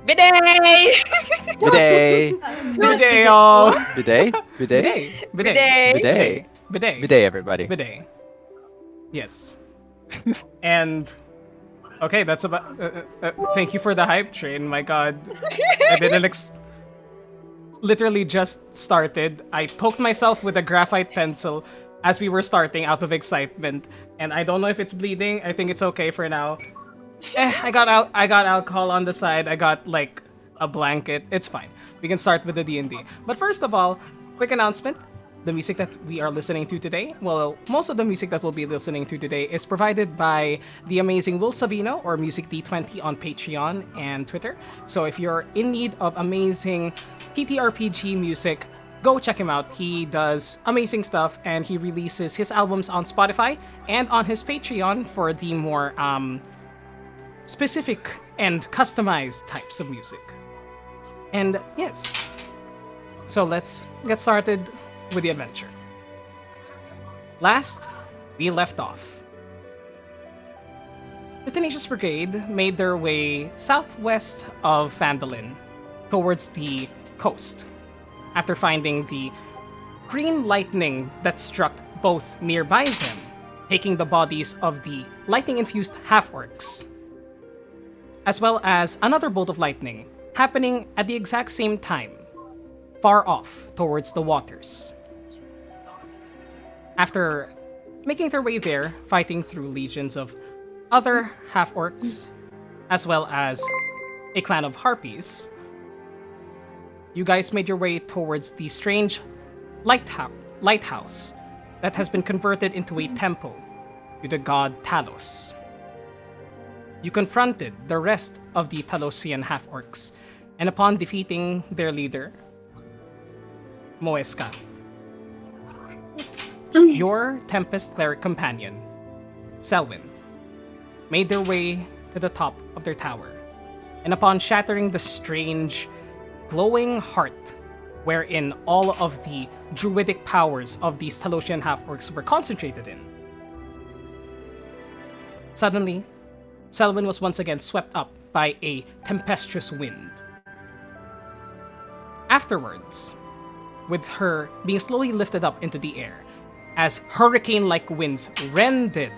Bidet! Bidet! Bidet, y'all. Bidet? Bidet? Bidet. Bidet. Bidet! Bidet. Bidet. Bidet, everybody. Bidet. Yes. And okay, that's about. Thank you for the hype train. My God, I didn't literally just started. I poked myself with a graphite pencil as we were starting out of excitement, and I don't know if it's bleeding. I think it's okay for now. I got out. I got alcohol on the side. I got like a blanket. It's fine. We can start with the D&D. But first of all, quick announcement. The music that we are listening to today, well, most of the music that we'll be listening to today is provided by the amazing Will Savino or Music D20 on Patreon and Twitter. So if you're in need of amazing TTRPG music, go check him out. He does amazing stuff and he releases his albums on Spotify and on his Patreon for the more specific and customized types of music. And yes, so let's get started with the adventure. Last, we left off. The Tenacious Brigade made their way southwest of Phandalin towards the coast after finding the green lightning that struck both nearby them, taking the bodies of the lightning-infused half-orcs, as well as another bolt of lightning happening at the exact same time, far off towards the waters. After making their way there, fighting through legions of other half-orcs, as well as a clan of harpies, you guys made your way towards the strange lighthouse that has been converted into a temple to the god Talos. You confronted the rest of the Talosian half-orcs, and upon defeating their leader, Moeska, your Tempest Cleric companion, Selwyn, made their way to the top of their tower, and upon shattering the strange, glowing heart wherein all of the druidic powers of these Talosian half-orcs were concentrated in, suddenly, Selwyn was once again swept up by a tempestuous wind. Afterwards, with her being slowly lifted up into the air, as hurricane-like winds rended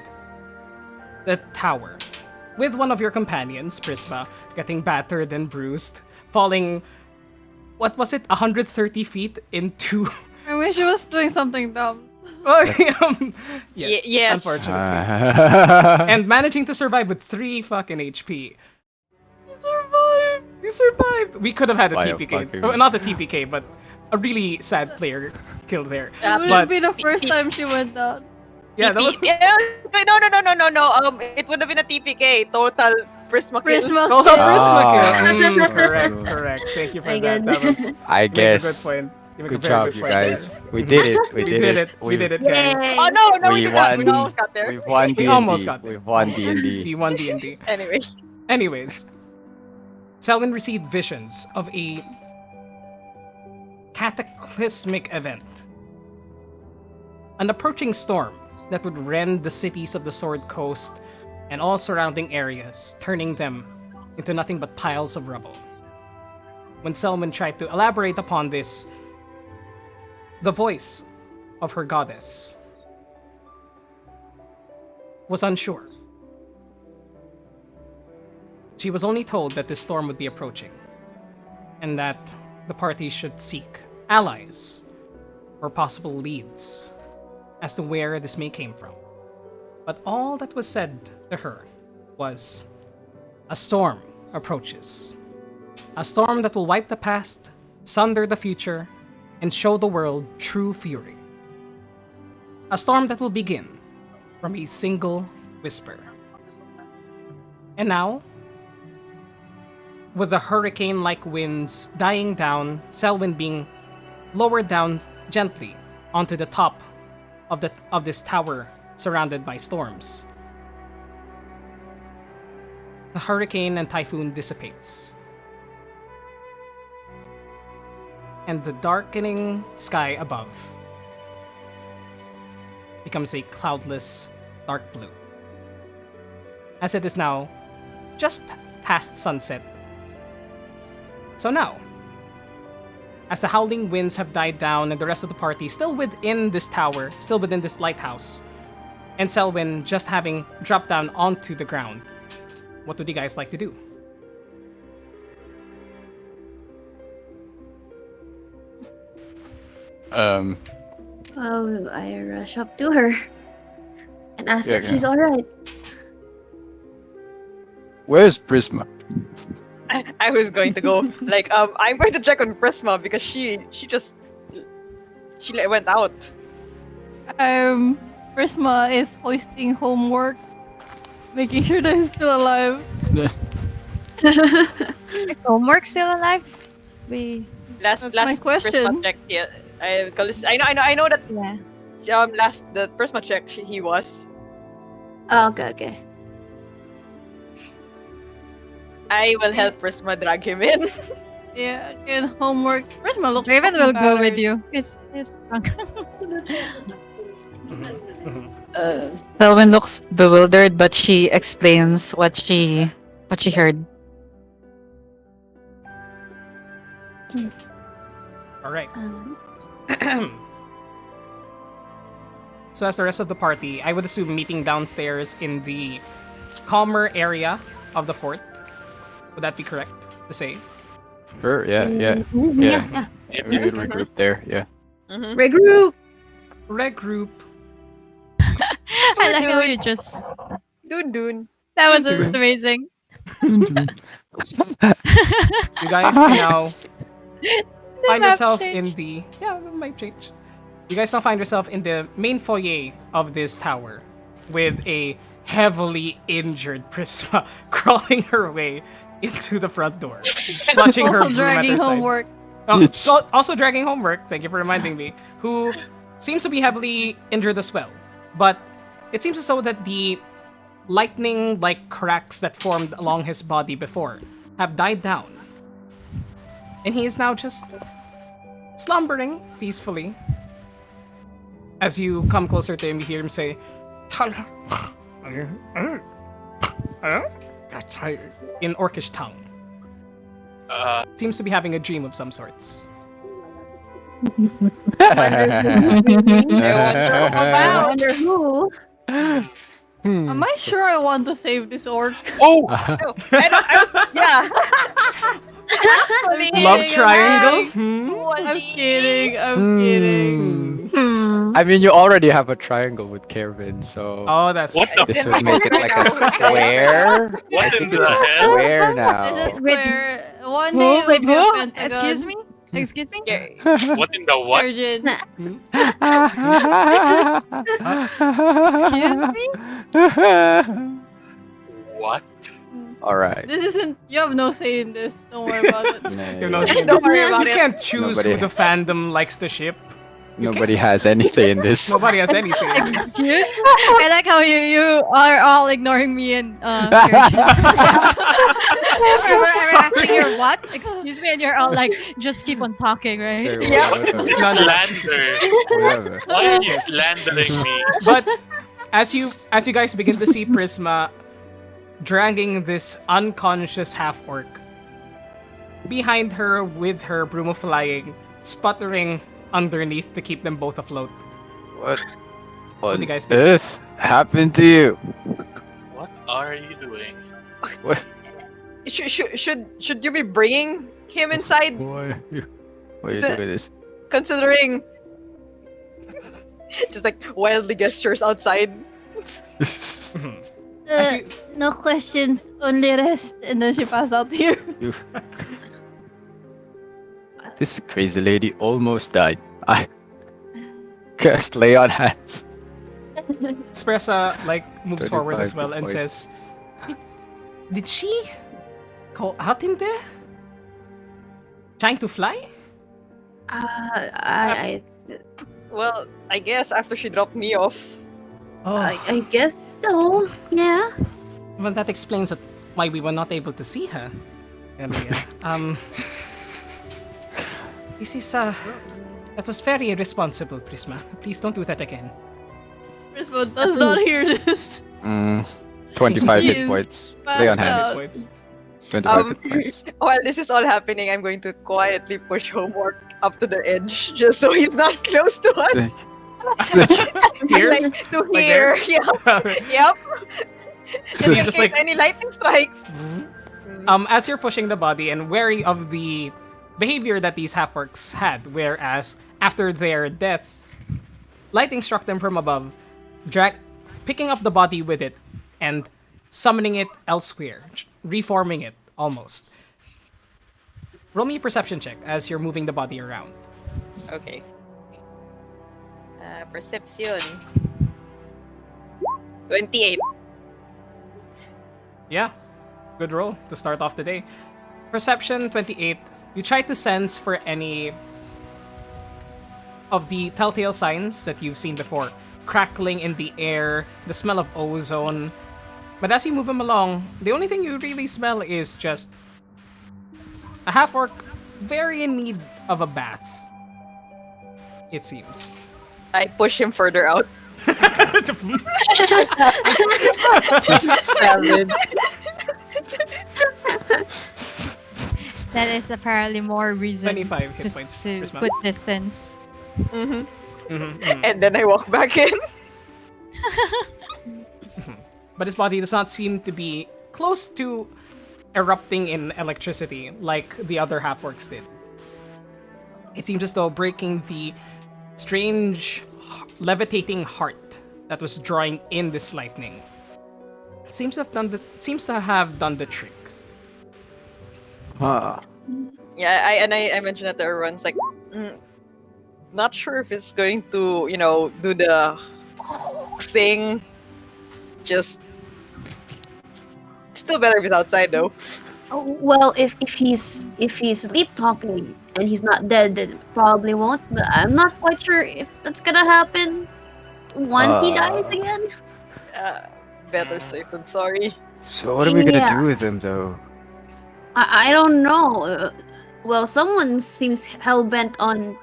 the tower, with one of your companions, Prisma, getting battered and bruised, falling, what was it, 130 feet into... I wish I was doing something dumb. Yes, yes. unfortunately. And managing to survive with 3 fucking HP. You survived! We could have had a Why a TPK. fucking- Oh, not a TPK, but a really sad player killed there. It would But be the first time she went down. yeah, that was Yeah, wait, no. It would have been a TPK. Total Prisma kill. Prisma. total kill. Prisma Oh. kill. Correct. Thank you for My that. God. That was I you make a guess. good point. You make a Good very job, good you point guys. there. We did it. We did it. We did it, guys. Yay! Oh no, we We did not. We won. almost got there. We've won We D&D. almost got there. We've won D&D. We won D&D. Anyway. Anyways, Selwyn received visions of a cataclysmic event. An approaching storm that would rend the cities of the Sword Coast and all surrounding areas, turning them into nothing but piles of rubble. When Selwyn tried to elaborate upon this, the voice of her goddess was unsure. She was only told that this storm would be approaching, and that the party should seek allies or possible leads as to where this may came from. But all that was said to her was, a storm approaches. A storm that will wipe the past, sunder the future, and show the world true fury. A storm that will begin from a single whisper. And now, with the hurricane-like winds dying down, Selwyn being lowered down gently onto the top of this tower surrounded by storms, the hurricane and typhoon dissipates, and the darkening sky above becomes a cloudless dark blue. As it is now just past sunset, So now, as the howling winds have died down and the rest of the party still within this tower, still within this lighthouse, and Selwyn just having dropped down onto the ground, what would you guys like to do? Oh, I rush up to her and ask Yeah, if she's alright. Where's Prisma? I was going to go like I'm going to check on Prisma because she went out. Prisma is hoisting homework, making sure that he's still alive. Is homework still alive? We Last That's my question. Prisma check, yeah. I know that yeah. last the Prisma check he was. Oh, okay. I will help Prisma drag him in. Yeah, and homework. Prisma looks Raven fucking will go battered. with you. He's drunk. Selwyn looks bewildered, but she explains what she heard. All right. Um, So as the rest of the party, I would assume meeting downstairs in the calmer area of the fort. Would that be correct to say? Sure, yeah. yeah. We could regroup there, yeah. Mhm. Regroup. Regroup. I like how you just. Dun. That was amazing. You guys can now find map yourself change. in the that might change. You guys now find yourself in the main foyer of this tower with a heavily injured Prisma crawling her way into the front door, clutching her Also broom at her dragging side. homework. Oh, so also dragging homework. Thank you for reminding me. Who seems to be heavily injured as well, but it seems as though that the lightning-like cracks that formed along his body before have died down, and he is now just slumbering peacefully. As you come closer to him, you hear him say, in Orcish tongue. Seems to be having a dream of some sorts. I wonder who. Am I sure I want to save this orc? Oh, no, I was yeah. Actually, Love I'm triangle? kidding. Hmm? I'm kidding. I'm kidding. I mean, you already have a triangle with Kevin, so Oh, that's What right. the this would make it like a square. I What think in it's the a hell? square now. It's a square. One Who? day it will Wait, be a who? pentagon. Excuse me? Excuse me? Yeah. What in the what? Virgin. Excuse me? What? All right. This isn't. You have no say in this. Don't worry about it. You know, Don't worry about you it. can't choose Nobody- who the fandom likes to ship. Nobody has any say in this. Nobody has any say in this. Excuse? I like how you are all ignoring me and Kirsten. We're asking your what? Excuse me, and you're all like, just keep on talking, right? Say Yeah. whatever. No, no. Slander. Whatever. Why are you slandering me? But as you guys begin to see Prisma dragging this unconscious half orc behind her with her broom of flying, sputtering underneath to keep them both afloat. What do on you guys do? earth happened to you? What are you doing? What? Should you be bringing him inside? Why are you Is it- doing this? Considering just like wildly gestures outside. As you, No questions, only rest. And then she passed out here. This crazy lady almost died. I cast lay on hands. Espressa moves forward as 35 well and points. says, Did she go out in there? Trying to fly? I Well, I guess after she dropped me off. Oh, I guess so. Yeah. well, that explains why we were not able to see her earlier. This is, that was very irresponsible, Prisma. Please don't do that again. Prisma does not hear this. 25 hit Jeez. points. Passed Lay on out. hands. Points. 25 hit points. While this is all happening, I'm going to quietly push Homework up to the edge just so he's not close to us. Here? Like to Like here. there? Yep. So you in just case like any lightning strikes. as you're pushing the body and wary of the behavior that these half-orcs had, whereas after their death, lightning struck them from above, picking up the body with it and summoning it elsewhere, reforming it almost. Roll me a perception check as you're moving the body around. Okay. Perception. 28. Yeah, good roll to start off the day. Perception 28. You try to sense for any of the telltale signs that you've seen before. Crackling in the air, the smell of ozone. But as you move them along, the only thing you really smell is just a half-orc very in need of a bath. It seems. I push him further out. Savage. That is apparently more reason 25 hit just points to per smell. put distance. And then I walk back in. But his body does not seem to be close to erupting in electricity like the other half-orcs did. It seems as though breaking the strange levitating heart that was drawing in this lightning seems to have done the trick. Ah. Yeah, I mentioned that to everyone's like, not sure if it's going to, do the thing. Just still better if it's outside though. Oh, well, if he's sleep talking and he's not dead, then it probably won't. But I'm not quite sure if that's gonna happen once he dies again. Better safe than sorry. So what are we gonna Yeah. do with him though? I don't know. Well, someone seems hell bent on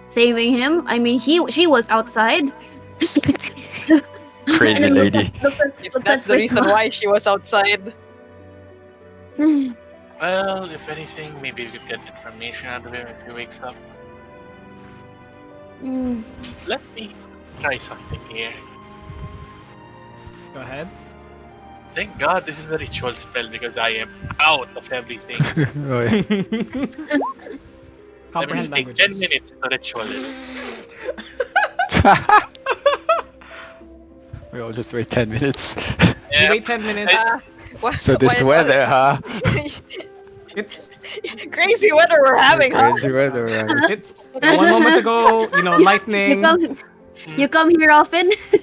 saving him. I mean, she was outside. Crazy And look lady. If that's the reason why she was outside. Well, if anything, maybe we could get information out of him if he wakes up. Mm. Let me try something here. Go ahead. Thank God this is a ritual spell because I am out of everything. Oh, yeah. Let me Comprehend just take 10 languages. minutes to ritual it. We all just wait 10 minutes. You Yeah, wait 10 minutes. So this weather, huh? It's Crazy weather we're having, huh? Crazy weather, right? it, one moment ago, lightning. You come here often? We're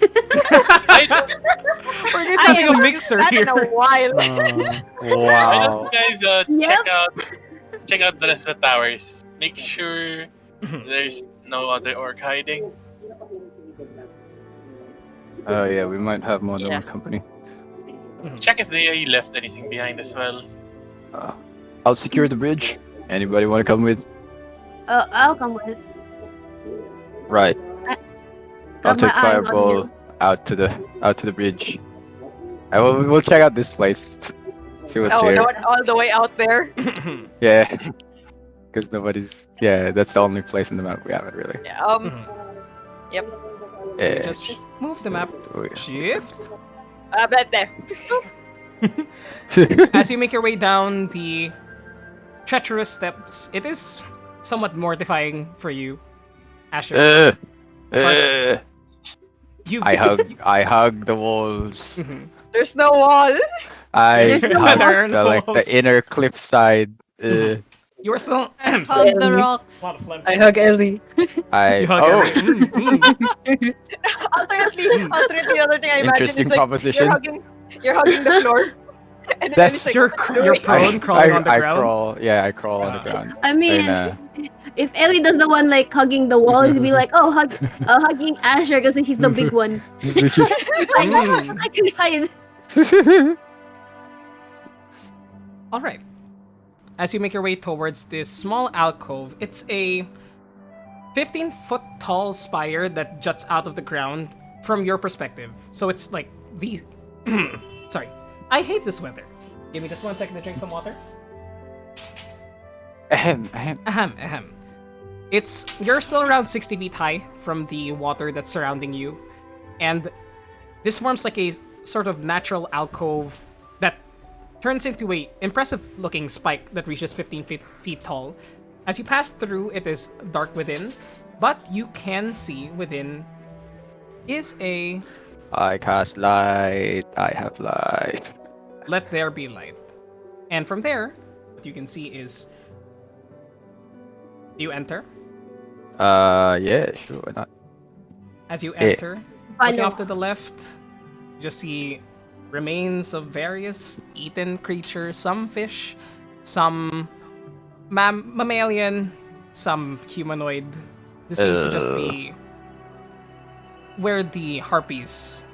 just having a mixer Back here. in a while. why Wow. don't you guys Yep. check out the rest of the towers. Make sure there's no other orc hiding. Oh yeah, we might have more than Yeah. one company. Check if they left anything behind as well. I'll secure the bridge. Anybody want to come with? I'll come with. Right. I'll Got my take eyes on Fireball you. out to the bridge. I will. We'll check out this place. See what's Oh, there. not all the way out there. Yeah. Because nobody's. Yeah, that's the only place in the map we haven't really. Yeah, Yeah. Just move the map. Oh, yeah. Shift. but there. As you make your way down the treacherous steps, it is somewhat mortifying for you, Asher. You I hug the walls. There's no wall. I There's no hug other the walls. inner cliff-side. You are still. Hug sorry. the rocks. A lot of phlegm. I hug Ellie. I You hug oh, Ellie. Alternately, the other thing I imagine interesting is like proposition. you're hugging the floor. And then That's- Ellie's like, You're "What are you you're doing?" prone, crawling on the I ground. crawl. Yeah, I crawl on the ground. I mean, And, if Ellie does the one like hugging the wall, he'd be like, "Oh, hugging Asher because he's the big one." Mm. I can hide. All right. As you make your way towards this small alcove, it's a 15-foot tall spire that juts out of the ground from your perspective. So it's like the. Sorry, I hate this weather. Give me just 1 second to drink some water. Ahem, ahem. Ahem. You're still around 60 feet high from the water that's surrounding you, and this forms like a sort of natural alcove that turns into a impressive-looking spike that reaches 15 feet tall. As you pass through, it is dark within, but you can see within is a I cast light. I have light. let there be light. And from there, what you can see is you enter. Yeah, sure, why not? As you Eh. enter, looking off to the left, you just see remains of various eaten creatures, some fish, some mammalian, some humanoid. This seems to just be where the harpies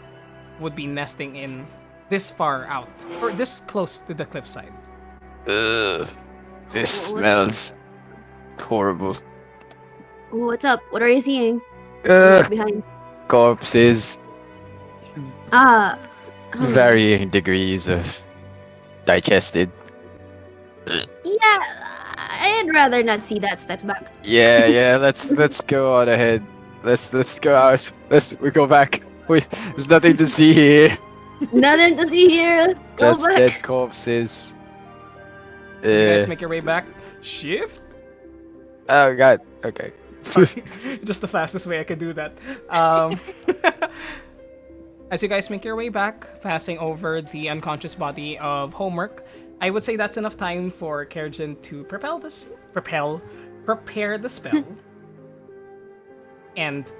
would be nesting in this far out, or this close to the cliffside. Ugh. This smells horrible. Ooh, what's up? What are you seeing? Ugh. Behind. Corpses, Ah. varying degrees of digested. Yeah, I'd rather not see that. Step back. Yeah. Let's go on ahead. Let's go out. We go back. There's nothing to see here. Nothing to see here. Go Just back. dead corpses. As you guys make your way back, shift. Oh god. Okay. Sorry, just the fastest way I could do that. As you guys make your way back, passing over the unconscious body of Homework, I would say that's enough time for Kerjin to prepare the spell. And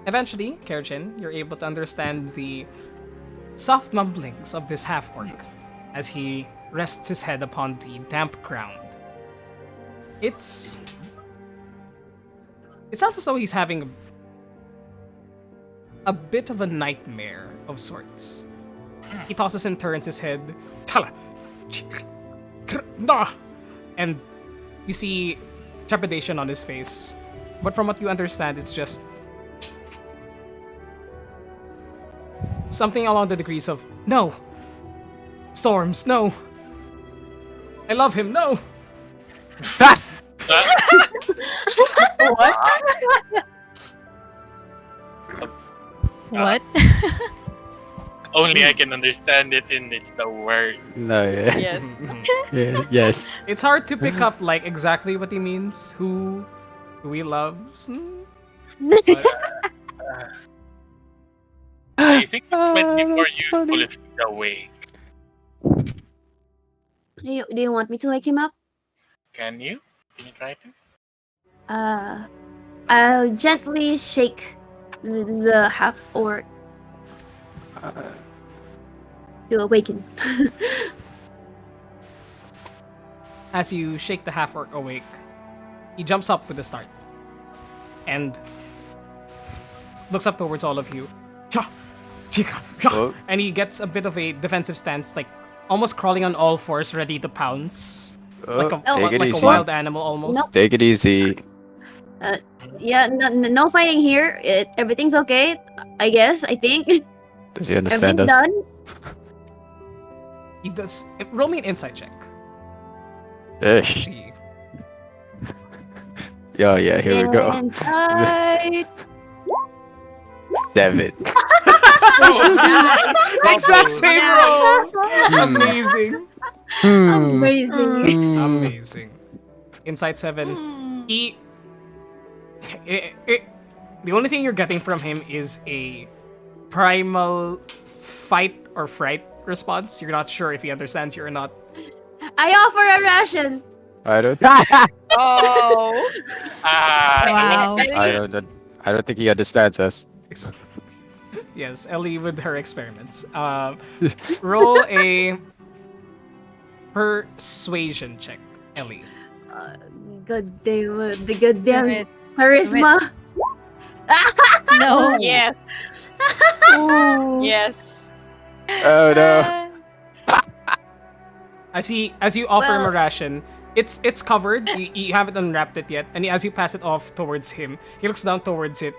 eventually, Kerjin, you're able to understand the soft mumblings of this half-orc as he rests his head upon the damp ground. It's also so he's having a bit of a nightmare of sorts. He tosses and turns his head, and you see trepidation on his face. But from what you understand, it's just something along the degrees of, no! Storms, no! I love him, no! What? What? Only I can understand it, and it's the word. No, yeah. Yes. Yeah, yes. It's hard to pick up like exactly what he means, who he loves. But I think it might be more that's useful funny. if he's awake. Do you want me to wake him up? Can you? Can you try to? I'll gently shake the half orc Uh, to awaken. as you shake the half orc awake, he jumps up with a start and looks up towards all of you. Oh. And he gets a bit of a defensive stance, like almost crawling on all fours, ready to pounce. Like a, take it like a easy. wild animal almost. Nope. Take it easy. Yeah, no fighting here. Everything's okay. I guess. I think Does he understand everything's us? done. He does. Roll me an insight check. Ish. See. Yeah, here we go. Inside. 7. Exact same roll. Hmm. Amazing. Amazing. Amazing. Insight 7. He. The only thing you're getting from him is a primal fight or fright response. You're not sure if he understands you or not. I offer a ration. I don't. Oh. Wow. I don't think he understands us. Yes, Ellie with her experiments. Roll a persuasion check, Ellie. God damn it. The Damn goddamn it. charisma. No. Yes. Yes. Oh no. As you offer him a Well- ration, it's covered. You haven't unwrapped it yet, and as you pass it off towards him, he looks down towards it,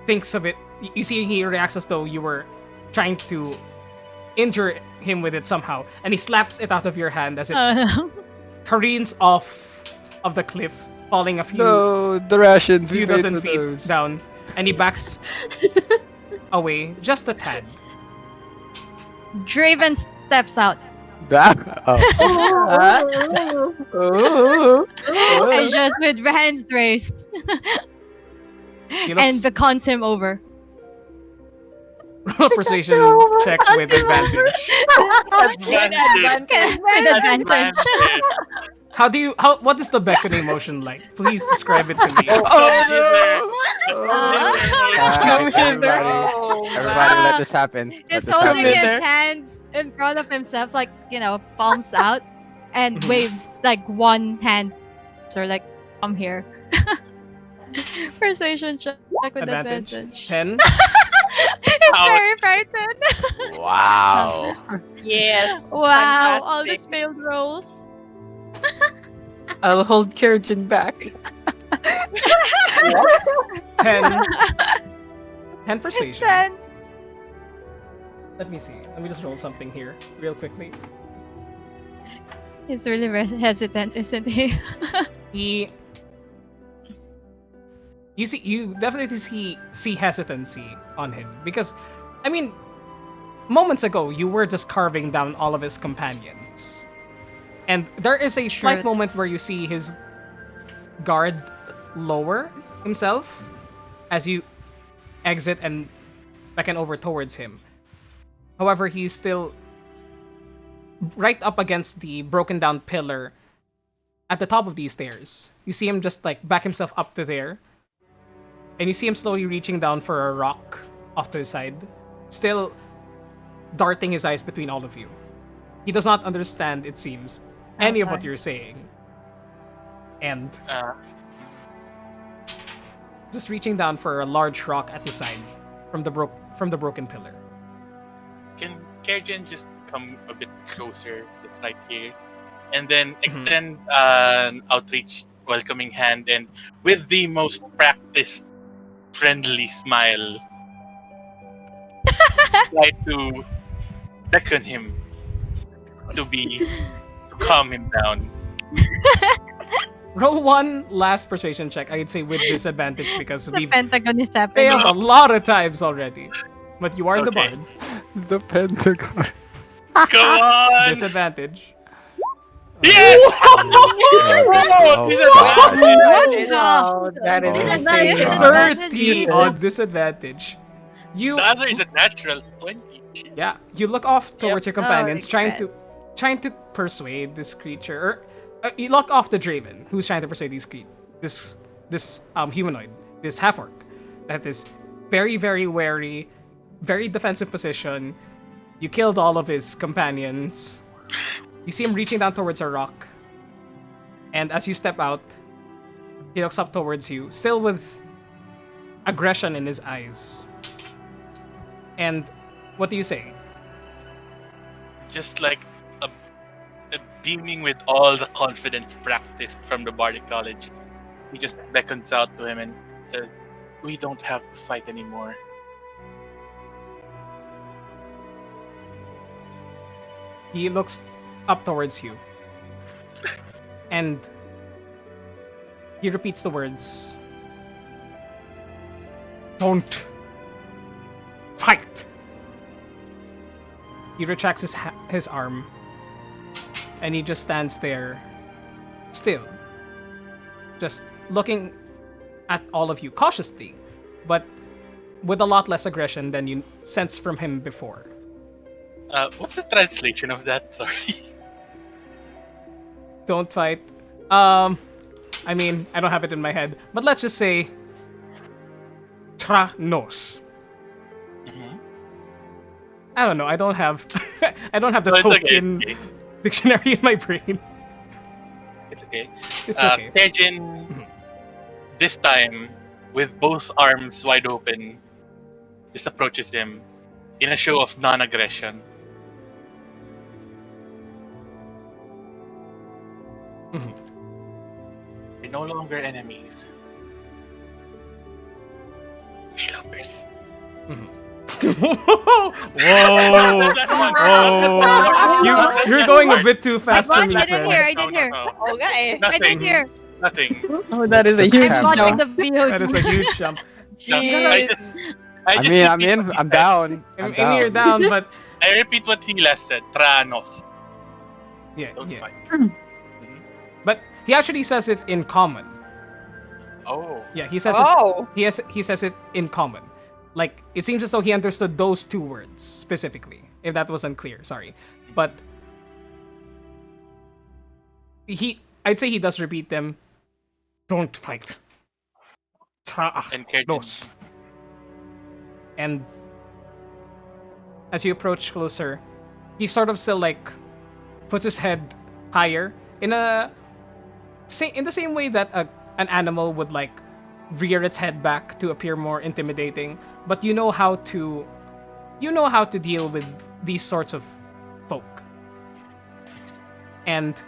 thinks of it. You see he reacts as though you were trying to injure him with it somehow, and he slaps it out of your hand as it No. careens off of the cliff, falling a few No, the rations we few paid dozen for feet those. down, and he backs away just a tad. Draven steps out That. Oh. and just with hands raised He and looks beckons him over. roll a persuasion check with advantage. Advantage. With advantage. What is the beckoning motion like? Please describe it to me. Everybody, let this happen. Let He's this holding happen. his hands in front of himself, like, palms out, and waves like one hand. So, like, I'm here. Persuasion check with advantage. 10. He's very frightened. Wow. Yes. Wow, all the Fantastic. failed rolls. I'll hold Kyrgyz back. 10. 10 persuasion. 10. Let me see. Let me just roll something here real quickly. He's really hesitant, isn't he? You definitely see hesitancy on him because, I mean, moments ago you were just carving down all of his companions, and there is a slight Truth. moment where you see his guard lower himself as you exit and beckon over towards him. However, he's still right up against the broken down pillar at the top of these stairs. You see him just like back himself up to there. And you see him slowly reaching down for a rock off to his side, still darting his eyes between all of you. He does not understand, it seems, any of what Okay. you're saying. And just reaching down for a large rock at the side from the broken pillar. Can Kerjan just come a bit closer, just right here, and then extend an outreach, welcoming hand, and with the most practiced, friendly smile, try to beckon him to calm him down. Roll one last persuasion check, I'd say with disadvantage because The we've Pentagon is failed happening. a lot of times already. But you are the Okay. bard. The Pentagon. Come on! Disadvantage. Yes! Oh, Disadvantage! Wow, that is Disadvantage, insane. disadvantage. 30 on disadvantage. You The other is a natural 20. Shit. yeah, you look off towards your companions, regret. trying to persuade this creature. Or, you look off the Draven, who's trying to persuade this humanoid, this half orc, that is very very wary, very defensive position. You killed all of his companions. You see him reaching down towards a rock, and as you step out, he looks up towards you, still with aggression in his eyes. And what do you say? Just like a beaming with all the confidence practiced from the Bardic College, he just beckons out to him and says, "We don't have to fight anymore." He looks up towards you. And he repeats the words. Don't fight. He retracts his arm. And he just stands there, still. Just looking at all of you cautiously, but with a lot less aggression than you sensed from him before. What's the translation of that? Sorry. Don't fight. I mean, I don't have it in my head, but let's just say Tranos. Mhm. I don't know. I don't have I don't have the No, it's okay, token it's okay. dictionary in my brain. It's okay. It's okay. Tejin, this time, with both arms wide open, just approaches him in a show of non-aggression. Mhm. We're no longer enemies. We're lovers. Mhm. Whoa! That one. You're going a bit too fast for What? me, I didn't friend. hear. I didn't hear. Okay. I didn't hear. Nothing. Oh, that is a It's a huge I'm crap. watching jump. the video. That is a huge jump. No, Jeez. I just I'm repeat in. what he I'm said. down. I I'm mean, you're down, but I repeat what he last said. Tranos. yeah, Don't yeah. fight. But he actually says it in common. Oh. Yeah, he says Oh. it. He says it in common. Like it seems as though he understood those two words specifically. If that was unclear, sorry. But I'd say he does repeat them. Don't fight. And Kerjin. Los. And as you approach closer, he sort of still like puts his head higher in the same way that an animal would like rear its head back to appear more intimidating. But you know how to deal with these sorts of folk, and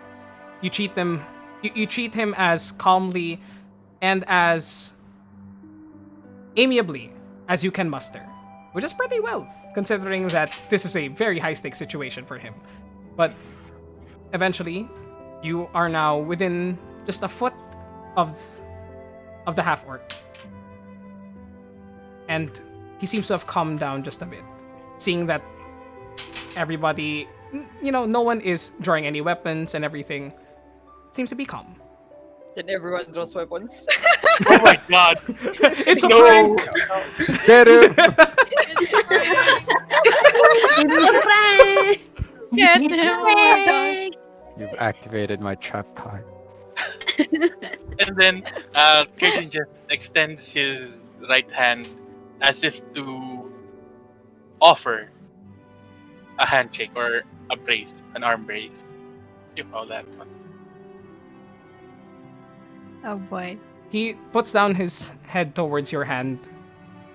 you treat them. You treat him as calmly and as amiably as you can muster, which is pretty well, considering that this is a very high-stakes situation for him. But eventually, you are now within just a foot of the half-orc. And he seems to have calmed down just a bit, seeing that everybody, no one is drawing any weapons and everything seems to be calm. Then everyone draws weapons. Oh my god. It's a No. prank! Get him! Prank! Get It's a him. prank! You've activated my trap card. And then Kerjin just extends his right hand as if to offer a handshake or a brace, an arm brace. You call that one. Oh boy. He puts down his head towards your hand,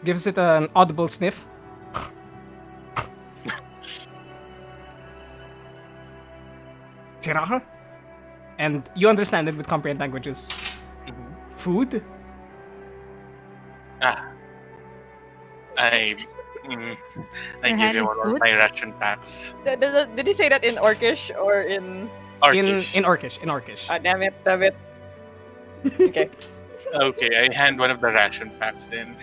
gives it an audible sniff. Tiraha? And you understand it with comprehend languages. Food? Ah. I Your give hand you is one of food? my ration packs. Did he say that in Orcish or in? Orcish. In Orcish. In Orcish. Ah, damn it, damn it. Okay. Okay, I hand one of the ration packs then.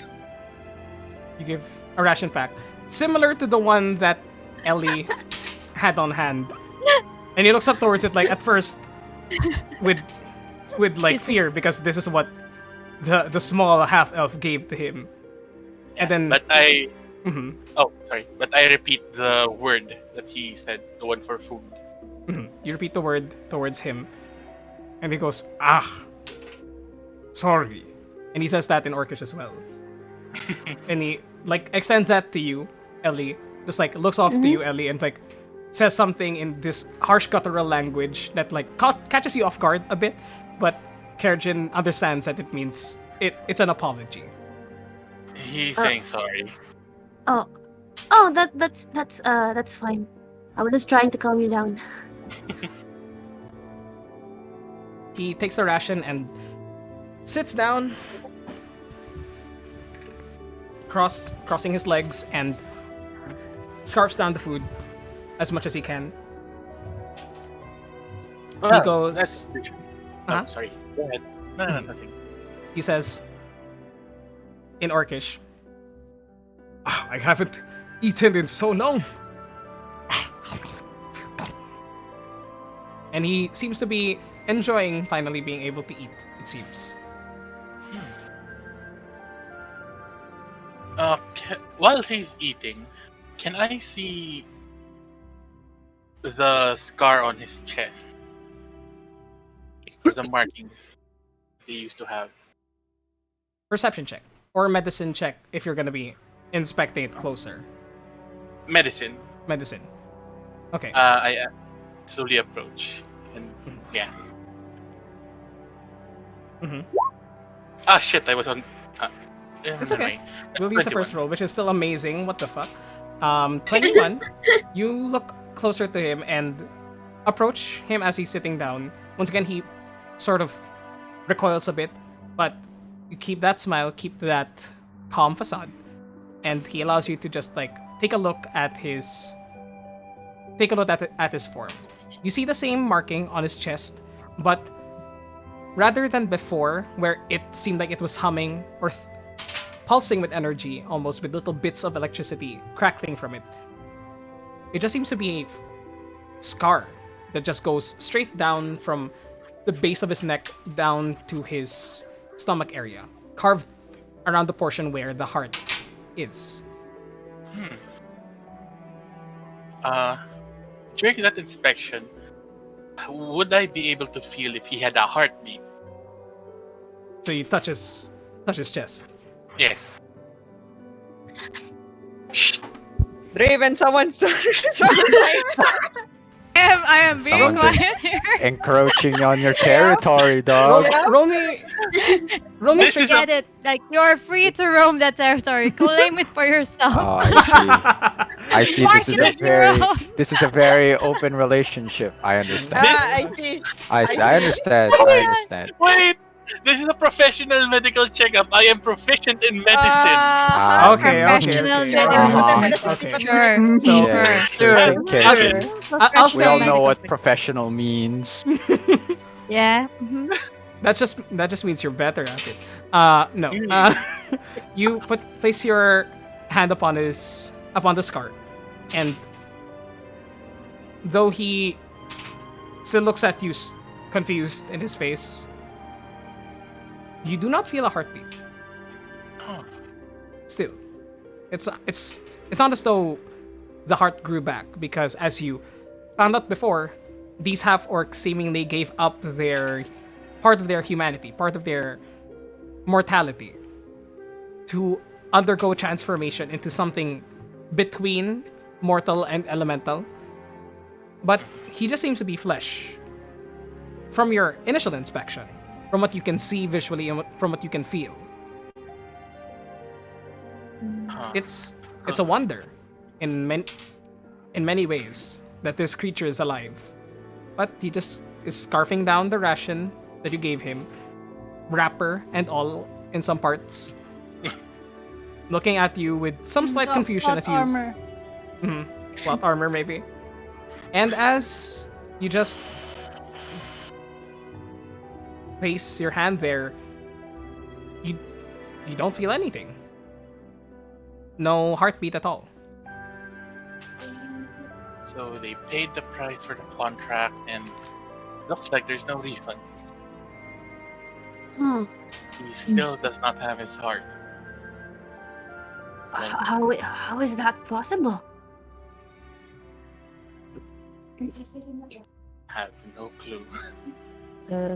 You give a ration pack. Similar to the one that Ellie had on hand. And he looks up towards it like at first with like Excuse me. fear because this is what the small half elf gave to him. And then But I Mhm, But I repeat the word that he said, the one for food. mhm. You repeat the word towards him. And he goes, sorry. And he says that in Orcish as well. And he like extends that to you, Ellie. Just like looks off to you, Ellie, and like says something in this harsh guttural language that like catches you off guard a bit, but Kerjin understands that it means it's an apology. He's saying sorry. That's fine. I was just trying to calm you down. He takes the ration and sits down, crossing his legs, and scarfs down the food as much as he can. He goes. That's Uh-huh. sorry. Go ahead. No, nothing. He says in Orcish, I haven't eaten in so long. And he seems to be enjoying finally being able to eat, it seems. While he's eating, can I see the scar on his chest? Or the markings they used to have? Perception check or medicine check if you're gonna be inspecting it closer. Medicine. Medicine. Okay. I slowly approach. And yeah. Mhm. Ah, shit, I was on. It's never okay. mind. We'll use the 21. first roll, which is still amazing. What the fuck? 21. You look closer to him and approach him as he's sitting down. Once again, he sort of recoils a bit, but you keep that smile, keep that calm facade. and he allows you to just like take a look at his form. You see the same marking on his chest, but rather than before, where it seemed like it was humming or pulsing with energy, almost with little bits of electricity crackling from it, it just seems to be a scar that just goes straight down from the base of his neck down to his stomach area, carved around the portion where the heart is. During that inspection, would I be able to feel if he had a heartbeat? So you touch his chest. Yes. Draven, someone's. I am being Someone's quiet here. Encroaching on your territory, dog. Roll me This straight is Get it? Like you're free to roam that territory. Claim it for yourself. Oh, I see. Mark This is it a as your own. this is a very open relationship. I understand. I see. I understand. I understand. Wait! This is a professional medical checkup. I am proficient in medicine. Ah, Okay. Professional Uh-huh. Okay. Sure. So Yeah, Sure. Kevin. I'll We all say know what professional means. Yeah. that just means you're better at it. No. You place your hand upon the scar, and though he still looks at you confused in his face, you do not feel a heartbeat. Huh. Still, it's not as though the heart grew back, because as you found out before, these half orcs seemingly gave up their part of their humanity, part of their mortality, to undergo transformation into something between mortal and elemental. But he just seems to be flesh. From your initial inspection, from what you can see visually and from what you can feel, Huh. it's a wonder in many ways that this creature is alive. But he just is scarfing down the ration that you gave him, wrapper and all in some parts, looking at you with some slight confusion as you armor. plot armor maybe. And as you just place your hand there, you don't feel anything. No heartbeat at all. So they paid the price for the contract, and looks like there's no refunds. Huh. He still does not have his heart. How is that possible? Have no clue.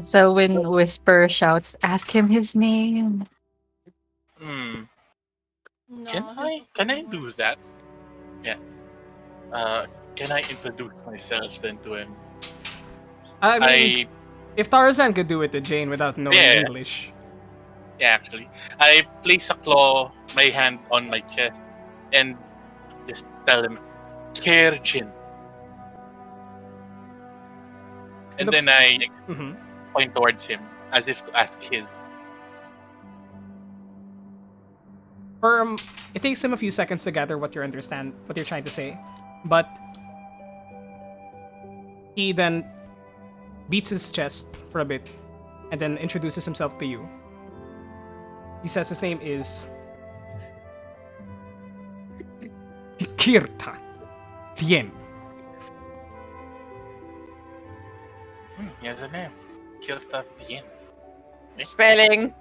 Selwyn whisper shouts, "Ask him his name." Hmm. No. Can I do that? Yeah. Can I introduce myself then to him? I mean, if Tarzan could do it to Jane without knowing Yeah. English. Yeah, actually. I place my hand on my chest, and just tell him, Kerjin. And looks- then I Mhm. point towards him, as if to ask his. It takes him a few seconds to gather what you're trying to say, but he then beats his chest for a bit and then introduces himself to you. He says his name is Kirta Tien. He has a name. Kirta Bien. Spelling.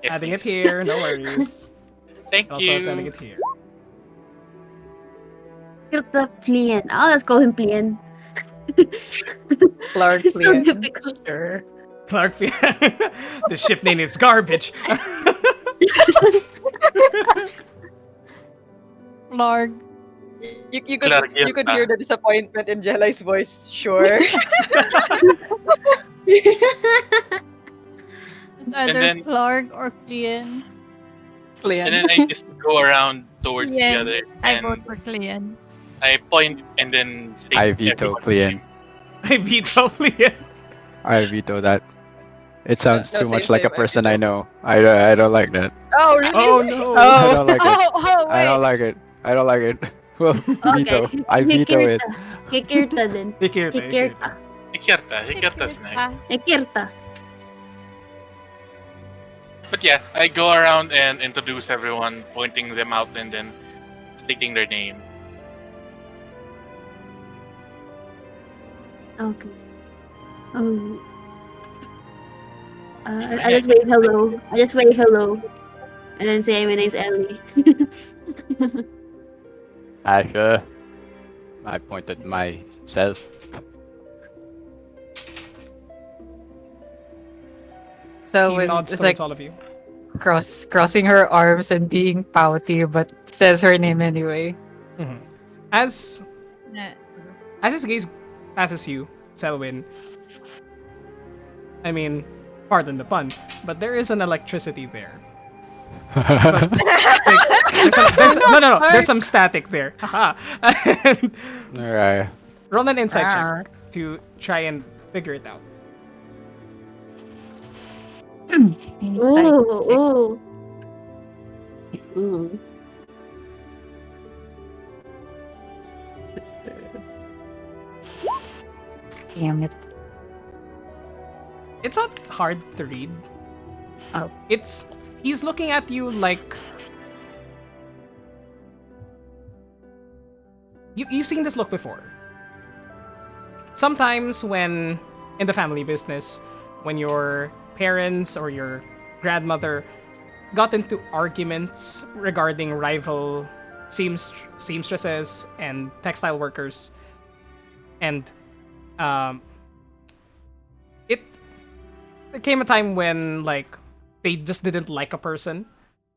Yes, Adding it please. here, no worries. Thank Also you. sending it here. Kirta Plien. Oh, let's call him Plien. Clark, It's so Lian. typical. Sure. Clark, the ship name is garbage. Larg. You Clark, could hear the disappointment in Jelai's voice. Sure. It's either then- Larg or Clean. Lian. And then I just go around towards the Yeah, other, I and vote for Clean. I point and then state I veto everyone. Clean. I veto Lian. I veto that. It sounds No, too much same, like a same, I person veto. I know. I don't like that. Oh, really? Oh no! I don't like it. Oh, I don't wait. like it. I don't like it. Well, Okay. veto. I veto it. Hikirta then. Hikirta, Hikirta. Hikirta's nice. Hikirta. But yeah, I go around and introduce everyone, pointing them out and then stating their name. Okay. Oh. I just wave hello. And then say my name's Ellie. Asher. I pointed myself. So He when nods it's towards like all of you. crossing her arms and being pouty, but says her name anyway. Mhm. As Yeah. his gaze passes you, Selwyn. I mean, pardon the pun, but there is an electricity there. But, no. There's some static there. Haha. And Alright. roll an insight Rawr. check to try and figure it out. Insight check. Ooh. Ooh. Damn it. It's not hard to read. Oh. He's looking at you like you've seen this look before. Sometimes when in the family business, when your parents or your grandmother got into arguments regarding rival seamstresses and textile workers, and it there came a time when like they just didn't like a person,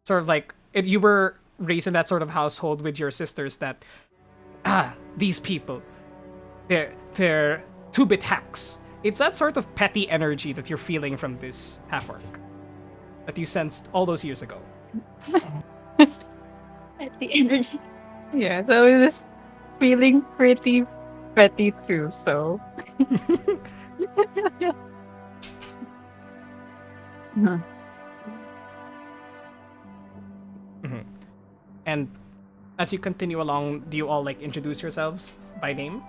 sort of like you were raised in that sort of household with your sisters that these people, they're two-bit hacks. It's that sort of petty energy that you're feeling from this half-orc that you sensed all those years ago. The energy. Yeah, so it is feeling pretty petty too, so. Huh. And as you continue along, do you all like introduce yourselves by name?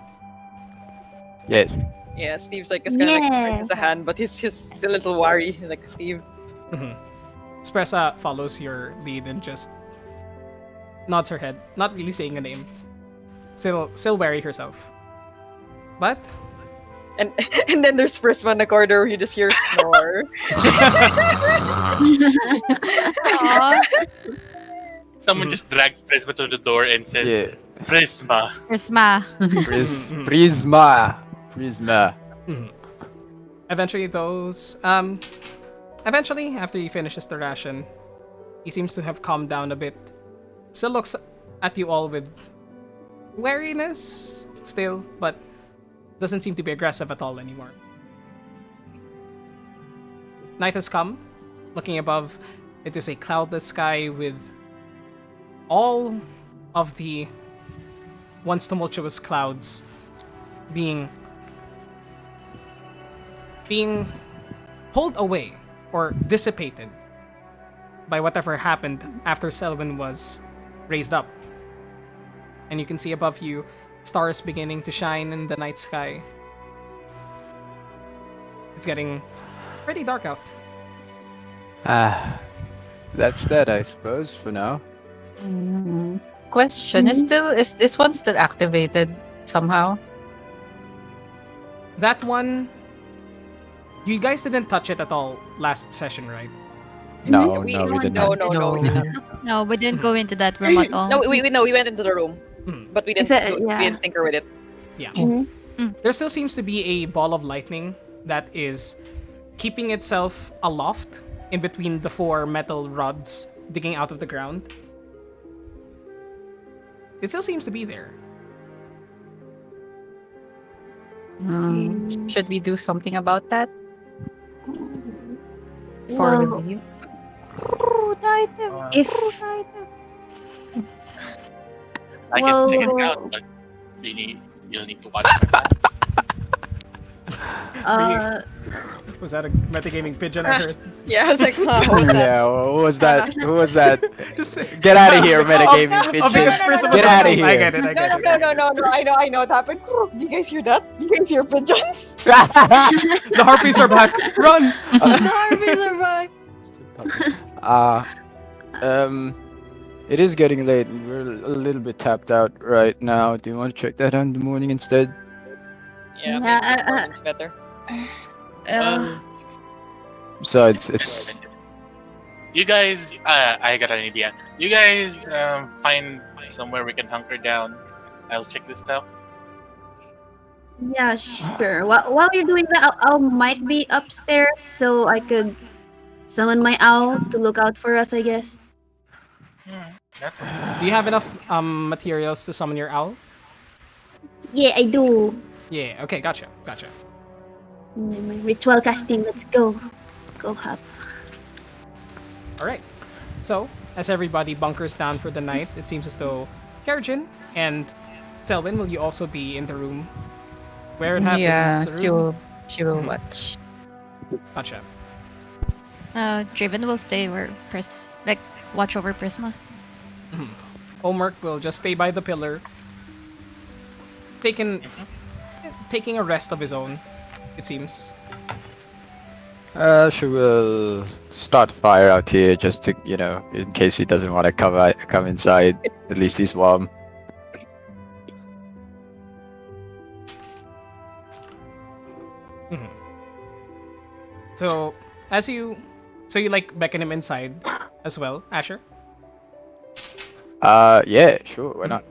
Yes. Yeah, Steve's like is kind of like Yeah. raises a hand, but he's still a little wary, like Steve. Espressa follows your lead and just nods her head, not really saying a name. Still wary herself. But And and then there's Prisma in the corner where you just hear snore. Aw, Someone just drags Prisma to the door and says, Yeah. Prisma. Prisma. Prisma. Prisma. eventually eventually after he finishes the ration, he seems to have calmed down a bit. Still looks at you all with wariness still, but doesn't seem to be aggressive at all anymore. Night has come. Looking above, it is a cloudless sky with all of the once tumultuous clouds being pulled away or dissipated by whatever happened after Selwyn was raised up. And you can see above you stars beginning to shine in the night sky. It's getting pretty dark out. That's that, I suppose, for now. Question: is this one still activated somehow? That one, you guys didn't touch it at all last session, right? No, we no, we did no, not. no, we did not. No, we didn't go into that room at all. No, we went into the room, but we didn't Yeah. we didn't tinker with it. Yeah. Mhm. There still seems to be a ball of lightning that is keeping itself aloft in between the four metal rods digging out of the ground. It still seems to be there. Should we do something about that? Before we Well, leave? if I Well- can check it out, but you'll need to watch it. Was that a metagaming pigeon I heard? Yeah, I was like, huh, what was that? Yeah, who was that? Who was that? Just Get out of here, metagaming Oh, pigeon. because Prism was Get outta asleep. I here. get it. I No, get no, it. no, no, no, no. I know what happened. Do you guys hear that? Do you guys hear pigeons? The harpies are back. Run! The harpies are back. It is getting late and we're a little bit tapped out right now. Do you want to check that out in the morning instead? Yeah, maybe Yeah, the morning's better. So it's You guys, I got an idea. You guys find somewhere we can hunker down. I'll check this out. Yeah, sure. While you're doing that, I'll might be upstairs so I could summon my owl to look out for us, I guess. That works. Do you have enough materials to summon your owl? Yeah, I do. Yeah. Okay. Gotcha. My ritual casting, let's go. Go, Hop. All right. So as everybody bunkers down for the night, it seems as though Kerjin and Selwyn, will you also be in the room where it happens? Yeah, room? she will watch. Gotcha. Draven will stay where watch over Prisma. Homework will just stay by the pillar, taking a rest of his own, it seems. she will start fire out here just to, you know, in case he doesn't want to come inside. At least he's warm. So you like beckon him inside as well, Asher? Yeah, sure, why not?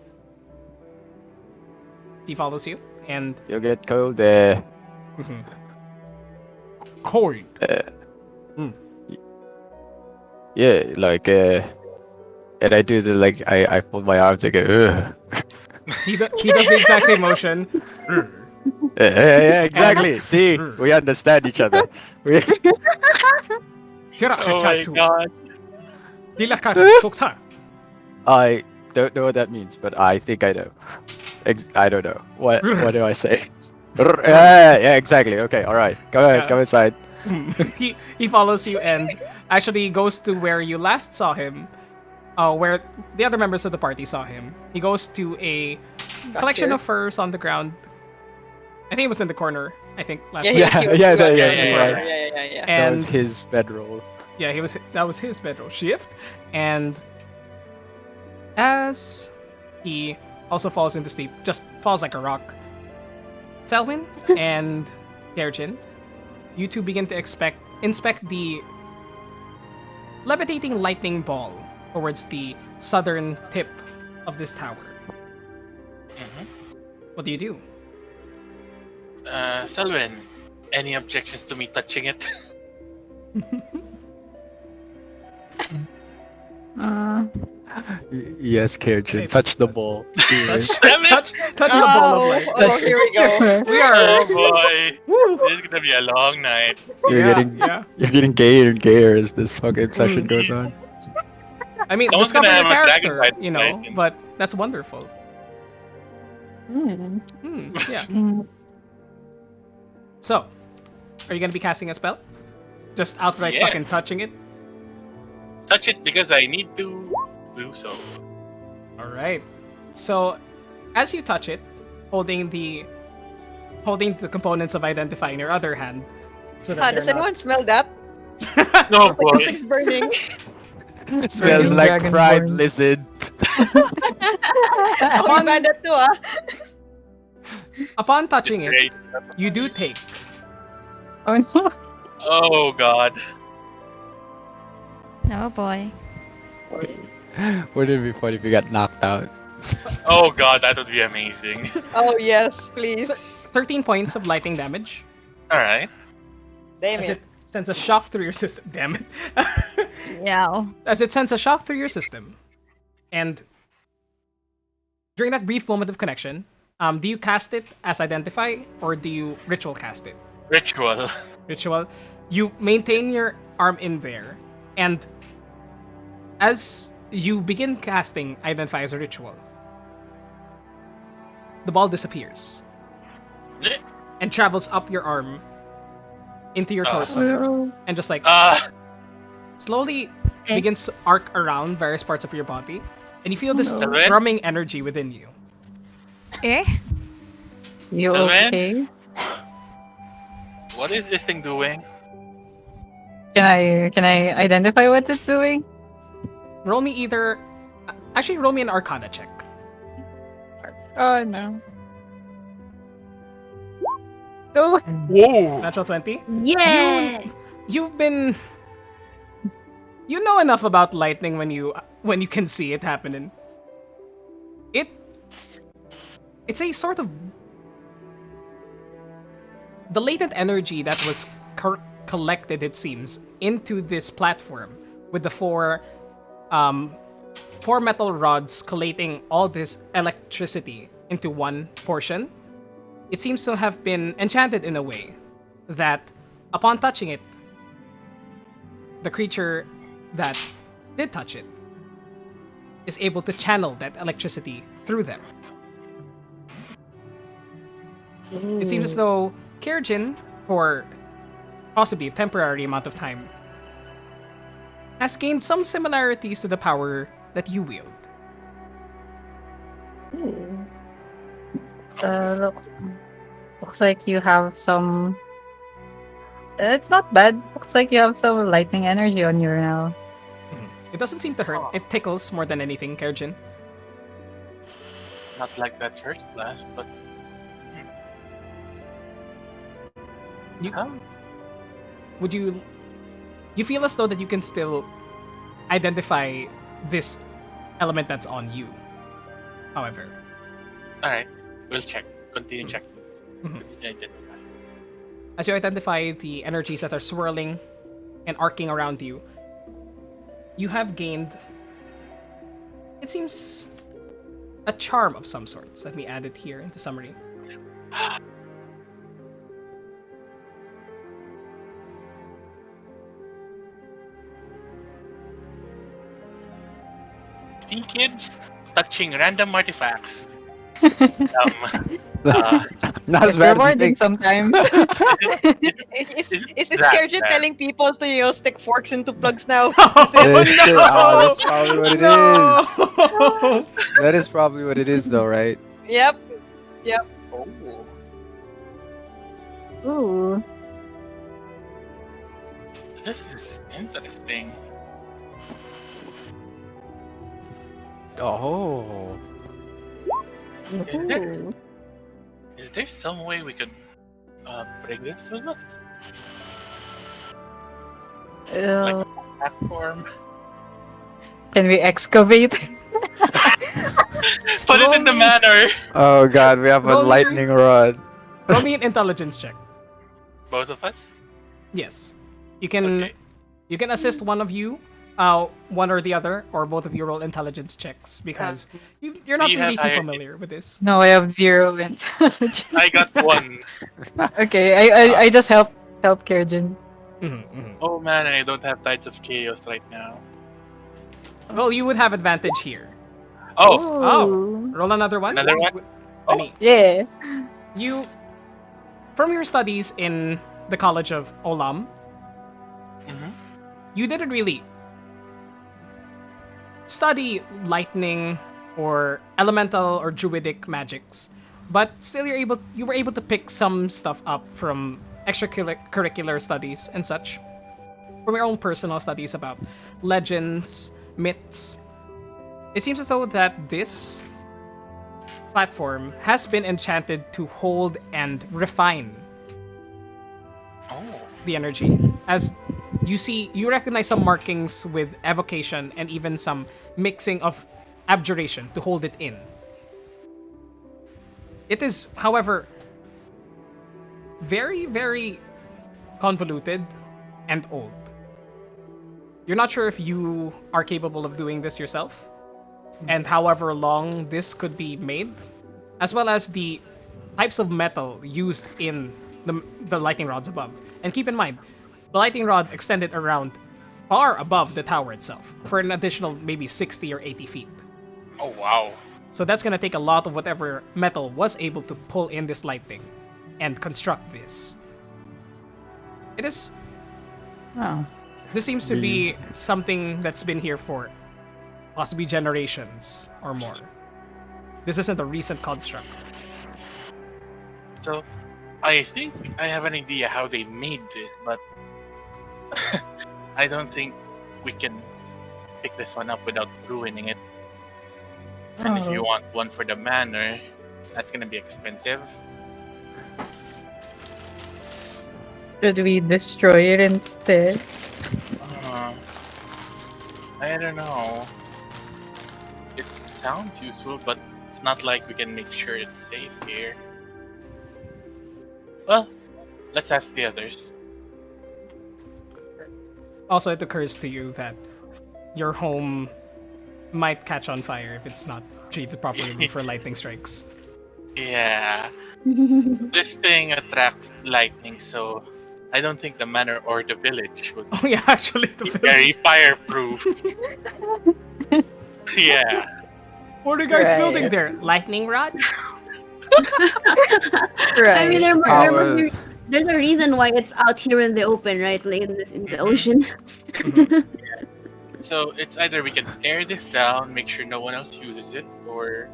He follows you, and You'll get cold there. coin. Yeah, like, and I do the, like, I fold my arms, I go, ugh. He does the exact same motion. Yeah, exactly. See, we understand each other. We... Oh my god. I don't know what that means, but I think I know. I don't know. What do I say? Yeah, exactly. Okay, all right. Go ahead, come inside. he follows you and actually goes to where you last saw him, where the other members of the party saw him. He goes to a collection of furs on the ground. I think it was in the corner. I think last Yeah, time. yeah. That And was his bedroll. yeah, that was his bedroll shift. And as he also falls into sleep, just falls like a rock, Selwyn and Derjin, you two begin to inspect the levitating lightning ball towards the southern tip of this tower. What do you do? Selwyn, any objections to me touching it? Yes, Kerjin, touch the ball. Touch the ball of light. Oh, here we go. We are. Oh boy, this is gonna be a long night. You're getting gayer and gayer as this fucking session goes on. I mean, Someone's discover gonna the have a dragon character, fight you know, tonight. but that's wonderful. Yeah. So, are you gonna be casting a spell? Just outright Yeah. fucking touching it? Touch it because I need to do so. Alright. So, as you touch it, holding the components of identify in your other hand. So that Does they're not- anyone smell that? No Like boy. something's burning. It smells Burning like fried dragonborn. lizard. Oh, you bad that too, ah. Upon touching It's it, great. you do take Oh no. Oh god. No boy. Wouldn't it be funny if we got knocked out? Oh god, that would be amazing. Oh yes, please. 13 points of lightning damage. Alright. Damn As it. it sends a shock through your system. Damn it. Yeah. As it sends a shock through your system. And during that brief moment of connection, do you cast it as identify or do you ritual cast it? Ritual. Ritual. You maintain your arm in there, and as you begin casting identify as a ritual, the ball disappears and travels up your arm into your Oh. torso and just like slowly Okay. begins to arc around various parts of your body, and you feel this no. thrumming energy within you. Eh? You Sylvan? okay? What is this thing doing? Can I identify what it's doing? Roll me actually roll me an Arcana check. Oh no. Oh, Whoa! Natural 20. Yeah. You know enough about lightning when you can see it happening. It's a sort of the latent energy that was collected, it seems, into this platform with the four metal rods collating all this electricity into one portion. It seems to have been enchanted in a way that upon touching it, the creature that did touch it is able to channel that electricity through them. It seems as though Kirjin, for possibly a temporary amount of time, has gained some similarities to the power that you wield. looks like you have some. It's not bad. Looks like you have some lightning energy on you now. It doesn't seem to hurt. It tickles more than anything, Kirjin. Not like that first blast, but You, Huh? would you feel as though that you can still identify this element that's on you. However, Alright, we'll check. Continue checking. Mhm. Identify. as you identify the energies that are swirling and arcing around you, you have gained, it seems, a charm of some sorts. Let me add it here into summary. See, kids? Touching random artifacts. Not as It's bad as you rewarding think. sometimes. Is that Scaregin bad? telling people to stick forks into plugs now? Oh, That's probably what it no! is. That is probably what it is, though, right? Yep. Oh. Ooh. This is interesting. Oh. Is there some way we could bring this with us? Uh, Platform? can we excavate? Put it in the manor! Oh god, we have a Roll your- lightning rod. Roll me an intelligence check. Both of us? Yes. You can Okay. you can assist one of you, one or the other, or both of you roll intelligence checks because you're not Do you really have too higher- familiar with this. No, I have 0 intelligence. I got one. Okay, I just help Kirjin. Oh man, I don't have Tides of Chaos right now. Well, you would have advantage here. Oh, Ooh. Roll another one. Another one? Let me. Yeah. You, from your studies in the College of Olam, mhm. you didn't really study lightning or elemental or druidic magics, but still you were able to pick some stuff up from extracurricular studies and such, from your own personal studies about legends, myths. It seems as though that this platform has been enchanted to hold and refine Oh. the energy. As you recognize some markings with evocation and even some mixing of abjuration to hold it in. It is, however, very, very convoluted and old. You're not sure if you are capable of doing this yourself, and however long this could be made, as well as the types of metal used in the lightning rods above. And keep in mind, the lightning rod extended around far above the tower itself for an additional maybe 60 or 80 feet. Oh wow. So that's going to take a lot of whatever metal was able to pull in this lightning and construct this. It is. Oh. This seems to be something that's been here for possibly generations or more. This isn't a recent construct. So, I think I have an idea how they made this, but I don't think we can pick this one up without ruining it. And if you Oh. want one for the manor, that's gonna be expensive. Should we destroy it instead? I don't know. It sounds useful, but it's not like we can make sure it's safe here. Well, let's ask the others. Also, it occurs to you that your home might catch on fire if it's not treated properly for lightning strikes. Yeah, this thing attracts lightning, so I don't think the manor or the village would Oh yeah, actually, the be village. very fireproof. Yeah. What are you guys Right. building there? Lightning rod? I mean, Power. there's a reason why it's out here in the open, right? Like in the Mhm. ocean. So it's either we can tear this down, make sure no one else uses it, or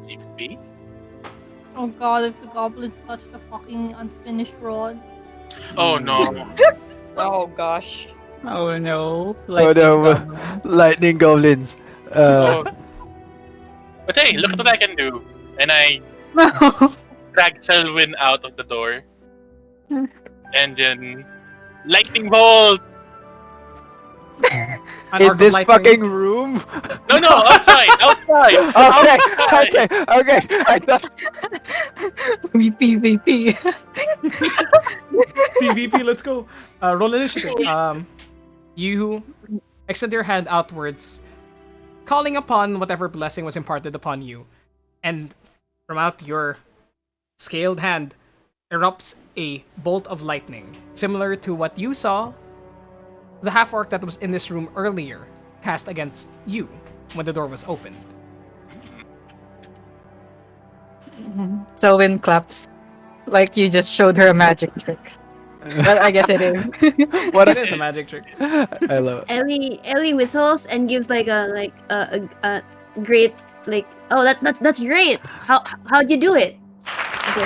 it could be. Oh god, if the goblins touch the fucking unfinished rod. Oh no. Oh gosh. Oh no. Oh no, lightning goblins. Oh. But hey, look at what I can do. And I drag Selwyn out of the door. And then lightning bolt! An In arc of this lightning. fucking room? No, outside! Outside! Okay. I thought VP. PvP, let's go. Roll initiative. You extend your hand outwards, calling upon whatever blessing was imparted upon you, and from out your scaled hand erupts a bolt of lightning, similar to what you saw the half-orc that was in this room earlier cast against you when the door was opened. Selwyn claps. Like you just showed her a magic trick. But I guess it is. what It is a magic trick. I love it. Ellie whistles and gives like a great like, oh, that's great. How'd you do it? Okay,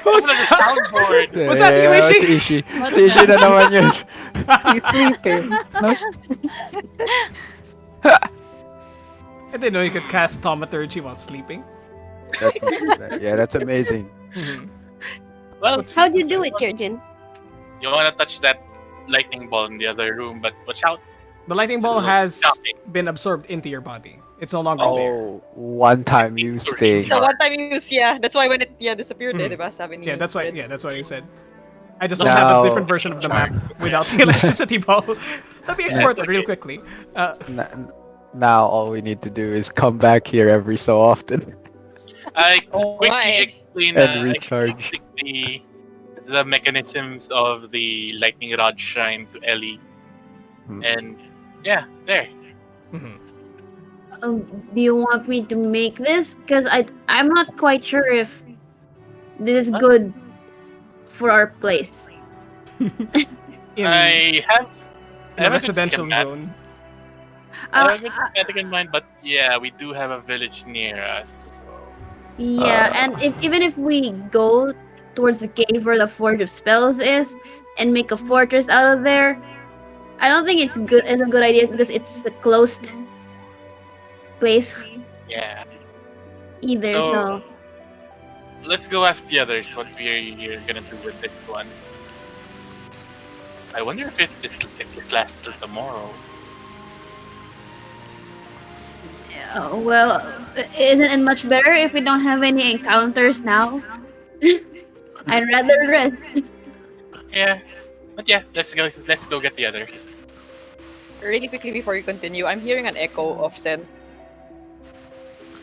Who's Soundboard! Was that you, Yeah, Ishi? si Ishi. What Si Ishi na naman yun. He's sleeping. No, I didn't know you could cast thaumaturgy while sleeping. That's amazing. Well, How'd you do it, Jurgen? you wanna touch that lightning ball in the other room, but watch out. The lightning It's a ball little has shocking. been absorbed into your body. It's no longer there. Oh, one-time use thing. So one time use, yeah. That's why when it disappeared, Mhm. diba? Sabi ni Yeah, that's why. Fritz. Yeah, that's why I said. I just don't have a Now- different version of the map without the electricity ball. Let me export it real quickly. Now all we need to do is come back here every so often. I Oh, quickly why? explain And I recharge. quickly the mechanisms of the lightning rod shrine to Ellie. And yeah, there. Mhm. Do you want me to make this? Because I'm not quite sure if this is Huh? good for our place. In, I have in a residential zone. I Uh, have a good schematic in mind, but yeah, we do have a village near us. So. Yeah, and even if we go towards the cave where the Forge of Spells is and make a fortress out of there, I don't think it's good. It's a good idea because it's a closed place Yeah. either. So- So Let's go ask the others what we're gonna do with this one. I wonder if this lasts till tomorrow. well, isn't it much better if we don't have any encounters now? I'd rather rest. Yeah. But yeah, let's go get the others. Really quickly before you continue, I'm hearing an echo of Sen.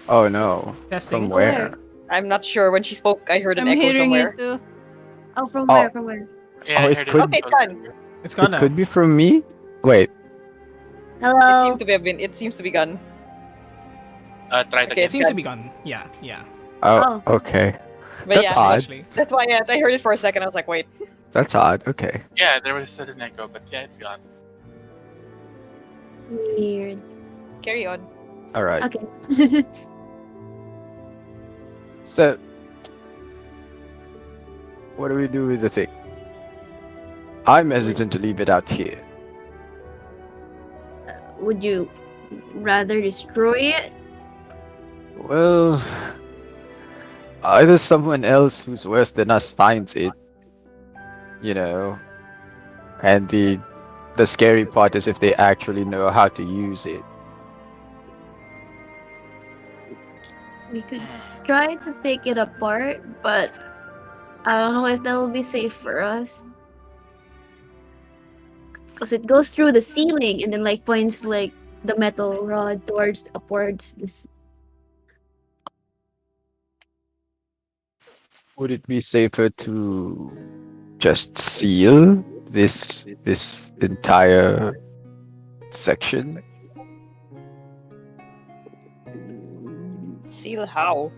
Oh no. Testing. From where? I'm not sure. When she spoke, I heard an I'm echo hearing somewhere. it too. Oh, from Oh. where? From where? Yeah, Oh, I it heard could- Okay, it's done. It's gone It now. could be from me? Wait. It Hello. seemed to be it seems to be gone. Try it Okay, again. It seems to be gone. Yeah. Oh, okay. But That's yeah, odd. Strangely. that's why I heard it for a second. I was like, wait. That's odd. Okay. Yeah, there was a sudden echo, but yeah, it's gone. Weird. Carry on. All right. Okay. So, what do we do with the thing? I'm hesitant to leave it out here. Would you rather destroy it? Well, either someone else who's worse than us finds it, you know, and the scary part is if they actually know how to use it. We could try to take it apart, but I don't know if that will be safe for us. Because it goes through the ceiling and then like points like the metal rod towards upwards. This Would it be safer to just seal this entire section? Seal how?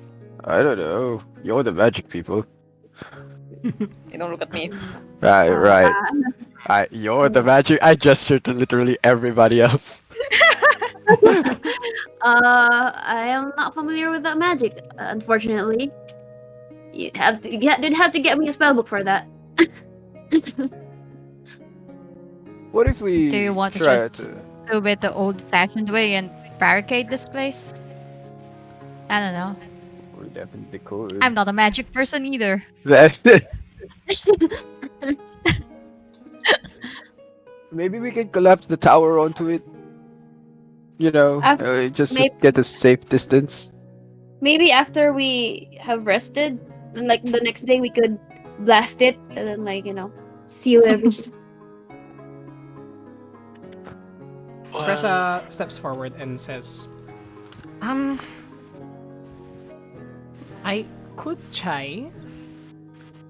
I don't know. You're the magic people. You don't look at me. Right. You're the magic. I gestured to literally everybody else. I am not familiar with that magic, unfortunately. You'd have to get me a spellbook for that. What if we Do you want to try just do it the old-fashioned way and barricade this place? I don't know. We definitely could. I'm not a magic person either. That's it. Maybe we can collapse the tower onto it. You know, just get a safe distance. Maybe after we have rested, and like the next day we could blast it and then like seal everything. Espressa steps forward and says, I could try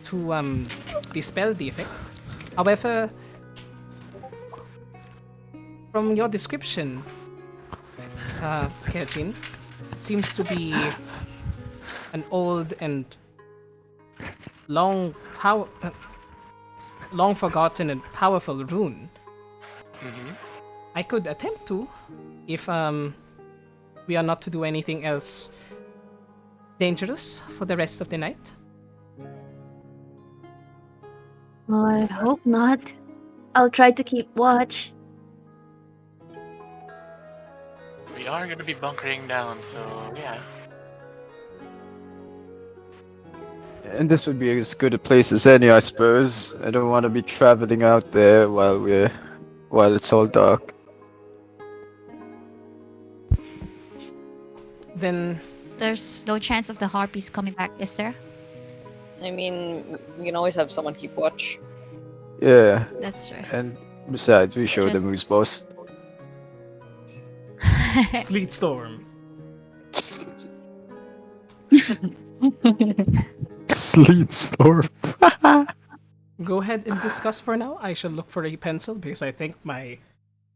to dispel the effect. However, from your description, Kejin, it seems to be an old and long forgotten and powerful rune. I could attempt to, if we are not to do anything else dangerous for the rest of the night. Well, I hope not. I'll try to keep watch. We are gonna be bunkering down, so yeah. And this would be as good a place as any, I suppose. I don't want to be traveling out there while it's all dark. Then There's no chance of the harpies coming back, is there? I mean, we can always have someone keep watch. Yeah, That's true. and besides, we show them who's boss. Sleet Storm. Sleep storm. Go ahead and discuss for now. I shall look for a pencil because I think my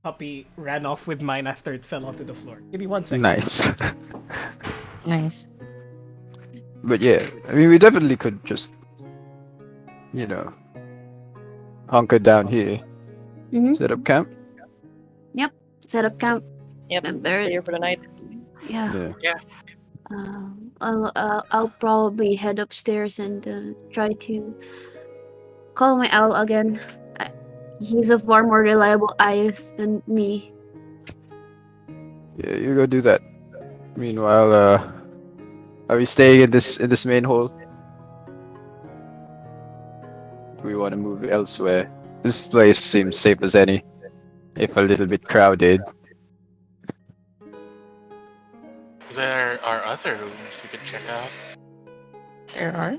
puppy ran off with mine after it fell onto the floor. Give me 1 second. Nice. Nice. But yeah, I mean, we definitely could just, hunker down here, set up camp. Set up camp. Yep, And there- stay here for the night. Yeah. Yeah. I'll probably head upstairs and try to call my owl again. He's of far more reliable eyes than me. Yeah, you go do that. Meanwhile, are we staying in this main hall? We want to move elsewhere. This place seems safe as any, if a little bit crowded. There are other rooms we could check out. There are.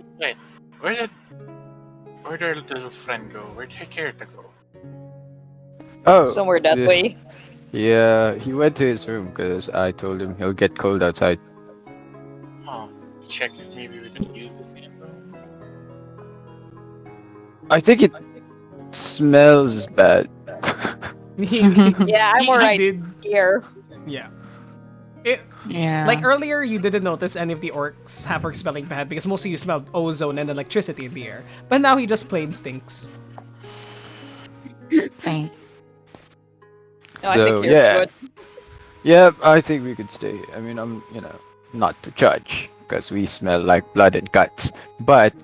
Where did our little friend go? Where'd Hikirita go? Oh, Somewhere that yeah. way. Yeah, he went to his room because I told him he'll get cold outside. Oh, check if maybe we could use the same room. I think it smells bad. Yeah, I'm He alright did. here. Yeah. Yeah. Like earlier, you didn't notice any of the orcs, half-orcs smelling bad because mostly you smelled ozone and electricity in the air. But now he just plain stinks. Thank. No, I So think you're yeah, good. yeah, I think we could stay. I mean, I'm not to judge because we smell like blood and guts, but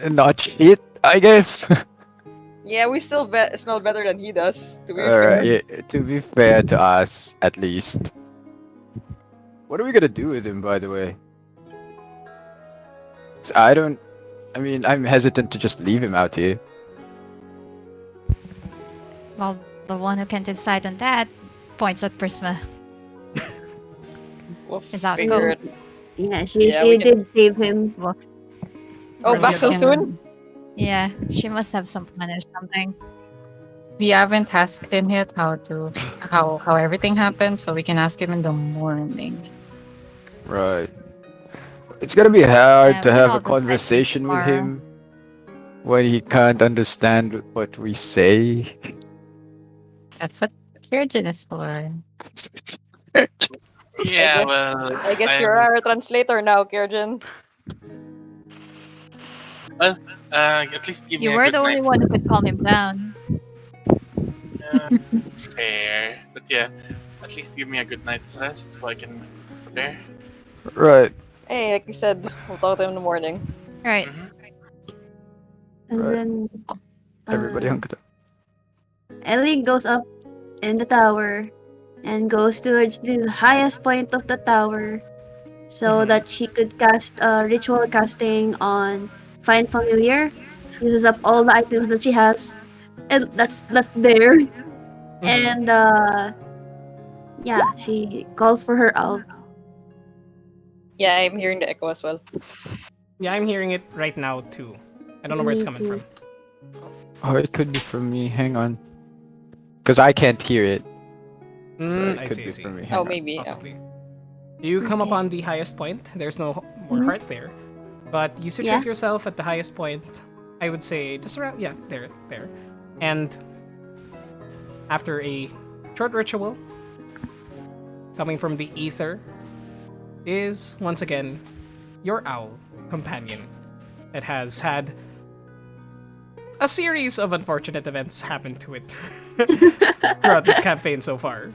not shit, I guess. Yeah, we still smell better than he does. To be Alright, fair. yeah, to be fair to us, at least. What are we gonna do with him, by the way? 'Cause I mean, I'm hesitant to just leave him out here. Well, the one who can decide on that points at Prisma. We'll Is that figure go? it. Yeah, she Yeah, we can. did save him. Oh, Or back so just- soon? Yeah, she must have some plan or something. We haven't asked him yet how everything happened, so we can ask him in the morning. Right. It's gonna be hard Yeah, to we have all a decide conversation with tomorrow. him when he can't understand what we say. That's what Kirjin is for. Yeah, guess- well, I guess you're our translator now, Kirjan. at least give You me a were good the only night. one who could calm him down. Fair, but yeah, at least give me a good night's rest so I can prepare. Right. Hey, like you said, we'll talk to him in the morning. Right. And Right. then Everybody hunkered up. Ellie goes up in the tower and goes towards the highest point of the tower so Mhm. that she could cast ritual casting on Find Familiar. Uses up all the items that she has. And that's there. And yeah, she calls for her owl. Yeah, I'm hearing the echo as well. Yeah, I'm hearing it right now too. I don't know where it's Me coming too. from. Oh, it could be from me. Hang on. Because I can't hear it. So it I could see, I be see. from me. Hang Oh, on. maybe. Possibly. You come up Okay. on the highest point. There's no more Mhm. heart there, but you situate Yeah. yourself at the highest point. I would say just around, yeah, there. And after a short ritual, coming from the ether, is once again your owl companion that has had a series of unfortunate events happen to it throughout this campaign so far.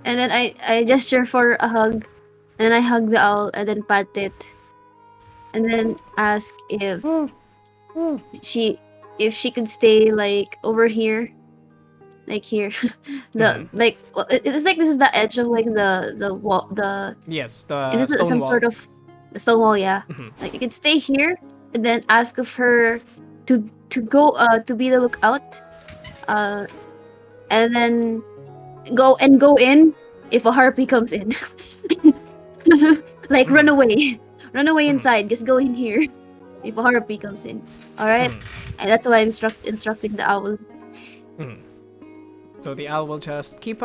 And then I gesture for a hug. And I hug the owl and then pat it. And then ask if she could stay like over here. Like here. Like it's like this is the edge of like the wall Yes, is the it stone some wall. sort of the stone wall, yeah. Mhm. Like you could stay here and then ask of her to go to be the lookout. And then go in if a harpy comes in. Like run away. Run away inside. Just go in here if a harpy comes in. Alright? And that's why I'm instructing the owl. So the owl will just keep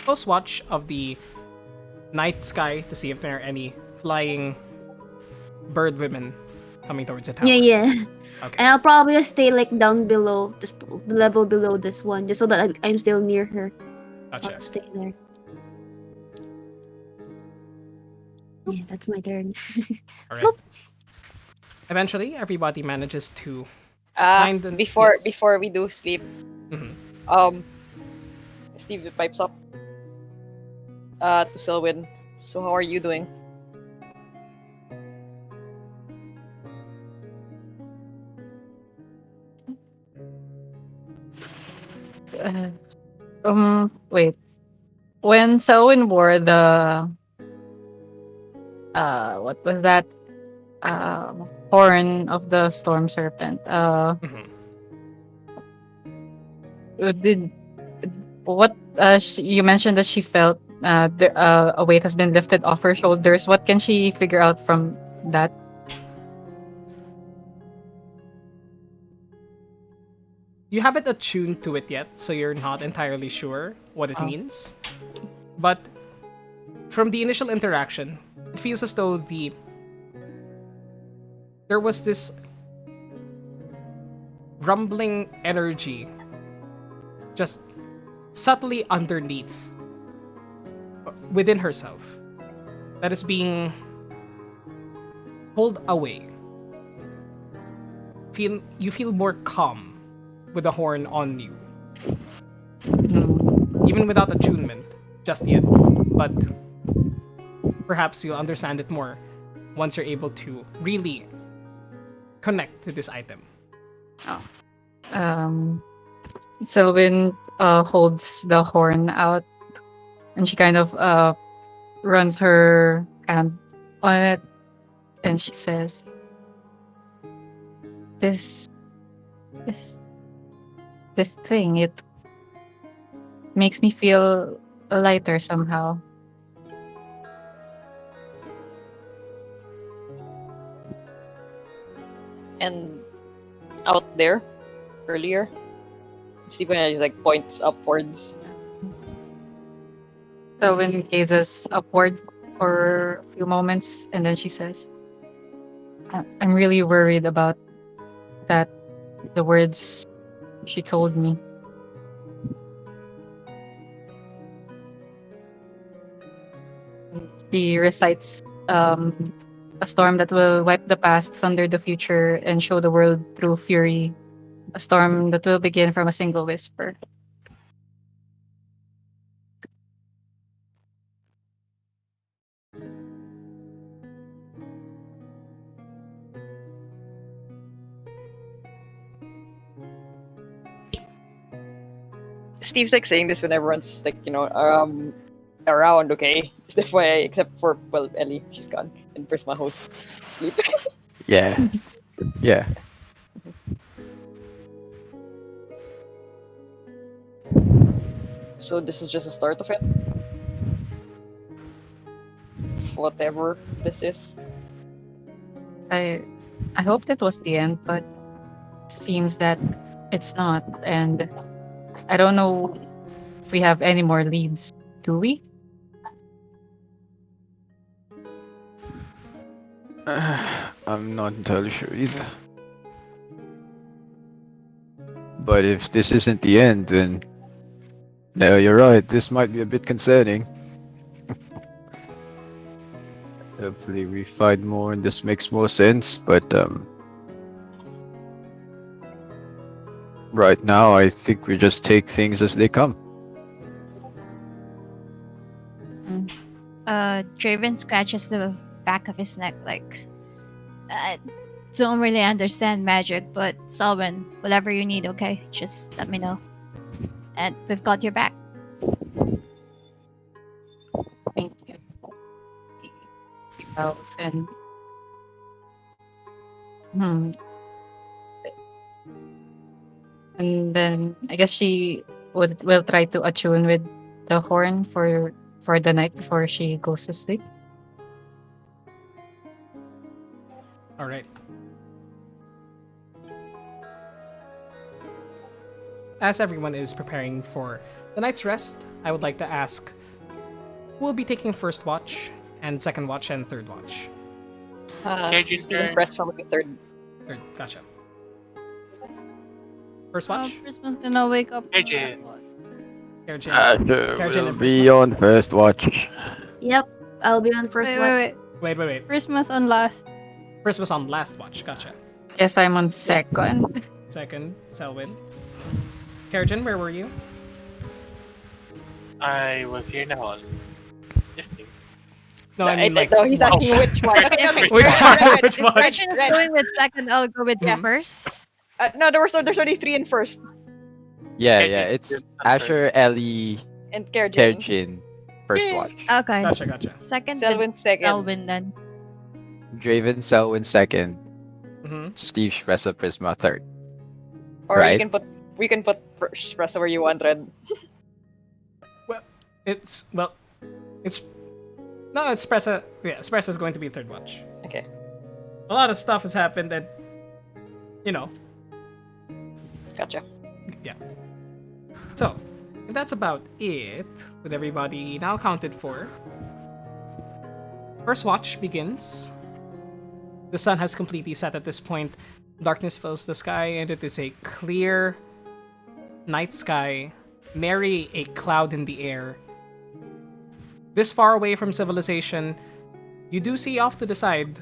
close watch of the night sky to see if there are any flying bird women coming towards the tower. Yeah. Okay. And I'll probably just stay like down below, just the level below this one, just so that I'm still near her. Gotcha. I'll stay there. Yeah, that's my turn. All right. Eventually, everybody manages to Uh, find the before yes. before we do sleep, Mhm. Steve pipes up. To Selwyn. So how are you doing? Wait. When Selwyn wore the what was that? Horn of the storm serpent. Mhm. Did what you mentioned that she felt a weight has been lifted off her shoulders. What can she figure out from that? You haven't attuned to it yet, so you're not entirely sure what it Oh. means. But from the initial interaction, it feels as though there was this rumbling energy just subtly underneath, within herself, that is being pulled away. You feel more calm with the horn on you, even without attunement just yet. But perhaps you'll understand it more once you're able to really connect to this item. Selwyn holds the horn out, and she kind of runs her hand on it, and she says, this this thing, it makes me feel lighter somehow. And out there, earlier, Stephen just like points upwards. Selwyn gazes upward for a few moments, and then she says, I'm really worried about that, the words she told me. She recites a storm that will wipe the past, sunder the future, and show the world through fury. A storm that will begin from a single whisper. Steve's like saying this when everyone's like, around, okay? It's the FYI, except for, well, Ellie, she's gone. And Prisma who's asleep. Yeah. Yeah. So this is just the start of it. Whatever this is. I hope that was the end, but seems that it's not, and I don't know if we have any more leads. Do we? I'm not entirely sure either. But if this isn't the end, then no, you're right. This might be a bit concerning. Hopefully we find more and this makes more sense, but right now I think we just take things as they come. Draven scratches the back of his neck like, I don't really understand magic, but Selwyn, whatever you need, okay? Just let me know. And we've got your back. Thank you. And and then I guess she will try to attune with the horn for the night before she goes to sleep. All right. As everyone is preparing for the night's rest, I would like to ask who will be taking first watch, and second watch, and third watch? Cage's Steven turn. press from the third. Third, gotcha. First watch? Prisma's gonna wake up. Cage. Kaijin. Sure, Kaijin we'll and be Prisma. on first watch. Yep, I'll be on first Wait, one. wait, wait. Wait. Prisma's on last. First was on last watch, gotcha. Yes, I'm on second. Second, Selwyn. Kaijin, where were you? I was here in the hall. Just think. No, I mean like no, he's asking which one. Which one? Which one? Gretchen is Red. going with second, I'll go with Yeah. first. No, there's only three in first. Yeah, Kaijin, yeah, it's you're on Asher, Ellie, And Kerjin. Kerjin, first watch. Okay. Gotcha. Second Selwyn with second. Selwyn then. Draven, Selwyn second, Mm-hmm. Steve, Shpressa, Prisma third. Or Right. we can put Shpressa where you want, Red. It's Espresso. Yeah, Espresso is going to be third watch. Okay. A lot of stuff has happened, and Gotcha. yeah. So, if that's about it, with everybody now accounted for, first watch begins. The sun has completely set at this point. Darkness fills the sky, and it is a clear night sky marry a cloud in the air. This far away from civilization, you do see off to the side,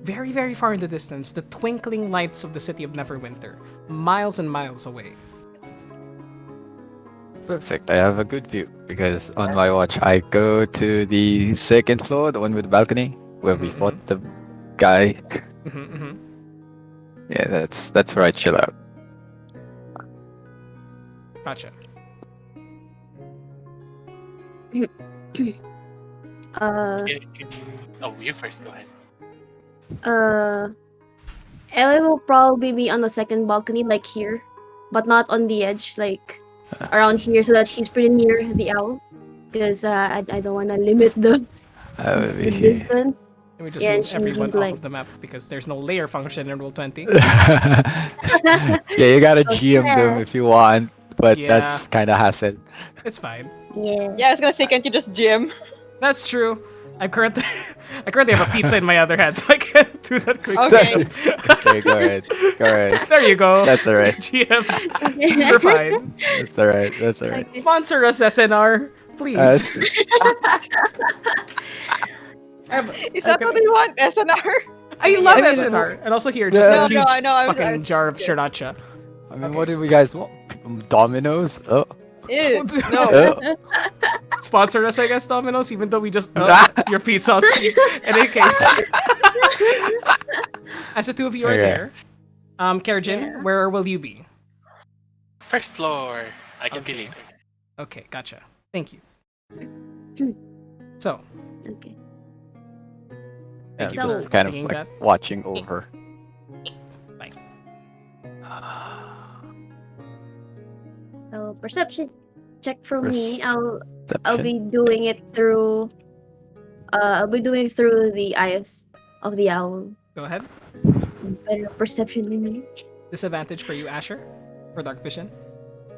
very, very far in the distance, the twinkling lights of the city of Neverwinter, miles and miles away. Perfect. I have a good view because on my watch I go to the second floor, the one with the balcony, where we Mhm, fought the guy. Mhm. Yeah, that's where I chill out. Gotcha. Oh, you first. Go ahead. Ellie will probably be on the second balcony, like here, but not on the edge, like around here, so that she's pretty near the owl. Because I don't want to limit I will be the here. distance. Let me just Yeah, move and everyone she's off like, of the map because there's no layer function in Rule 20. Yeah, you gotta Oh, GM them yeah. if you want, but Yeah. that's kind of hassle. It's fine. Yeah. Yeah, I was gonna say, can't you just gym? That's true. I currently have a pizza in my other hand, so I can't do that quickly. Okay. Okay, go ahead. Go ahead. There you go. That's alright. GM, we're fine. That's alright. That's alright. Okay. Sponsor us, SNR, please. Is that what you want, SNR? I love I mean, SNR. And also here, just Yeah. a huge I know. I fucking was, jar of yes. sriracha. I mean, what do we guys want? Dominoes? Oh. Ew, no. Oh. Sponsor us, I guess, Domino's, even though we just your pizza on screen. In any case. As the two of you are Okay. there, Kerjin, Yeah. where will you be? First floor. I can be Okay. later. Okay, gotcha. Thank you. So, Okay. Yeah, thank you just for kind of thinking like that. watching over. Bye. So perception check from me. I'll Perception. be doing it through. I'll be doing it through the eyes of the owl. Go ahead. Better perception than me. Disadvantage for you, Asher, for dark vision.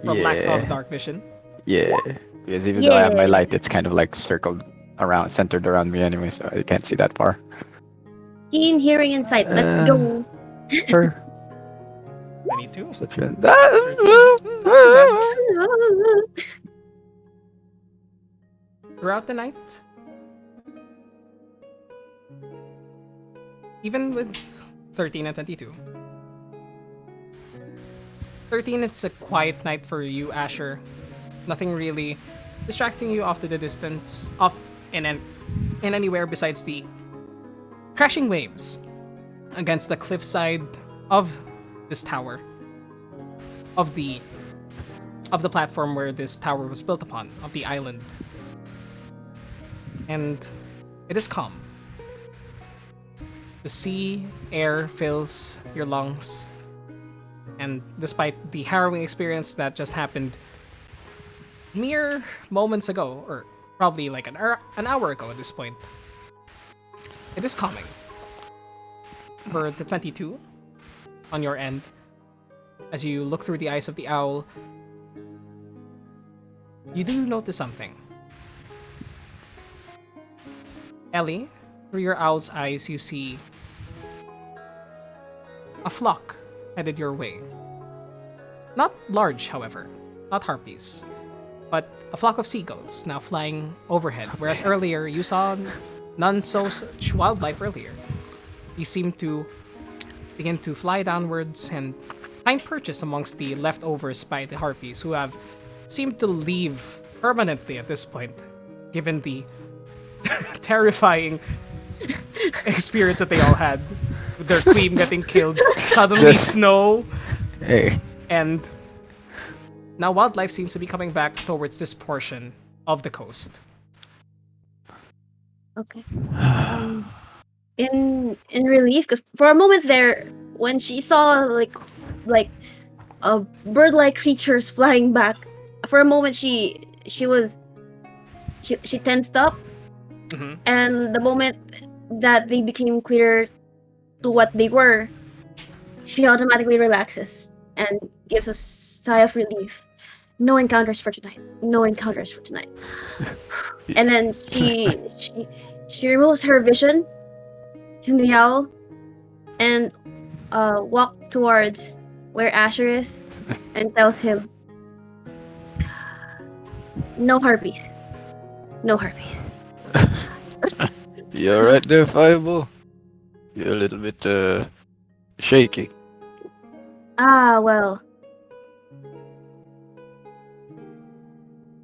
Or lack of Yeah. dark vision. Yeah. Because even though I have my Yeah. light, it's kind of like circled around, centered around me anyway, so I can't see that far. Keen hearing and sight. Let's Uh, go. Per 22. perception. Not too bad. Throughout the night, even with 13 and 22. 13, it's a quiet night for you, Asher. Nothing really distracting you off to the distance, off in anywhere besides the crashing waves against the cliffside of this tower, of the platform where this tower was built upon, of the island. And it is calm. The sea air fills your lungs, and despite the harrowing experience that just happened mere moments ago, or probably like an hour ago at this point, it is calming. For the 22 on your end, as you look through the eyes of the owl, you do notice something. Ellie, through your owl's eyes, you see a flock headed your way. Not large, however, not harpies, but a flock of seagulls now flying overhead, whereas earlier you saw none such wildlife earlier. These seem to begin to fly downwards and find purchase amongst the leftovers by the harpies, who have seemed to leave permanently at this point, given the terrifying experience that they all had with their queen getting killed, suddenly Yes. snow, Hey. and now wildlife seems to be coming back towards this portion of the coast. Okay. In relief, because for a moment there, when she saw like bird-like creatures flying back, for a moment she tensed up, Mhm. and the moment that they became clearer to what they were, she automatically relaxes and gives a sigh of relief. No encounters for tonight. No encounters for tonight. And then she removes her vision from the owl and walk towards where Asher is and tells him, No harpies. No harpies. You alright there, Fireball? You're a little bit shaky. Ah, well.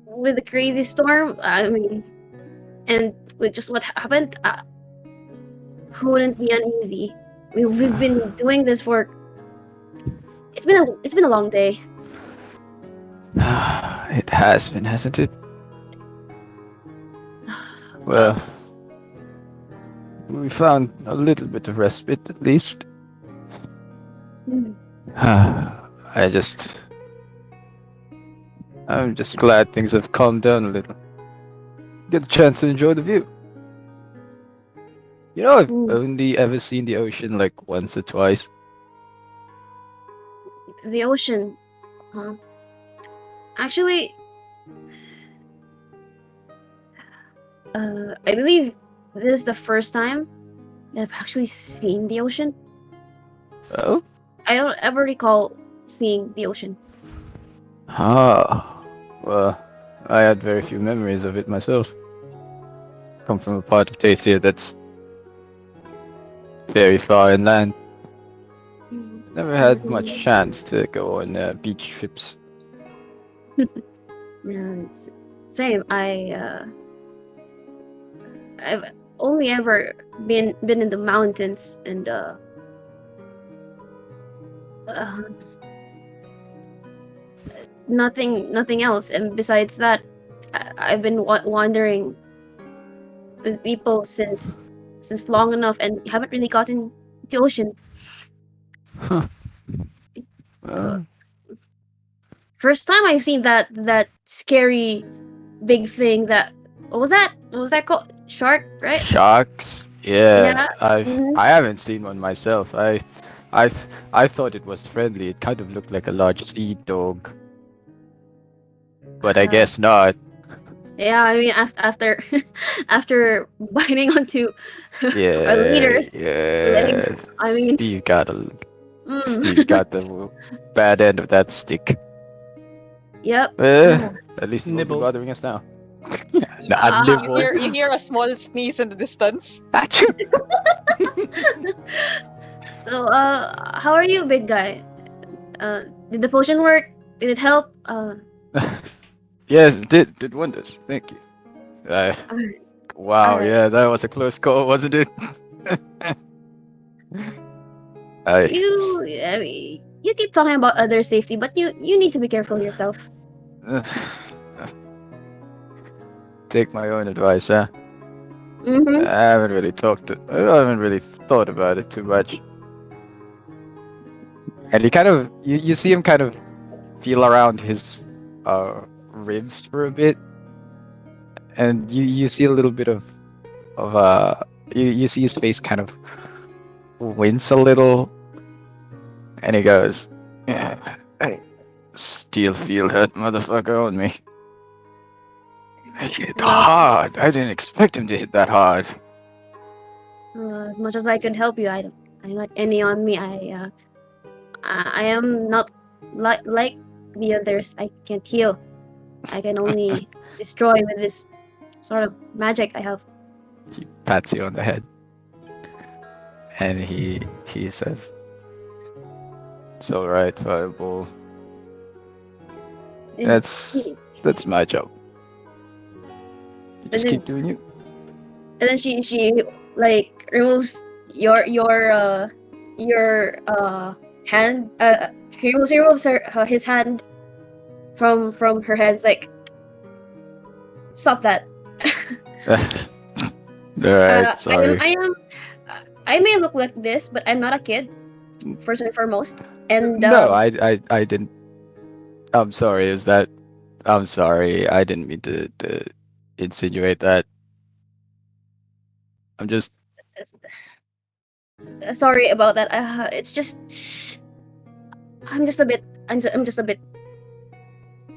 With the crazy storm, I mean, and with just what happened, who wouldn't be uneasy? We've been doing this for. It's been a long day. It has been, hasn't it? Well, we found a little bit of respite at least. Hmm. I'm just glad things have calmed down a little. Get a chance to enjoy the view. You know, I've Hmm. only ever seen the ocean like once or twice. The ocean, huh? Actually, I believe this is the first time that I've actually seen the ocean. Oh? I don't ever recall seeing the ocean. Ah. Well, I had very few memories of it myself. Come from a part of Tathia that's very far inland. Never had much chance to go on beach trips. Yeah, same. I've only ever been in the mountains and uh nothing else. And besides that, I've been wandering with people since long enough, and haven't really gotten the ocean. Huh. Uh, Well, First time I've seen that scary big thing. That what was that? What was that called? Shark, right? sharks? Yeah, Yeah. Mhm. I haven't seen one myself. I thought it was friendly. It kind of looked like a large sea dog, but I Uh, guess not. yeah, I mean after after biting onto our Yeah, leader's leg. yeah. I mean, Steve mm, got the bad end of that stick. yep. At least he won't be Nibble. bothering us now. You, Not you, nibble. you hear a small sneeze in the distance. Achoo! So, how are you, big guy? Did the potion work? Did it help? Yes, it did wonders. Thank you. Alright, Wow, alright. yeah, that was a close call, wasn't it? I I mean, you keep talking about other safety, but you need to be careful yourself. take my own advice, huh? Mm-hmm. I haven't really thought about it too much. And you see him kind of feel around his ribs for a bit, and you see a little bit of you see his face kind of wince a little, and he goes, "Yeah, I still feel that motherfucker on me. He hit Well, hard. I didn't expect him to hit that hard." as much as I could help you, I got any on me. I am not like the others. I can't heal. I can only destroy with this sort of magic I have. He pats you on the head, and he says, "It's all right, Fireball. And That's my job. You And just then, keep doing you." and then she like removes your hand. She removes his hand from her hands. Like, stop that. Alright, sorry. I may look like this, but I'm not a kid. First and foremost, and No, I didn't. I'm sorry, I'm sorry, I didn't mean to insinuate that. I'm just. sorry about that. It's just I'm just a bit I'm just a bit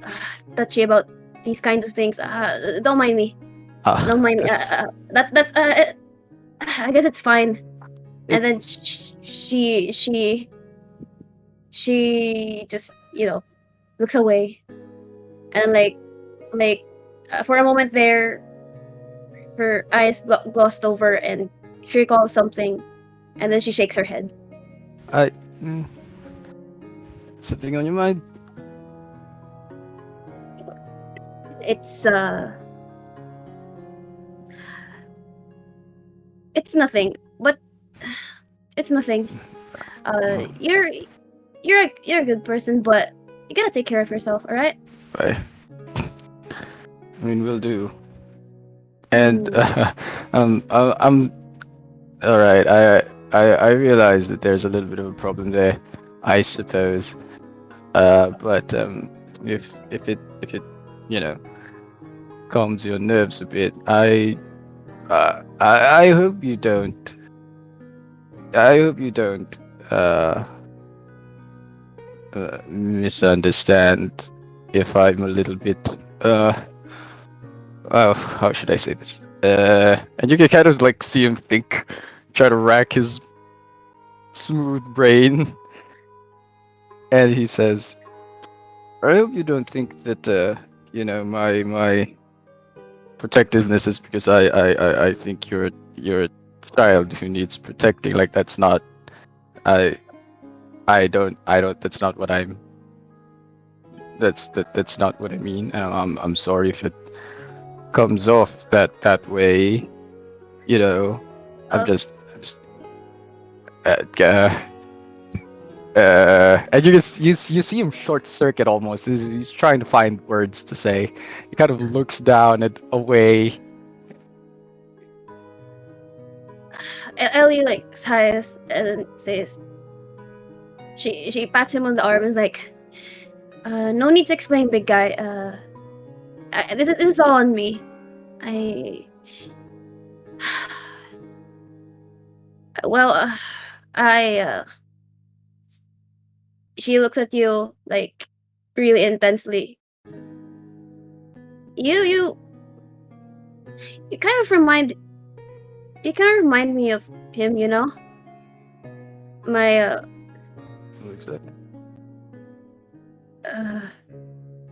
uh, touchy about these kinds of things. Don't mind me. Don't mind me. That's I guess it's fine. And then she just looks away and like For a moment there, her eyes glossed over and she recalls something, and then she shakes her head. Mm, something on your mind? It's it's nothing, but it's nothing. You're a good person, but you gotta take care of yourself, all right? I mean, we'll do. And I'm all right. I realize that there's a little bit of a problem there, I suppose. But if it you know calms your nerves a bit, I hope you don't. I hope you don't misunderstand if I'm a little bit oh, how should I say this? And you can kind of like see him think, try to rack his smooth brain, and he says, "I hope you don't think that my protectiveness is because I think you're a child who needs protecting. Like that's not I I don't that's not what I'm that's not what I mean. I'm sorry if it comes off that way. You know, I'm just and you see him short circuit almost. He's trying to find words to say. He kind of looks down and away. Ellie like sighs and then says, she pats him on the arm and is like, no need to explain, big guy. This is all on me. Well, she looks at you like really intensely. You kind of remind me of him, you know? My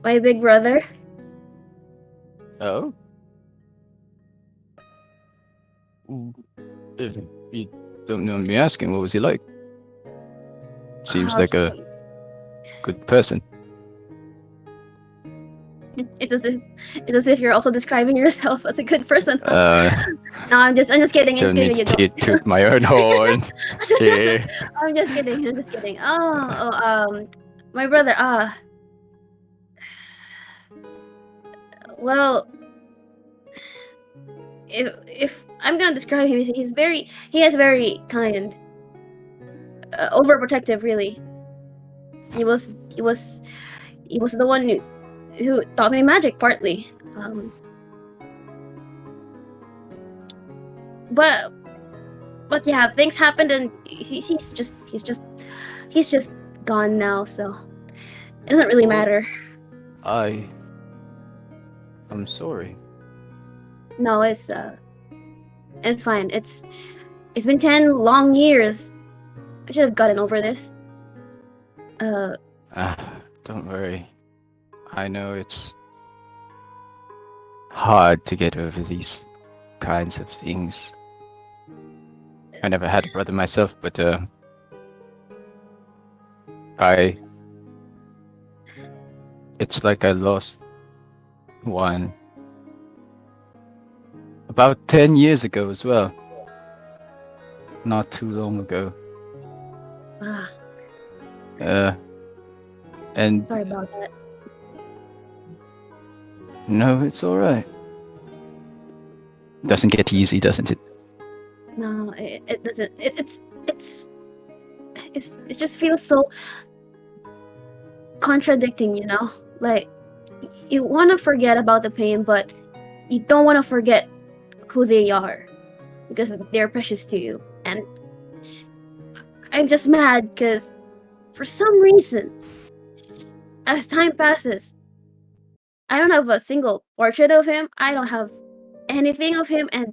my big brother. Oh? If you don't mind me asking, what was he like? Seems like a good person. It's as if you're also describing yourself as a good person. No, I'm just kidding. don't need to toot my own horn. Yeah. I'm just kidding. My brother. Well, if I'm gonna describe him, he is very kind, overprotective. Really, he was the one who taught me magic partly. But yeah, things happened and he's just gone now. So it doesn't really matter. I'm sorry. No, it's fine. It's been 10 long years. I should have gotten over this. Don't worry. I know it's hard to get over these kinds of things. I never had a brother myself, but it's like I lost one about 10 years ago as well. Not too long ago. And Sorry about that. no, it's all right. Doesn't get easy, doesn't it? No, it doesn't. It just feels so contradicting, you know? Like you want to forget about the pain, but you don't want to forget who they are because they're precious to you. And I'm just mad because for some reason, as time passes, I don't have a single portrait of him. I don't have anything of him, and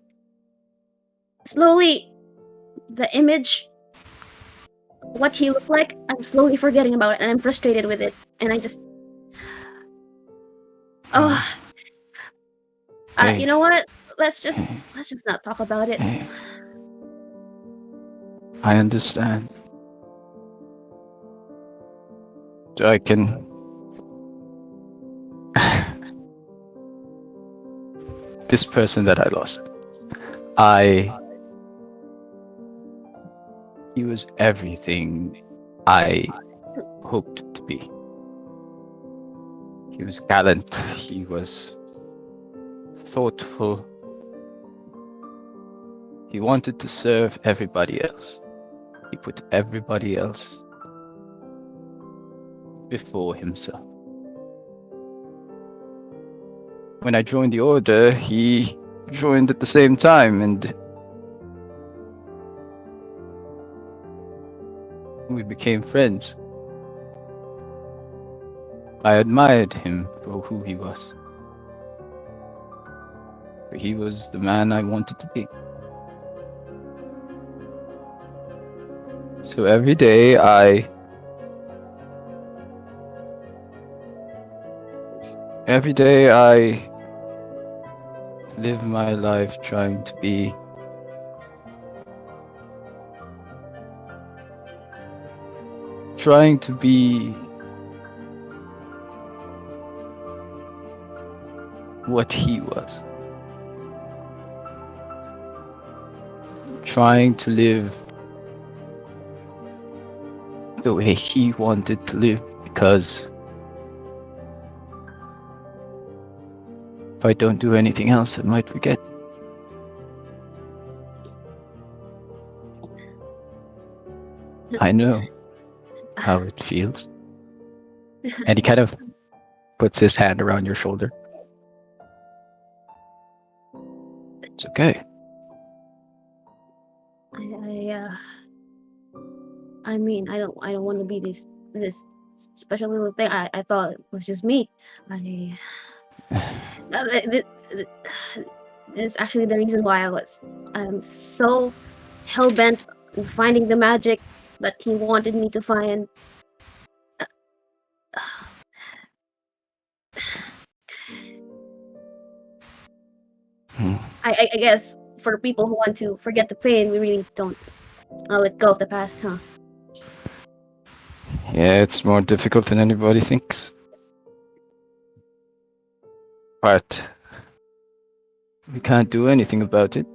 slowly the image, what he looked like, I'm slowly forgetting about it, and I'm frustrated with it, and I just Hey. You know what? Let's just not talk about it. Hey. I understand. So I can. This person that I lost. He was everything I hoped to be. He was gallant, he was thoughtful, he wanted to serve everybody else. He put everybody else before himself. When I joined the Order, he joined at the same time, and we became friends. I admired him for who he was. He was the man I wanted to be. So every day I live my life trying to be what he was. Trying to live the way he wanted to live, because if I don't do anything else, I might forget. I know how it feels. And he kind of puts his hand around your shoulder. It's okay. I mean, I don't want to be this special little thing. I thought it was just me. This is actually the reason why I'm so hell bent on finding the magic that he wanted me to find. I guess for people who want to forget the pain, we really don't let go of the past, huh? Yeah, it's more difficult than anybody thinks. But we can't do anything about it.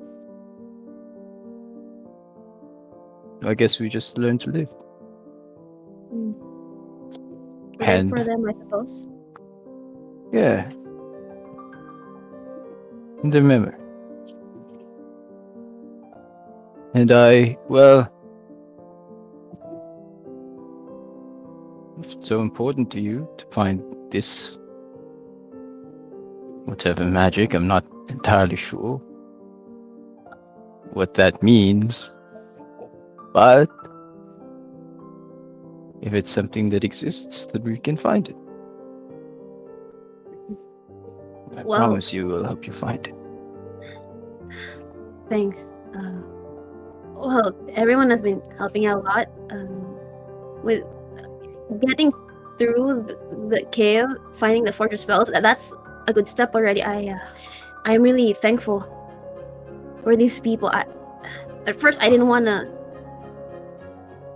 I guess we just learn to live. Pray And for them, I suppose. yeah. And remember. And well, if it's so important to you to find this whatever magic, I'm not entirely sure what that means. But if it's something that exists, then we can find it. I promise you we'll help you find it. Thanks. Well, everyone has been helping out a lot with getting through the cave, finding the fortress spells. That's a good step already. I'm really thankful for these people. At first I didn't want to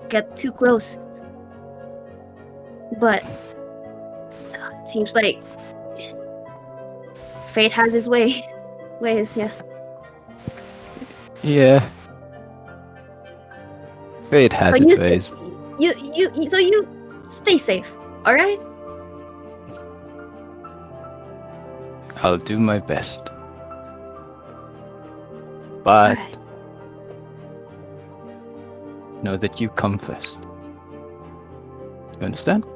get too close, but it seems like fate has its ways. Yeah. Yeah. Fate has But its ways. you stay safe, all right? I'll do my best. But Alright. know that you come first. You understand?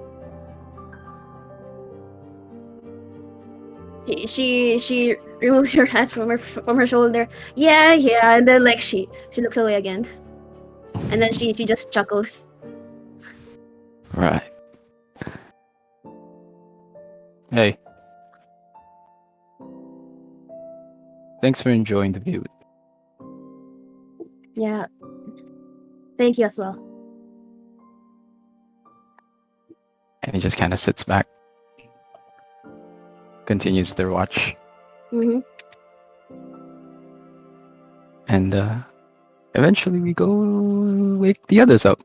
She removes her hands from her shoulder. Yeah, and then like she looks away again, and then she just chuckles. Right. Hey. Thanks for enjoying the view. Yeah. Thank you as well. And he just kind of sits back. Continues their watch. Mm-hmm. And eventually we go wake the others up.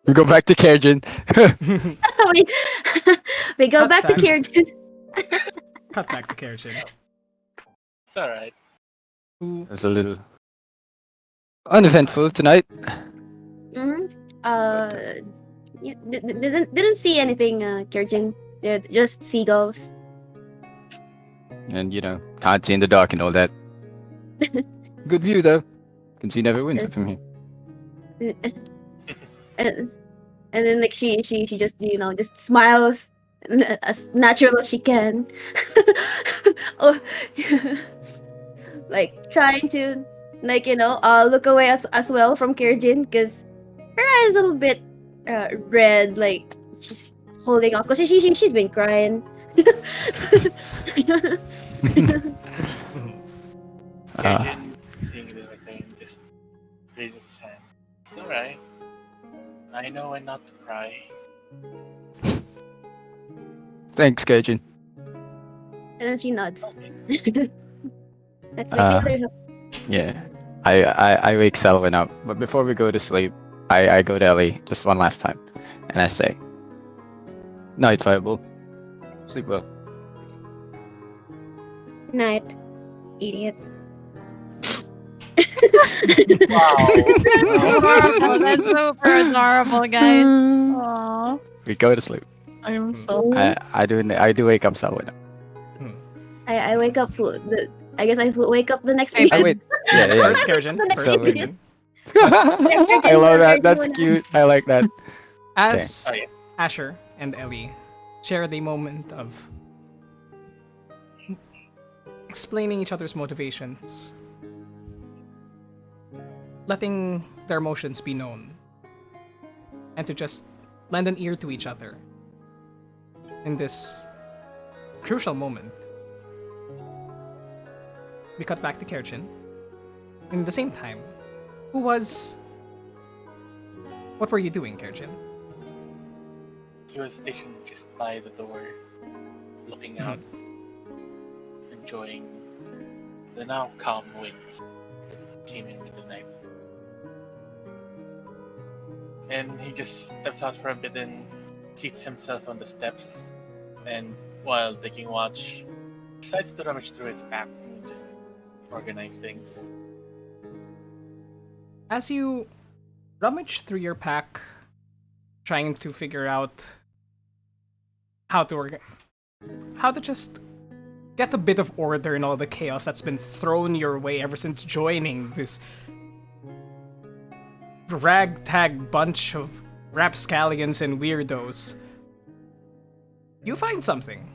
We go back to Kerjin. we, we go Cut back to that. Kirsten. Cut back to Kerjin, It's alright. who It was a little uneventful tonight. Mm-hmm. Yeah, didn't see anything, Kirsten. Yeah, just seagulls. And can't see in the dark and all that. Good view though. Can see Neverwinter from here. and then like she just just smiles as natural as she can. Oh, like trying to look away as well from Kirjin because her eye is a little bit red, like she's holding off because she's been crying. Gaijin, seeing the return, just raises his hand. It's alright. I know when not to cry. Thanks, Kerjin. And then she nods. That's Uh, like Yeah. I wake Selwyn up, but before we go to sleep, I go to Ellie just one last time, and I say, "Night, Fireball. Sleep well." night, idiot. Adorable. That's super adorable, guys. Aww. We go to sleep. I'm so I do wake up Selwyn. I wake up. I guess I wake up the next Hey, day. Oh wait, yeah. first Kerjin. The next First Selwyn. Kerjin. I love that. That's cute. I like that. As Oh, yeah. Asher and Ellie share the moment of explaining each other's motivations, letting their emotions be known, and to just lend an ear to each other in this crucial moment. We cut back to Kerjin. In the same time, what were you doing, Kerjin? He was stationed just by the door, looking out, enjoying the now calm winds that came in with the night. And he just steps out for a bit and seats himself on the steps, and while taking watch, decides to rummage through his pack and just organize things. As you rummage through your pack, trying to figure out how to just get a bit of order in all the chaos that's been thrown your way ever since joining this ragtag bunch of rapscallions and weirdos, you find something.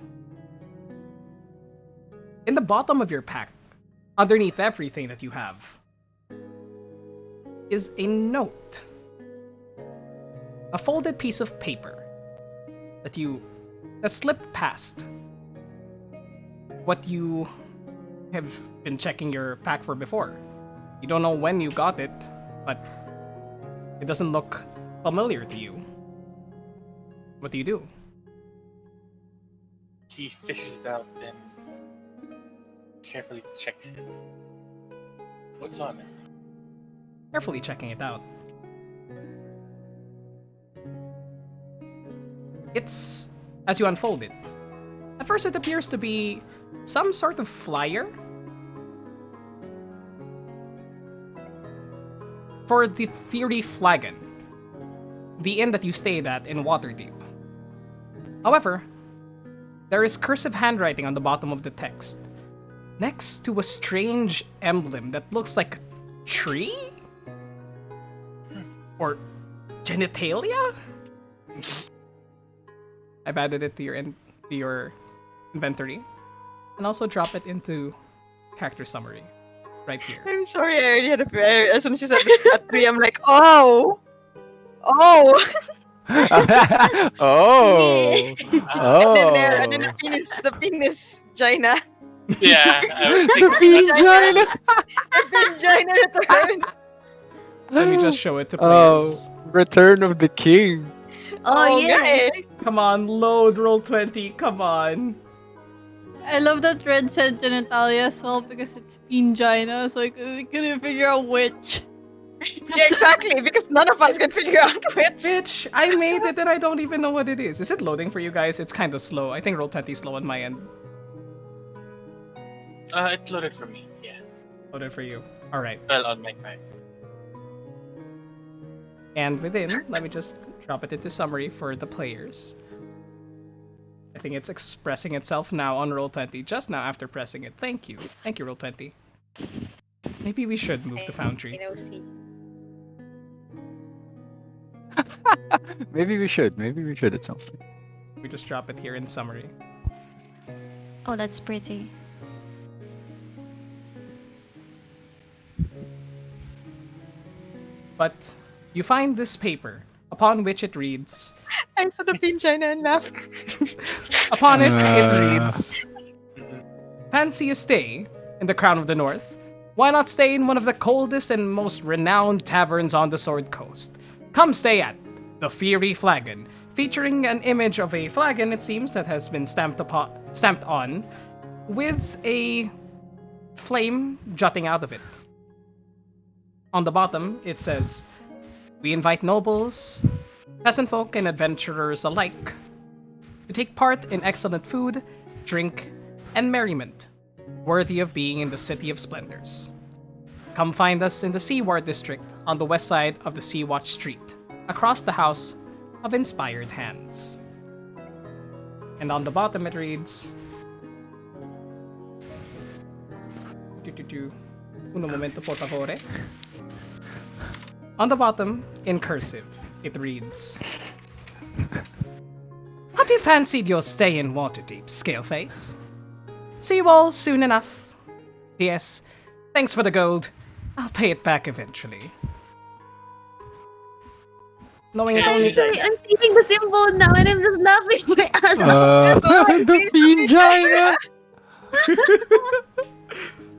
In the bottom of your pack, underneath everything that you have, is a note. A folded piece of paper that slipped past what you have been checking your pack for before. You don't know when you got it, but it doesn't look familiar to you. What do you do? He fishes it out and carefully checks it. What's on it? Carefully checking it out. It's as you unfold it. At first, it appears to be some sort of flyer for the Fury Flagon, the inn that you stayed at in Waterdeep. However, there is cursive handwriting on the bottom of the text, next to a strange emblem that looks like a tree? Or genitalia? I've added it to your inventory, and also drop it into character summary right here. I'm sorry, I already had as soon as she said a tree, I'm like, oh! Oh! Oh. And then the penis, Gina. Yeah, I would think Gina return. Let me just show it to Oh, players. Return of the King. Oh yeah. Okay. Come on, load roll 20. Come on. I love that Red said genitalia as well because it's pingina, so I couldn't figure out which. Yeah, exactly, because none of us can figure out which. Bitch, I made it and I don't even know what it is. Is it loading for you guys? It's kind of slow. I think Roll20 is slow on my end. It loaded for me. Yeah. Loaded for you. All right. Well, on my side. And within, let me just drop it into summary for the players. I think it's expressing itself now on Roll20, just now after pressing it. Thank you. Thank you, Roll20. Maybe we should move to Foundry. See. Maybe we should. Maybe we should at some point. We just drop it here in summary. Oh, that's pretty. But you find this paper, upon which it reads. I saw the pingina and laughed. Upon it, it reads, fancy a stay in the Crown of the North? Why not stay in one of the coldest and most renowned taverns on the Sword Coast? Come stay at the Fiery Flagon, featuring an image of a flagon, it seems, that has been stamped on, with a flame jutting out of it. On the bottom, it says, we invite nobles, peasant folk, and adventurers alike to take part in excellent food, drink, and merriment, worthy of being in the City of Splendors. Come find us in the Seaward District on the west side of the Seawatch Street, across the House of Inspired Hands. And on the bottom it reads... Uno momento, por favore. On the bottom, in cursive, it reads... Have you fancied your stay in Waterdeep, Scaleface? See you all soon enough. P.S. Thanks for the gold. I'll pay it back eventually. Knowing it only... Actually, I'm seeing the symbol now and I'm just laughing my ass off. The pingina!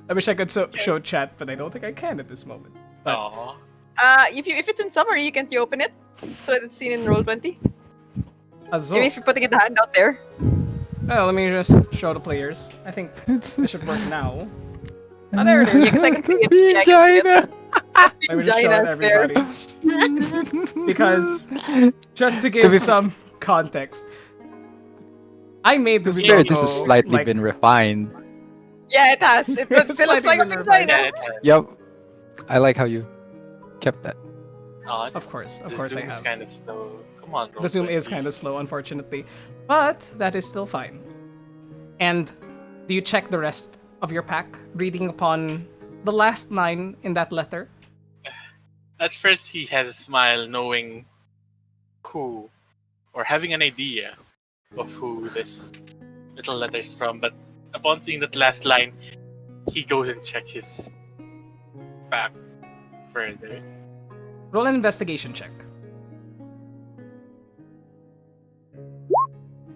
I wish I could show chat, but I don't think I can at this moment. But Aww. If it's in summary, you can't you open it so that it's seen in Roll20? Azo. Maybe if you're putting it the hand out there. Well, let me just show the players. I think it should work now. Ah, there it Yeah, is. because I can see it. Yeah, I can see it. Let me just show it Pingina's there. everybody. Because, just to To give be- some context, I made To this be fair, logo, this has slightly like, been refined. Yeah, it has. It It's still looks like slightly a been refined. Yeah, vagina. Yep. I like how you kept that. Oh, Of course the I zoom is have. kind of slow. Come on, The zoom is Roll20. kind of slow, unfortunately. But that is still fine. And do you check the rest of your pack, reading upon the last line in that letter? At first, he has a smile, knowing who, or having an idea of who this little letter's from. But upon seeing that last line, he goes and checks his back further. Roll an investigation check.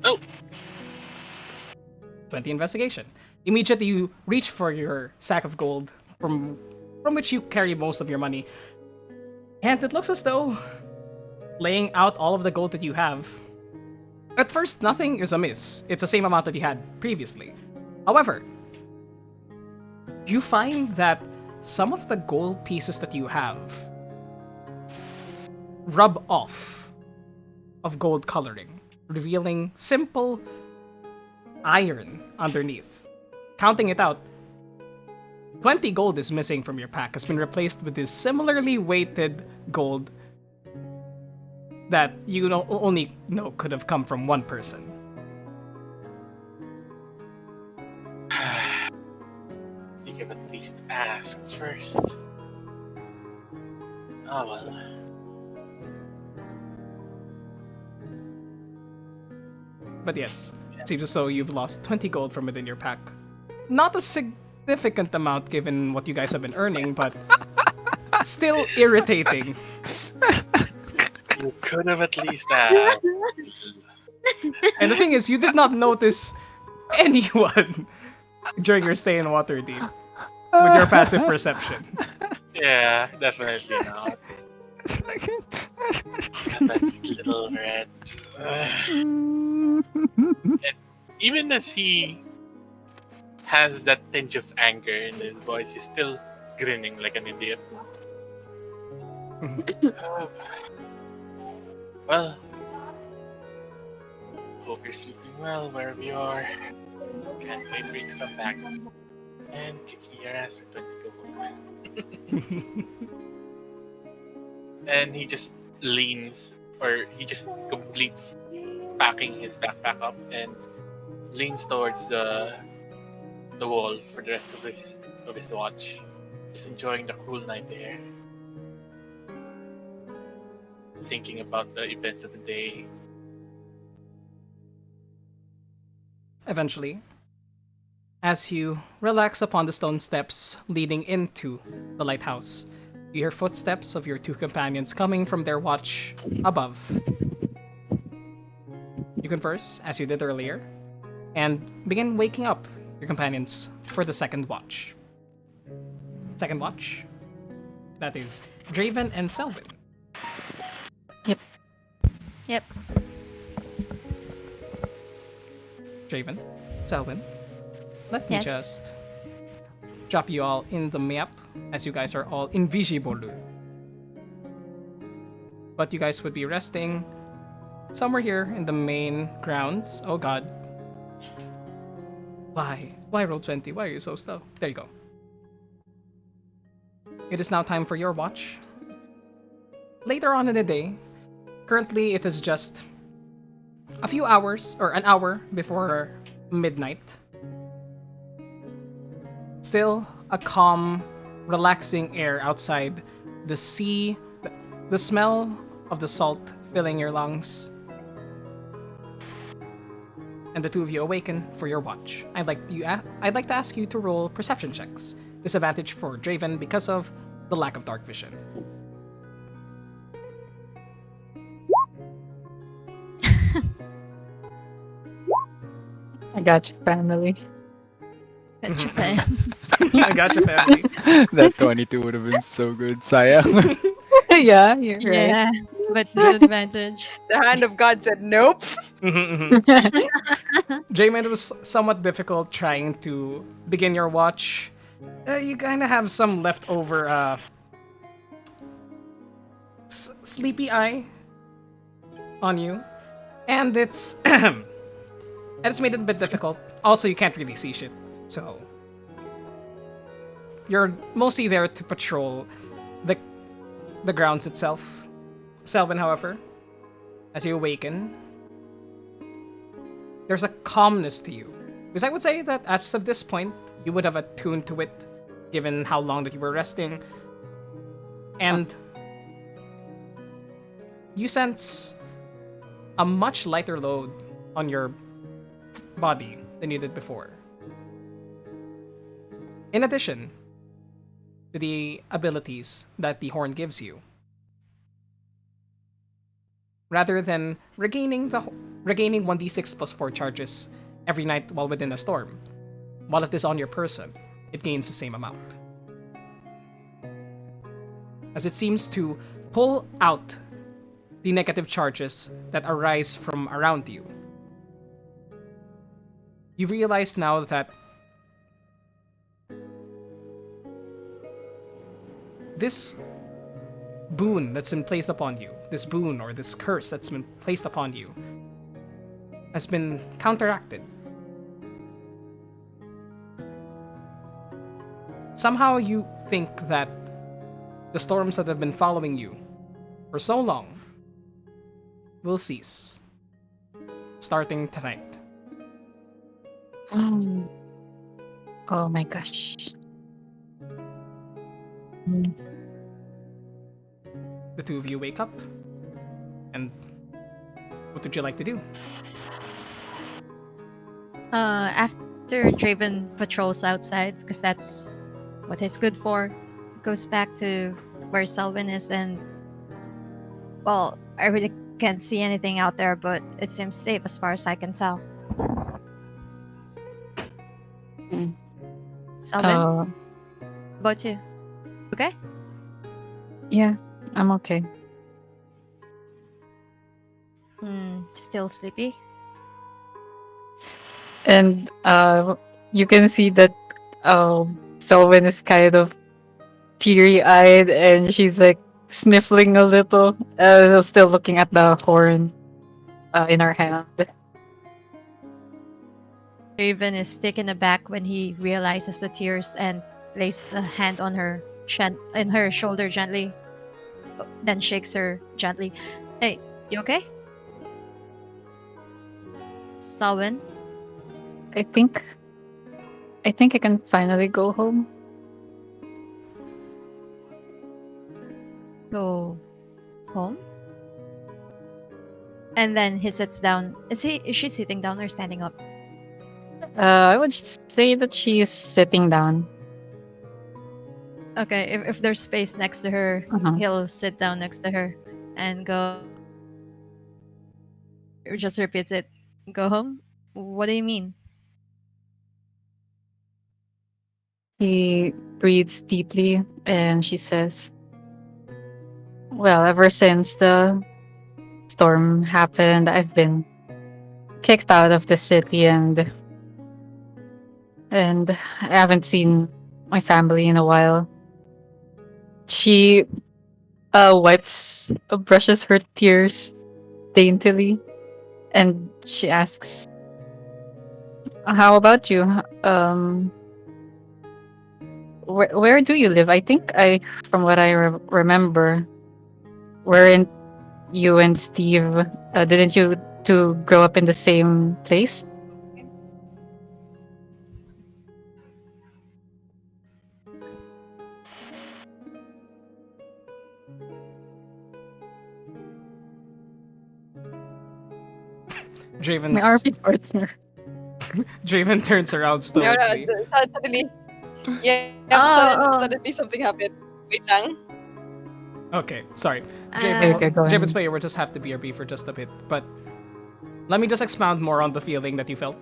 Oh, 20 investigation. Immediately you reach for your sack of gold from which you carry most of your money. And it looks as though, laying out all of the gold that you have, at first nothing is amiss. It's the same amount that you had previously. However, you find that some of the gold pieces that you have rub off of gold coloring, revealing simple iron underneath. Counting it out, 20 gold is missing from your pack, has been replaced with this similarly weighted gold that you only know could have come from one person. you could at least ask first. Oh well. But yes, it seems as though you've lost 20 gold from within your pack. Not a significant amount given what you guys have been earning, but still irritating. You could have at least asked. And the thing is, you did not notice anyone during your stay in Waterdeep with your passive perception. Yeah, definitely not. That little red. And even as he has that tinge of anger in his voice. He's still grinning like an idiot. Well, hope you're sleeping well wherever you are. Can't wait for you to come back and kicking your ass for 20 gold. And he just leans, or he just completes packing his backpack up and leans towards the wall for the rest of his watch, just enjoying the cool night air, thinking about the events of the day. Eventually, as you relax upon the stone steps leading into the lighthouse, you hear footsteps of your two companions coming from their watch above. You converse, as you did earlier, and begin waking up your companions for the second watch. Second watch? That is Draven and Selvin. Yep. Draven, Selvin, let me Yes. just drop you all in the map as you guys are all invisible. But you guys would be resting somewhere here in the main grounds. Oh god. Why? Why roll 20? Why are you so slow? There you go. It is now time for your watch. Later on in the day, currently it is just a few hours, or an hour before midnight. Still a calm, relaxing air outside. The sea, the smell of the salt filling your lungs. And the two of you awaken for your watch. I'd like to ask you to roll perception checks. Disadvantage for Draven because of the lack of dark vision. I got you, family. Got your pen. I got you, family. That 22 would have been so good, Saya. Yeah, you're right. Yeah, but disadvantage. The hand of God said nope. Draven, it was somewhat difficult trying to begin your watch. You kind of have some leftover sleepy eye on you, and it's and it's made it a bit difficult. Also, you can't really see shit, so you're mostly there to patrol the grounds itself. Selvin, however, as you awaken, there's a calmness to you. Because I would say that as of this point, you would have attuned to it, given how long that you were resting. And you sense a much lighter load on your body than you did before. In addition to the abilities that the horn gives you, rather than regaining 1d6 plus 4 charges every night while within a storm, while it is on your person, it gains the same amount. As it seems to pull out the negative charges that arise from around you. You realize now that this boon that's been placed upon you, this boon or this curse that's been placed upon you, has been counteracted. Somehow you think that the storms that have been following you for so long will cease, starting tonight. Oh my gosh. The two of you wake up, and what would you like to do? After Draven patrols outside, because that's what he's good for, goes back to where Selvin is, and well, I really can't see anything out there, but it seems safe as far as I can tell. Selvin, Oh, how about you? Okay? yeah, I'm okay. Still sleepy? And you can see that Selwyn is kind of teary-eyed and she's like sniffling a little, still looking at the horn in her hand. Raven is taken aback when he realizes the tears and places a hand on her in her shoulder gently, then shakes her gently. Hey, you okay? Selwyn? I think I can finally go home. Go home? And then he sits down. Is she sitting down or standing up? I would say that she is sitting down. Okay, if there's space next to her, Uh-huh. he'll sit down next to her and go. Just repeats it. Go home? What do you mean? He breathes deeply and she says, "Well, ever since the storm happened, I've been kicked out of the city and I haven't seen my family in a while." She brushes her tears daintily, and she asks, "How about you? Where do you live? I think from what I remember, weren't you and Steve? Didn't you two grow up in the same place?" My Draven's RP partner. Draven turns around No, stoically. suddenly, yeah, Oh, suddenly something happened. Wait lang. Okay, sorry. oh. Draven, Okay, go Draven's ahead. player will just have to BRB for just a bit, but let me just expound more on the feeling that you felt,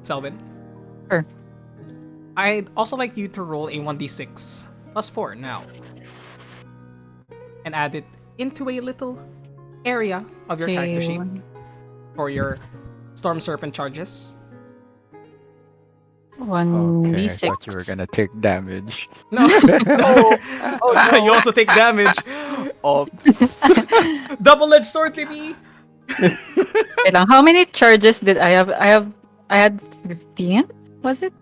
Selvin. Sure. I'd also like you to roll a 1d6 plus 4 now. And add it into a little area of your character sheet for your Storm Serpent charges. Okay, I 1d6. thought you were gonna take damage. No. Oh no. You also take damage. Oops. Double-edged sword, baby. Wait lang, how many charges did I have? I had 15. Was it?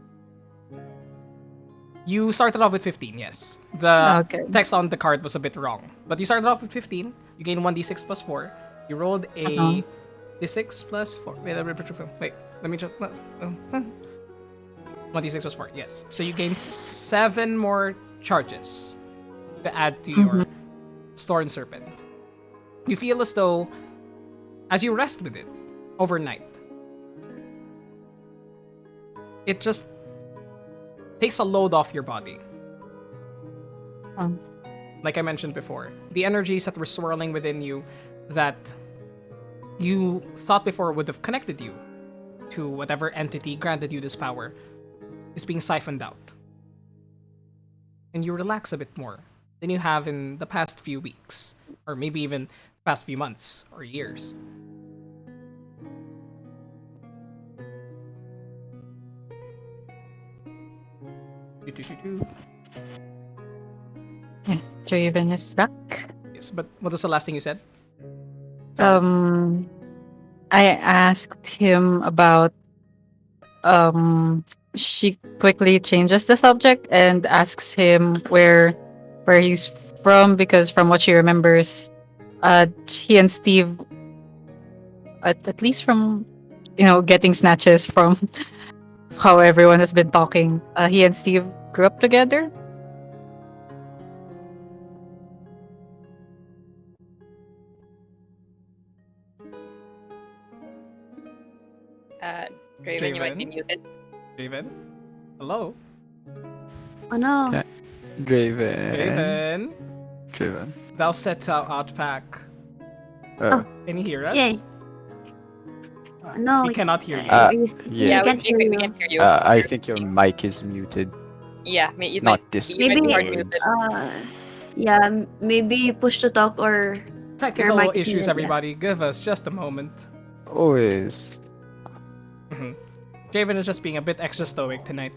You started off with 15, yes. The Okay. text on the card was a bit wrong. But you started off with 15. You gain 1d6 plus 4. You rolled a Uh-huh. d6 plus 4. Wait, let me just... 1d6 plus 4, yes. So you gain 7 more charges to add to your Storm Serpent. You feel as though, as you rest with it overnight, it just takes a load off your body. Like I mentioned before, the energies that were swirling within you that you thought before would have connected you to whatever entity granted you this power is being siphoned out. And you relax a bit more than you have in the past few weeks, or maybe even past few months or years. Draven is back. Yes, but what was the last thing you said? I asked him about she quickly changes the subject and asks him where he's from, because from what she remembers, he and Steve, at least from getting snatches from how everyone has been talking, he and Steve grew up together. Draven, you might be Draven? muted. Raven? Hello? Oh no. Okay. Draven. Raven? Draven. Thou set out pack. Oh. Can you hear us? Yay. No. We cannot hear you. Yeah. We can't hear we you. can hear you. I think your mic is muted. Yeah, you Not might, this. you might be Maybe- hard muted. Yeah, maybe push to talk or Technical mic is issues, muted, yeah. everybody. Give us just a moment. Always. Draven is just being a bit extra stoic tonight.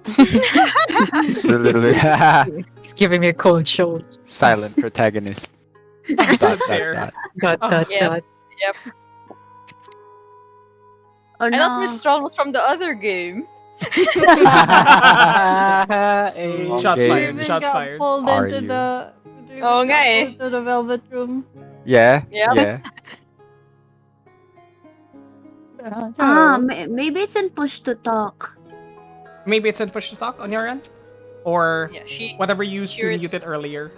It's a little bit He's giving me a cold shoulder. silent protagonist. That's fair. Dot, Oh, dot, yeah. dot. Yep. Oh I thought no. Mistral was from the other game. Hey. Shots Okay. fired. Draven Shots got fired. pulled Are into you? the. Draven Oh, got ngay. pulled to the velvet room. Yeah, Yep. yeah. Maybe it's in push to talk. Maybe it's in push to talk on your end, or Yeah, she. whatever you used to Sure. mute it earlier.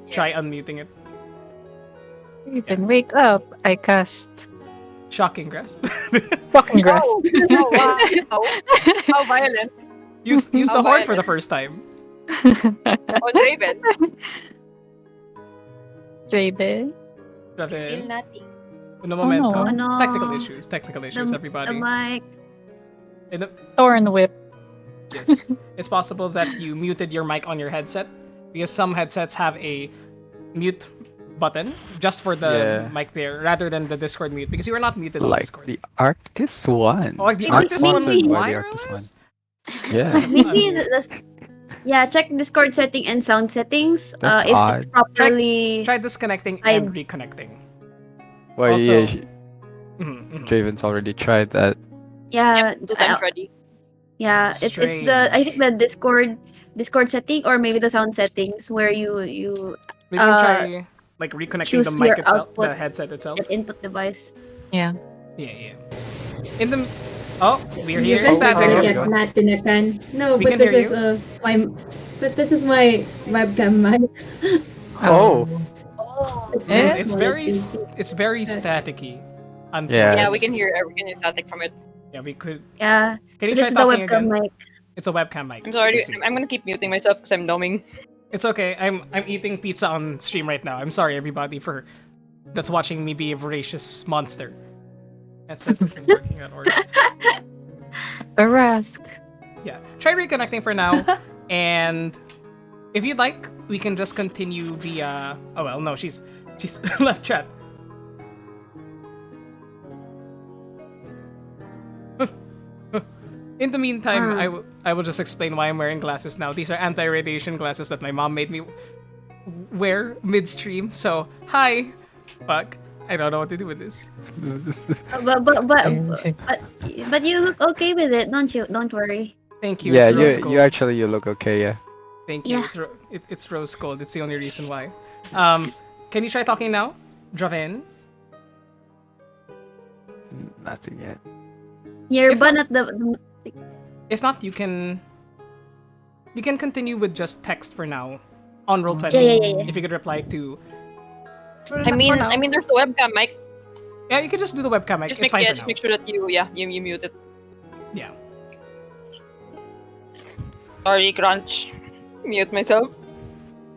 Yeah. Try unmuting it. Even wake up. I cast Shocking grasp. fucking grass. Oh, wow. How violent. use the How horde for the violent. first time. Oh, Draven. Draven. Still Draven. nothing. No momento. Oh, no. Technical issues. Technical issues. The Everybody. mic. In the- Thorn whip. Yes. It's possible that you muted your mic on your headset because some headsets have a mute button just for the Yeah. mic there rather than the Discord mute because you are not muted on Like Discord. the Arctis one. Oh, like the Maybe- artist one maybe- Why the wireless? Arctis one? Yeah. That's not Maybe weird. yeah, check Discord setting and sound settings. That's If odd. it's properly. Try disconnecting I- and reconnecting. Well, Also- yeah, Mhm, mhm. Draven's already tried that. Yeah, Yep, 2 times ready. yeah. It's the I think the Discord setting or maybe the sound settings where you We can Uh, try like reconnecting the choose mic your itself, the output. headset itself. get input device. Yeah. Yeah. In the we're You here. guys Static. are gonna There get you go. mad tinakan. No, We but can this hear is my webcam mic. Oh. Oh. It's Well, very it's- it's very staticky. Yeah. Yeah, we can hear static from it. Yeah, we could. Yeah, Can you 'cause try it's the talking webcam again? mic. It's a webcam mic. I'm sorry. Let's see. I'm gonna keep muting myself because I'm numbing. It's okay. I'm eating pizza on stream right now. I'm sorry everybody for that's watching me be a voracious monster. That's it. It's working out works. A rask. Yeah. Try reconnecting for now. And if you'd like, we can just continue via oh well, no, she's left chat. In the meantime, I will just explain why I'm wearing glasses now. These are anti-radiation glasses that my mom made me wear midstream. So, hi. Fuck. I don't know what to do with this. But you look okay with it, don't you? Don't worry. Thank you. Yeah, it's rose gold. you look okay. Yeah. Thank you. Yeah. It's rose gold. It's the only reason why. Can you try talking now, Draven? Nothing yet. You're If bun not- at the. If not, you can continue with just text for now on Roll20. Yeah. If you could reply to. I mean, there's the webcam mic. Yeah, you can just do the webcam mic. Just It's fine for just now. make sure that you mute it. Yeah. Sorry, crunch. Mute myself.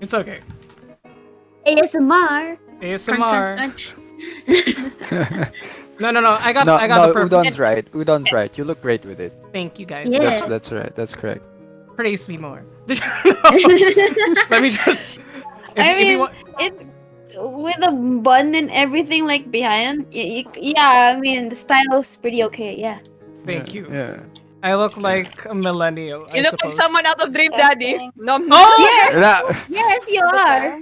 It's okay. ASMR. ASMR. Crunch. No. I got no, the perfect. Udon's right. Udon's right. You look great with it. Thank you guys. Yeah. That's right. That's correct. Praise me more. Let me just. If you want, it with a bun and everything like behind. Yeah, I mean the style's pretty okay. Yeah. thank you. Yeah. I look like a millennial. You I look like suppose. someone out of Dream Daddy. No, Oh! Yes, yes, you are.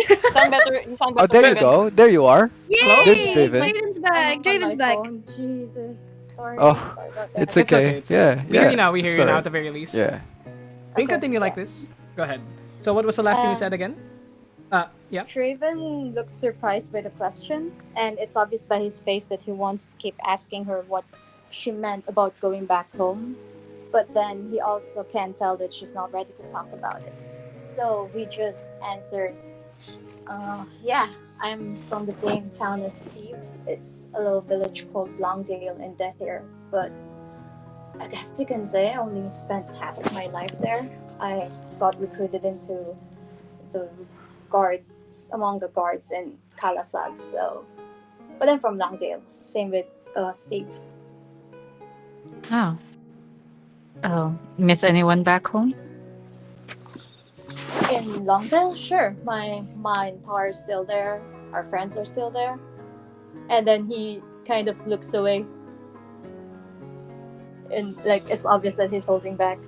you sound better. You sound better. Oh, there you Yes. go. There you are. Yay! There's Draven. Draven's back. Draven's back. Jesus. Sorry. Oh, Sorry about that. It's It's okay. okay. It's Yeah. We hear you now. We hear you Sorry. now at the very least. Yeah. We can continue like this. Go ahead. So, what was the last thing you said again? Yeah. Draven looks surprised by the question, and it's obvious by his face that he wants to keep asking her what she meant about going back home. But then he also can tell that she's not ready to talk about it. So he just answers, yeah, I'm from the same town as Steve. It's a little village called Longdale in Dehir. But I guess you can say I only spent half of my life there. I got recruited into the guards, among the guards in Kalasag. So, but I'm from Longdale. Same with Steve. Oh. Oh, miss anyone back home? In Longdale, sure. My mentor is still there. Our friends are still there. And then he kind of looks away. and like it's obvious that he's holding back.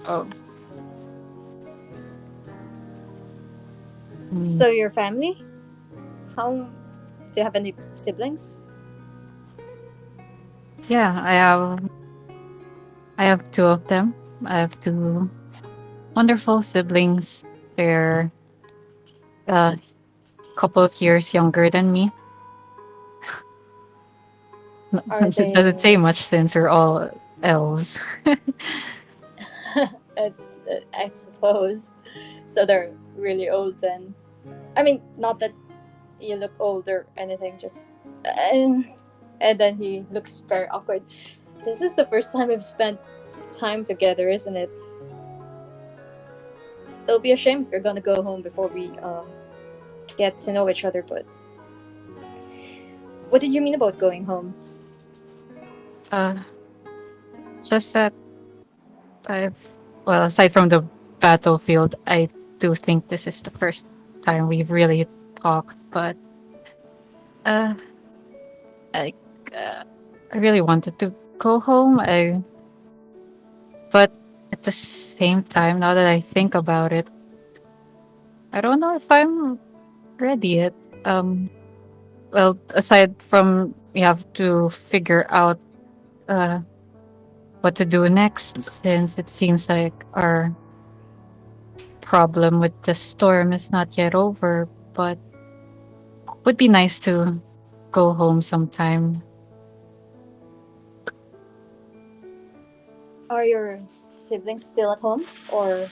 Oh. So your family? How do you have any siblings? Yeah, I have two of them. I have two wonderful siblings. They're a couple of years younger than me. Are It doesn't say they? much since we're all elves. It's I suppose. So they're really old then. I mean, not that you look old or anything. Just and then he looks very awkward. This is the first time we've spent time together, isn't it? It'll be a shame if you're gonna go home before we get to know each other. But what did you mean about going home? Uh, just that I've well, aside from the battlefield, I do think this is the first time we've really talked. But uh, I I really wanted to go home. But at the same time, now that I think about it, I don't know if I'm ready yet. Well, aside from we have to figure out uh what to do next, since it seems like our problem with the storm is not yet over, but would be nice to go home sometime. Are your siblings still at home, or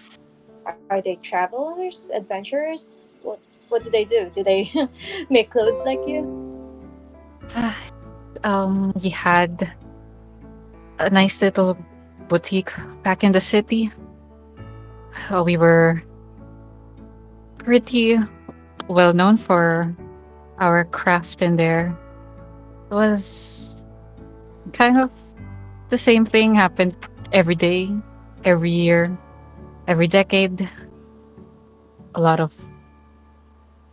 are they travelers, adventurers? What do they do? Do they make clothes like you? We had a nice little boutique back in the city. We were pretty well known for our craft in there. It was kind of the same thing happened every day, every year, every decade. A lot of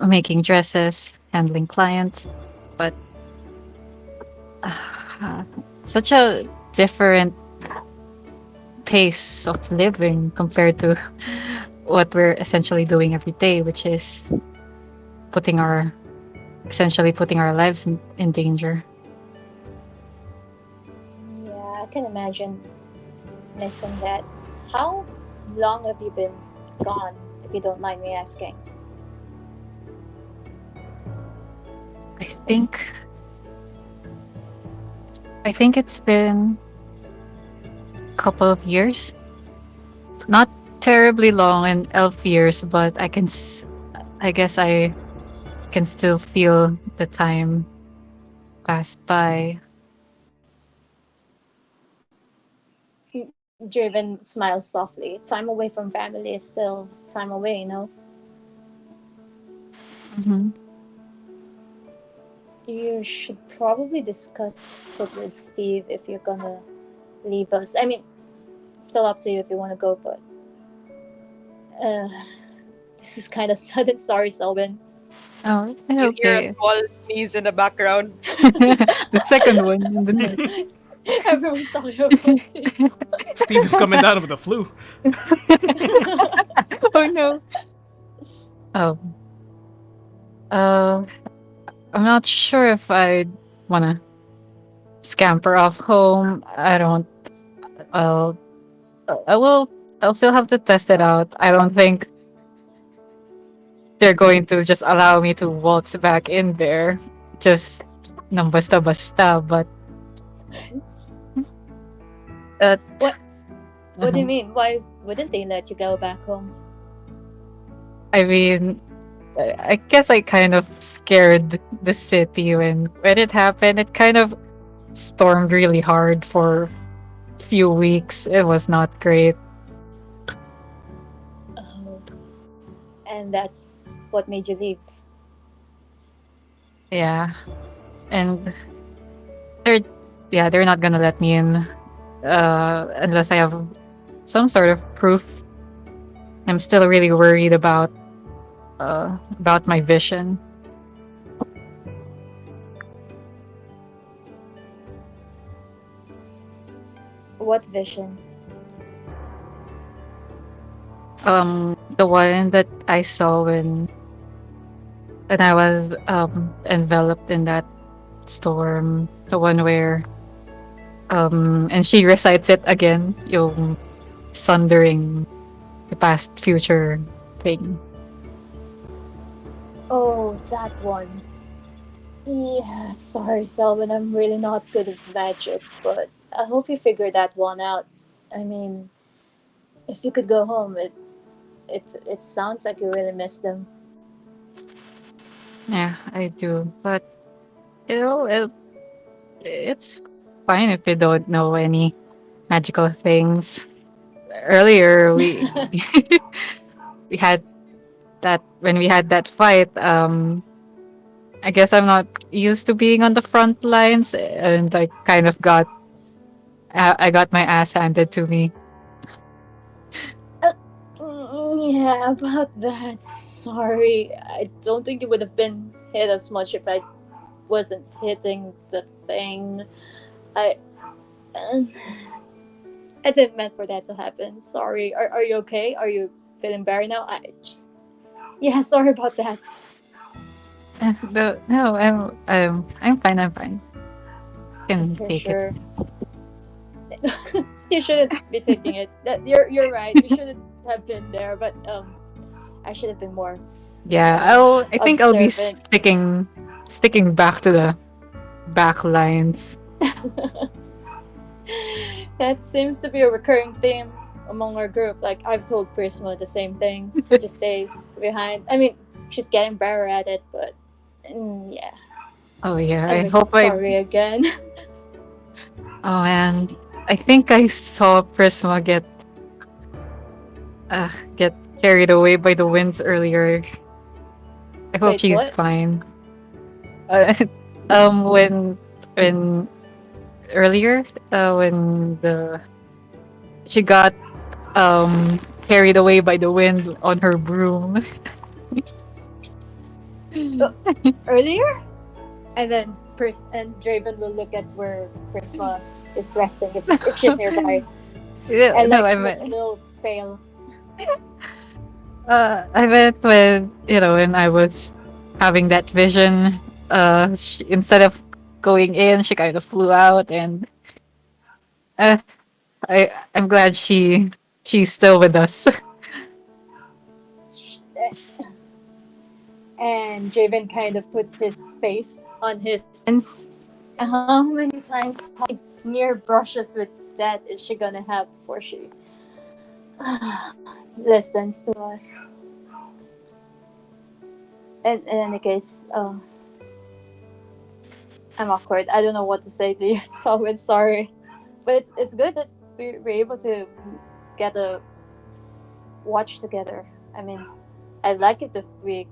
making dresses, handling clients, but such a different pace of living compared to what we're essentially doing every day, which is putting our essentially putting our lives in danger. Yeah, I can imagine missing that. How long have you been gone, if you don't mind me asking? I think I think it's been a couple of years. Not terribly long in elf years, but I guess I can still feel the time pass by. Driven smiles softly. Time away from family is still time away, you know? Hmm. You should probably discuss it with Steve if you're gonna leave us. I mean, it's still up to you if you want to go, but uh, this is kind of sudden. Sorry, Selvin. Oh, it's You hear a okay. small sneeze in the background. The second one in the night. Everyone's talking about Steve. Steve is coming down with the flu. Oh no. Oh. Uh, I'm not sure if I wanna scamper off home. I don't. I'll. I will. I'll still have to test it out. I don't think they're going to just allow me to waltz back in there. Just nang basta basta. But What? What do you uh-huh. mean? Why wouldn't they let you go back home? I mean, I guess I kind of scared the city when it happened. It kind of stormed really hard for a few weeks. It was not great. Oh, and that's what made you leave. Yeah, and they're they're not gonna let me in unless I have some sort of proof. I'm still really worried about my vision. What vision? The one that I saw when I was enveloped in that storm, the one where and she recites it again, yung sundering the past future thing. Oh, that one. Yeah, sorry, Selwyn. I'm really not good at magic, but I hope you figure that one out. I mean, if you could go home, it sounds like you really miss them. Yeah, I do. But you know, it's fine if you don't know any magical things. Earlier we had that when we had that fight, I guess I'm not used to being on the front lines and I kind of I got my ass handed to me. Yeah, about that. Sorry. I don't think it would have been hit as much if I wasn't hitting the thing. I. Um, I didn't meant for that to happen. Sorry. Are you okay? Are you feeling better now? I just. Yeah, sorry about that. No, I'm fine, I'm fine. Can For take it. sure. You shouldn't be taking it. You're right. You shouldn't have been there, but I should have been more Yeah, I think I'll be observant. sticking back to the back lines. That seems to be a recurring theme among our group. Like I've told Prisma the same thing to just stay behind. I mean, she's getting better at it, but yeah. Oh yeah, I Anyway, hope I sorry again. Oh man, I think I saw Prisma get carried away by the winds earlier. I hope Wait, she's what? fine. Uh, when earlier when the she got carried away by the wind on her broom. Earlier? And then and Draven will look at where Prisma is resting if she's nearby. Yeah, And no, like I look a meant little pale. I meant when when I was having that vision. Instead of going in, she kind of flew out, and uh, I'm glad she's still with us. And Draven kind of puts his face on his hands. How many times, how many near brushes with death is she gonna have before she listens to us? In any case, I'm awkward. I don't know what to say to you, so I'm sorry. But it's good that we're able to get a watch together. I mean, I'd like it if we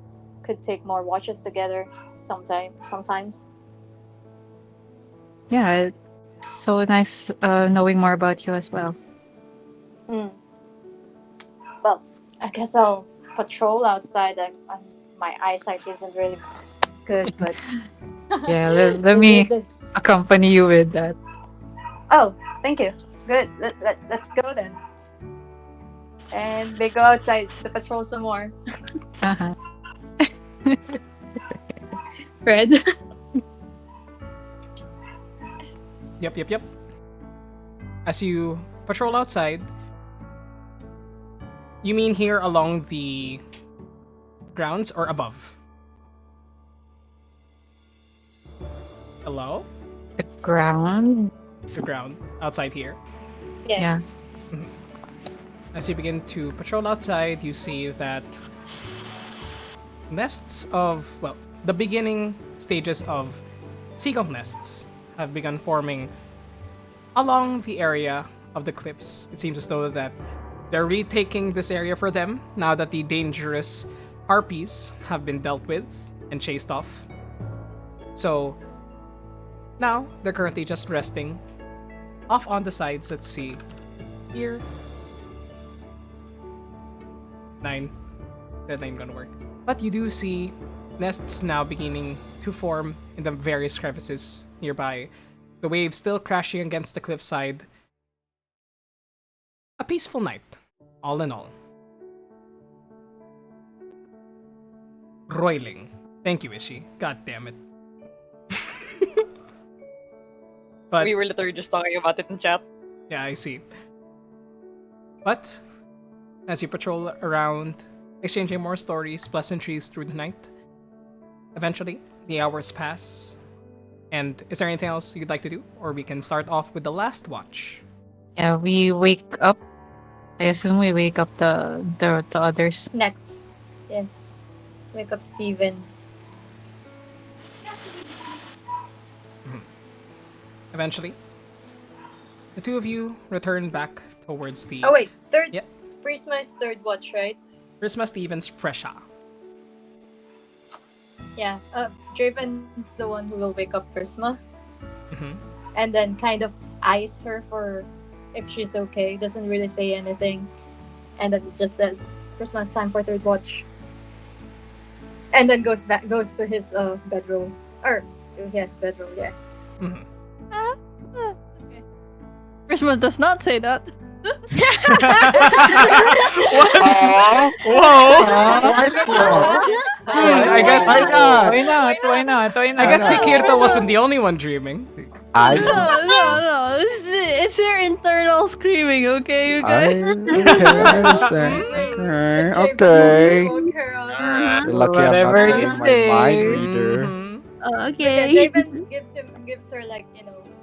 could take more watches together sometimes. Yeah, it's so nice knowing more about you as well. Hmm. Well, I guess I'll patrol outside. My eyesight isn't really good, but Yeah, let we me need this. accompany you with that. Oh, thank you. Good. Let's go then. And they go outside to patrol some more. Uh-huh. Fred. Yep. As you patrol outside, you mean here along the grounds or above? Hello? The ground. The ground outside here. Yes. As you begin to patrol outside, you see that nests of, well, the beginning stages of seagull nests have begun forming along the area of the cliffs. It seems as though that they're retaking this area for them now that the dangerous harpies have been dealt with and chased off. So now they're currently just resting off on the sides. Let's see. Here. 9. That ain't gonna work. But you do see nests now beginning to form in the various crevices nearby. The waves still crashing against the cliffside, a peaceful night, all in all. Roiling. Thank you, Ishi. God damn it. But We were literally just talking about it in chat. yeah, I see. But as you patrol around, exchanging more stories, pleasantries through the night, eventually the hours pass. And is there anything else you'd like to do? Or we can start off with the last watch. Yeah, we wake up. I assume we wake up the others. Next, yes. Wake up Steven. Eventually, the two of you return back towards the Oh wait, third. Yeah. Prisma is third watch, right? Prisma Stevens Presha. Yeah. Draven's the one who will wake up Prisma, Mhm. and then kind of eyes her for if she's okay. Doesn't really say anything, and then just says, "Prisma, time for third watch." And then goes to his bedroom, or yes, bedroom. Yeah. Mhm. Okay. Prisma does not say that. I guess Why not? Why not? I guess Hikirta wasn't the only one dreaming. No. It's your internal screaming, okay, you guys? I understand. Okay. Woke her up. Alright. Lucky I'm Whatever not you using my say. mind reader. Mhm. Yeah, Okay. Draven gives her like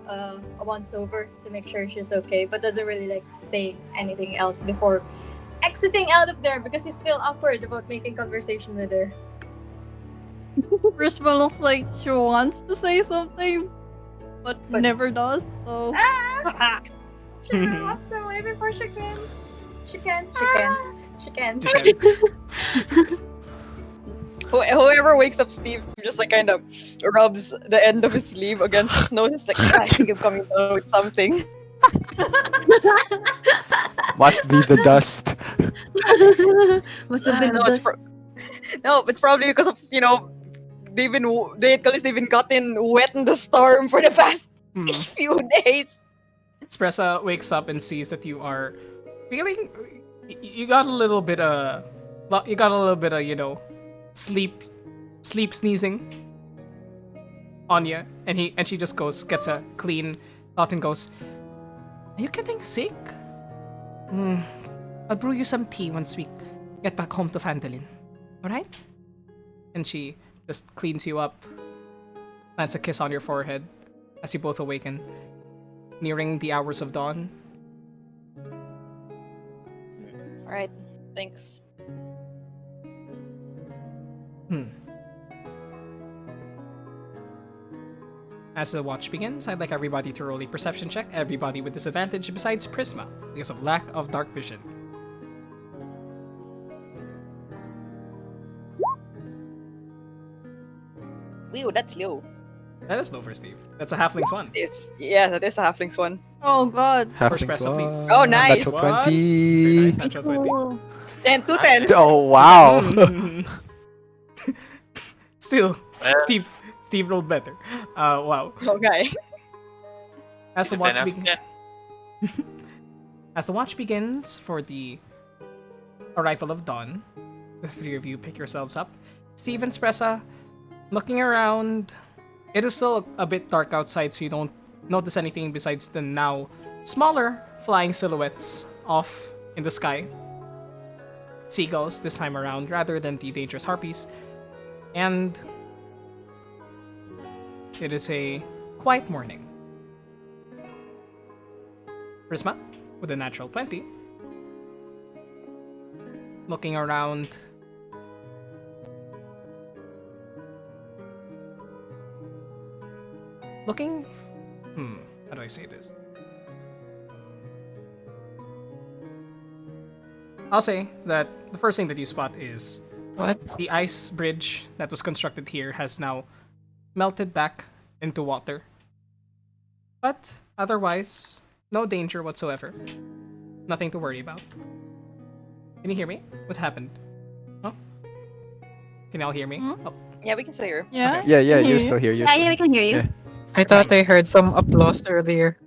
a once over to make sure she's okay, but doesn't really like say anything else before exiting out of there because he's still awkward about making conversation with her. Prisma looks like she wants to say something, but never does, so... She walks away before she can. She can. Whoever wakes up Steve just like kind of rubs the end of his sleeve against his nose. It's like, I think I'm coming down with something. Must be the dust. Must have been No, the no, it's probably because of they've been gotten wet in the storm for the past Hmm. few days. Espressa wakes up and sees that you are feeling. You got a little bit of, sleep sneezing on you, and she just gets a clean thought and goes, "Are you getting sick? I'll brew you some tea once we get back home to Phandalin. All right?" And she just cleans you up, plants a kiss on your forehead as you both awaken, nearing the hours of dawn. Alright, thanks. As the watch begins, I'd like everybody to roll a perception check, everybody with disadvantage besides Prisma, because of lack of dark vision. Ew, that's low. That is low for Steve. That's a halfling's one. That is a halfling's one. Oh god. Espresso, please. Oh, nice. Natural What? 20. Very nice, natural 20. Cool. And 2 tens. Oh, wow. Still, Well, Steve rolled better. Wow. Okay. As the is it watch enough? begins. Yeah. As the watch begins for the arrival of dawn, the three of you pick yourselves up. Steve and Spressa, looking around, it is still a bit dark outside, so you don't notice anything besides the now smaller flying silhouettes off in the sky. Seagulls this time around, rather than the dangerous harpies. And it is a quiet morning. Prisma, with a natural 20. Looking around. Looking. How do I say this? I'll say that the first thing that you spot is What? the ice bridge that was constructed here has now melted back into water. But otherwise, no danger whatsoever. Nothing to worry about. Can you hear me? What happened? Oh? Can y'all hear me? Oh, Yeah, we can still hear. Yeah? Okay. Yeah, yeah, Can you hear still hear you. Yeah, we can hear you. Yeah. I thought I heard some applause earlier.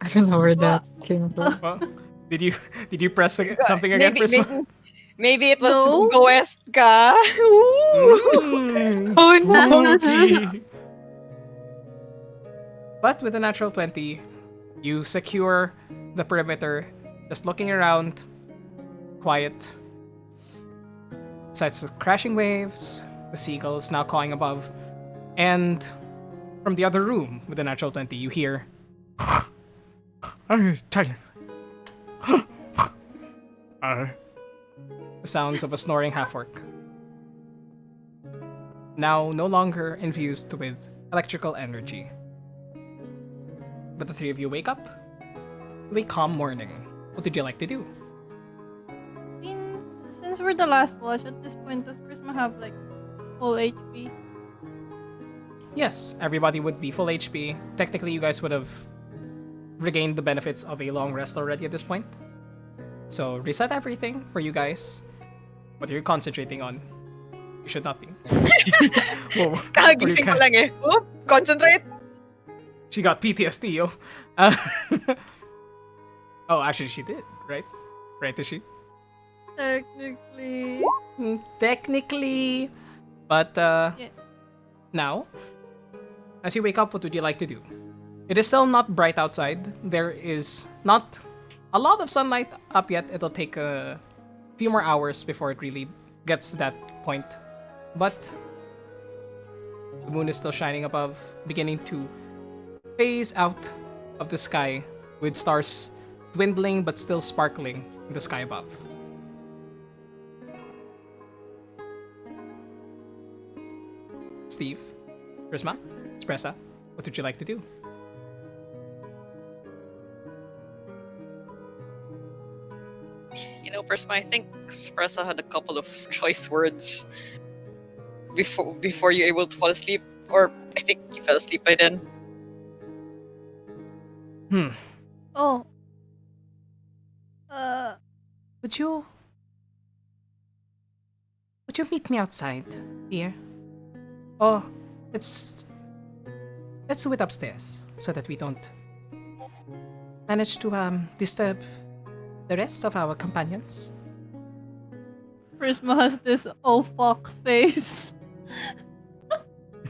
I don't know where that came from. well, Did you press something again, maybe, Prisma? maybe it was No. Goest ka. Ooh. Oh, spooky. But with a natural 20, you secure the perimeter, just looking around, quiet. Besides the crashing waves, the seagulls now cawing above, and from the other room with a natural 20, you hear. I'm tired. The sounds of a snoring half-orc. Now no longer infused with electrical energy. But the three of you wake up to a calm morning. What did you like to do? Since we're the last watch, at this point, does Prisma have like full HP? Yes, everybody would be full HP. Technically, you guys would have regained the benefits of a long rest already at this point. So reset everything for you guys. What are you concentrating on? You should not be. Whoa, Kakagising ko lang eh. Oh, concentrate. She got PTSD, yo. Oh, actually, she did, right? Right, is she? Technically. Technically. But, now, as you wake up, what would you like to do? It is still not bright outside. There is not a lot of sunlight up yet. It'll take a few more hours before it really gets to that point. But the moon is still shining above, beginning to phase out of the sky, with stars dwindling but still sparkling in the sky above. Steve, Prisma, Espressa, what would you like to do? You know, Prisma, I think Espressa had a couple of choice words before you're able to fall asleep. Or I think you fell asleep by then. Oh. Would you meet me outside, dear? Oh, let's do it upstairs so that we don't manage to disturb the rest of our companions. Prisma has this oh fuck face.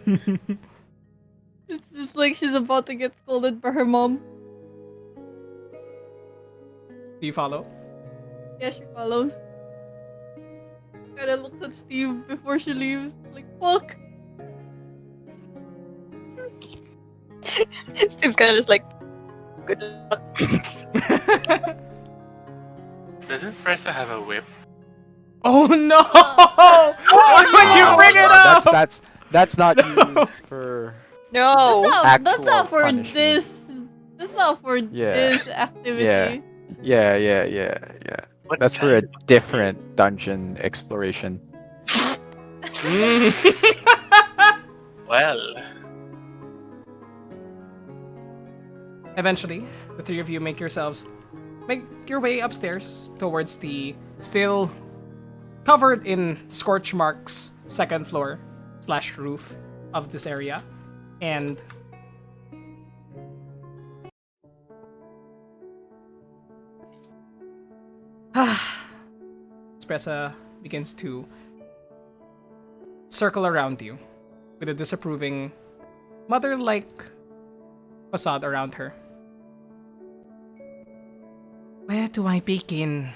It's just like she's about to get scolded by her mom. Do you follow? Yeah, she follows. Kinda looks at Steve before she leaves. Like, fuck. Steve's kind of just like, good luck. Doesn't Espressa have a whip? Oh no! Why would you bring it up? That's not used for. No. That's Actual not for punishment. this. That's not for this activity. Yeah. What That's for a kind of- different dungeon exploration. Well, Eventually, the three of you make your way upstairs towards the still covered in scorch marks second floor / roof of this area, and Espressa begins to circle around you with a disapproving, mother-like facade around her. Where do I begin?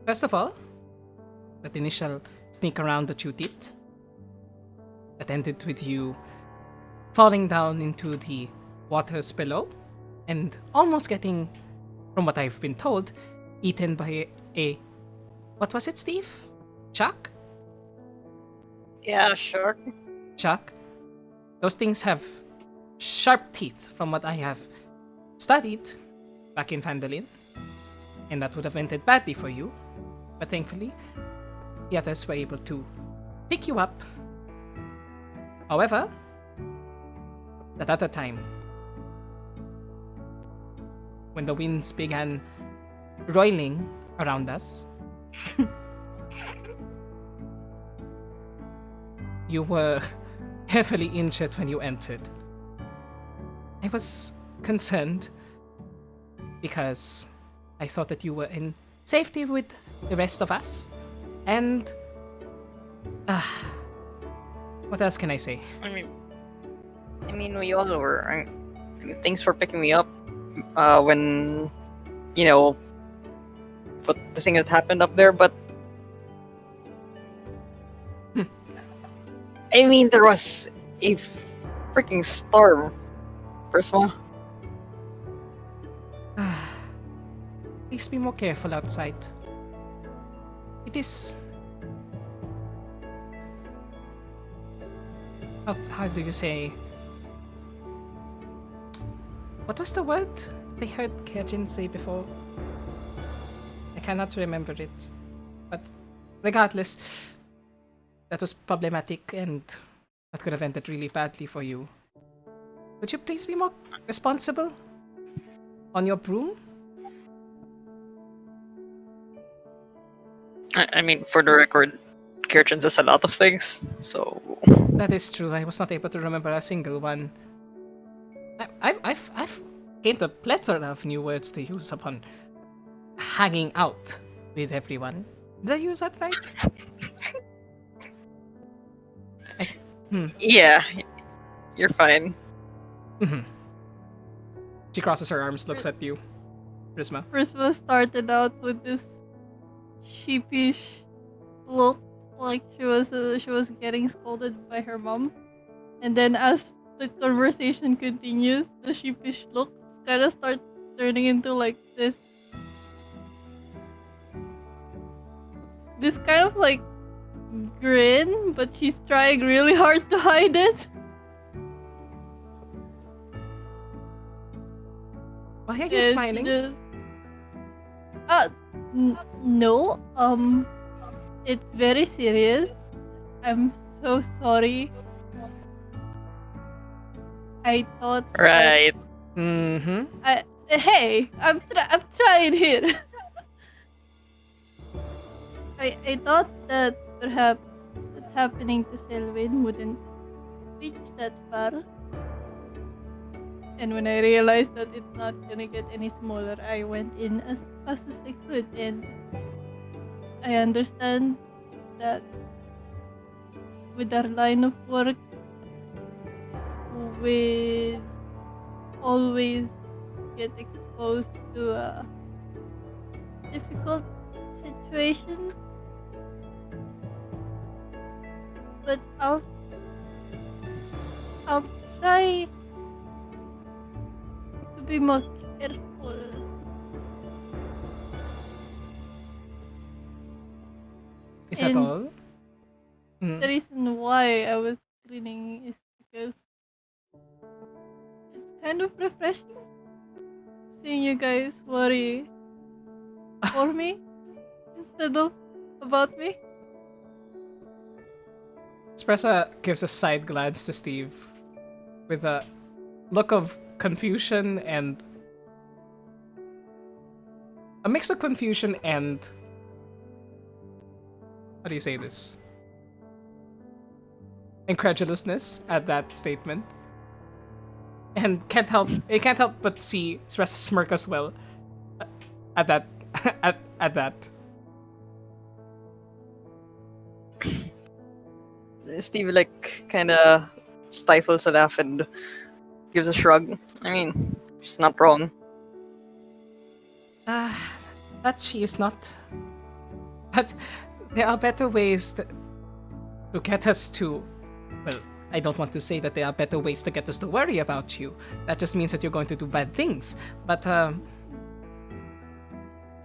First of all, that initial sneak around that you did, that ended with you falling down into the waters below and almost getting, from what I've been told, eaten by a... What was it, Steve? Shark? Yeah, sure. Shark? Those things have sharp teeth, from what I have studied back in Vandalin, and that would have ended badly for you. But thankfully, the others were able to pick you up. However, that other time, when the winds began roiling around us, you were heavily injured when you entered. I was concerned because I thought that you were in safety with the rest of us. And what else can I say? I mean, we all were. Thanks for picking me up when, but the thing that happened up there. But I mean, there was a freaking storm, Prisma. Please be more careful outside. It is. How do you say? What was the word they heard Kajin say before? I cannot remember it. But regardless, that was problematic and that could have ended really badly for you. Would you please be more responsible on your broom? I mean, for the record, Kirchen says a lot of things, so. That is true. I was not able to remember a single one. I've gained a plethora of new words to use upon hanging out with everyone. Did I use that right? Yeah, you're fine. She crosses her arms, looks at you. Prisma. Prisma started out with this sheepish look, like she was getting scolded by her mom, and then as the conversation continues, the sheepish look kind of starts turning into like this kind of like grin, but she's trying really hard to hide it. Why are you smiling? No. It's very serious. I'm so sorry. I thought. Right. Hey, I'm trying here. I thought that perhaps what's happening to Selwyn wouldn't reach that far. And when I realized that it's not gonna get any smaller, I went in as fast as I could. And I understand that with our line of work, we always get exposed to difficult situations. But I'll try to be more careful. Is that all? The reason why I was grinning is because it's kind of refreshing seeing you guys worry for me instead of about me. Espressa gives a side glance to Steve with a look of confusion and a mix of confusion and how do you say this? Incredulousness at that statement. And can't help but see Espressa smirk as well at that at that. Steve kind of stifles a laugh and gives a shrug. I mean, she's not wrong. That she is not. But there are better ways to get us to. Well, I don't want to say that there are better ways to get us to worry about you. That just means that you're going to do bad things. But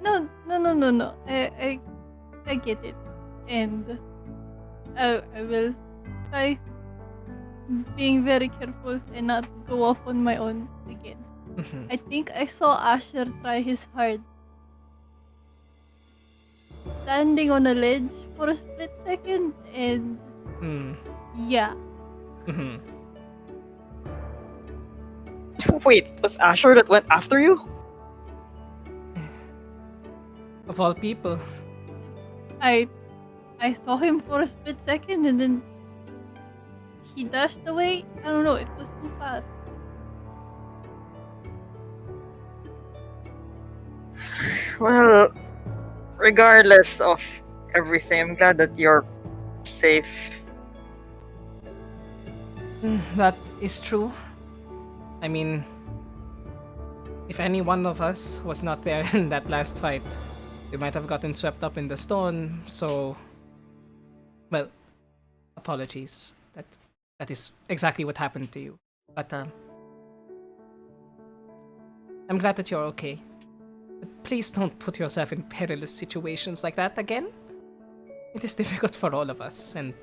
No. I get it, and I will try being very careful and not go off on my own again. I think I saw Asher try his hard, standing on a ledge for a split second, and yeah. Wait, was Asher that went after you? Of all people. I saw him for a split second and then he dashed away. I don't know, it was too fast. Well, regardless of everything, I'm glad that you're safe. That is true. I mean, if any one of us was not there in that last fight, we might have gotten swept up in the storm. So, well, apologies. That is exactly what happened to you. But I'm glad that you're okay. But please don't put yourself in perilous situations like that again. It is difficult for all of us, and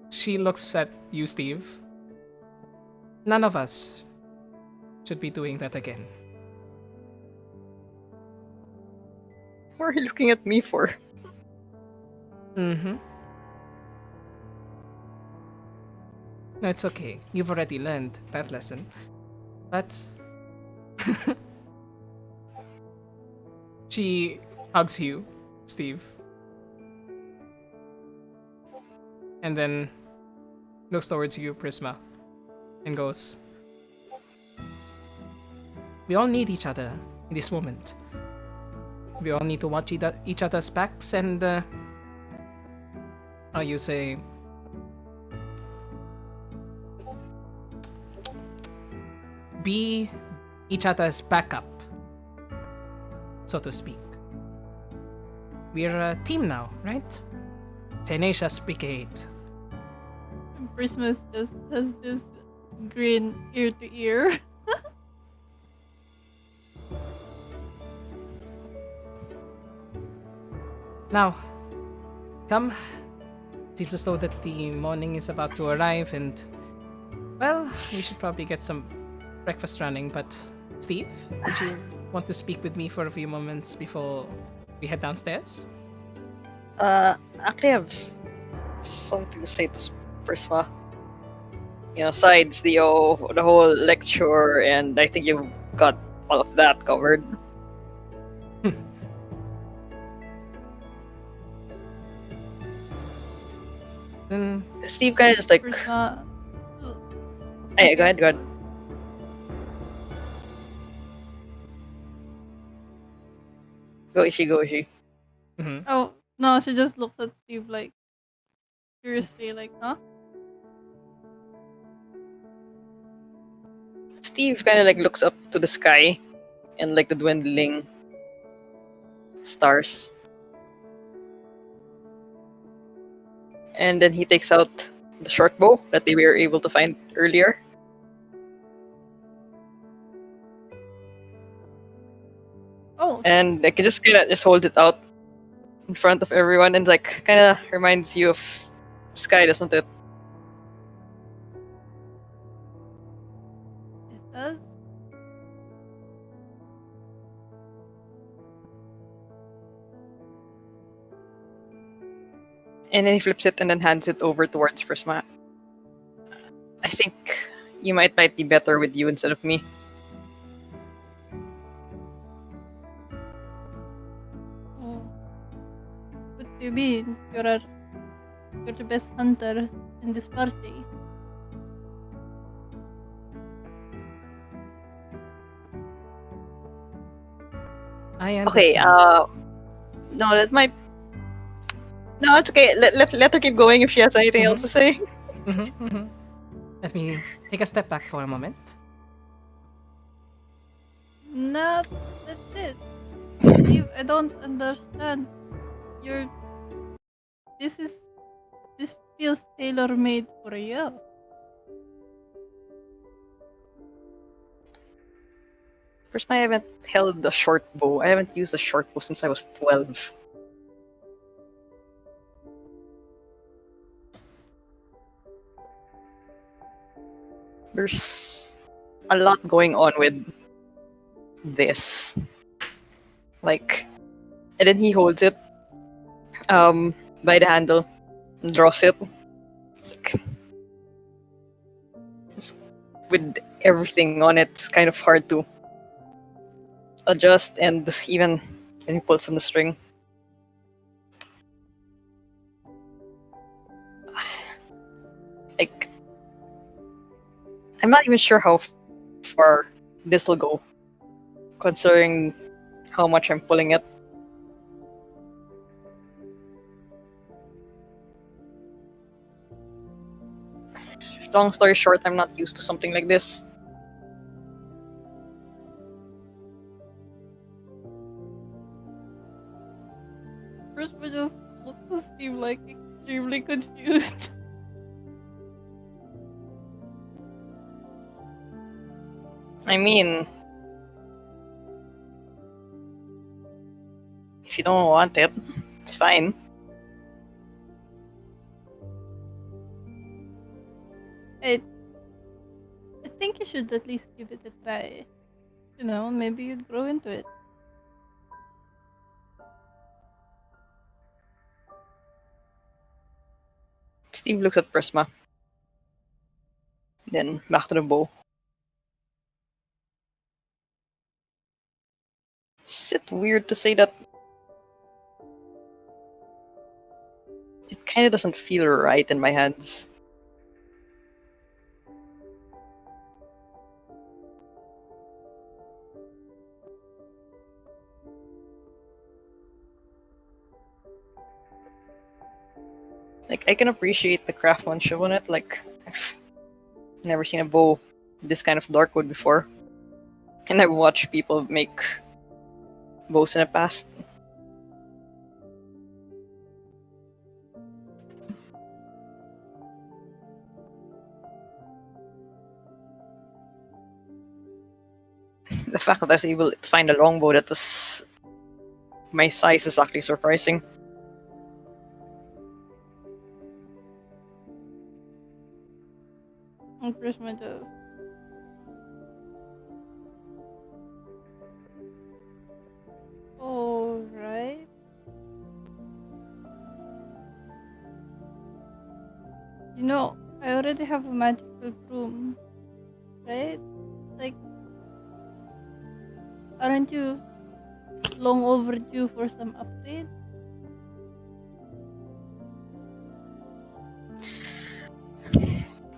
she looks at you, Steve. None of us should be doing that again. What are you looking at me for? Mm-hmm. No, it's okay. You've already learned that lesson. But she hugs you, Steve. And then looks towards you, Prisma, and goes, we all need each other in this moment. We all need to watch each other's backs and, how you say, be each other's backup, so to speak. We're a team now, right? Tenacious Brigade. Christmas just has this grin ear to ear. Now, come. Seems as though that the morning is about to arrive, and well, we should probably get some breakfast running. But Steve, would you want to speak with me for a few moments before we head downstairs? Actually, I have something to say to Prisma. Besides the whole lecture, and I think you got all of that covered. Then Steve kind of just like, hey, go ahead. Go Ishi. Mhm. Oh, no, she just looks at Steve like, curiously, like, huh? Steve kind of like looks up to the sky and like the dwindling stars. And then he takes out the short bow that they were able to find earlier. Oh, And like, he just kind of just holds it out in front of everyone and like kind of reminds you of Sky, doesn't it? it does. And then he flips it and then hands it over towards Prisma. I think you might be better with you instead of me. Oh. What do you mean? You're the best hunter in this party. I Okay, understand. no, that might. No, it's okay. Let her keep going if she has anything else to say. Let me take a step back for a moment. No, that's it. Steve, I don't understand. This feels tailor-made for you. First, I haven't held the short bow. I haven't used a short bow since I was 12. There's a lot going on with this. Like, and then he holds it by the handle and draws it. It's like, with everything on it, it's kind of hard to adjust, and even when he pulls on the string. Like, I'm not even sure how far this will go, considering how much I'm pulling it. Long story short, I'm not used to something like this. Prisma just looked to Steve like extremely confused. I mean, if you don't want it, it's fine. I think you should at least give it a try. You know, maybe you'd grow into it. Steve looks at Prisma. Then back to the bow. Is it weird to say that it kind of doesn't feel right in my hands? Like, I can appreciate the craftsmanship on it. Like, I've never seen a bow this kind of dark wood before. And I've watched people make bows in the past. The fact that I was able to find a longbow that was my size is actually surprising. And Prisma just. Alright. You know, I already have a magical broom, right? Like, aren't you long overdue for some upgrade?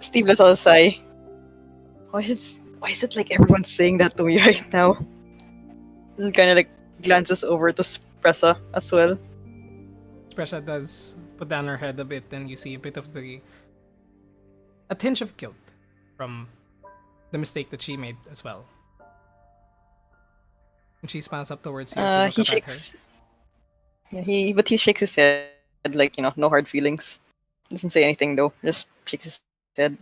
Steve lets out a sigh. Why is it like everyone's saying that to me right now? And kind of like glances over to Spressa as well. Presha does put down her head a bit, and you see a bit of a tinge of guilt from the mistake that she made as well. And she smiles up towards you as you look He up at her. shakes. Yeah, he shakes his head like, no hard feelings. Doesn't say anything though. Just shakes his head.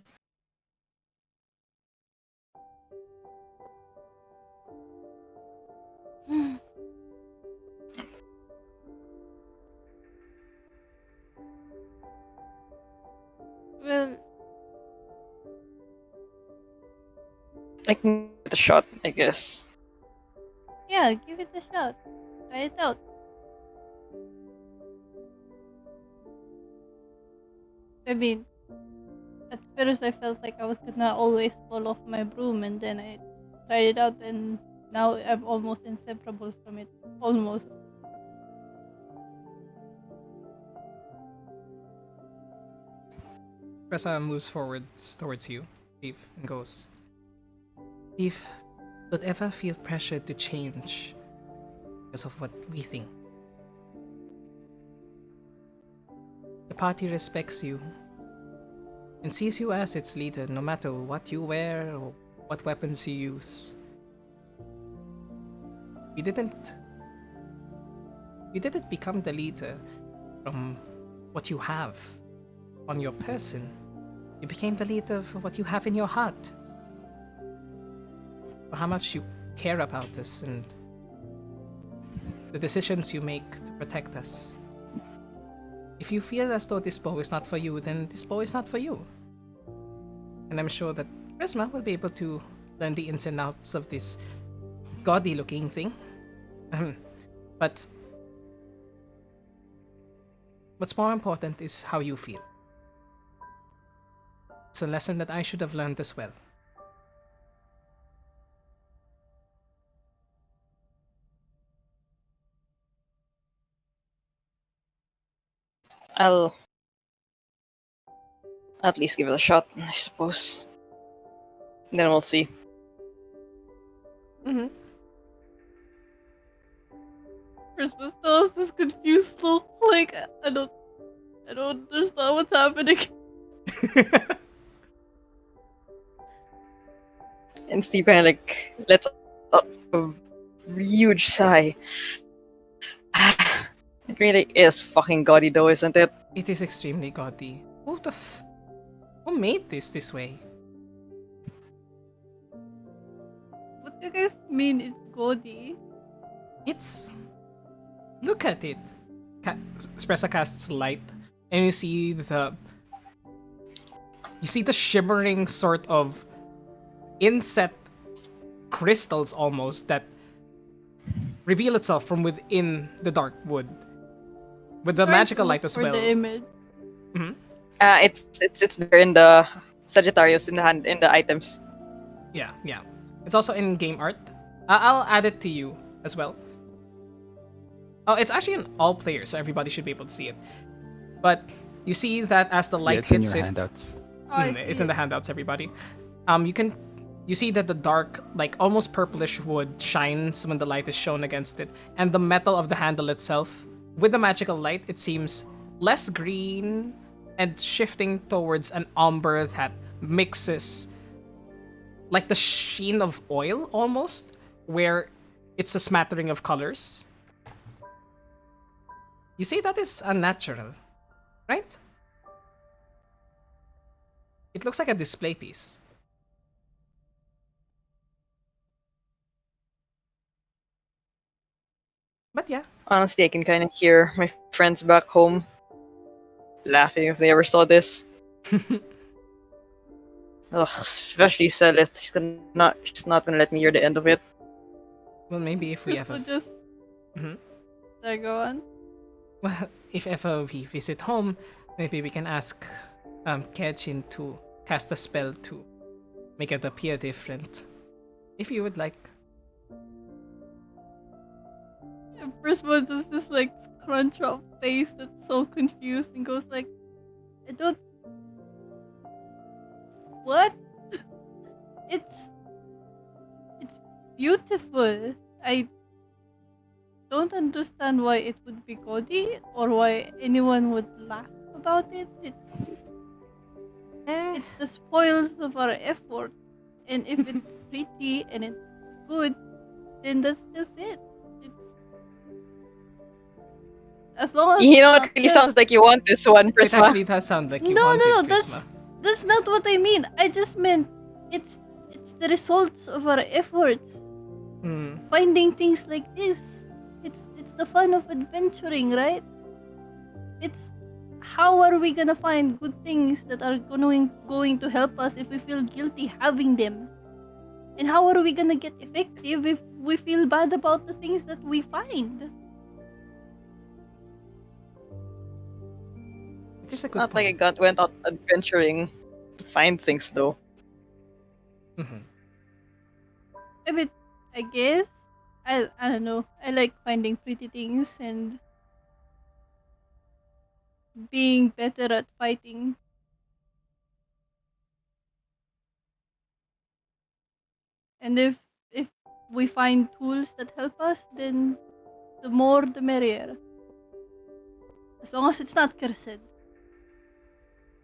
Well, I can give it a shot, I guess. yeah, give it a shot. Try it out. I mean, at first I felt like I was gonna always fall off my broom, and then I tried it out, and now I'm almost inseparable from it. Almost. Presha moves forward towards you, Steve, and goes, Steve, don't ever feel pressured to change because of what we think. The party respects you and sees you as its leader no matter what you wear or what weapons you use. You didn't become the leader from what you have on your person. You became the leader for what you have in your heart. For how much you care about us and the decisions you make to protect us. If you feel as though this bow is not for you, then this bow is not for you. And I'm sure that Prisma will be able to learn the ins and outs of this gaudy looking thing. But what's more important is how you feel. It's a lesson that I should have learned as well. I'll at least give it a shot, I suppose. Then we'll see. Mm-hmm. Christmas still has this confused look. Like I don't understand what's happening. And Steve kind of like lets out a huge sigh. It really is fucking gaudy though, isn't it? It is extremely gaudy. Who made this way? What do you guys mean it's gaudy? It's. Look at it. Espressa casts light, and you see the shimmering sort of inset crystals almost that reveal itself from within the dark wood with the Trying to magical look light as for well. the image. Mhm. It's there in the Sagittarius in the items. Yeah. It's also in game art. I'll add it to you as well. Oh, it's actually in all players, so everybody should be able to see it. But you see that as the Yeah, light it's in hits your it, handouts. Oh, I it's see in the it. handouts, everybody. You see that the dark, like almost purplish wood shines when the light is shown against it, and the metal of the handle itself, with the magical light, it seems less green and shifting towards an umber that mixes like the sheen of oil almost, where it's a smattering of colors. You see that is unnatural, right? It looks like a display piece. But yeah. Honestly, I can kind of hear my friends back home laughing if they ever saw this. Ugh, especially Celeste. She's not gonna let me hear the end of it. Well, maybe if we Chris have will just. Mhm. There, go on. Well, if ever we visit home, maybe we can ask Kechin to cast a spell to make it appear different. If you would like. And Chris will just this like scrunch up face that's so confused and goes like, I don't. What? It's beautiful. I don't understand why it would be gaudy or why anyone would laugh about it. It's the spoils of our effort. And if it's pretty and it's good, then that's just it. It's as long as You it's know, it not really cursed. sounds like you want this one, It Prisma. actually does sound like you No, wanted that's Prisma. that's not what I mean. I just meant it's the results of our efforts. Hmm. Finding things like this. It's the fun of adventuring, right? It's how are we gonna find good things that are going to help us if we feel guilty having them? And how are we gonna get effective if we feel bad about the things that we find? It is a good Not like I point. went out adventuring to find things though. Mhm. I mean, I guess I don't know. I like finding pretty things and being better at fighting. And if we find tools that help us, then the more the merrier. As long as it's not cursed.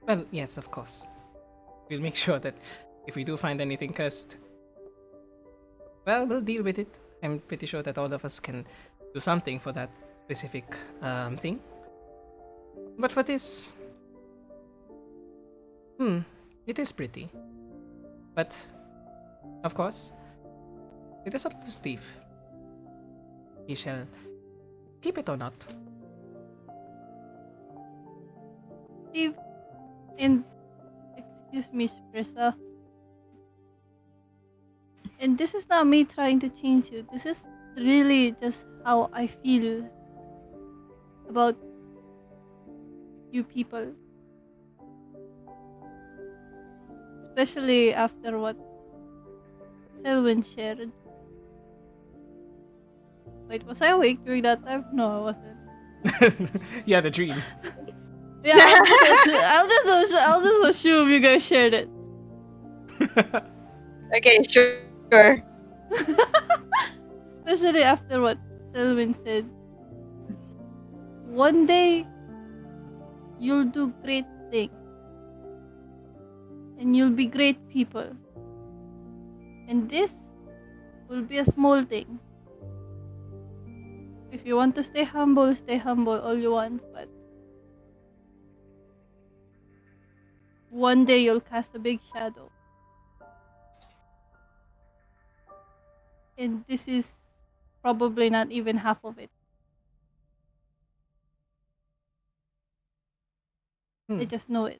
Well, yes, of course. We'll make sure that if we do find anything cursed, well, we'll deal with it. I'm pretty sure that all of us can do something for that specific thing. But for this, it is pretty. But, of course, it is up to Steve. He shall keep it or not. Steve, and excuse me, Sprissa. And this is not me trying to change you. This is really just how I feel about you people. Especially after what Selwyn shared. Wait, was I awake during that time? No, I wasn't. Yeah, the dream. Yeah, I'll just assume you guys shared it. Okay, sure. Especially after what Selwyn said. One day, you'll do great things. And you'll be great people. And this will be a small thing. If you want to stay humble all you want, but one day you'll cast a big shadow. And this is probably not even half of it. I just know it.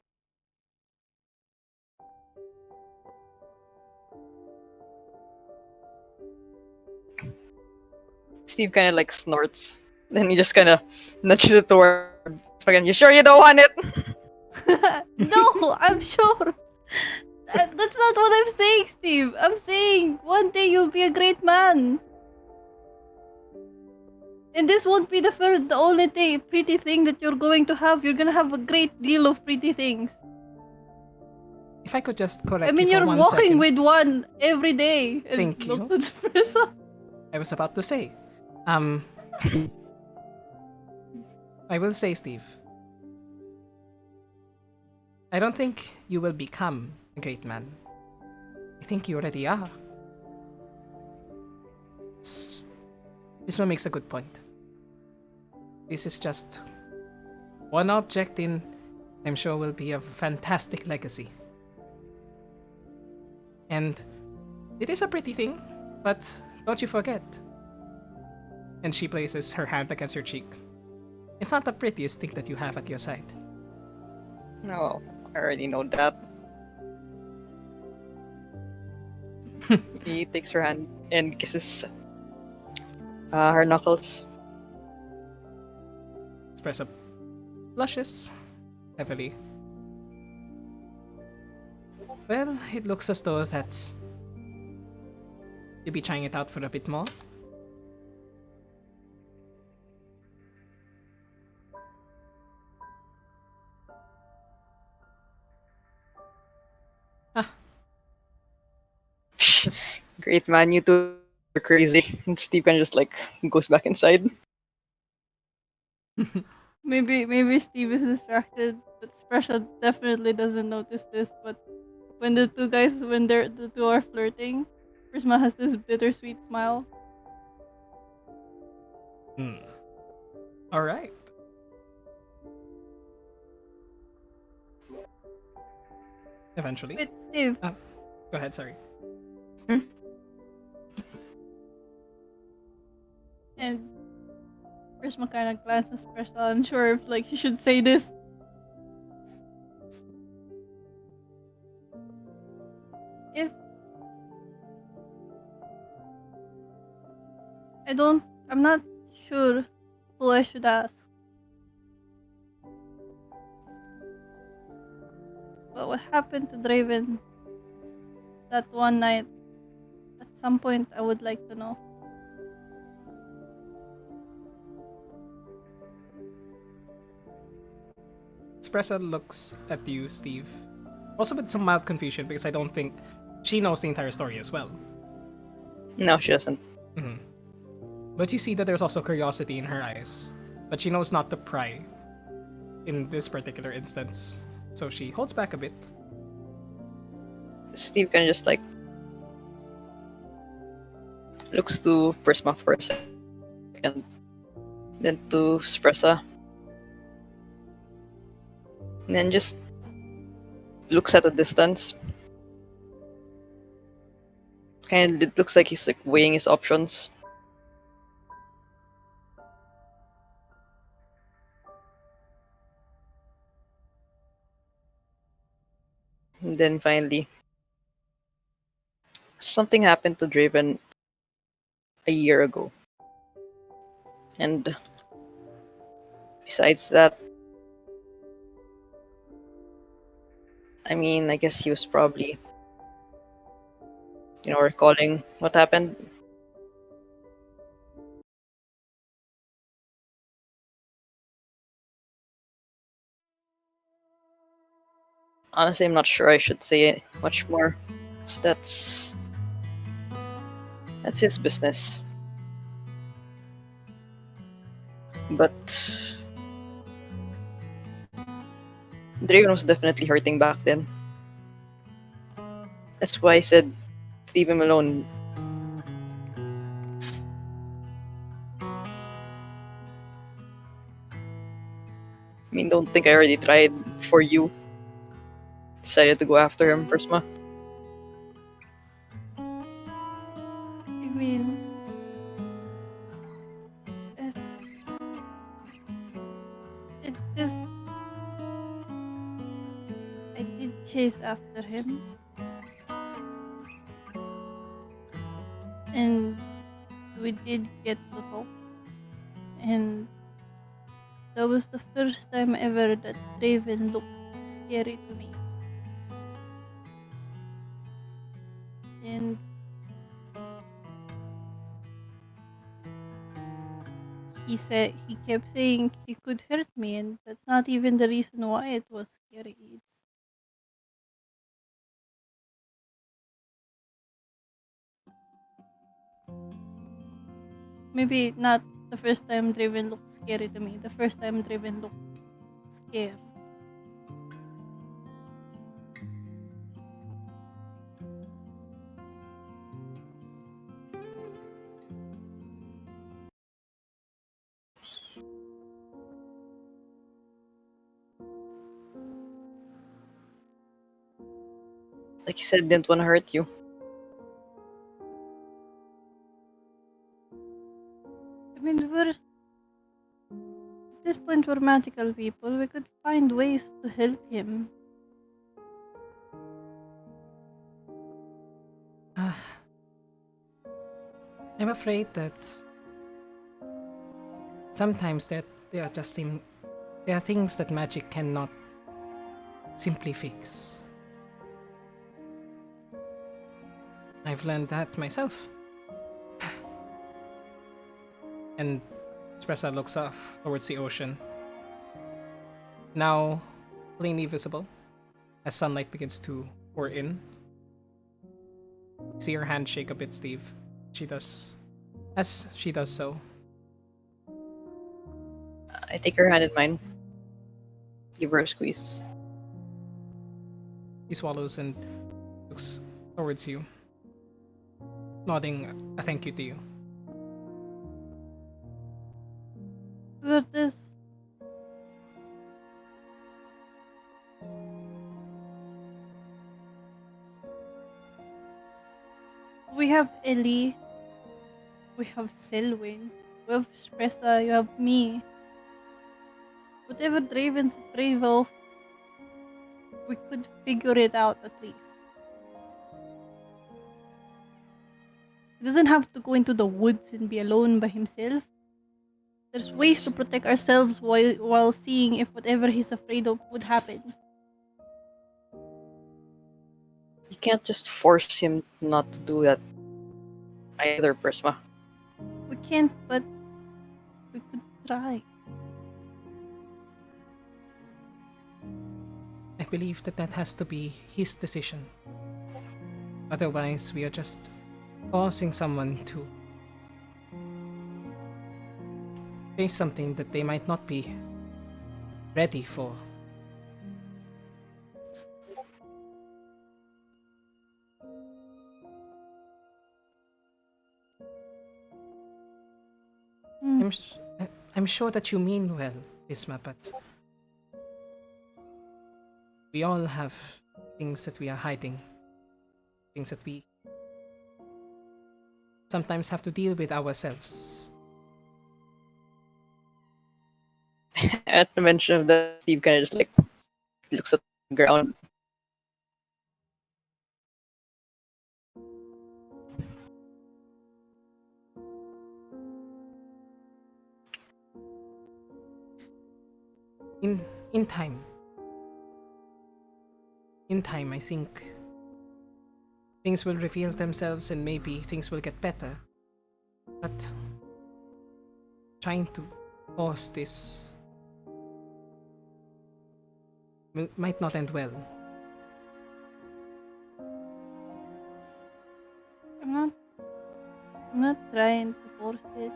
Steve kind of like snorts. Then he just kind of nudges it toward. Again, you sure you don't want it? No, I'm sure. That's not what I'm saying, Steve. I'm saying one day you'll be a great man. And this won't be the only pretty thing that you're going to have. You're gonna have a great deal of pretty things. If I could just correct I mean, you for you're 1 walking second. with one every day. And Thank you. looks at the person. I was about to say. I will say, Steve. I don't think you will become a great man. I think you already are. This one makes a good point. This is just one object in, I'm sure, will be a fantastic legacy. And it is a pretty thing, but don't you forget. And she places her hand against your cheek. It's not the prettiest thing that you have at your side. No, I already know that. He takes her hand and kisses her knuckles. Espresso blushes heavily. Well, it looks as though that's... You'll be trying it out for a bit more. Great man, you two are crazy. And Steve kind of just like goes back inside. Maybe Steve is distracted, but Spresha definitely doesn't notice this. But when the two are flirting, Prisma has this bittersweet smile. All right. Eventually. Wait, Steve. Go ahead, sorry. And Prisma kind of glances Spresha, unsure if like she should say this. If I'm not sure who I should ask. But what happened to Draven that one night? At some point, I would like to know. Espresso looks at you, Steve. Also with some mild confusion because I don't think she knows the entire story as well. No, she doesn't. But you see that there's also curiosity in her eyes. But she knows not to pry in this particular instance. So she holds back a bit. Steve kind of just like looks to Prisma for a second, then to Spressa, and then just looks at a distance. Kind of, it looks like he's like weighing his options. And then finally, something happened to Draven a year ago. And besides that, I mean, I guess he was probably, recalling what happened. Honestly, I'm not sure I should say much more. So that's That's his business. But Draven was definitely hurting back then. That's why I said leave him alone. I mean, don't think I already tried before you decided to go after him, Prisma. I mean, it's, it's just I did chase after him, and we did get to talk, and that was the first time ever that Draven looked scary to me. And he kept saying he could hurt me, and that's not even the reason why it was scary. Maybe not the first time Draven looked scary to me. The first time Draven looked scared. Like he said, didn't want to hurt you. I mean, at this point we're magical people. We could find ways to help him. I'm afraid that sometimes that there are just there are things that magic cannot simply fix. I've learned that myself. And Espressa looks off towards the ocean. Now plainly visible as sunlight begins to pour in. See her hand shake a bit, Steve. As she does so. I take her hand in mine. Give her a squeeze. He swallows and looks towards you, nodding a thank you to you. We're this. We have Ellie. We have Selwyn. We have Espressa. You have me. Whatever Draven's afraid of, we could figure it out at least. He doesn't have to go into the woods and be alone by himself. There's ways to protect ourselves while seeing if whatever he's afraid of would happen. You can't just force him not to do that either, Prisma. We can't, but we could try. I believe that has to be his decision. Otherwise, we are just causing someone to face something that they might not be ready for. I'm sure that you mean well, Isma, but we all have things that we are hiding, things that we sometimes have to deal with ourselves. At the mention of that, Steve kind of just like looks at the ground. In time. In time, I think things will reveal themselves and maybe things will get better. But trying to force this might not end well. I'm not I'm not trying to force it.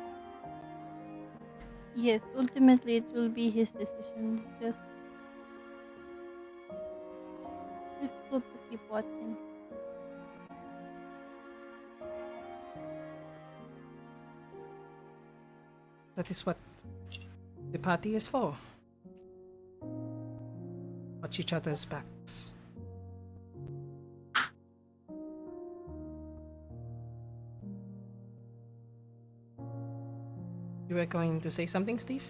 Yes, ultimately it will be his decision. It's just difficult to keep watching. That is what the party is for. Watch each other's backs. You were going to say something, Steve?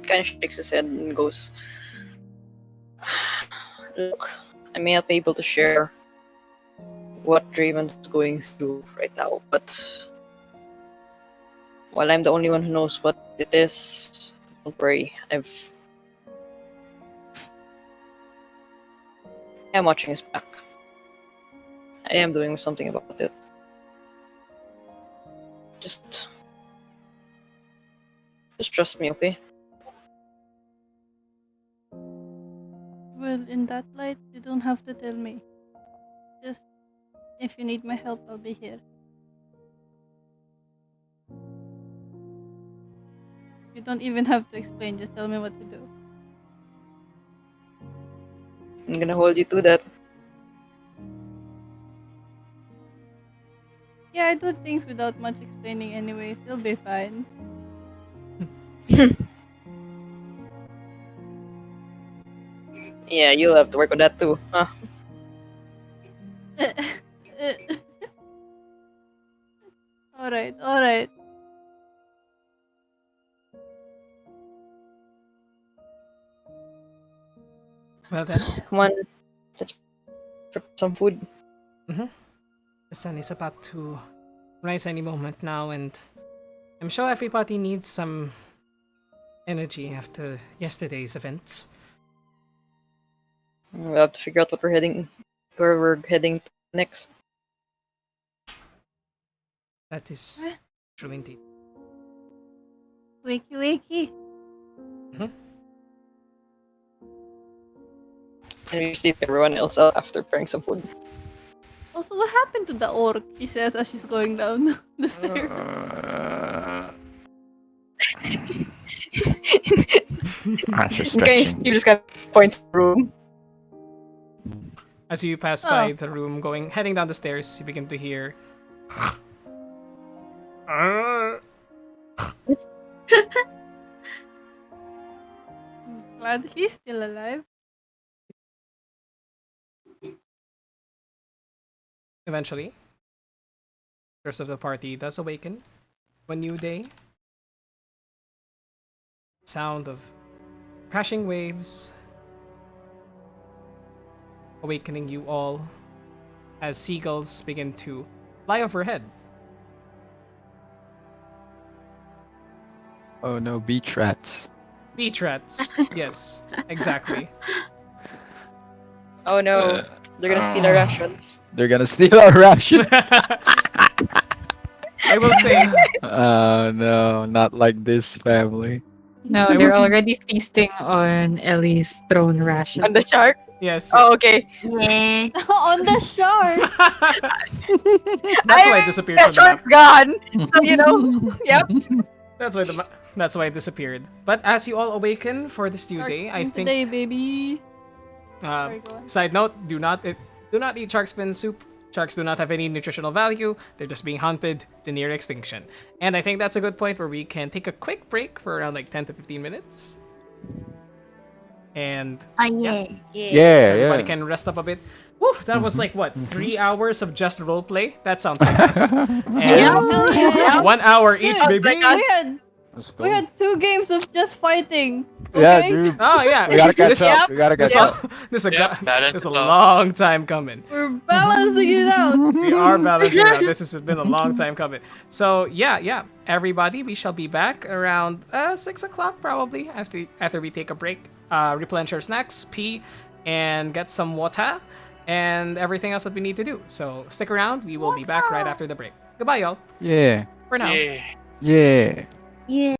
Kind of shakes his head and goes, "Look, I may not be able to share what Draven's going through right now, but while I'm the only one who knows what it is, don't worry. I'm watching his back. I am doing something about it. Just trust me, okay?" Well, in that light, you don't have to tell me. Just if you need my help, I'll be here. You don't even have to explain, just tell me what to do. I'm gonna hold you to that. Yeah, I do things without much explaining anyways. It'll be fine. Yeah, you'll have to work on that too, huh? Alright. Well then, Come on, let's prep some food. the sun is about to rise any moment now, and I'm sure everybody needs some energy after yesterday's events. We'll have to figure out where we're heading next. That is true indeed. Wakey. And we see everyone else out after preparing some food. Also, what happened to the orc? She says as she's going down the stairs. Asher You guys, stretching. you just got point to the room. As you pass by the room, heading down the stairs, you begin to hear. Glad he's still alive. Eventually, the rest of the party does awaken. One new day. Sound of crashing waves awakening you all as seagulls begin to fly overhead. Oh no, beach rats. Beach rats. Yes, exactly. Oh no, they're gonna steal our rations. They're gonna steal our rations. I will say, No, not like this family. No, I they're will- already feasting on Ellie's throne ration. On the shark? yes. Oh, okay. Yeah. On the shark. That's why it disappeared The from the map. shark's gone. So yep. That's why it disappeared. But as you all awaken for this new Shark day, I fin think. today, baby. Sorry, go on. Side note: do not eat shark's fin soup. Sharks do not have any nutritional value. They're just being hunted to near extinction. And I think that's a good point where we can take a quick break for around like 10 to 15 minutes. And Yeah. Yeah, so everybody yeah. can rest up a bit. Woo, that was like what, 3 hours of just roleplay? That sounds like us. And Yeah. 1 hour each, Dude, baby. Let's We go. had 2 games of just fighting. Yeah, Okay? dude. Oh yeah, We gotta catch This- up. We gotta catch This, up. this, Yeah, balance this is a it out. long time coming. We're balancing it out. We are balancing out. This has been a long time coming. So yeah. Everybody, we shall be back around 6 o'clock probably after we take a break, replenish our snacks, pee, and get some water, and everything else that we need to do. So stick around. We will be back right after the break. Goodbye, y'all. Yeah. For now. Yeah. Yeah. Yeah.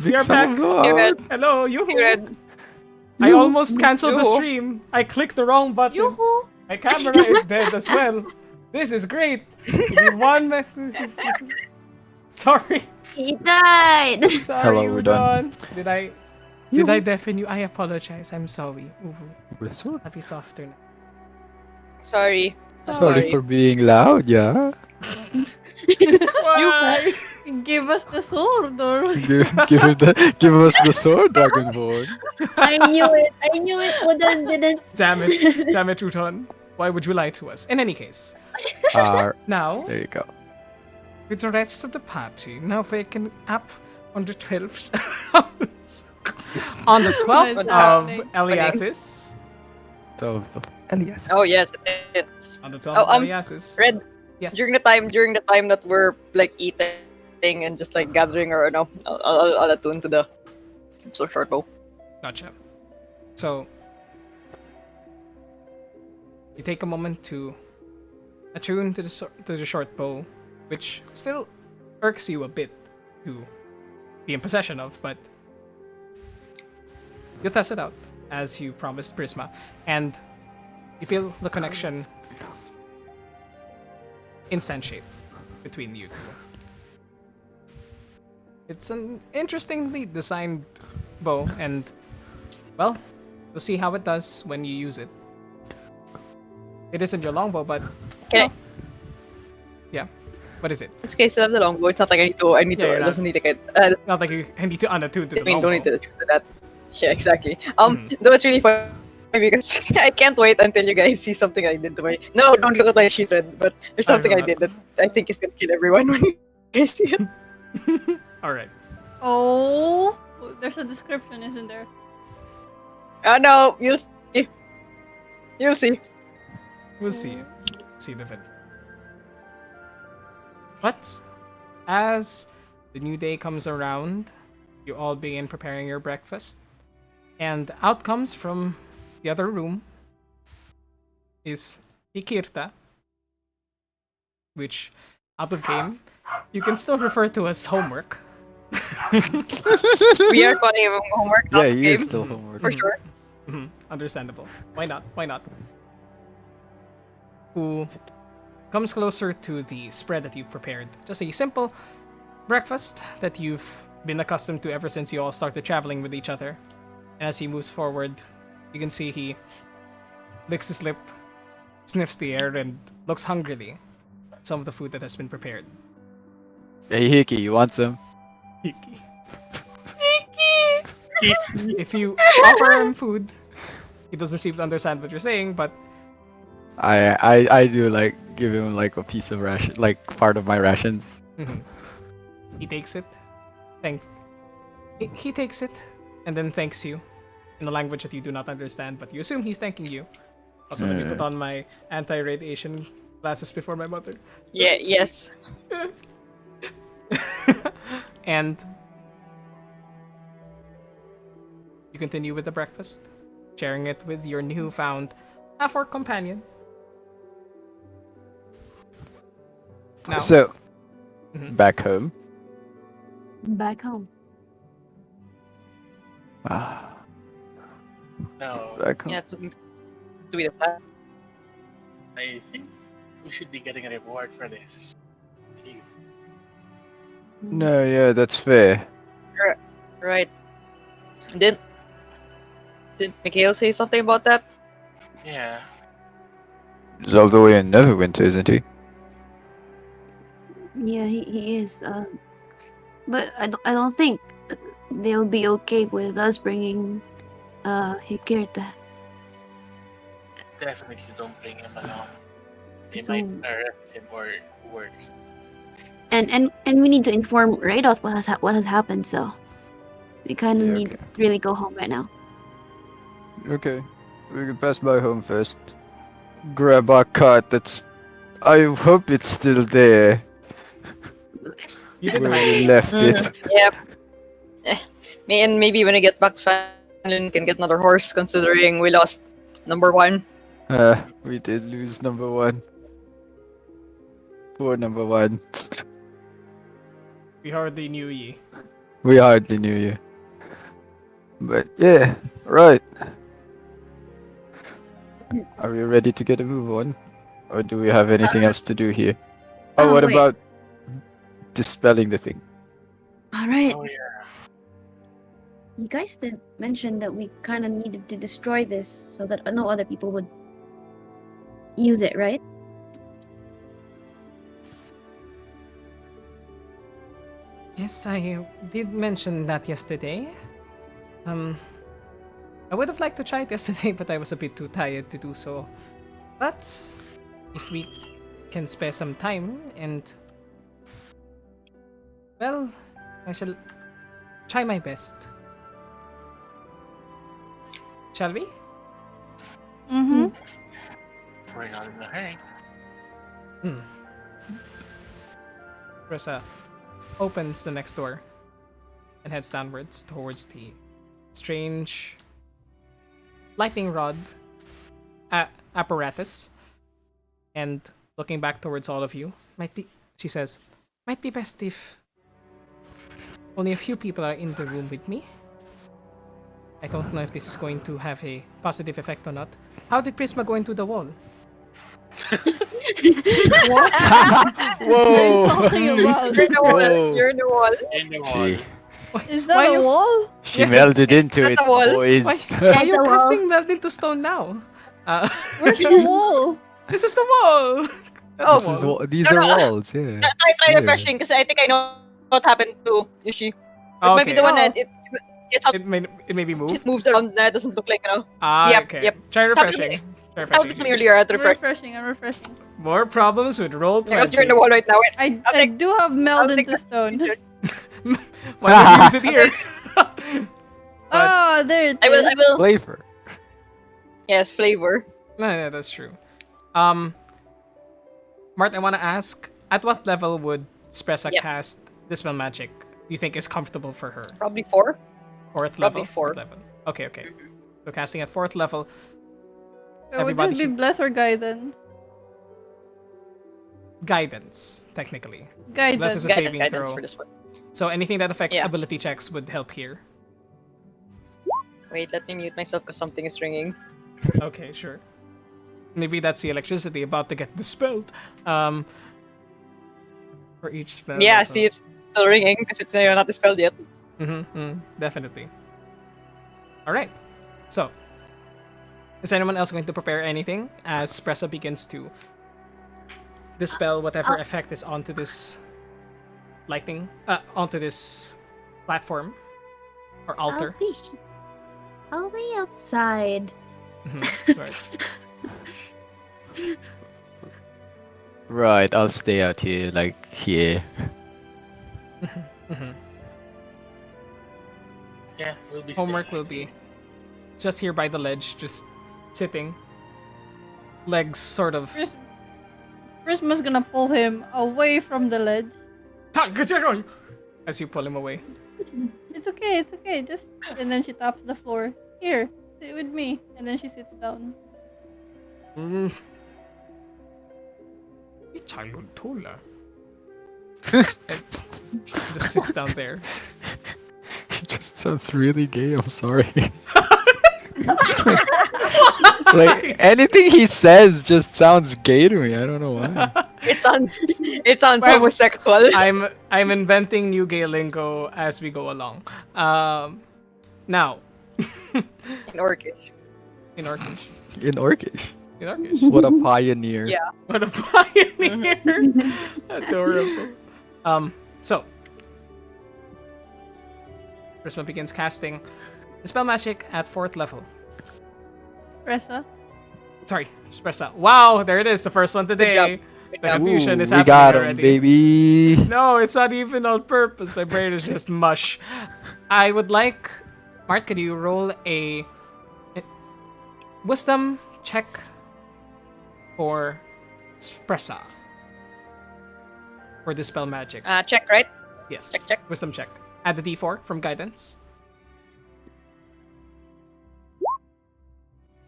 We are Big Sam back. of the Hey, Heart. Red. Hello, Hey, yoo-hoo. Red. I almost canceled the Yoo-hoo. stream. I clicked the wrong button. Yoo-hoo! My camera is dead as well. This is great. Give me one Sorry. He died. Sorry, Hello, we're done. Udon. Did I deafen you? I apologize. I'm sorry. Sorry. I'll be softer now. Sorry. I'm Sorry for being loud, yeah. Why? Give us the sword, or Give us the sword, Dragonborn. I knew it. I knew it. Udan didn't. Damn it. Damn it, Udon. Why would you lie to us? In any case. Now, There you go. with the rest of the party, now vacant up on the 12th. On the 12th What's of happening? Eliasis. So, Elias. Oh yes, it is. On the 12th Oh, of Eliasis. Red. Yes. During the time that we're like eating and just like gathering, or no, I'll attune to the so short bow. Gotcha. So, you take a moment to attune to the short bow, which still irks you a bit to be in possession of, but you test it out as you promised Prisma, and you feel the connection instantiate between you two. It's an interestingly designed bow, and well, we'll see how it does when you use it. It isn't your longbow, but Okay. yeah. What is it? In this case, I have the longbow. It's not like I need Yeah, to. you're It not- doesn't need to get. Not like you need to unattune to the I mean, don't need longbow. to do that. Yeah, exactly. Though it's really funny because I can't wait until you guys see something I did to my. No, don't look at my sheet, Red. But there's something I will did that I think is gonna kill everyone when you guys see it. All right. oh, there's a description, isn't there? No, you'll see. You'll see. We'll see it. See the video. But as the new day comes around, you all begin preparing your breakfast, and out comes from the other room is Ikirta, which out of game you can still refer to as homework. We are calling him homework. Yeah, Not he is game, still homework. for sure. Understandable. Why not? Why not? Who comes closer to the spread that you've prepared. Just a simple breakfast that you've been accustomed to ever since you all started traveling with each other. And as he moves forward, you can see he licks his lip, sniffs the air, and looks hungrily at some of the food that has been prepared. Hey, Hickey, you want some? Hiki. If you offer him food, he doesn't seem to understand what you're saying, but I do like give him like a piece of ration, like part of my rations. he takes it. He takes it and then thanks you in a language that you do not understand, but you assume he's thanking you. Also, let me put on my anti-radiation glasses before my mother. Yeah. Yes. And you continue with the breakfast, sharing it with your newfound half-orc companion. Now, So, Mhm. back home. Back home. Ah, No, back home. Yeah, to be the plan. I think we should be getting a reward for this. Thief. No, yeah, that's fair. Right. Did Mikhail say something about that? Yeah. He's all the way in Neverwinter, isn't he? Yeah, he is. But I don't think they'll be okay with us bringing Hikirta. Definitely don't bring him along. They So- might arrest him or worse. And we need to inform Radolf what has happened. So we kind of Yeah, need okay. to really go home right now. Okay, we can pass by home first. Grab our cart. I hope it's still there you did where hide we it. left it. Yep. And maybe when I get back to Fanlin, can get another horse, considering we lost number one. We did lose number one. Poor number one. We hardly knew ye. We hardly knew you. But yeah, right. Are we ready to get a move on? Or do we have anything else to do here? Oh, Oh, what wait. about dispelling the thing? All right. Oh yeah. You guys did mention that we kind of needed to destroy this so that no other people would use it, right? Yes, I did mention that yesterday. I would have liked to try it yesterday, but I was a bit too tired to do so. But if we can spare some time and well, I shall try my best. Shall we? Mm-hmm. We're not in a hurry. Ressa opens the next door and heads downwards towards the strange lightning rod apparatus. And looking back towards all of you, she says, might be best if only a few people are in the room with me. I don't know if this is going to have a positive effect or not. How did Prisma go into the wall? What? Whoa! Talking about? You're in the wall. Whoa. You're in the wall. In the wall. She, Is that Why a you- wall? she Yes. melded into That's it, a wall. boys. Why That's are you a wall. casting melt into stone now? Where's the wall? This is the wall. That's Oh, a This is wall. these No, are no. walls, yeah. Try Here. refreshing because I think I know what happened to Yushi. It Oh, might be the okay. one that Oh. it's up, It may be moved. it moves around. That doesn't look like Ah, Yep, okay. yep. Try Happened to refreshing. Try happened to me refreshing. earlier at the I'm refresh. refreshing. I'm refreshing. More problems with roll Because 20. you're in the wall right now. I I'll take- do have meld I'll take into stone. Why would you use it here? But- Oh, there it is. I will. Flavor. Yes, flavor. No, that's true. Mart, I want to ask, at what level would Spressa Yep. cast Dispel Magic you think is comfortable for her? Probably 4. Fourth Probably level? 4. Fourth level. Okay. So casting at 4th level. Would everybody this be should- bless or guidance? Guidance, technically. Guidance. Bless is a Guidance, saving guidance throw. for this one. So anything that affects Yeah. ability checks would help here. Wait, let me mute myself because something is ringing. Okay, sure. Maybe that's the electricity about to get dispelled. For each spell. Yeah, so- see, it's still ringing because it's not dispelled yet. Definitely. Alright. So, is anyone else going to prepare anything as Pressa begins to dispel whatever effect is onto this lightning, onto this platform or altar? I'll be outside. Sorry. Right, I'll stay out here, like here. Yeah, we'll be Homework staying. will be just here by the ledge, just sitting. Legs sort of. Prisma's gonna pull him away from the ledge. As you pull him away. It's okay. Just and then she taps the floor. Here, sit with me. And then she sits down. childhood Tola. Just sits down there. It just sounds really gay, I'm sorry. Like anything he says just sounds gay to me. I don't know why. It sounds Well, homosexual. I'm inventing new gay lingo as we go along. Now In Orcish. in Orcish. In Orcish. In Orcish. What a pioneer. Yeah. What a pioneer! Adorable. So Prisma begins casting Dispel Magic at 4th level. Ressa. Sorry, Spressa. Wow, there it is, the first one today. job. The job. confusion Ooh, is we happening got him, already. baby. No, it's not even on purpose. My brain is just mush. I would like, Mart, could you roll a wisdom check for Spressa for Dispel Magic? Check, right? Yes. Check. Wisdom check. Add the D4 from guidance.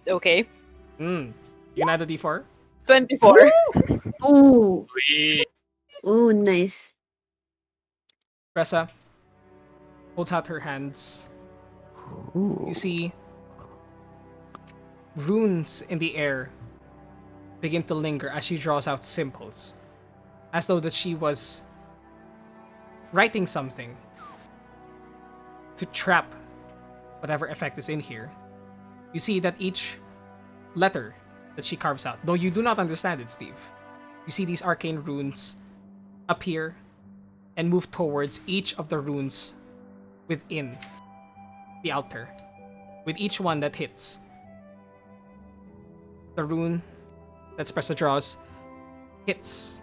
Okay. You can add the D4. 24. Ooh. Sweet. Ooh, nice. Spressa, holds out her hands. Ooh. You see runes in the air begin to linger as she draws out symbols, as though that she was writing something to trap whatever effect is in here. You see that each letter that she carves out, though you do not understand it, Steve, you see these arcane runes appear and move towards each of the runes within the altar. With each one that hits, the rune that Spressa draws hits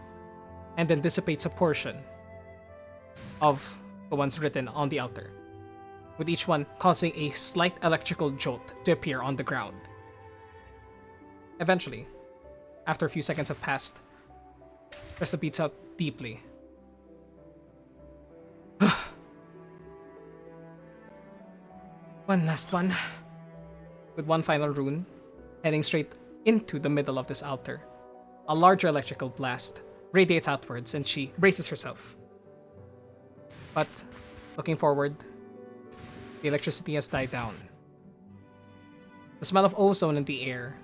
and then dissipates a portion of the ones written on the altar, with each one causing a slight electrical jolt to appear on the ground. Eventually, after a few seconds have passed, Spressa beats out deeply. One last one. With one final rune, heading straight into the middle of this altar. A larger electrical blast radiates outwards and she braces herself. But, looking forward, the electricity has died down. The smell of ozone in the air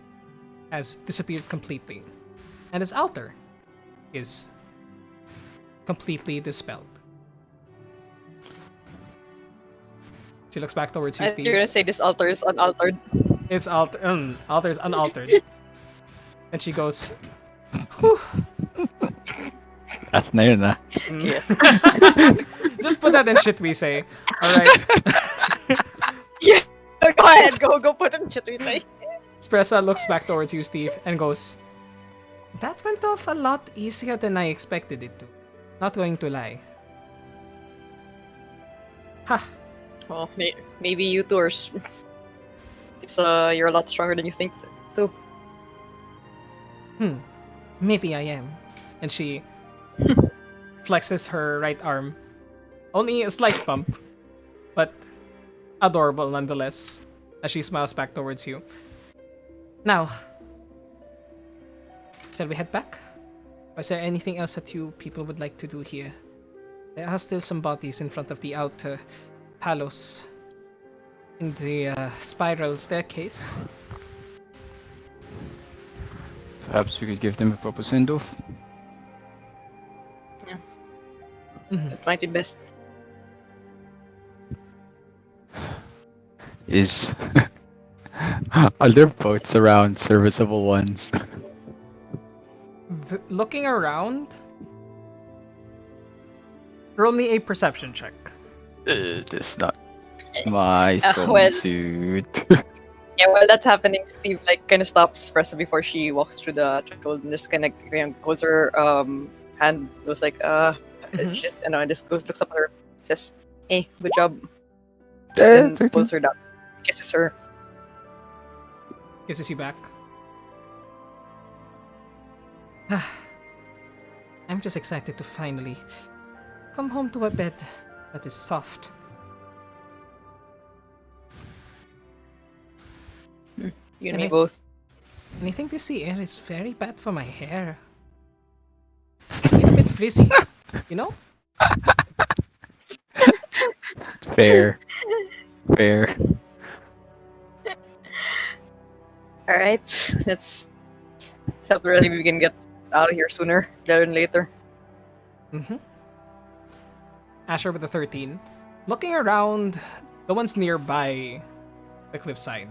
has disappeared completely, and this altar is completely dispelled. She looks back towards you, Steve. You're gonna say this altar is unaltered. It's altar's unaltered. And she goes, whew. That's na yun, ah. Just put that in shit we say. Alright. Yeah, go ahead, go put it in shit we say. Spressa looks back towards you, Steve, and goes, that went off a lot easier than I expected it to. Not going to lie. Ha! Well, maybe you two are. It's you're a lot stronger than you think, too. Maybe I am. And she flexes her right arm. Only a slight bump, but adorable nonetheless, as she smiles back towards you. Now, shall we head back? Or is there anything else that you people would like to do here? There are still some bodies in front of the altar. Talos in the spiral staircase. Perhaps we could give them a proper send-off. That might be best. Are there boats around, serviceable ones? Looking around, roll me a perception check. That's not my well- suit. Yeah, while that's happening, Steve kind of stops Pressa before she walks through the threshold and just kind of holds her hand. Goes like, she just just looks up at her, says, "Hey, good job." Then pulls her down, kisses her. Kisses you back. I'm just excited to finally come home to a bed that is soft. You And and me I- both. And I think this sea air is very bad for my hair. It's a bit frizzy, you know? Fair. Fair. All right, let's separately. We can get out of here sooner rather than later. Asher with a 13. Looking around the ones nearby the cliffside,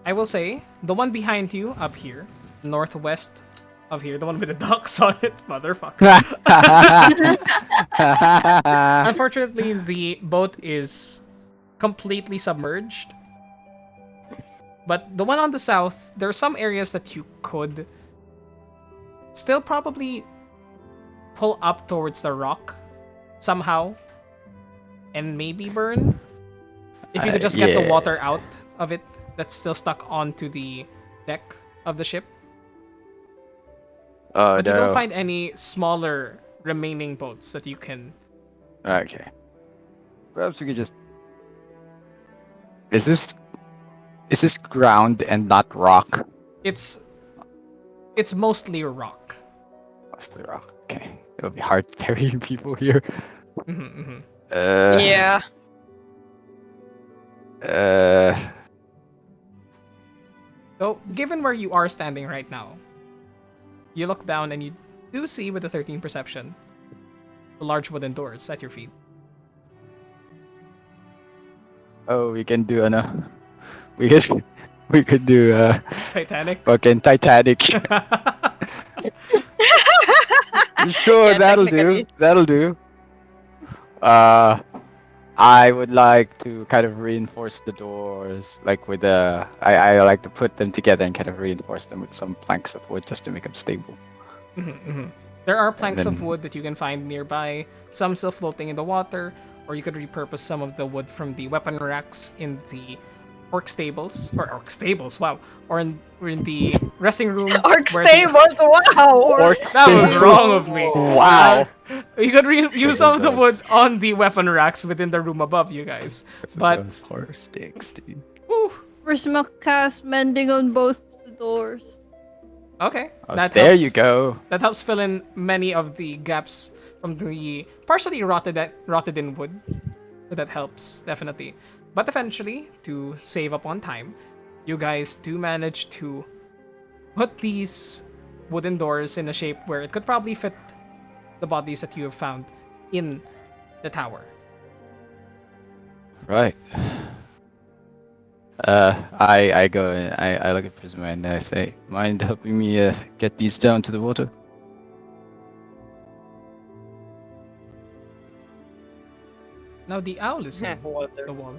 I will say the one behind you up here, northwest of here, the one with the docks on it, motherfucker. Unfortunately, the boat is completely submerged. But the one on the south, there are some areas that you could still probably pull up towards the rock somehow and maybe burn. If you could just get the yeah. water out of it that's still stuck onto the deck of the ship. Oh But you don't no. find any smaller remaining boats that you can. Okay. Perhaps we could just. Is this ground and not rock? It's mostly rock. Mostly rock. Okay. It'll be hard carrying people here. Yeah. Uh, So, given where you are standing right now, you look down and you do see with the 13 perception the large wooden doors at your feet. oh, we can do we could we could do Titanic. fucking Titanic. Sure, Yeah, that'll do. technically. That'll do. I would like to kind of reinforce the doors, like with I like to put them together and kind of reinforce them with some planks of wood just to make them stable. There are planks of then- wood that you can find nearby, some still floating in the water, or you could repurpose some of the wood from the weapon racks in the orc stables, wow, or in the resting room. Orc where the- stables, wow! That was wrong of me. Wow. You could use some of the wood those. on the weapon racks within the room above you guys. But Those horse sticks, dude. whew, Prisma cast mending on both the doors. okay, Oh, that there helps. you go. That helps fill in many of the gaps from the partially rotted in wood. So that helps definitely. But eventually, to save up on time, you guys do manage to put these wooden doors in a shape where it could probably fit the bodies that you have found in the tower. Right. I go and I look at Prisma and I say, mind helping me get these down to the water? Now the owl is in Water. the wall.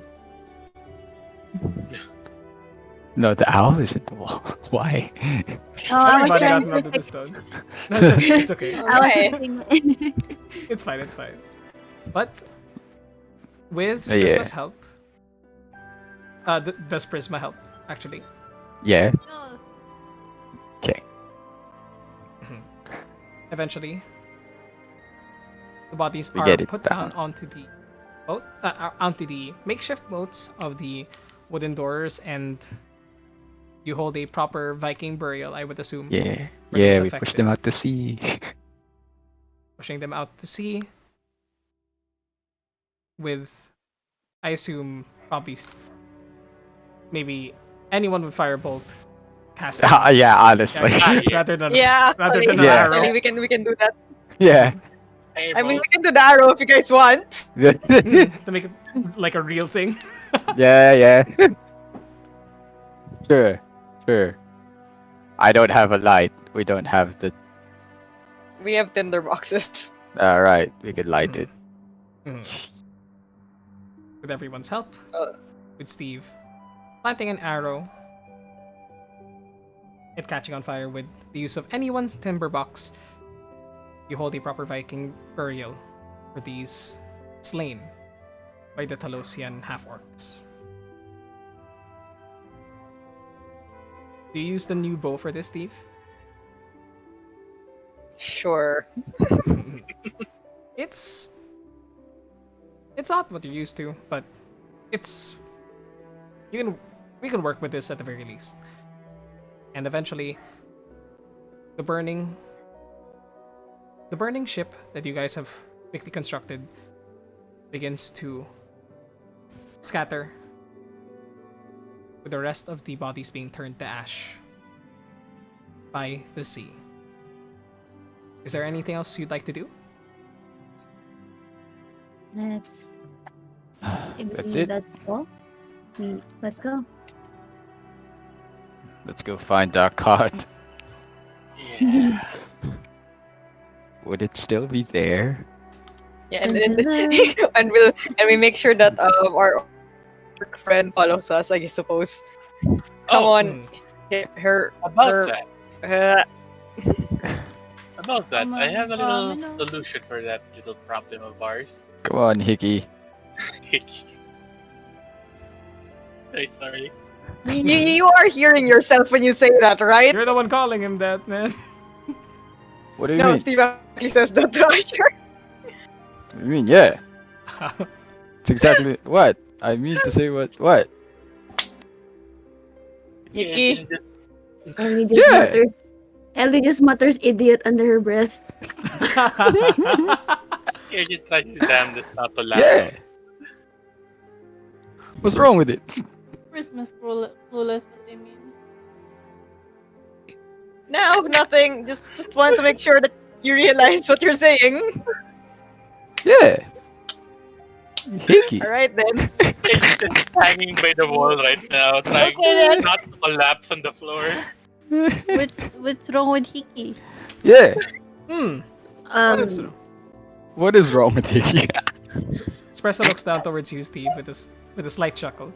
No, the owl is in the wall. Why? Oh, I was Everybody got trying to melted fix- this stone. That's okay. It's okay. I was Alright. fixing It's fine. It's fine. But with Yeah. Prisma's help, does Prisma help actually? Yeah. Yes. Okay. Eventually, the bodies We are get it put down. down onto the boat, onto the makeshift boats of the wooden doors, and you hold a proper Viking burial, I would assume. Yeah. For Yeah, those we push affected. them out to sea. Pushing them out to sea with, I assume, probably maybe anyone with firebolt casting. Yeah, honestly. Yeah, rather than Yeah, rather than Yeah. an arrow. Actually, we can do that. Yeah. I mean, we can do the arrow if you guys want. To make it like a real thing. yeah. Sure. I don't have a light. We don't have the. We have tinder boxes. Alright, we could light it. With everyone's help, Uh. with Steve planting an arrow, it catching on fire with the use of anyone's timber box, you hold a proper Viking burial for these slain by the Talosian half-orcs. Do you use the new bow for this, Steve? Sure. It's not what you're used to, but it's we can work with this at the very least. And eventually, the burning ship that you guys have quickly constructed begins to scatter, with the rest of the bodies being turned to ash by the sea. Is there anything else you'd like to do? Let's. That's it. That's all. Let's go. Let's go find our card. Yeah. Would it still be there? Yeah, and we make sure that our orc friend follows us, I suppose. Come Oh, on, her. About that. Uh, About that, I have a little Domino. solution for that little problem of ours. Come on, Hickey. Wait, sorry. you are hearing yourself when you say that, right? You're the one calling him that, man. What do you No, mean? Steve actually says that to Asher. What do you mean? Yeah. It's exactly what I mean to say. What? Yuki. Ellie just Yeah. mutters. Ellie just mutters "idiot" under her breath. Kajin tries his damnedest not to laugh. Yeah. What's wrong with it? Christmas clueless, what they mean. No, nothing. Just want to make sure that you realize what you're saying. Yeah. Hickey. All right then. Kajin is hanging by the wall right now, trying Okay, then. not to collapse on the floor. What's wrong with Hiki? Yeah. What is What is wrong with Hickey? Espresso looks down towards you, Steve, with a slight chuckle.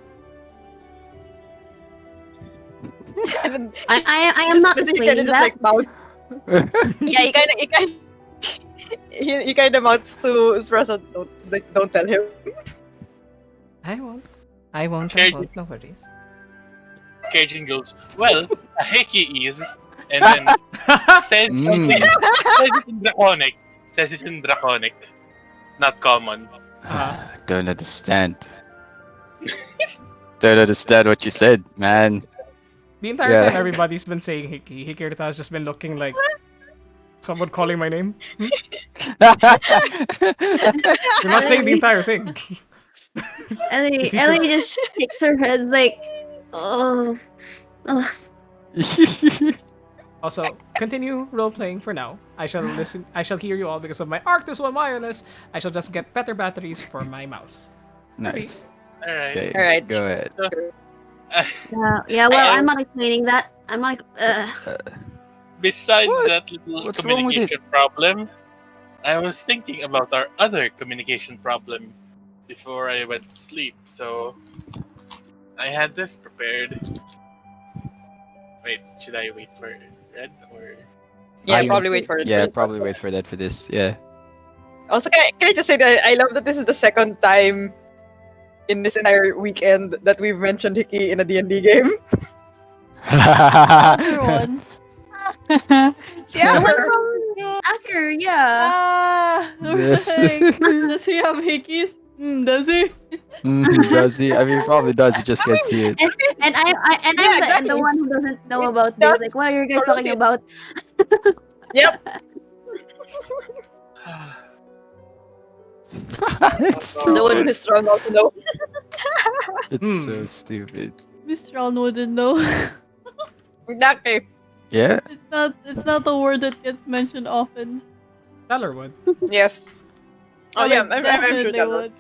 I am not explaining that. Like mouths. Yeah, he kind of mouths to Espresso. Don't tell him. I won't, no worries. Kajin goes, well, a Heiki is, and then says something. Says it's in Draconic. Not common. Don't understand. Don't understand what you said, man. The entire Yeah. time everybody's been saying Hiki. Hikirita has just been looking like someone calling my name. You're not saying the entire thing. Ellie If you could- just shakes her head like, oh. Also, continue role playing for now. I shall listen. I shall hear you all because of my Arctis One wireless. I shall just get better batteries for my mouse. Nice. Alright. Okay, Alright. go ahead. Yeah, well, I'm not explaining that. I'm not. Besides What? that little What's wrong with communication problem, I was thinking about our other communication problem before I went to sleep, so I had this prepared. Wait, should I wait for Red or? Yeah, probably wait for it. Yeah, first. probably wait for that for this. Yeah. Also, can I just say that I love that this is the second time in this entire weekend that we've mentioned Hiki in a D&D game. Another one. Yeah, Acker, yeah. Yes. Right. Does he have hickeys? Does he? Does he? I mean, he probably does. You just can't see it. And I'm Yeah, the exactly. one who doesn't know It about this. does Like, what are you guys pronounce talking it. about? Yep. It's The one stupid. who's strong also know. It's so stupid. Miss Ron wouldn't know. Exactly. Yeah. It's not a word that gets mentioned often. Teller would. Yes. Oh yeah, Like, I'm sure definitely that would.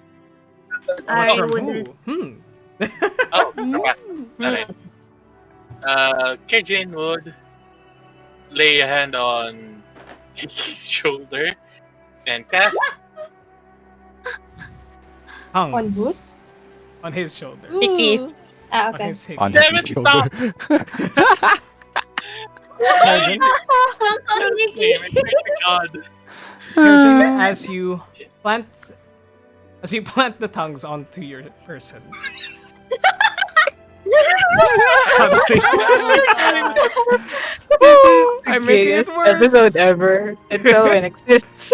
I From wouldn't. who? Oh, Mm. alright. Kajin would lay a hand on Kiki's shoulder and cast. Tongues. On whose? On his shoulder. Hiki. Ooh. Ah, On okay. his Hiki. On Damn his it, shoulder. Kajin, Thanks on Nikki. Oh my god. Kajin, as you plant the tongues onto your person. Suddenly, I'm making it worse. Episode ever. It's so exists.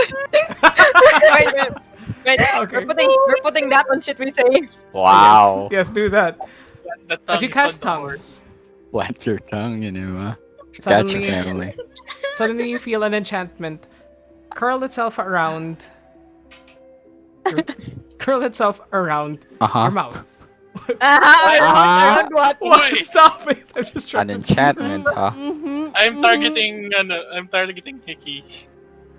Wait, Okay. we're putting that on shit we say. Wow. Yes, do that. The As you tongue is cast on the board. tongues, Slap your tongue, you know. Gotcha, suddenly, family. suddenly you feel an enchantment curl itself around your Uh-huh. mouth. What? What? Wait. Stop it! I'm just trying An to. enchantment, huh? Mm-hmm. I'm targeting Hiki.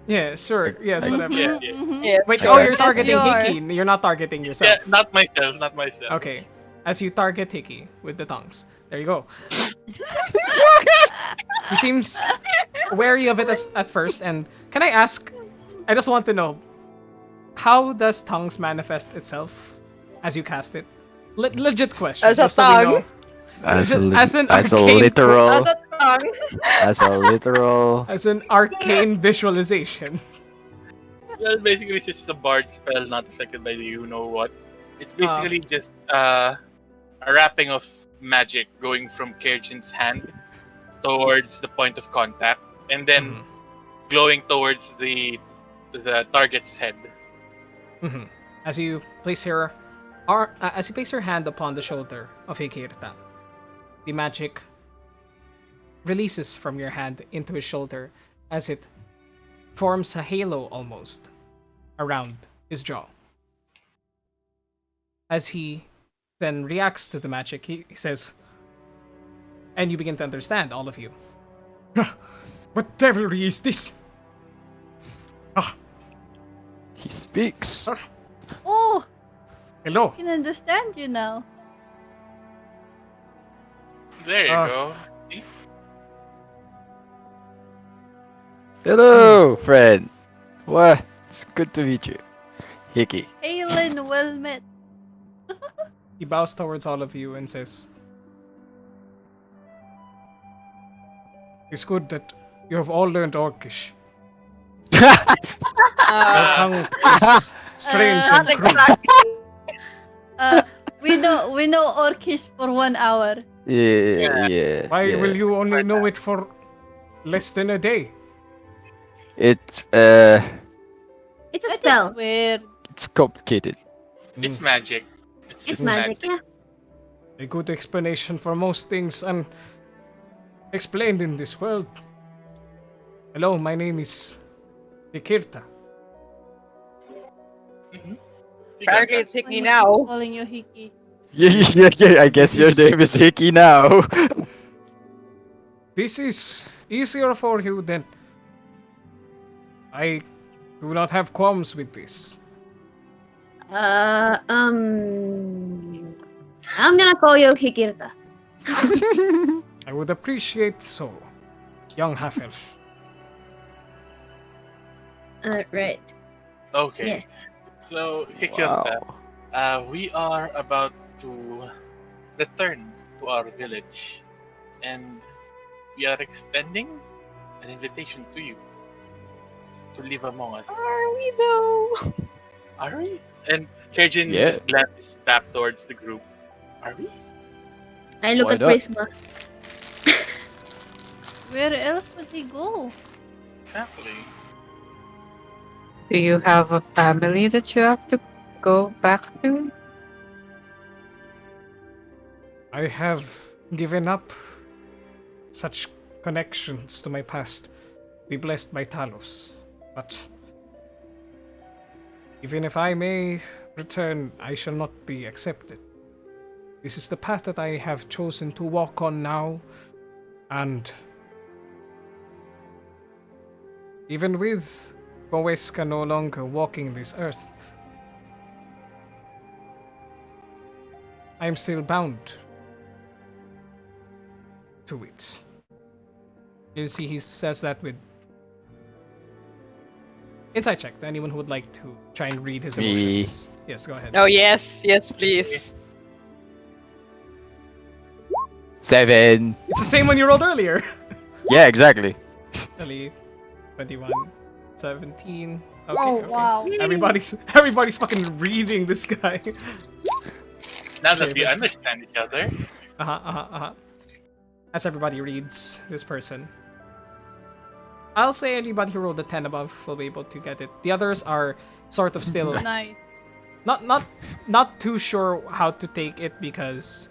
Yeah, sure. Yes, I- whatever. Yeah. Yes. Wait, Sure. oh, you're Yes, targeting you are. Hiki. You're not targeting Yeah, yourself. not myself. Okay. As you target Hiki with the tongues. There you go. He seems wary of it at first. And can I ask, I just want to know, how does tongues manifest itself as you cast it? Legit question. As a just so we know. tongue. As a, As an as a arcane literal, As a tongue. as a literal. As an arcane visualization. Well, basically, since it's a bard spell not affected by the you know what, it's basically just a wrapping of magic going from Kyrgin's hand towards the point of contact, and then glowing towards the target's head. Mhm. As you place your hand upon the shoulder of Hikirta, the magic releases from your hand into his shoulder as it forms a halo almost around his jaw. As he then reacts to the magic, he says, and you begin to understand, all of you. What devilry is this? He speaks. Oh, Hello. I can understand you now. There you go. See? Hello, friend. What? It's good to meet you. Hickey. Aylin, well met. He bows towards all of you and says, it's good that you have all learned Orcish. Your tongue is strange and Not crude. exactly. We know Orcish for 1 hour. Yeah. Why will you only know it for less than a day? It's It's a That spell. is weird. it's complicated. It's magic. It's It's just magic, yeah. A good explanation for most things unexplained in this world. Hello, my name is Ikirta. You Apparently, got it's Hickey Keep now. calling you Hiki. Yeah, I guess your name is Hickey now. This is easier for you than I do not have qualms with this. I'm gonna call you Hikirta. I would appreciate so, young half-elf. Right. Okay. Yes. So, Hikilta, Wow. we are about to return to our village, and we are extending an invitation to you to live among us. Are we though? Are we? And Kejin Yeah. just glances back towards the group. Are we? I look Why at not? Prisma. Where else would he go? Exactly. Do you have a family that you have to go back to? I have given up such connections to my past. Be blessed by Talos. But even if I may return, I shall not be accepted. This is the path that I have chosen to walk on now, and even with Boeska no longer walking this earth, I am still bound to it. You see, he says that with insight check to anyone who would like to try and read his Me. emotions. Yes, go ahead. Oh yes, yes, please. 7. It's the same one you rolled earlier. Yeah, exactly. Actually, 21, 17. Okay, Oh, okay. wow. Everybody's fucking reading this guy. Now that Okay, we but- understand each other, As everybody reads this person, I'll say anybody who rolled a 10 above will be able to get it. The others are sort of still Nice. not too sure how to take it because,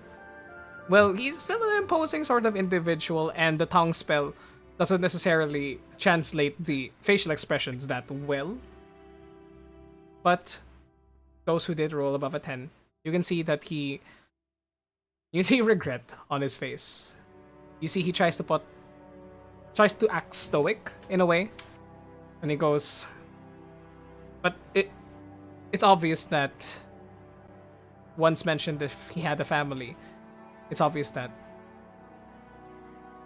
well, he's still an imposing sort of individual, and the tongue spell doesn't necessarily translate the facial expressions that well. But those who did roll above a 10, you can see that you see regret on his face. You see he tries to act stoic in a way, and he goes, but it's obvious that once mentioned if he had a family, it's obvious that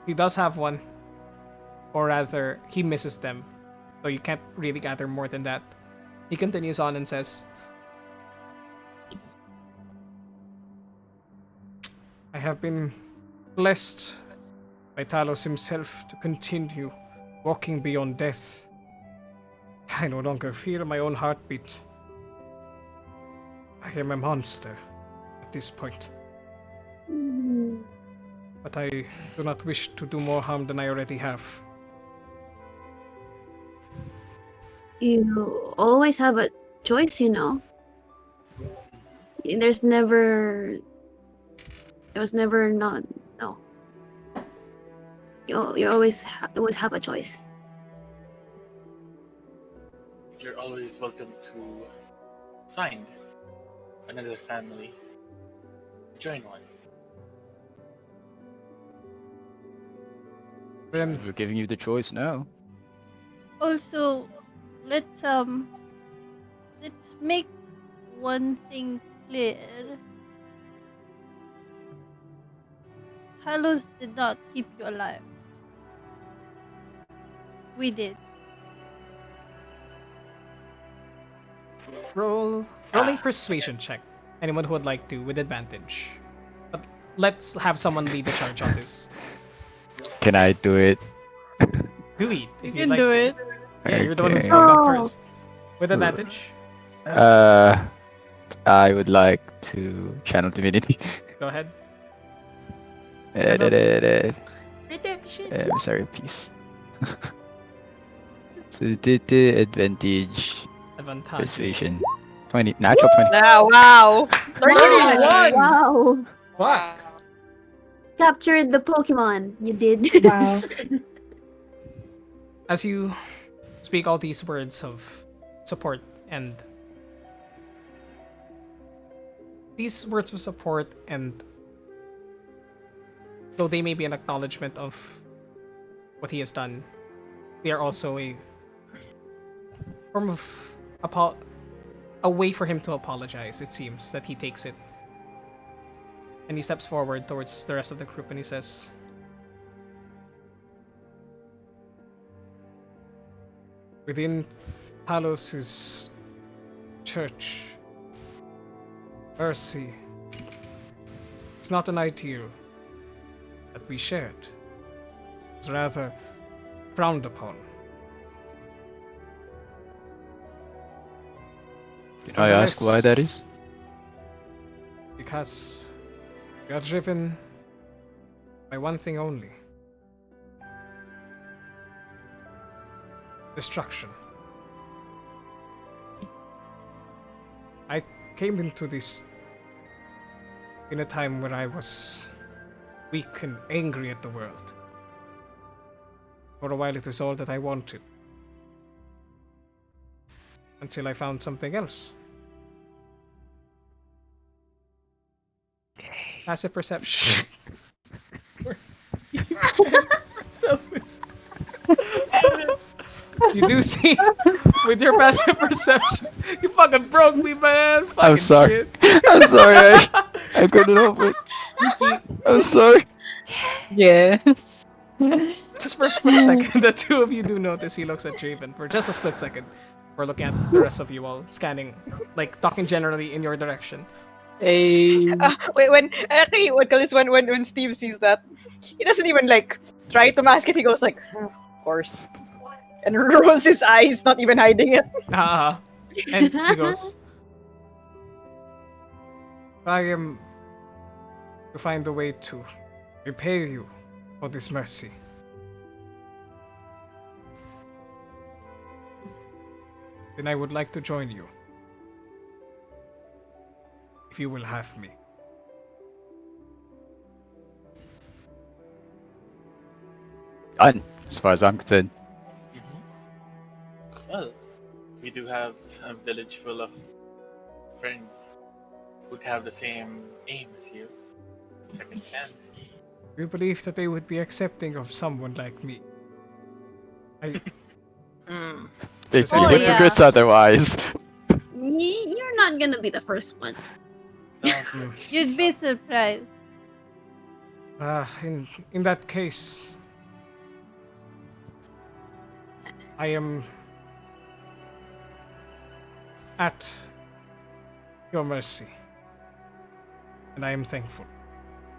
he does have one, or rather he misses them, so you can't really gather more than that. He continues on and says, I have been blessed by Talos himself to continue walking beyond death. I no longer fear my own heartbeat. I am a monster at this point, but I do not wish to do more harm than I already have. You always have a choice, you know. There was never not no. You always have a choice. you're always welcome to find another family. Join one. Then We're giving you the choice now. Also, let's make one thing clear. Talos did not keep you alive. We did. rolling persuasion check. Anyone who would like to with advantage. But let's have someone lead the charge on this. Can I do it? Do it You if you'd can like do to. it. Yeah, you're the one who Okay. spoke up Oh. first. With advantage. I would like to channel divinity. Go ahead. Redemption. Sorry, peace. So the advantage Advantage. persuasion. 20 natural 20. Ah, wow. 31! Wow. Fuck! Captured the Pokemon. You did. Wow. As you speak all these words of support and though they may be an acknowledgement of what he has done, they are also a form of a way for him to apologize. It seems that he takes it and he steps forward towards the rest of the group and he says, within Talos' church, mercy is not an ideal that we shared. It's rather frowned upon. Can I ask why that is? Because we are driven by one thing only. Destruction. I came into this in a time where I was weak and angry at the world. For a while it was all that I wanted. Until I found something else. Passive perception. You do see with your passive perceptions. You fucking broke me, man. Fucking I'm sorry. shit. I'm sorry. I couldn't help it. I'm sorry. Yes. Just for a split second, the two of you do notice he looks at Draven for just a split second. We're looking at the rest of you all scanning, like talking generally in your direction. Hey. Wait, what Kalis, when Steve sees that, he doesn't even like try to mask it. He goes like, "Huh, of course," and rolls his eyes, not even hiding it. And he goes, I am to find a way to repay you for this mercy. Then I would like to join you. If you will have me. Done, as far as I'm concerned. Well, we do have a village full of friends who have the same aim as you. Second chance. We believe that they would be accepting of someone like me. They Oh, would yeah. regrets otherwise. You're not gonna be the first one. You'd be surprised. In that case, I am at your mercy, and I am thankful.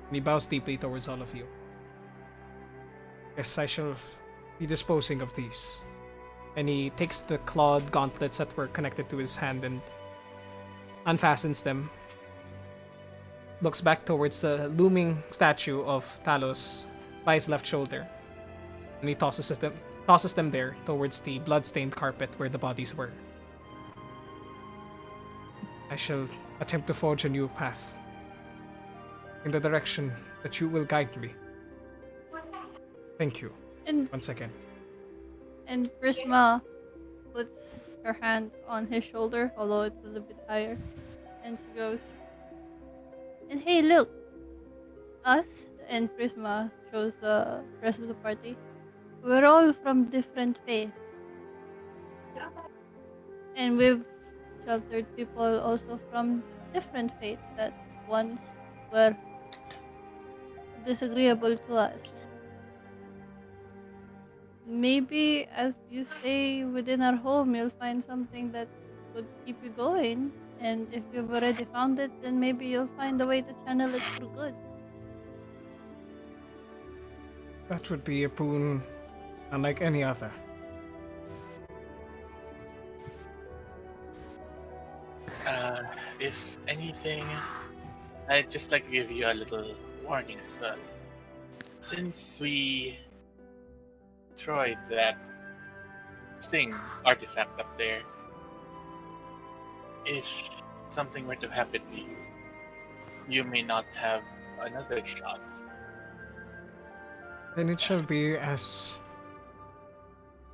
And he bows deeply towards all of you. Yes, I shall be disposing of these. And he takes the clawed gauntlets that were connected to his hand and unfastens them. Looks back towards the looming statue of Talos by his left shoulder. And he tosses them there towards the blood-stained carpet where the bodies were. I shall attempt to forge a new path in the direction that you will guide me. Thank you. And Once again. and Prisma puts her hand on his shoulder, although it's a little bit higher. And she goes, and hey, look, us and Prisma shows the rest of the party. We're all from different faiths. And we've sheltered people also from different faiths that once were disagreeable to us. Maybe as you stay within our home, you'll find something that would keep you going. And if you've already found it, then maybe you'll find a way to channel it for good. That would be a boon unlike any other. If anything, I'd just like to give you a little warning as well. Since we destroyed that thing artifact up there, if something were to happen to you, you may not have another shot. Then it shall be as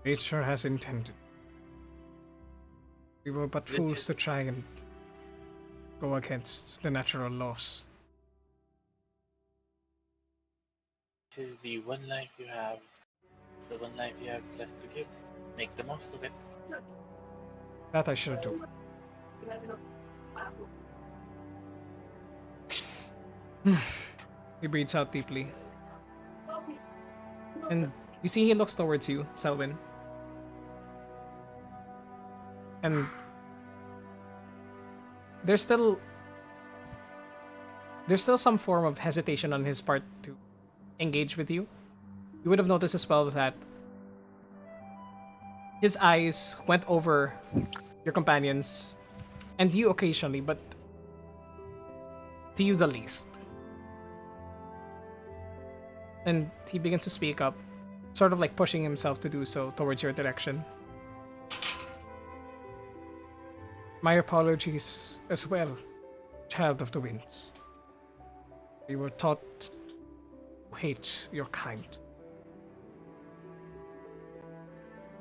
nature has intended. We were but This fools is- to try and go against the natural laws. This is the one life you have, the one life you have left to give. Make the most of it. That I shall do. He breathes out deeply. And you see he looks towards you, Selwyn. And there's still some form of hesitation on his part to engage with you. You would have noticed as well that his eyes went over your companions and you occasionally, but to you the least. And he begins to speak up, sort of like pushing himself to do so towards your direction. My apologies as well, Child of the Winds. We were taught to hate your kind.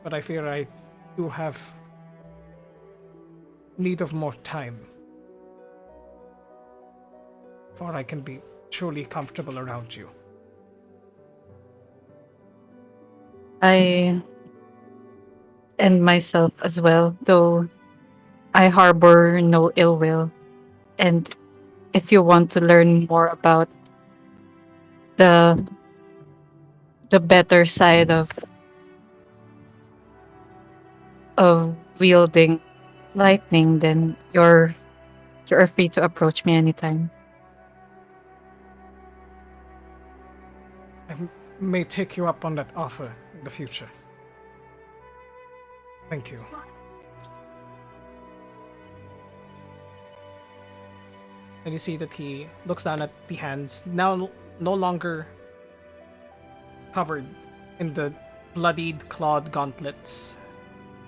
But I fear I do have need of more time before I can be truly comfortable around you. I and myself as well, though I harbor no ill will. And if you want to learn more about the better side of wielding lightning, then you're free to approach me anytime. I may take you up on that offer in the future. Thank you. And you see that he looks down at the hands, now no longer covered in the bloodied, clawed gauntlets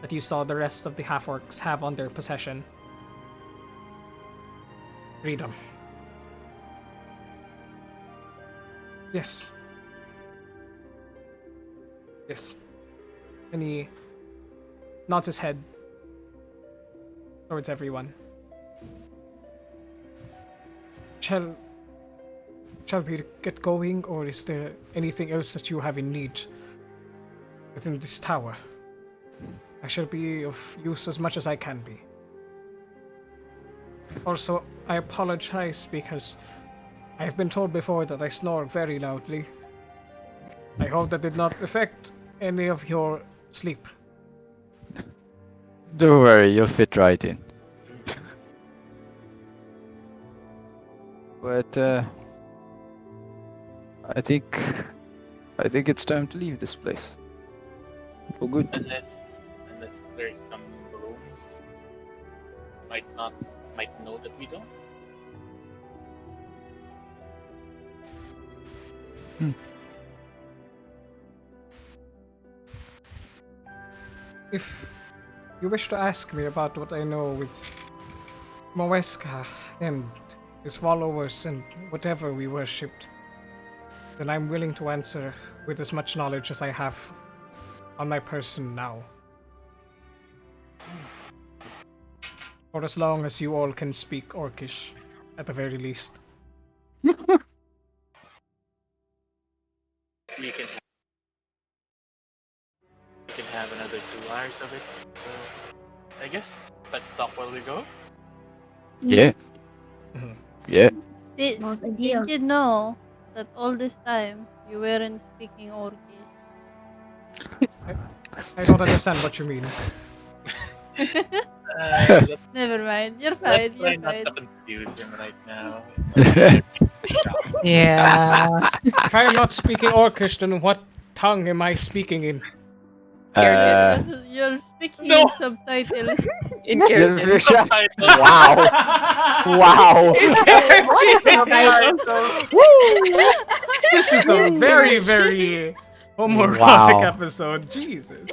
that you saw the rest of the half-orcs have on their possession. Freedom. Yes. Yes. And he nods his head towards everyone. Shall we get going, or is there anything else that you have in need within this tower? I shall be of use as much as I can be. Also, I apologize because I have been told before that I snore very loudly. I hope that did not affect any of your sleep. Don't worry, you'll fit right in. But I think it's time to leave this place for good. Unless there's some rooms might know that we don't. If you wish to ask me about what I know with Moeska and his followers and whatever we worshipped, then I'm willing to answer with as much knowledge as I have on my person now. For as long as you all can speak Orcish, at the very least. We can have another 2 hours of it. So I guess let's stop while we go. Yeah. Mhm. Yeah. Most Did ideal. you know that all this time you weren't speaking Orcish? I don't understand what you mean. Let's Never mind. You're fine. try You're not fine. to confuse him right now. Yeah. If I am not speaking Orcish, then what tongue am I speaking in? You're speaking No! in subtitles. In Caribbean. Subtitles. Wow. Wow. This is a very, very homoerotic Wow. episode. Jesus.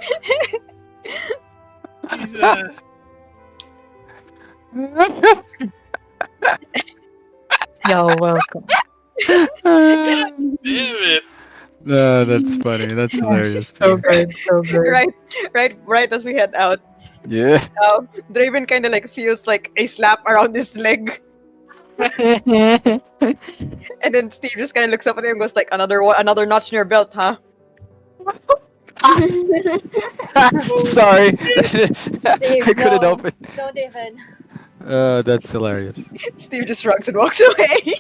Jesus. You're welcome. Damn it. No, that's funny. That's hilarious. So Too. good, so good. Right as we head out, Yeah. Draven kind of like feels like a slap around his leg, and then Steve just kind of looks up at him and goes like, another notch in your belt, huh? Sorry. Steve, I couldn't no. help it. Don't even. That's hilarious. Steve just shrugs and walks away.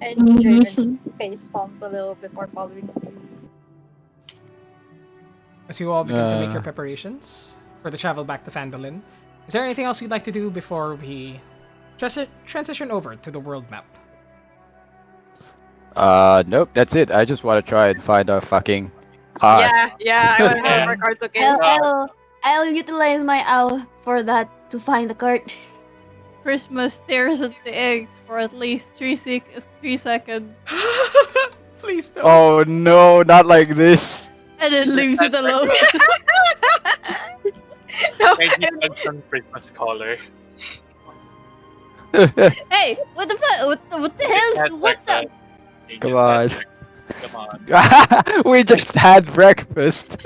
And Mhm. Draven face palms a little before following Steve. As you all begin to make your Uh. preparations for the travel back to Phandalin, is there anything else you'd like to do before we transition over to the world map? Nope, that's it. I just want to try and find a fucking card. Yeah, I want to Yeah. know for cards, okay? I'll utilize my owl for that to find the cart. Christmas stares at the eggs for at least 3 seconds Please don't. Oh no, not like this. and then leaves it alone. No, Maybe some Christmas color. Hey, what the fuck? What the hell? What the? Come on. Come on. We just had breakfast.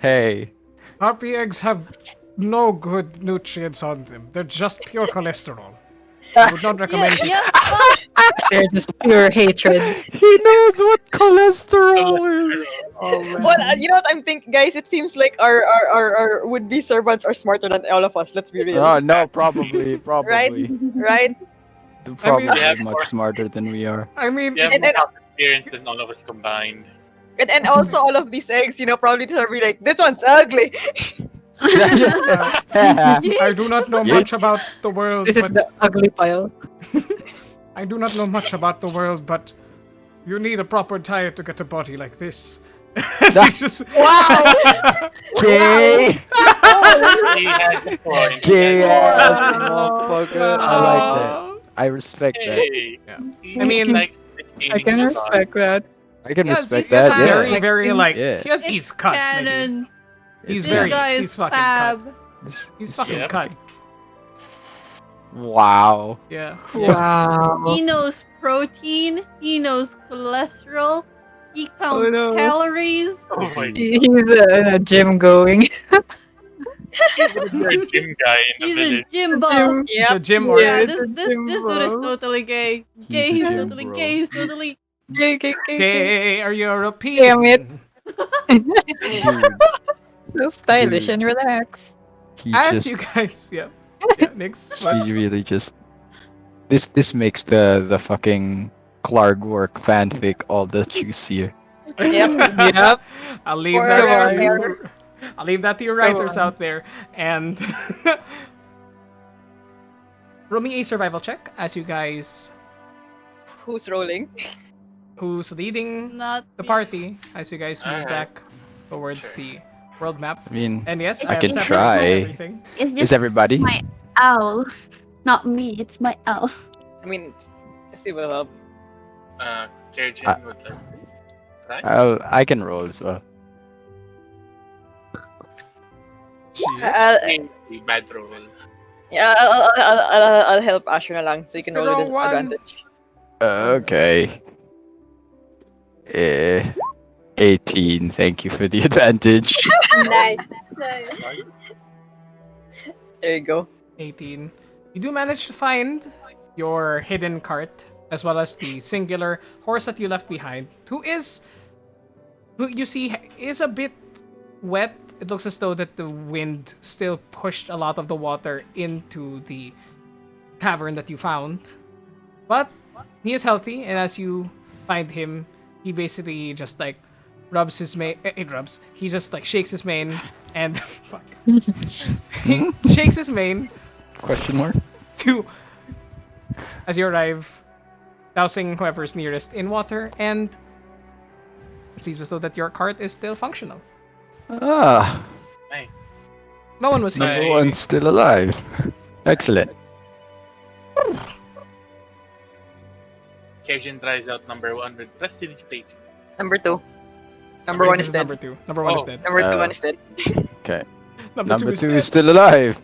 Hey. Harpy eggs have no good nutrients on them. They're just pure cholesterol. I would not recommend it. Yeah, They're just pure hatred. He knows what cholesterol is. well, you know what I'm thinking, guys? It seems like our would-be servants are smarter than all of us. Let's be real. Oh no, probably. Right? They're probably Yeah, much smarter than we are. I mean, You have And- more experience than all of us combined. And also all of these eggs, probably to be like, this one's ugly. I do not know much about the world. This is but the ugly pile. I do not know much about the world, but you need a proper diet to get a body like this. It's just- Gay. He had the point. Gay ass motherfucker. I like that. Oh. I respect that. Hey. Yeah. He I mean, likes I can respect that. I can Yes, respect he has that. a Yeah. very, very like. Yeah. He has he's cut. Maybe. Canon. He's This very. guy He's is fucking fab. cut. He's fucking Yep. cut. Wow. Yeah. Wow. He knows protein. He knows cholesterol. He counts no. calories. Oh my god. He's a gym going. You're a gym guy in the He's a village. gym buff. He's a Yep. gym or Yeah, Yeah, this it's a this gym this dude is bro. totally gay. He's Gay. a He's gym totally bro. gay. He's totally. Gay. Gay or European. Damn it. Dude, So stylish Dude. and relaxed. he As just you guys, yeah. Next. What? he really just this makes the fucking Clark work fanfic all the juicier. Yep. I'll leave Forever that. and ever. I'll leave that to your writers on. out there. And roll me a survival check as you guys, Who's rolling? who's leading Not the me. party, as you guys move Alright. back towards Sure. the world map. I mean, And yes, I have can separate try. everything. It's is just everybody? my owl, not me. It's my owl. I mean, Steve will help. Kerjin would like to try. I can roll as well. A bad roll. Yeah, I'll help Asher na lang so you It's can the roll wrong with one. advantage. Okay. 18. Thank you for the advantage. Nice. There you go. 18. You do manage to find your hidden cart, as well as the singular horse that you left behind, who you see is a bit wet. It looks as though that the wind still pushed a lot of the water into the cavern that you found. But he is healthy, and as you find him, he basically just like rubs his mane. He just like shakes his mane and fuck. He shakes his mane Question mark? to as you arrive, dousing whoever's nearest in water, and it seems as though that your cart is still functional. Ah, Nice. No one was here. number one's still alive. Excellent. Kajin tries out number 1 with prestidigitation. Number 2. I Number believe 1 this is is dead. number 2. Number 1 is Oh. dead. Number 2 Oh. one is dead. Okay. Number 2 Number is 2 dead. is still alive.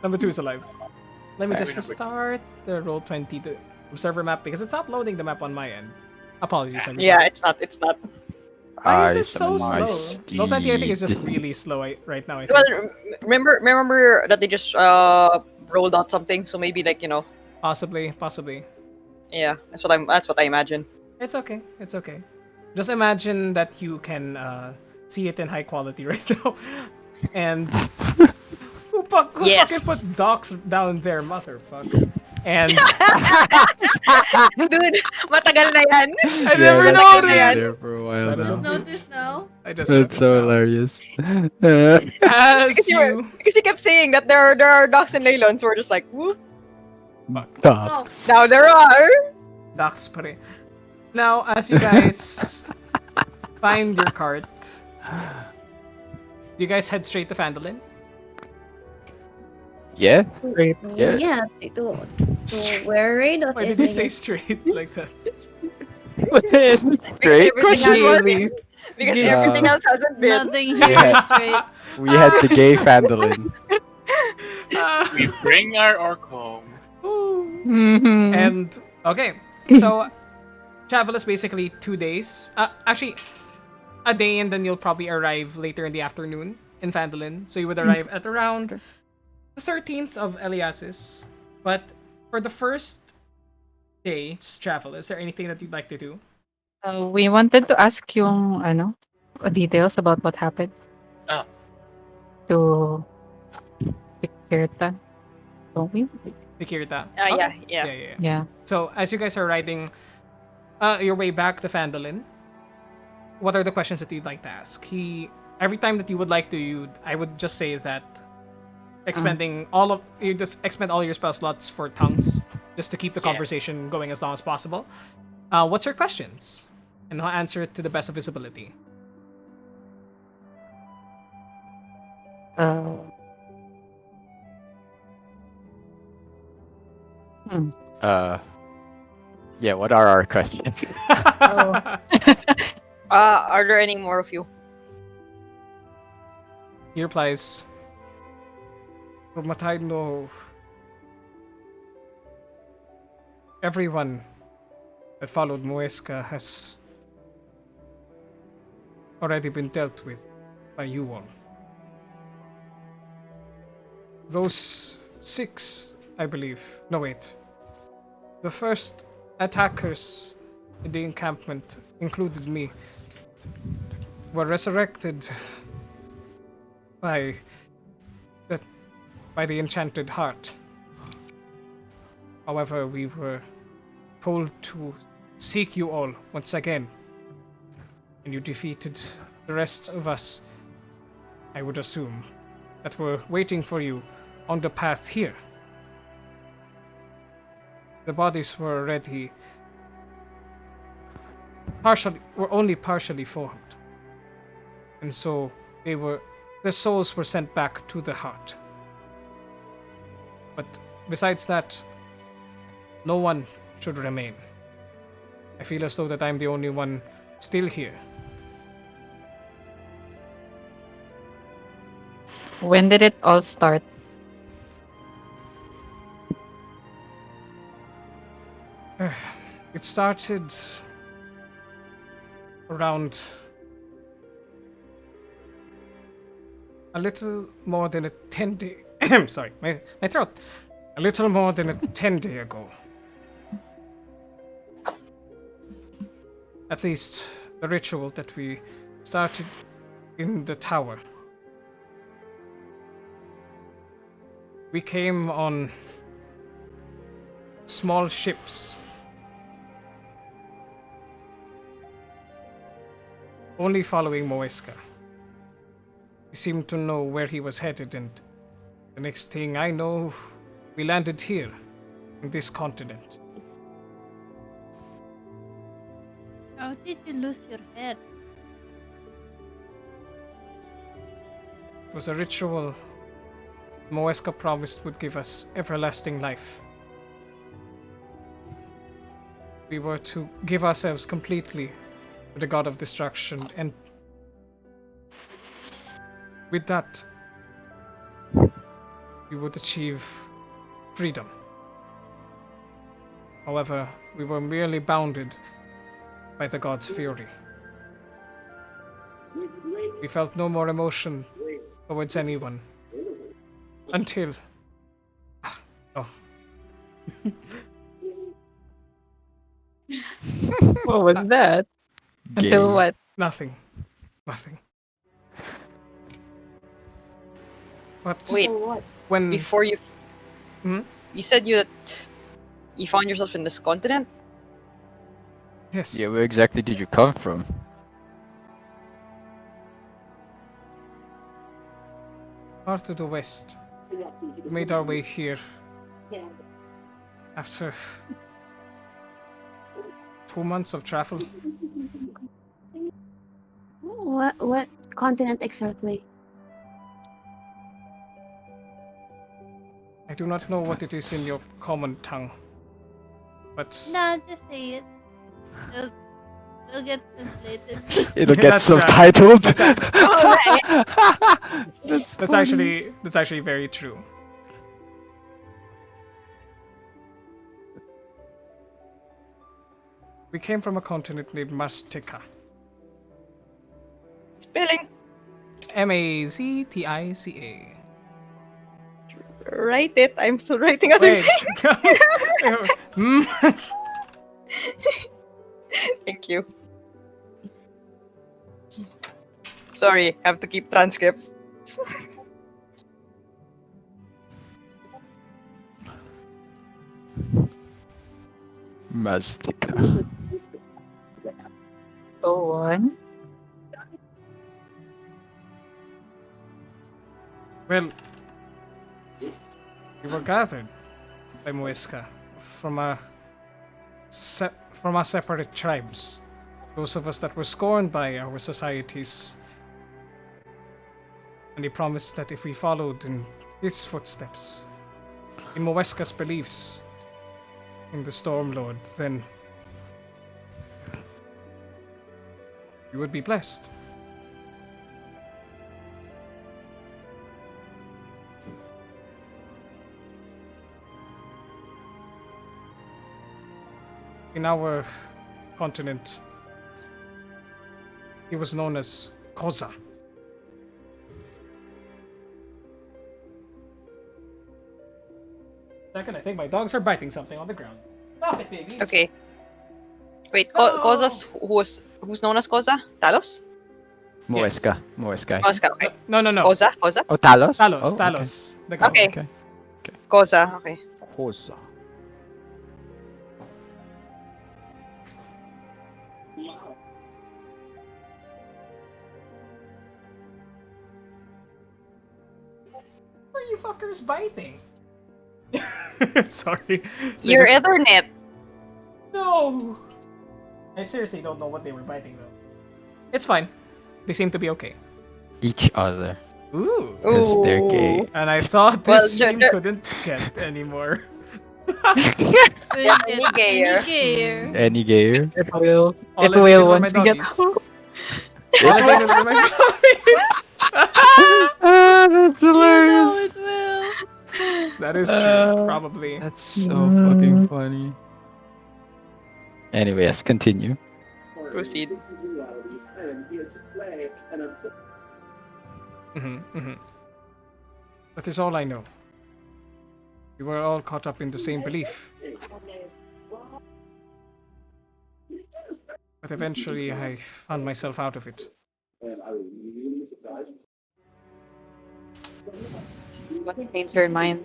Number 2 is alive. Let me just Number two. restart the roll20 to observer map because it's not loading the map on my end. Apologies, everybody. Yeah, it's not. It's not. Why is I this so summon my slow? Roll20 I think is just steed. really slow right now. I think. Well, remember that they just rolled out something, so maybe like Possibly. yeah, that's what I imagine. It's okay. It's okay. Just imagine that you can see it in high quality right now. And who Yes. fucking put docks down there, motherfucker? And Dude, matagal na yan. I never that's noticed. been there for a while Son of now. a Just notice now. I just That's noticed so now. hilarious. As Because you kept saying that there are docks and laylons, so we're just like, whoop. Stop. Oh, Now there are. docks pre. Now, as you guys find your cart, do you guys head straight to Fandolin? Yeah? Great. Yeah. Yeah, to where Radolf Why is. did you I say guess. straight like that? Great everything else question. Because Yeah. everything else hasn't been. nothing Yeah. here is straight. We had the gay Fandolin. We bring our orc home. Mhm. And okay, so travel is basically 2 days. Actually, a day, and then you'll probably arrive later in the afternoon in Fandolin. So you would arrive at around the 13th of Eliasis. But for the first day's travel, is there anything that you'd like to do? We wanted to ask yung details about what happened Ah. to Kirta. Don't we? Nikirita. Yeah. Yeah. So as you guys are riding your way back to Fandolin, what are the questions that you'd like to ask? Every time that you would like to, I would just say that you just expend all your spell slots for tongues, just to keep the Yeah. conversation going as long as possible. What's your questions? And I'll answer it to the best of his ability. Uh, Yeah, what are our questions? Are there any more of you? He replies, "From what I know, everyone that followed Muesca has already been dealt with by you all. Those 6, I believe. No, wait. The first attackers in the encampment, included me, were resurrected by the enchanted heart. However, we were told to seek you all once again, and you defeated the rest of us, I would assume, that were waiting for you on the path here. The bodies were already only partially formed, and so their souls were sent back to the heart. But besides that, no one should remain. I feel as though that I'm the only one still here. when did it all start? It started around a little more than a 10-day. Sorry, my throat. A little more than a 10-day ago. At least the ritual that we started in the tower. We came on small ships. Only following Moeska. He seemed to know where he was headed, and the next thing I know, we landed here, in this continent. How did you lose your hair? It was a ritual Moeska promised would give us everlasting life. We were to give ourselves completely to the god of destruction, and with that, we would achieve freedom. However, we were merely bounded by the god's fury. We felt no more emotion towards anyone until. Oh. What was that? Until Gay. what? Nothing. Nothing. But Wait, So what? when before you, Hmm? you said that you found yourself in this continent. Yes, Yeah, where exactly did you come from? far to the west, we made our way here after 2 months of travel. What continent exactly? I do not know what it is in your common tongue, but Nah, just say it. It'll get translated. It'll Yeah, get that's right. subtitled. That's funny. actually very true. We came from a continent named Mastica. Spelling. Maztica. Write it. I'm still writing other Wait. things. Hmm? Thank you. Sorry, have to keep transcripts. Mastica. Go on. Well, we were gathered by Muisca from our separate tribes. Those of us that were scorned by our societies. And he promised that if we followed in his footsteps, in Moesca's beliefs in the Storm Lord, then we would be blessed. In our continent, he was known as Koza. Second, I think my dogs are biting something on the ground. Stop it, babies. Okay. Wait, No. Koza's who's known as Koza? Talos? Moesca. Moesca. Koza, okay. No. Koza? Koza? Oh, Talos? Talos. Oh, Talos. The god. Okay. Okay. Koza, okay. Koza. Where are you fuckers biting? Sorry. They Your just- Ethernet. No! I seriously don't know what they were biting though. It's fine. They seem to be okay. Each other. Ooh. Because they're gay. And I thought Well, this they're- scene they're- couldn't get any more. Couldn't Any get gayer. any gayer. Any gayer? It will. All It I will needed were once my we get doggies. home. All I needed were my doggies. Ah, that's You hilarious. know it will. That is true, probably. That's so fucking funny. Anyway, yes, continue. Proceed. That is all I know. We were all caught up in the same belief. But eventually I found myself out of it. What changed your mind?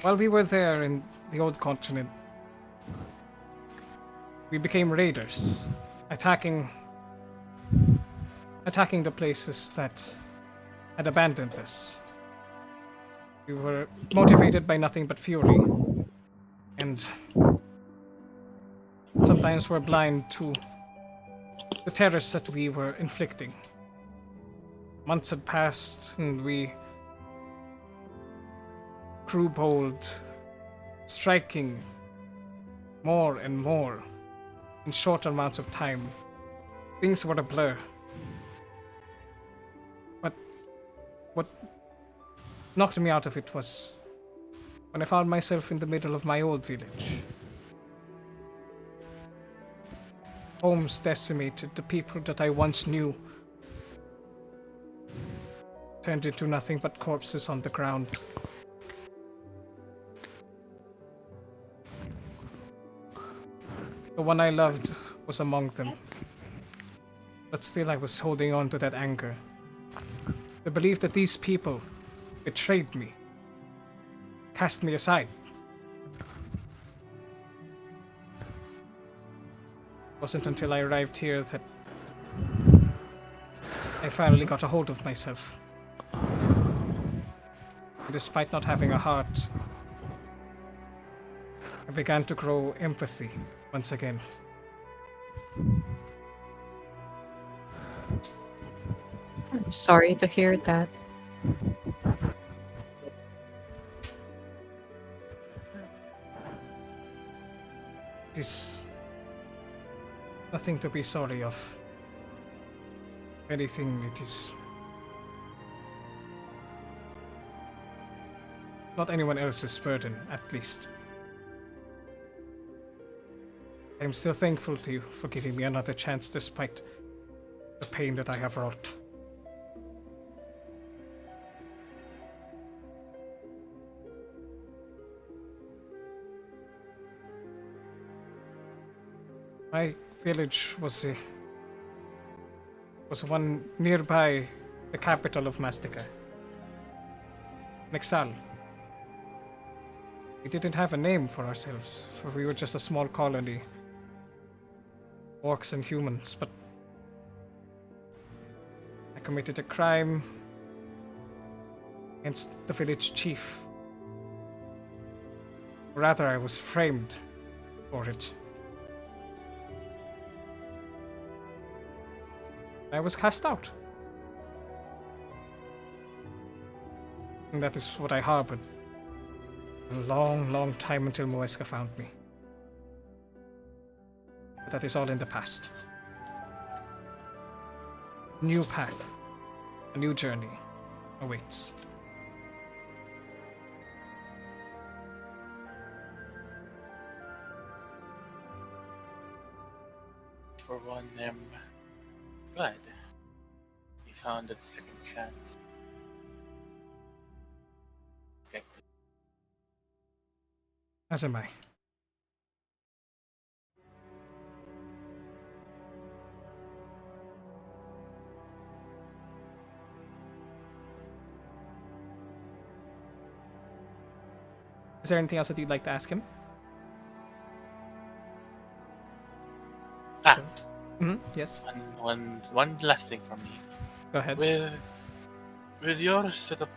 While we were there in the old continent, we became raiders, attacking the places that had abandoned us. We were motivated by nothing but fury, and sometimes were blind to the terrors that we were inflicting. Months had passed, and we grew bold, striking more and more in short amounts of time. Things were a blur. But what knocked me out of it was when I found myself in the middle of my old village. Homes decimated, the people that I once knew turned into nothing but corpses on the ground. The one I loved was among them. But still I was holding on to that anger. The belief that these people betrayed me, cast me aside. It wasn't until I arrived here that I finally got a hold of myself. Despite not having a heart, I began to grow empathy once again. I'm sorry to hear that. It is nothing to be sorry of. If anything, it is not anyone else's burden, at least. I am still thankful to you for giving me another chance despite the pain that I have wrought. My village was one nearby the capital of Mastica, Nexal. We didn't have a name for ourselves, for we were just a small colony, orcs and humans, but I committed a crime against the village chief. Rather, I was framed for it. I was cast out. And that is what I harbored. A long, long time until Moeska found me. But that is all in the past. A new path, a new journey awaits. For one, glad we found a second chance. Okay. As am I. Is there anything else that you'd like to ask him? Ah. Yes. One last thing from me. Go ahead. With your setup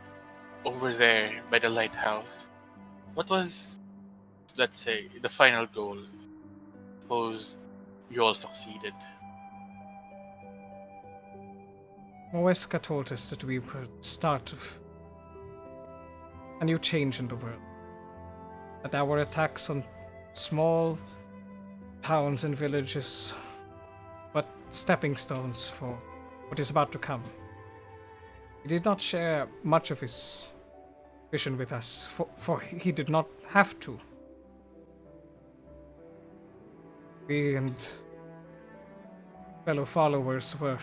over there by the lighthouse, what was, let's say, the final goal? Suppose you all succeeded. Moeska told us that we were the start of a new change in the world. That our attacks on small towns and villages but stepping stones for what is about to come. He did not share much of his vision with us, for he did not have to. We and fellow followers were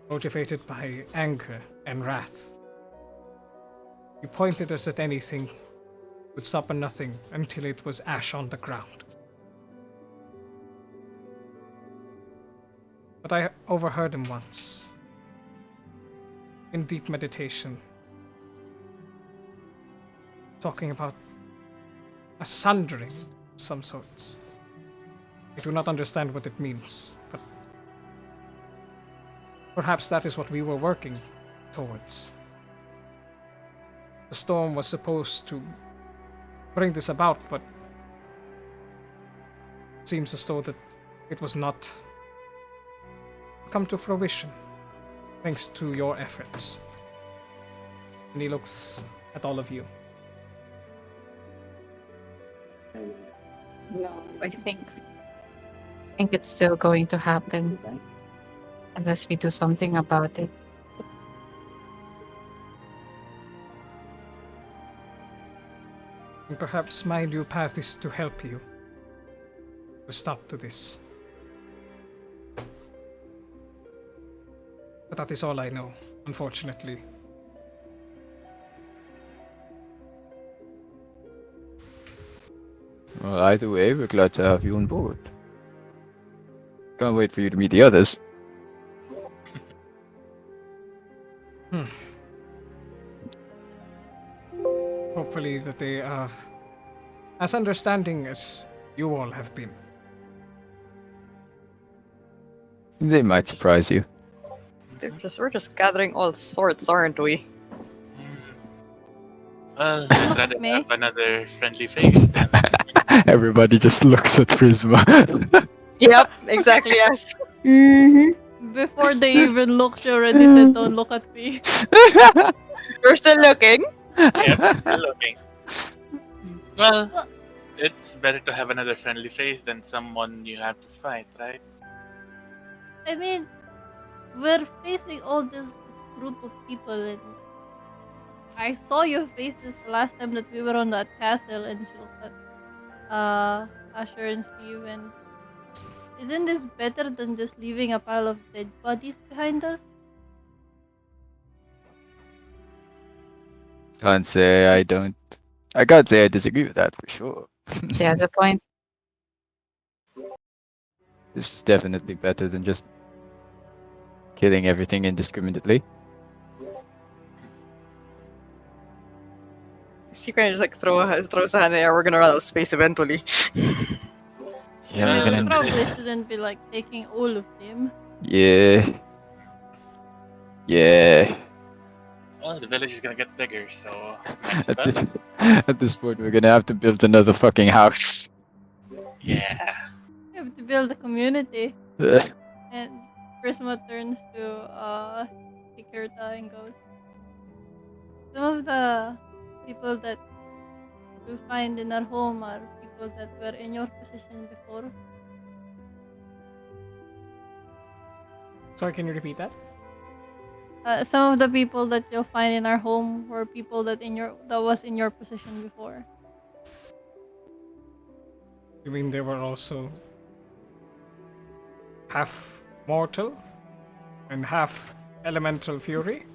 motivated by anger and wrath. You pointed us at anything, would stop at nothing until it was ash on the ground. But I overheard him once, in deep meditation, talking about a sundering of some sorts. I do not understand what it means, but perhaps that is what we were working towards. The storm was supposed to bring this about, but it seems as though that it was not come to fruition, thanks to your efforts. And he looks at all of you. No, I think it's still going to happen unless we do something about it. And perhaps my new path is to help you to stop to this. But that is all I know, unfortunately. Well, either way, we're glad to have you on board. Can't wait for you to meet the others. Hopefully that they are as understanding as you all have been. They might surprise you. We're just gathering all sorts, aren't we? Well, I'd rather Me? have another friendly face than Everybody just looks at Prisma. Yep, exactly. Yes. Mm-hmm. Before they even look, she already said, "Don't look at me." We're still looking. yeah, still looking. Well, it's better to have another friendly face than someone you have to fight, right? I mean, we're facing all this group of people, and I saw your faces the last time that we were on that castle, and she looked at Asher and Steve, and isn't this better than just leaving a pile of dead bodies behind us? Can't say I don't. I can't say I disagree with that for sure. She has a point. This is definitely better than just killing everything indiscriminately. You kind of just like throws a hand in the air. We're gonna run out of space eventually. Yeah, I we're mean, we gonna. probably shouldn't be like taking all of them. Yeah. Yeah. Well, the village is gonna get bigger, so might as At well. this, at this point, we're gonna have to build another fucking house. Yeah. We have to build a community. Ugh. And Prisma turns to Hikirta and goes, some of the people that we find in our home are people that were in your position before. Sorry, can you repeat that? Some of the people that you'll find in our home were people that was in your position before. You mean they were also half mortal and half elemental fury?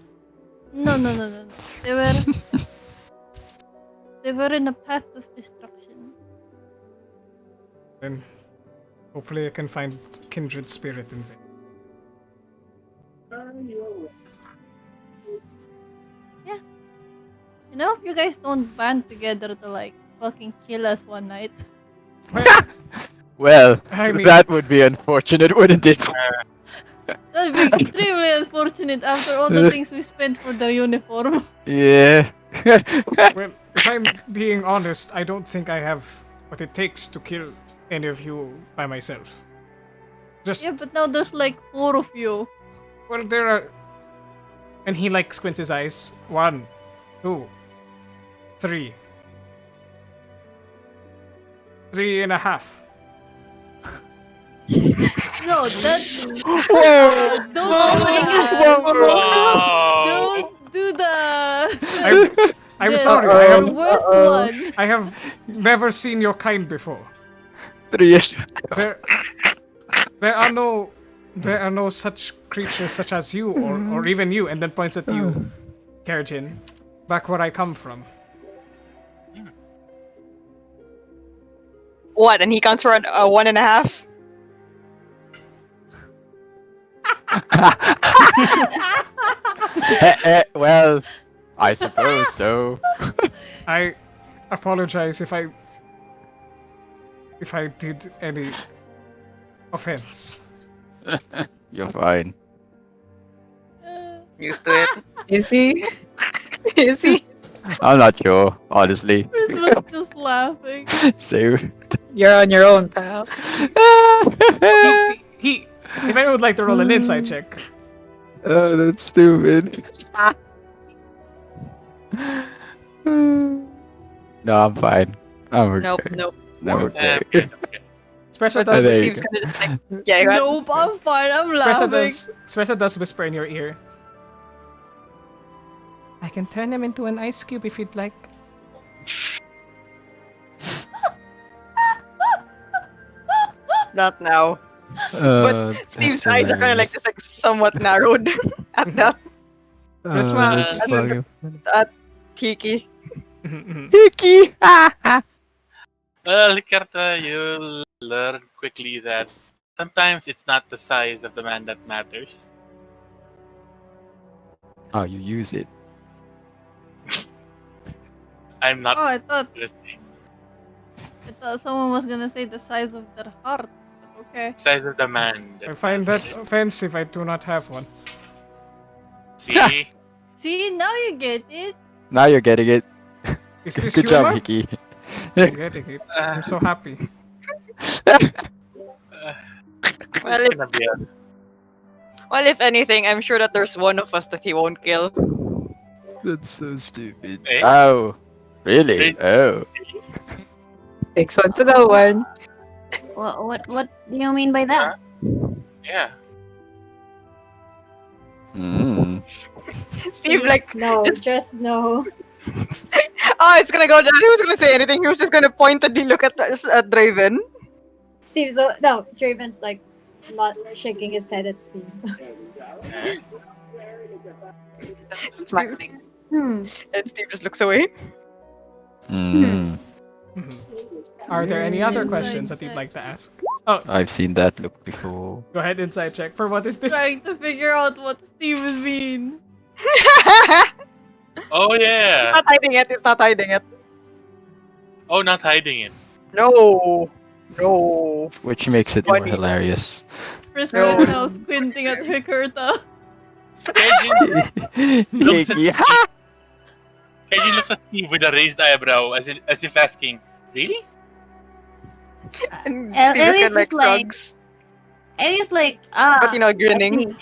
No. They were in a path of destruction. Then hopefully I can find kindred spirit in there. You know, you guys don't band together to like fucking kill us one night. Well, I mean- that would be unfortunate, wouldn't it? That would be extremely unfortunate after all the things we spent for the uniform. Yeah. Well, if I'm being honest, I don't think I have what it takes to kill any of you by myself. Just, Yeah, but now there's like 4 of you. well, there are. And he like squints his eyes. 1, 2, 3. 3.5. No, that's don't do Whoa! Don't do that. I'm They're sorry. worth one. I have never seen your kind before. 3. There, there are no such creatures such as you, or even you, and then points at you, Kerjin, back where I come from. What? And he counts for a 1.5? Well, I suppose so. I apologize if I did any offense. You're fine. Used to it. Is he? Is he? I'm not sure, honestly. Chris was just laughing. So. You're on your own, pal. He if anyone would like to roll an insight check. Oh, that's stupid. No, I'm fine. I'm okay. Nope. I'm okay. Espresso But does. there you Steve's gonna just like, yeah, go ahead. Nope, I'm fine. I'm Espresso laughing. does whisper in your ear. I can turn him into an ice cube if you'd like. Not now. But Steve's eyes are kind of like just like somewhat narrowed at that. Prisma, that's uh, fucking At Tiki. Hickey! Well, Ricardo, you'll learn quickly that sometimes it's not the size of the man that matters. Oh, you use it. I'm not Oh, I thought listening. someone was gonna say the size of their heart. Okay. Size of the man. I find that offensive. I do not have one. See? See, now you get it. Now you're getting it. Is this Good job, humor? Hickey. I'm getting it. I'm so happy. Well, It's gonna be a- Well, if anything, I'm sure that there's one of us that he won't kill. That's so stupid. Eh? Oh, really? Eh? Oh. Takes one to know one. What do you mean by that? yeah. Mm. Steve, like, No, just no. oh, it's gonna go down. He was gonna say anything. He was just gonna pointedly look at Draven. Steve's no, Draven's like not shaking his head at Steve. Steve, Hmm. and Steve just looks away. Mm. Are there any other questions that you'd like to ask? Oh, I've seen that look before. go ahead, inside check. For what is this? Trying to figure out what Steve would mean. Oh yeah. Not hiding it. It's not hiding it. Oh, not hiding it. No. Which makes it more Funny. hilarious. Chris No. is now squinting at Ricardo. Kejin Hickey. Kejin looks at Steve with a raised eyebrow as if asking, really? And At Steve is least kinda it's like- shrugs, And it's like but grinning.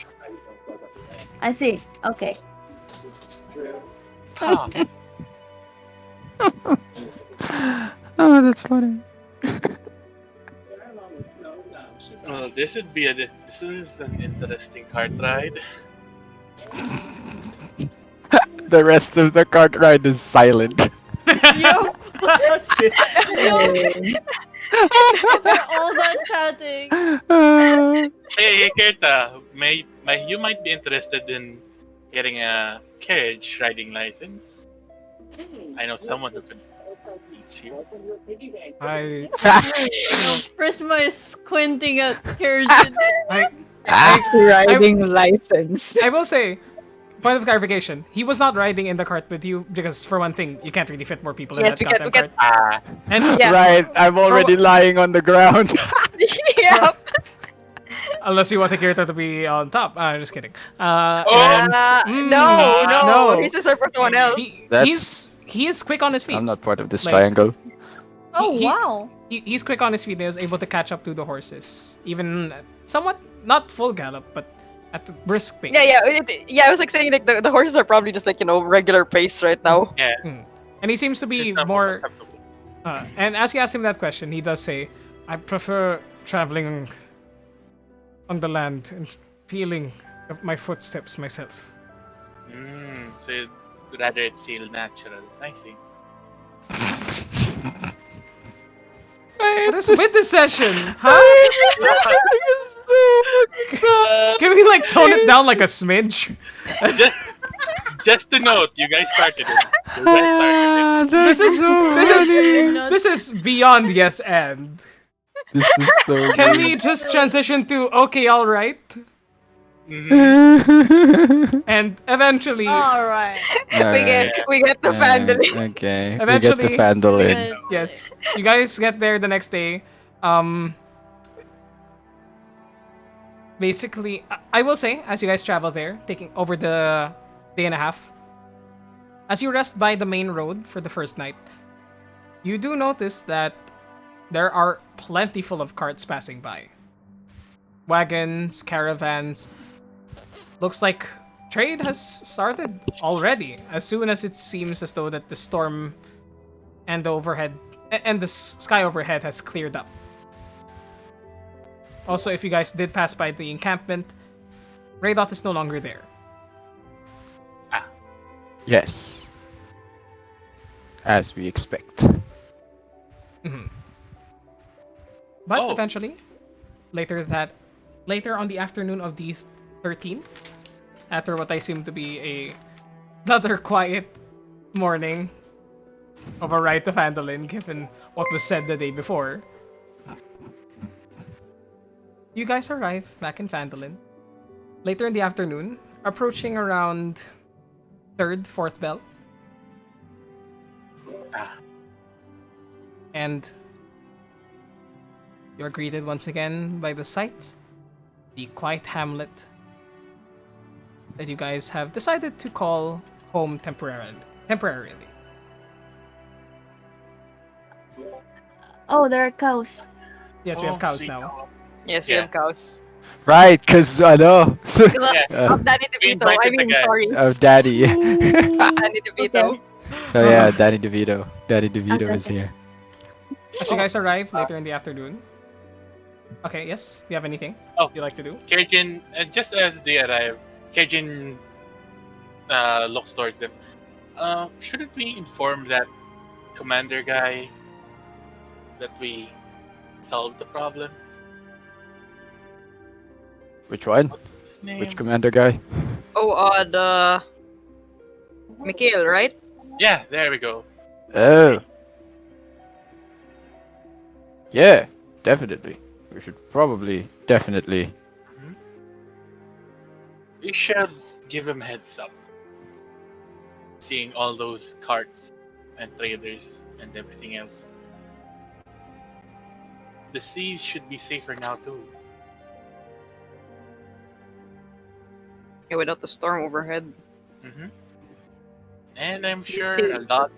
I see. Okay. Ah, Oh, that's funny. well, this is an interesting cart ride. The rest of the cart ride is silent. Yup. For all that chatting. Hey, Kerta, you might be interested in getting a carriage riding license. I know someone who could teach you. I Prisma is squinting at Kerjin. Riding license. I will say, point of clarification, he was not riding in the cart with you because, for one thing, you can't really fit more people in Yes, that we goddamn can. cart. And Yeah. Right, I'm already lying on the ground. Yep. unless you want Akira to be on top. Just kidding. No. no. He's a serve for someone else. He is quick on his feet. I'm not part of this Like- triangle. Oh He- wow. He's quick on his feet and is able to catch up to the horses. Even somewhat, not full gallop, but at a brisk pace. Yeah. I was like saying like the horses are probably just like regular pace right now. Yeah. And he seems to be more. And as you ask him that question, he does say, "I prefer traveling on the land and feeling of my footsteps myself." So you'd rather it feel natural. I see. What is with this session? Huh? Can we like tone it down like a smidge? Just to note, you guys started it. You guys started it. This is this You're is not- this is beyond yes and. This is so Can good. we just transition to okay, all right, Mhm. and eventually, All right. We get the family. Okay. We get Eventually- the Fandle in. Good. yes, you guys get there the next day. Basically, I will say, as you guys travel there, taking over the day and a half, as you rest by the main road for the first night, you do notice that there are plenty full of carts passing by. Wagons, caravans. Looks like trade has started already, as soon as it seems as though that the storm and the overhead and the sky overhead has cleared up. Also, if you guys did pass by the encampment, Raydot is no longer there. Yes. As we expect. But Oh. eventually, later on the afternoon of the 13th, after what I seem to be another quiet morning of a rite of Andalin, given what was said the day before, you guys arrive back in Phandalin. Later in the afternoon, approaching around 3rd, 4th bell. And you're greeted once again by the sight, the quiet hamlet that you guys have decided to call home temporarily. Oh, there are cows. Yes, we have Oh, cows sweet. now. Yes, we Yeah. have cows. Right, because I know. Yeah. Danny We DeVito. I invited the mean, guy. sorry. Of Daddy. Danny DeVito. So yeah, Danny DeVito. Danny DeVito Okay, is okay. here. As you guys arrive later in the afternoon. Okay, yes? You have anything Oh. you like to do? Kerjin, just as they arrive, Kerjin looks towards them. Shouldn't we inform that commander guy that we solved the problem? Which one? What's his name? Which commander guy? Oh, the Mikhail, right? Yeah, there we go. Oh. Yeah, definitely. We should probably definitely. We should give him heads up. Seeing all those carts and traders and everything else. The seas should be safer now too. Yeah, without the storm overhead. And I'm See- sure a lot.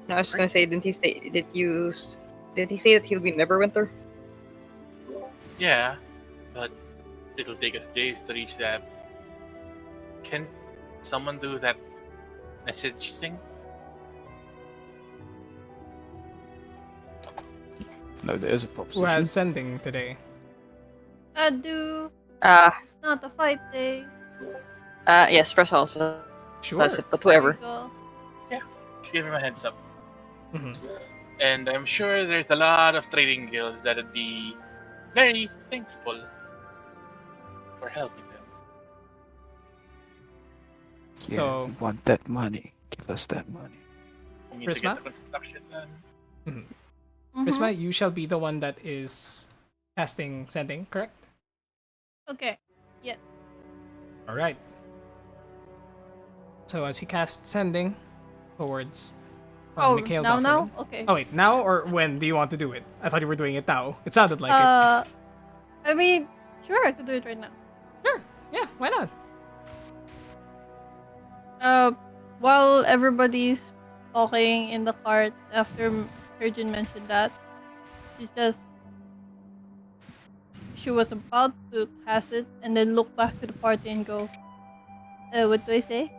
No, I was just gonna say, did he say that he'll be Neverwinter? Yeah, but it'll take us days to reach that. Can someone do that message thing? No, there is a Who proposition. has sending today? I do. Uh, It's not a fight day. yes, press also. Sure. That's it, but There whoever. you go. Just give him a heads up. Mhm. And I'm sure there's a lot of trading guilds that'd be very thankful for helping them. Yeah, So- we want that money. Give us that money. We need to Prisma? get the construction done. Prisma, you shall be the one that is casting sending, correct? Okay. All right. So as you cast sending towards Oh, Mikhail now? Dufferman. Okay. Oh wait, now or when do you want to do it? I thought you were doing it now. It sounded like it. I mean, sure, I could do it right now. Yeah, why not? While everybody's talking in the cart after Virgin mentioned that, she was about to cast it and then look back to the party and go, what do I say?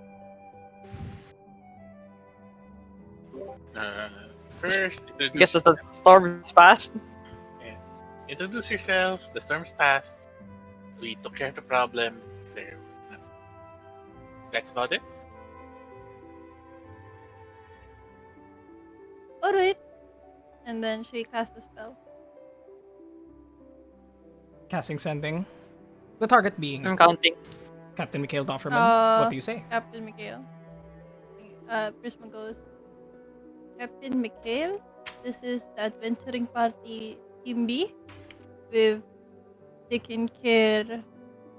First, Guess the storm is past. introduce yourself. The storm's passed. We took care of the problem. So, that's about it. Alright. and then she casts a spell. Casting sending. The target being I'm counting. Captain Mikhail Dofferman. What do you say? Captain Mikhail. Prisma goes, Captain Mikhail, this is the adventuring party Team B. We've taken care Do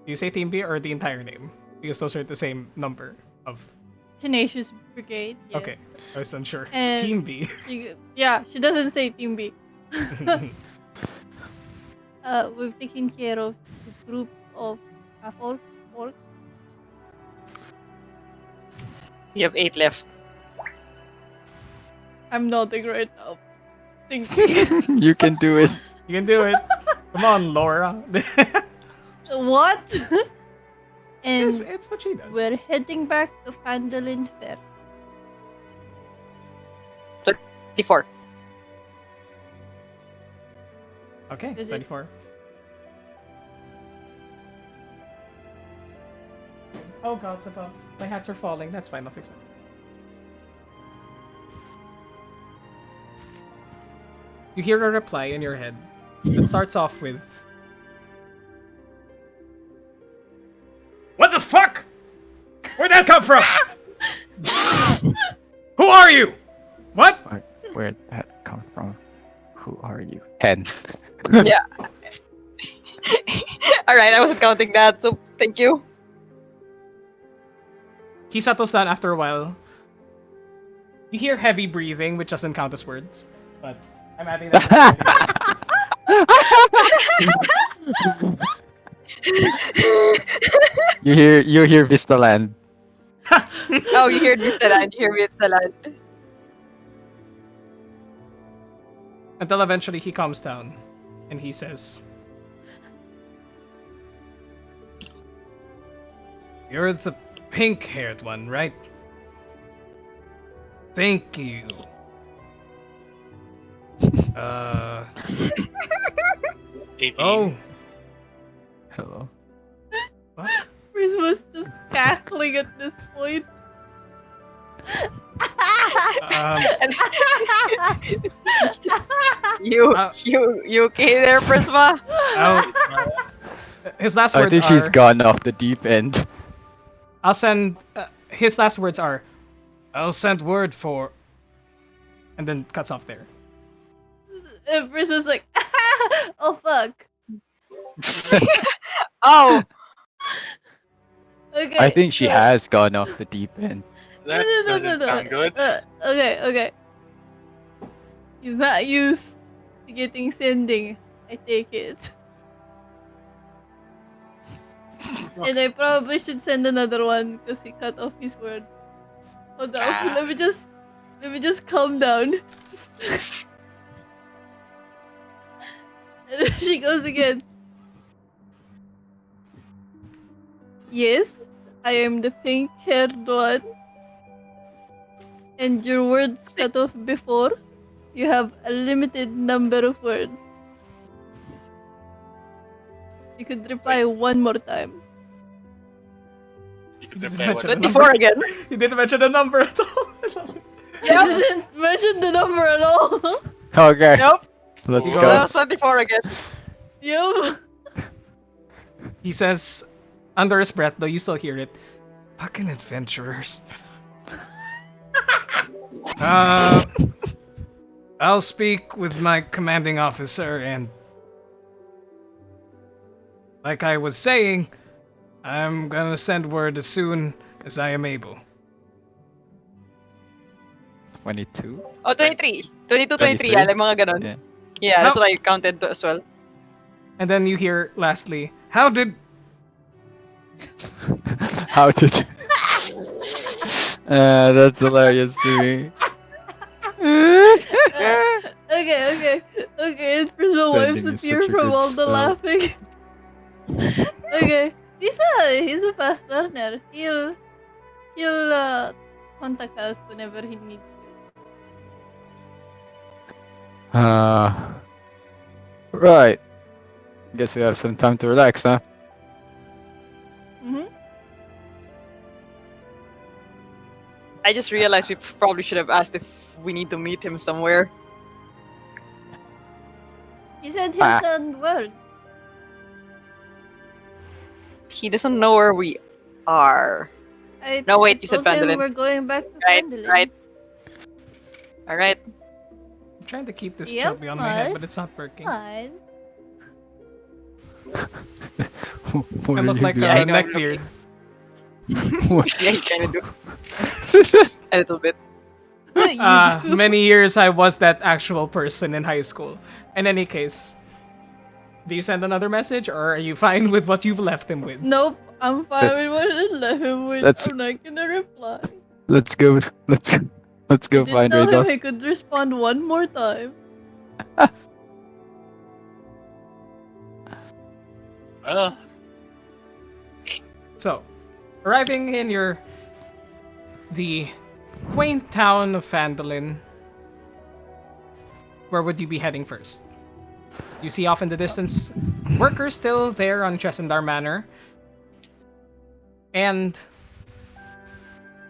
you say Team B or the entire name? Because those are the same number of. Tenacious Brigade. Yes. Okay, I was unsure. And Team B. She doesn't say Team B. We've taken care of the group of orc. You have 8 left. I'm nodding right now. Thinking. You can do it. You can do it. Come on, Laura. What? And it's what she does. we're heading back to Fandolin first. 24. Okay, Is it- 24. Oh, God's above. My hats are falling. That's fine, I'll fix it. You hear a reply in your head that starts off with, "What the fuck? Where'd that come from? Who are you? What?" Where'd that come from? Who are you? 10. Yeah. Alright, I wasn't counting that, so thank you. He settles down after a while. You hear heavy breathing, which doesn't count as words, but I'm adding that. You hear Vista Land. Oh, you hear Vistaland, you hear Vistaland. Until eventually he calms down and he says, "You're the pink-haired one, right? Thank you. 18. Oh, Hello. what? Prisma's just cackling at this point. You Uh, you okay there, Prisma? His last I words think are, she's gone off the deep end. I'll send, his last words are, "I'll send word for," and then cuts off there. And Prisma's like, oh fuck. Oh, Okay. I think she has gone off the deep end. That doesn't sound good. Okay. He's not used to getting sending. I take it. And I probably should send another one because he cut off his word. Hold on, Ah. let me just calm down. And then she goes again. Yes, I am the pink-haired one. And your words cut off before. You have a limited number of words. You could reply one more time. You could Didn't reply mention what- the 24 again. You didn't mention the number at all. You didn't mention the number at all. Okay, Nope. let's He go. goes- 24 again. Yup. He says, under his breath, though you still hear it, "Fucking adventurers." I'll speak with my commanding officer, and like I was saying, I'm gonna send word as soon as I am able. 22? Oh, 23. 22, 23. 23? Yeah, like mga ganon. Yeah. Yeah, that's How- what I counted as well. And then you hear, lastly, "How did..." How did... that's hilarious to me. Okay. And Prisma wipes Spending the is tear such a from good all the spell. laughing. Okay. He's a fast learner. He'll contact us whenever he needs to. Right. Guess we have some time to relax, huh? Mm-hmm. I just realized we probably should have asked if we need to meet him somewhere. said his Ah. word. He doesn't know where we are. No, wait, you said told him Vandalin. we're going back to Right, Vandalin. right. Alright. I'm trying to keep this Yep, chubby on my head, smart. but it's not working. Fine. What I are look you like doing? I a know, I'm neckbeard. What? Yeah, you kind of do. A little bit. You do. Many years I was that actual person in high school. In any case, do you send another message, or are you fine with what you've left him with? Nope, I'm fine with what I left him with. That's- I'm not gonna reply. Let's go. Let's go I did find tell him Rados. he could respond one more time. Well, So, arriving in the quaint town of Phandalin, where would you be heading first? You see off in the distance workers still there on Tresendar Manor, and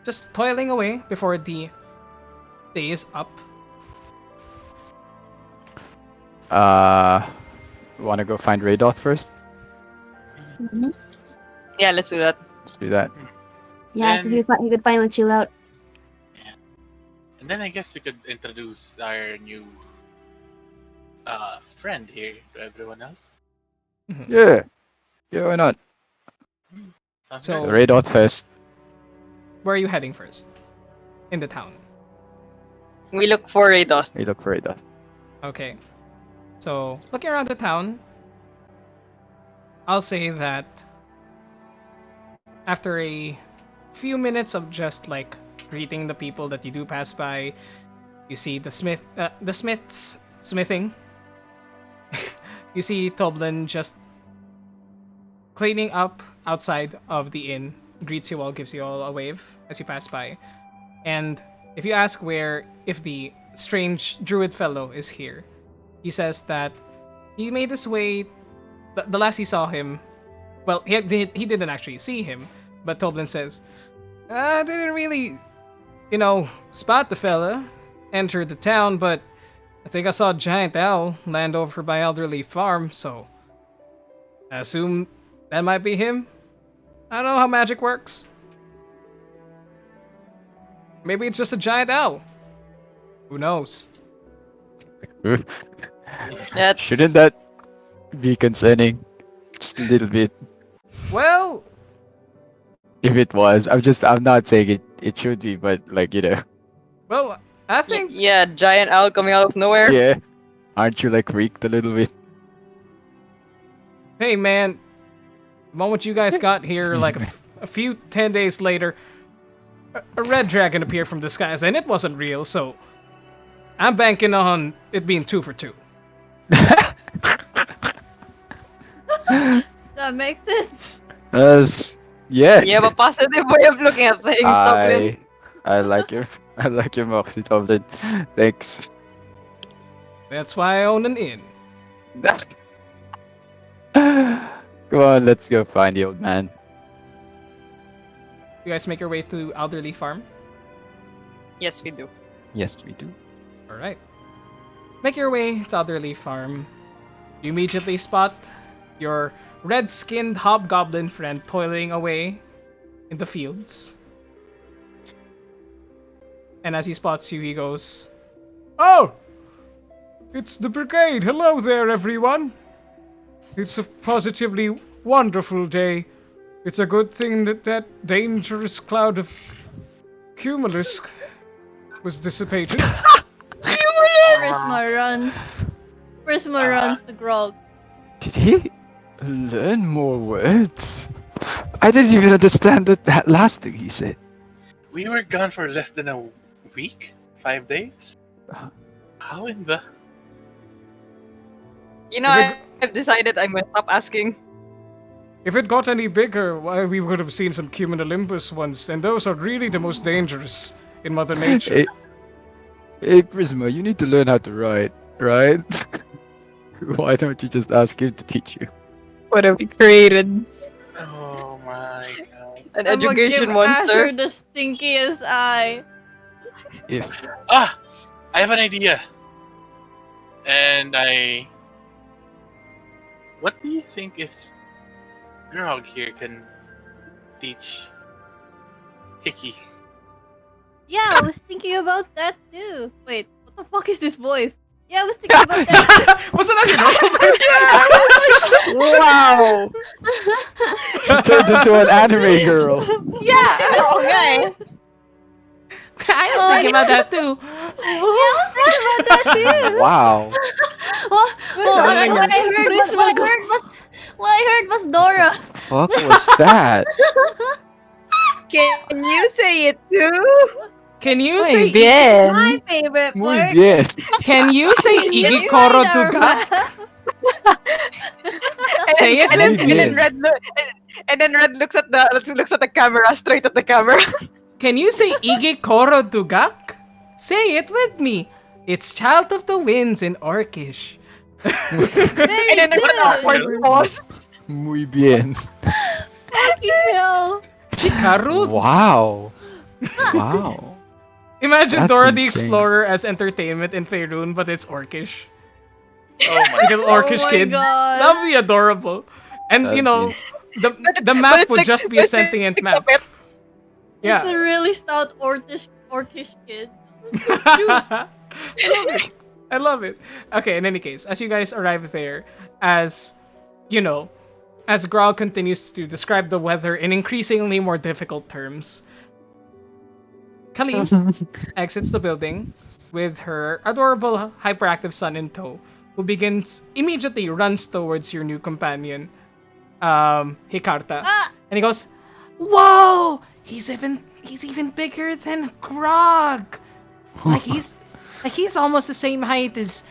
just toiling away before the day is up. Want to go find Radoth first? Yeah, let's do that. Let's do that. Yeah, so Then- he could finally chill out. and then I guess we could introduce our new friend here to everyone else. Yeah. Yeah, why not? Sounds So- So good. Radoth first. Where are you heading first? In the town. We look for Rados. We look for Radoth. Okay. So, looking around the town, I'll say that after a few minutes of just like greeting the people that you do pass by, you see the smiths smithing. You see Toblin just cleaning up outside of the inn, greets you all, gives you all a wave as you pass by. And if you ask if the strange druid fellow is here, he says that he made his way. The last he saw him, well, he didn't actually see him, but Toblin says, I didn't really, spot the fella enter the town, but I think I saw a giant owl land over by Elderly Farm, so I assume that might be him. I don't know how magic works. Maybe it's just a giant owl. Who knows? That's... Shouldn't that be concerning? Just a little bit. Well, If it was, I'm not saying it should be, but like, well, I think Yeah, giant owl coming out of nowhere. yeah. Aren't you like freaked a little bit? hey man, the moment you guys got here, like a few 10 days later, a red dragon appeared from the skies, and it wasn't real, so I'm banking on it being 2 for 2. That makes sense. Yeah. You have a positive way of looking at things, Toblin. I like your Moxie Toblin. Thanks. That's why I own an inn. Come on, let's go find the old man. You guys make your way to Elderly Farm. Yes, we do. Yes, we do. Alright. Make your way to Elderly Farm. You immediately spot your red-skinned hobgoblin friend toiling away in the fields. And as he spots you, he goes, Oh! It's the Brigade! Hello there, everyone! It's a positively wonderful day. It's a good thing that dangerous cloud of cumulus was dissipated. Prisma runs. Prisma runs to Grog. Did he learn more words? I didn't even understand that last thing he said. We were gone for less than a week? 5 days? How in the... You know, I've decided I'm gonna stop asking. If it got any bigger, why we would have seen some cumulonimbus ones, and those are really the most dangerous in Mother Nature. Hey, Prisma, you need to learn how to write, right? Why don't you just ask him to teach you? What have we created? Oh my god. An I'm gonna education give monster. Asher the stinkiest eye. If I have an idea! And I what do you think if Grog here can teach Hickey? Yeah, I was thinking about that too. Wait, what the fuck is this voice? Yeah, I was thinking about that. Was that your Wow! She turned into an anime girl. Yeah, Oh, okay. I was thinking about that too. Yeah, I was thinking about that too. Wow. Well, what I Charming. heard was what I heard was Dora. Fuck was that? Can you say it too? Can you Muy say bien. My favorite Muy part. bien. Can you say Igikoro to Gak? Say it and then, with Muy and then bien. Red looks at the camera, straight at the camera. Can you say Igikoro to Gak? Say it with me. It's Child of the Winds in Orcish. Very And then there's an good. awkward pause. Muy bien. Fucking hell. Chikaruds. Wow. Wow. Imagine That's Dora the insane. Explorer as entertainment in Faerun, but it's Orcish. Oh my Little Orcish my kid. God. That'd be adorable. And That'd you know, be- the map it's would like- just be a it's like sentient a map. pet. It's Yeah. a really stout orcish kid. I love it. I love it. Okay, in any case, as you guys arrive there, as you know, as Grog continues to describe the weather in increasingly more difficult terms, Colleen exits the building with her adorable hyperactive son in tow, who immediately runs towards your new companion, Hikarta. And he goes, "Whoa! He's even bigger than Grog. He's almost the same height as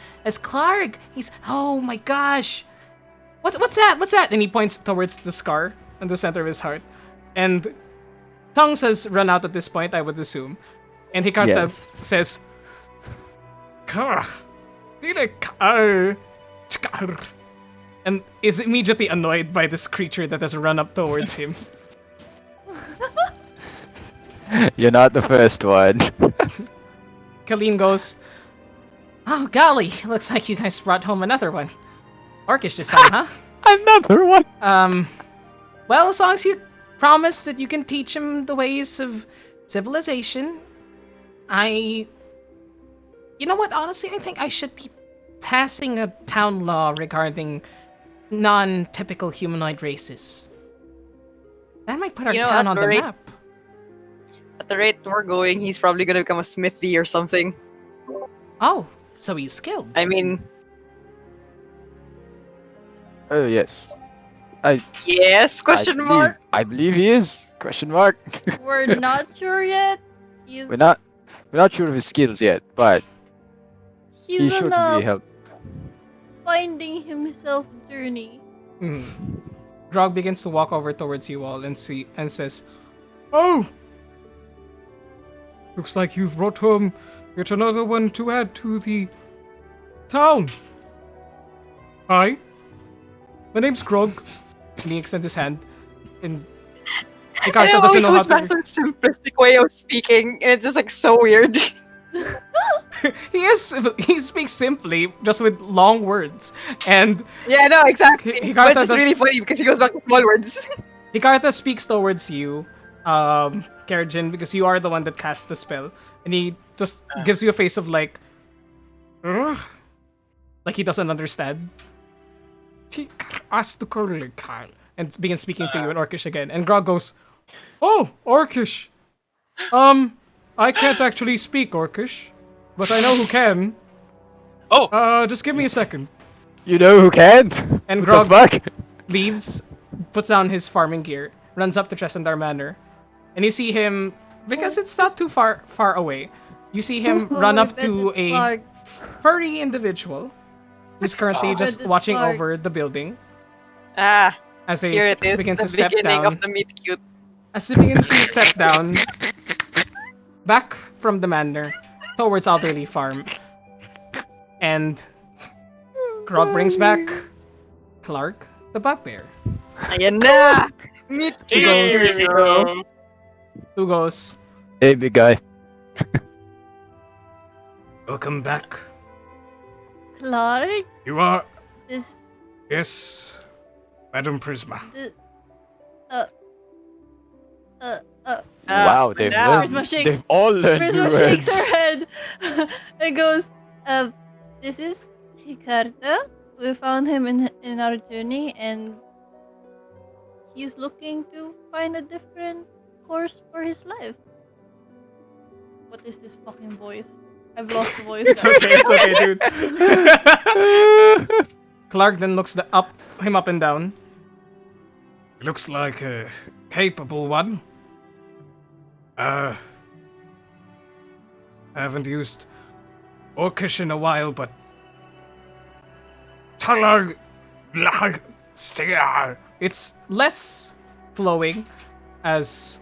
Clark. Oh my gosh. What's that? What's that?" And he points towards the scar on the center of his heart. And Tongues has run out at this point, I would assume. And Hikarta Yes. says, and is immediately annoyed by this creature that has run up towards him. You're not the first one. Colleen goes, "Oh golly, looks like you guys brought home another one. Orcish this time, huh? Another one. Well, as long as you promise that you can teach him the ways of civilization, you know what, honestly, I think I should be passing a town law regarding non-typical humanoid races. That might put our You know, town at on the the rate- map." At the rate we're going, he's probably gonna become a smithy or something. Oh, so he's skilled. I mean, Oh yes. yes? Question mark. I believe he is. Question mark. We're not sure yet. He's We're not sure of his skills yet, but he's he's sure on to be a help. finding himself journey. Grog begins to walk over towards you all and says, "Oh! Looks like you've brought home yet another one to add to the town. Hi. My name's Grog." And he extends his hand. And I Hikarta know, doesn't he know how goes back to... to the simplistic way of speaking, and it's just like so weird. He speaks simply, just with long words. And Yeah, no, exactly. Hikarta But it's does- really funny because he goes back to small words. Hikarta speaks towards you, Kerjin, because you are the one that cast the spell. And he just gives you a face of like, "Ugh?" Like he doesn't understand. And begins speaking to you in Orcish again. And Grog goes, "Oh, Orcish. I can't actually speak Orcish, but I know who can. Oh, Just give me a second." You know who can? And What the fuck? Leaves, puts down his farming gear, runs up to Tresendar Manor, and you see him, because it's not too far away, you see him run I up bet to it's a Clark. furry individual who's currently bet just it's watching Clark. over the building Ah, as they here it is. begin The to step beginning down. of the meet cute. As they begin to step down, back from the manor towards Alderley Farm, and Grog brings back Clark the bugbear, Ayan na! Meet Here cute! we go. who goes, Hey, big guy. "Welcome back. Clark, You are..." this Yes, Madam Prisma. The, uh, Wow, for now. Prisma shakes. they've all learned new Prisma shakes words. her head and goes, this is Ricardo. We found him in our journey, and he's looking to find a different course for his life. What is this fucking voice? I've lost the voice. It's guys. okay, it's okay, dude. Clark then looks him up and down. Looks like a capable one. I haven't used Orcish in a while, but it's less flowing as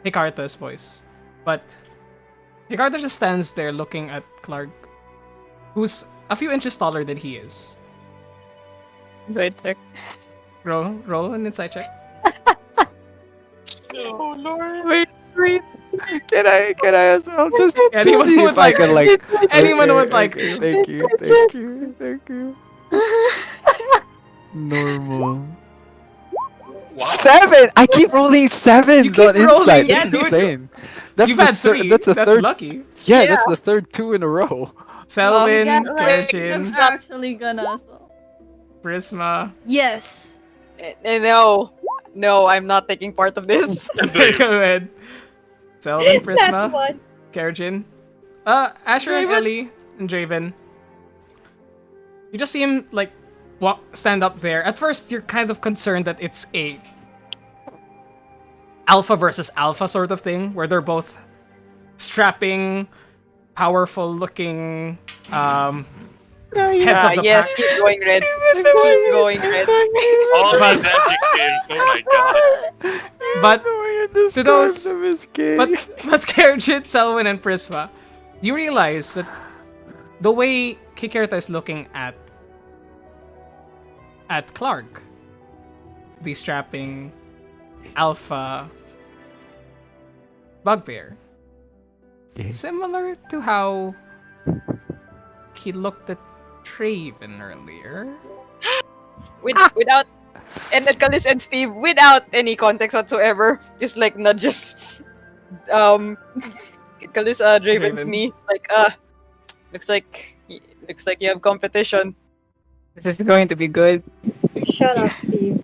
Hikarta's voice. But Hikarta just stands there looking at Clark, who's a few inches taller than he is. Insight check. Roll an insight check. Oh Lord. Wait. Can I as well just Anyone see would if I like can to. like Anyone would like okay, to. Thank you. Normal. Wow. 7! I keep rolling 7s You keep on rolling, insight. yeah, That's dude. insane. That's You've the had 3. That's the That's third. lucky. Yeah, that's the third 2 in a row. Selwyn, got, like, Kerjin, I'm actually gonna as well. Prisma. Yes. No, I'm not taking part of this. Go ahead. Selwyn, That Prisma, one. Kerjin. Asher and Draven? Ellie and Draven. You just see him like stand up there. At first, you're kind of concerned that it's a alpha versus alpha sort of thing, where they're both strapping, powerful-looking heads of the yes, pack. keep going red. Keep going red. All these adjectives. Oh my god. But The way you describe those- them is gay. but Kerjit, Selwyn, and Prisma, you realize that the way Kikirta is looking at Clark, the strapping alpha bugbear, Yeah. similar to how he looked at Traven earlier. Without and Kalis and Steve, without any context whatsoever, just like nudges. Kalis Draven's Draven. knee, like looks like you have competition. This is going to be good. Shut up, Steve.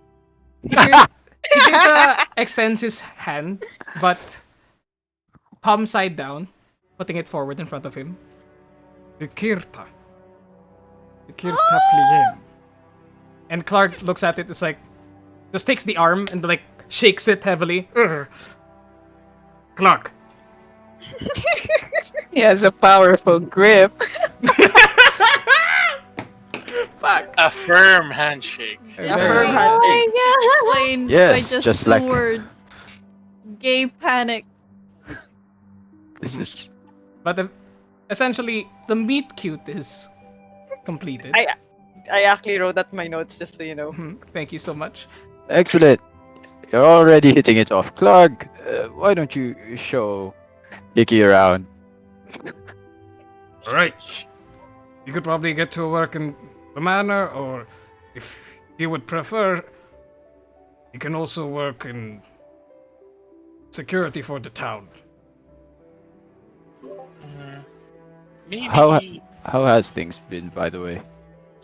Kikirta extends his hand, but palm side down, putting it forward in front of him. Kikirta Plien. And Clark looks at it, it's like, just takes the arm and like shakes it heavily. Ugh. Clark. He has a powerful grip. Fuck. A firm handshake. It's Very very good. hard to explain Yes, by just just two like- words. Gay panic. This is But essentially, the meet cute is completed. I actually wrote that in my notes just so you know. Thank you so much. excellent. You're already hitting it off. Clark, why don't you show Icky around? Alright. You could probably get to work in the manor, or if you would prefer, you can also work in security for the town. Maybe. How has things been, by the way?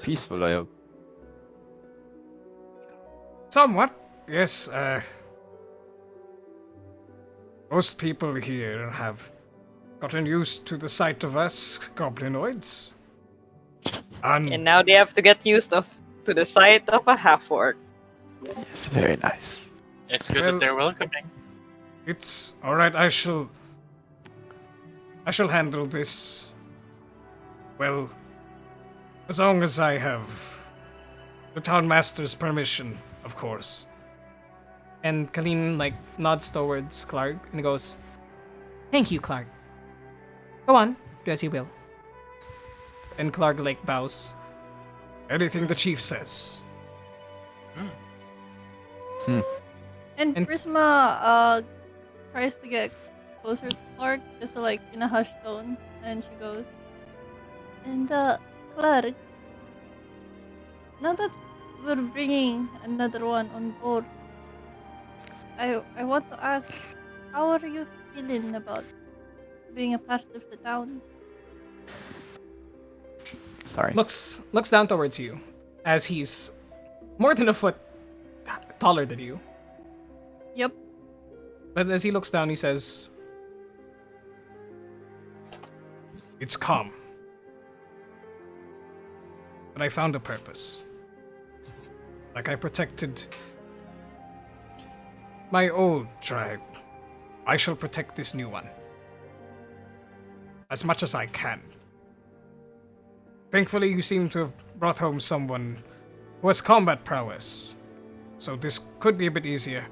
Peaceful, I hope. Somewhat, yes. Most people here have gotten used to the sight of us goblinoids. And now they have to get used to the sight of a half-orc. Yes, very nice. It's good Well- that they're welcoming. It's all right. I shall handle this. Well, as long as I have the town master's permission, of course. And Colleen like nods towards Clark and goes, "Thank you, Clark. Go on, do as you will." And Clark like bows. Anything the chief says. And And- Prisma tries to get closer to Clark, just to, like in a hushed tone, and she goes, "And Clark, now that we're bringing another one on board, I want to ask, how are you feeling about being a part of the town? Sorry. Looks down towards you as he's more than a foot taller than you. Yep. But as he looks down, he says, "It's calm. But I found a purpose. Like I protected my old tribe, I shall protect this new one. As much as I can. Thankfully, you seem to have brought home someone who has combat prowess, so this could be a bit easier.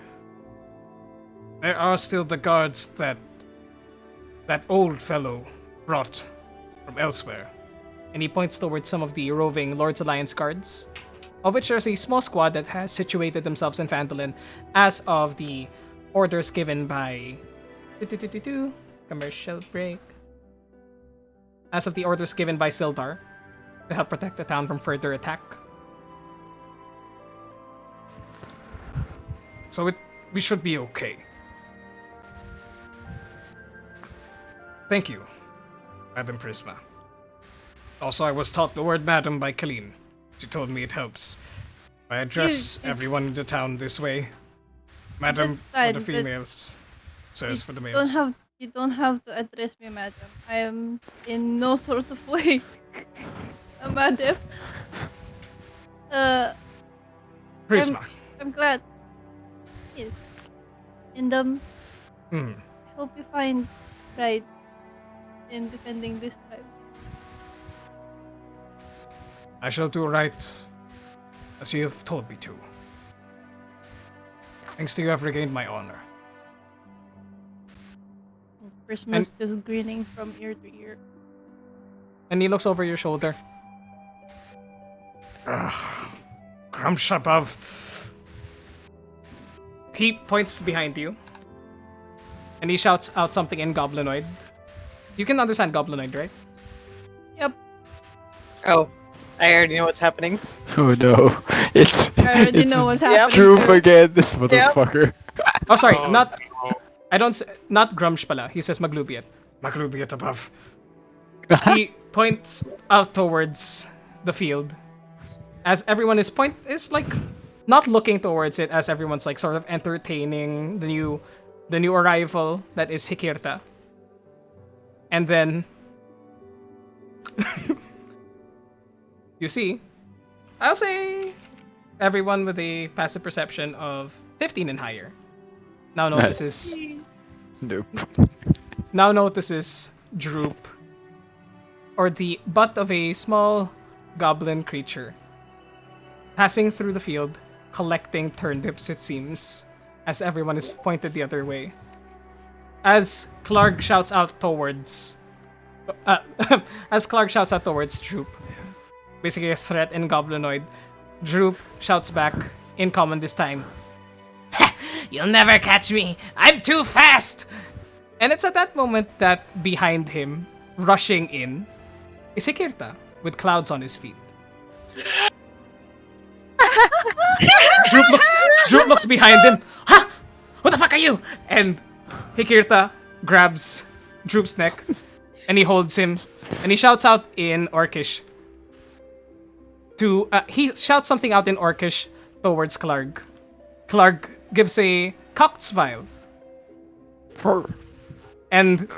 There are still the guards that old fellow brought from elsewhere." And he points towards some of the roving Lord's Alliance guards, of which there's a small squad that has situated themselves in Phandalin as of the orders given by... Commercial break. As of the orders given by Sildar to help protect the town from further attack. So we should be okay. Thank you, Madam Prisma. Also, I was taught the word madam by Colleen. She told me it helps. I address everyone in the town this way. Madam That's for fine, the but females. Sirs for the You males. don't have to address me, madam. I am in no sort of way a madam. Prisma. I'm glad. Yes. And Hmm. I hope you find pride in defending this tribe. I shall do right as you have told me to. Thanks to you, I've regained my honor. Christmas just grinning from ear to ear. And he looks over your shoulder. Ugh. Grumsh above. He points behind you. And he shouts out something in Goblinoid. You can understand Goblinoid, right? Yep. Oh, I already know what's happening. Oh no. It's I already it's know what's happening. Droop too. again, this motherfucker. Oh, sorry, Oh, not no. not Grumsh pala. He says Maglubiat. Maglubiat above. He points out towards the field. As everyone is like not looking towards it, as everyone's like sort of entertaining the new arrival that is Hikirta. And then you see, I'll say everyone with a passive perception of 15 and higher now notices Nope. now notices Droop, or the butt of a small goblin creature, passing through the field, collecting turnips, it seems, as everyone is pointed the other way. As Clark shouts out towards Droop, basically a threat in Goblinoid, Droop shouts back in common this time. You'll never catch me! I'm too fast! And it's at that moment that behind him, rushing in, is Hikirta with clouds on his feet. Droop looks behind him. Ha! Who the fuck are you? And Hikirta grabs Droop's neck and he holds him and he shouts out in Orcish he shouts something out in Orcish towards Clark. Clark gives a cocked smile. And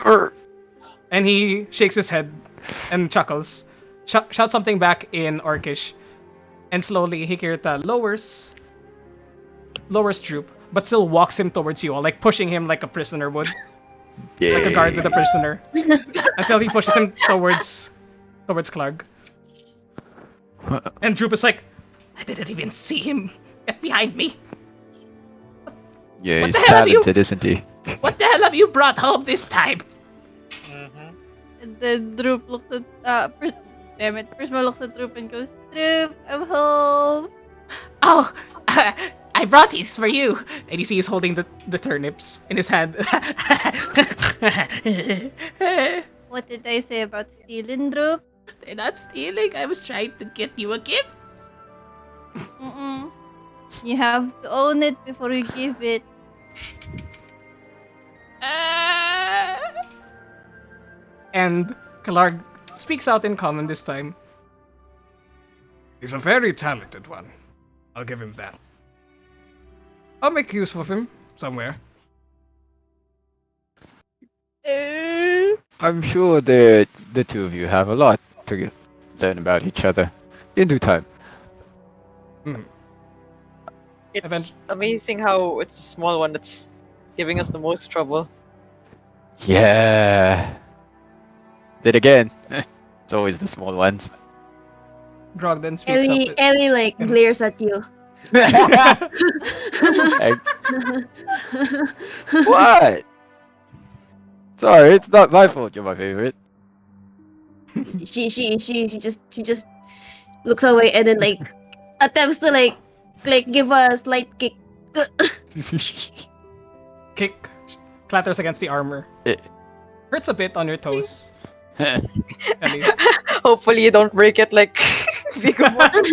he shakes his head and chuckles. Shouts something back in Orcish. And slowly Hikirta lowers Droop, but still walks him towards you all, like pushing him like a prisoner would. Yeah. Like a guard with a prisoner. Until he pushes him towards Clark. And Droop is like, I didn't even see him get behind me. Yeah, What he's the hell have you- talented, isn't he? What the hell have you brought home this time? Mhm. And then Droop looks at damn it, Prisma looks at Droop and goes, Droop, I'm home. Oh, I brought these for you. And you see he's holding the turnips in his hand. What did I say about stealing, Droop? They're not stealing. I was trying to get you a gift. Mm-mm. You have to own it before you give it. And Kalarg speaks out in common this time. He's a very talented one. I'll give him that. I'll make use of him somewhere. I'm sure the two of you have a lot to learn about each other in due time. It's amazing how it's the small one that's giving us the most trouble. Yeah. Then again, it's always the small ones. Grog then speaks up. Ellie like and- glares at you. What? Sorry, it's not my fault. You're my favorite. she just looks away and then like attempts to like give a slight kick. Kick clatters against the armor. Hurts a bit on your toes. Ellie. Hopefully you don't break it like Bigumon.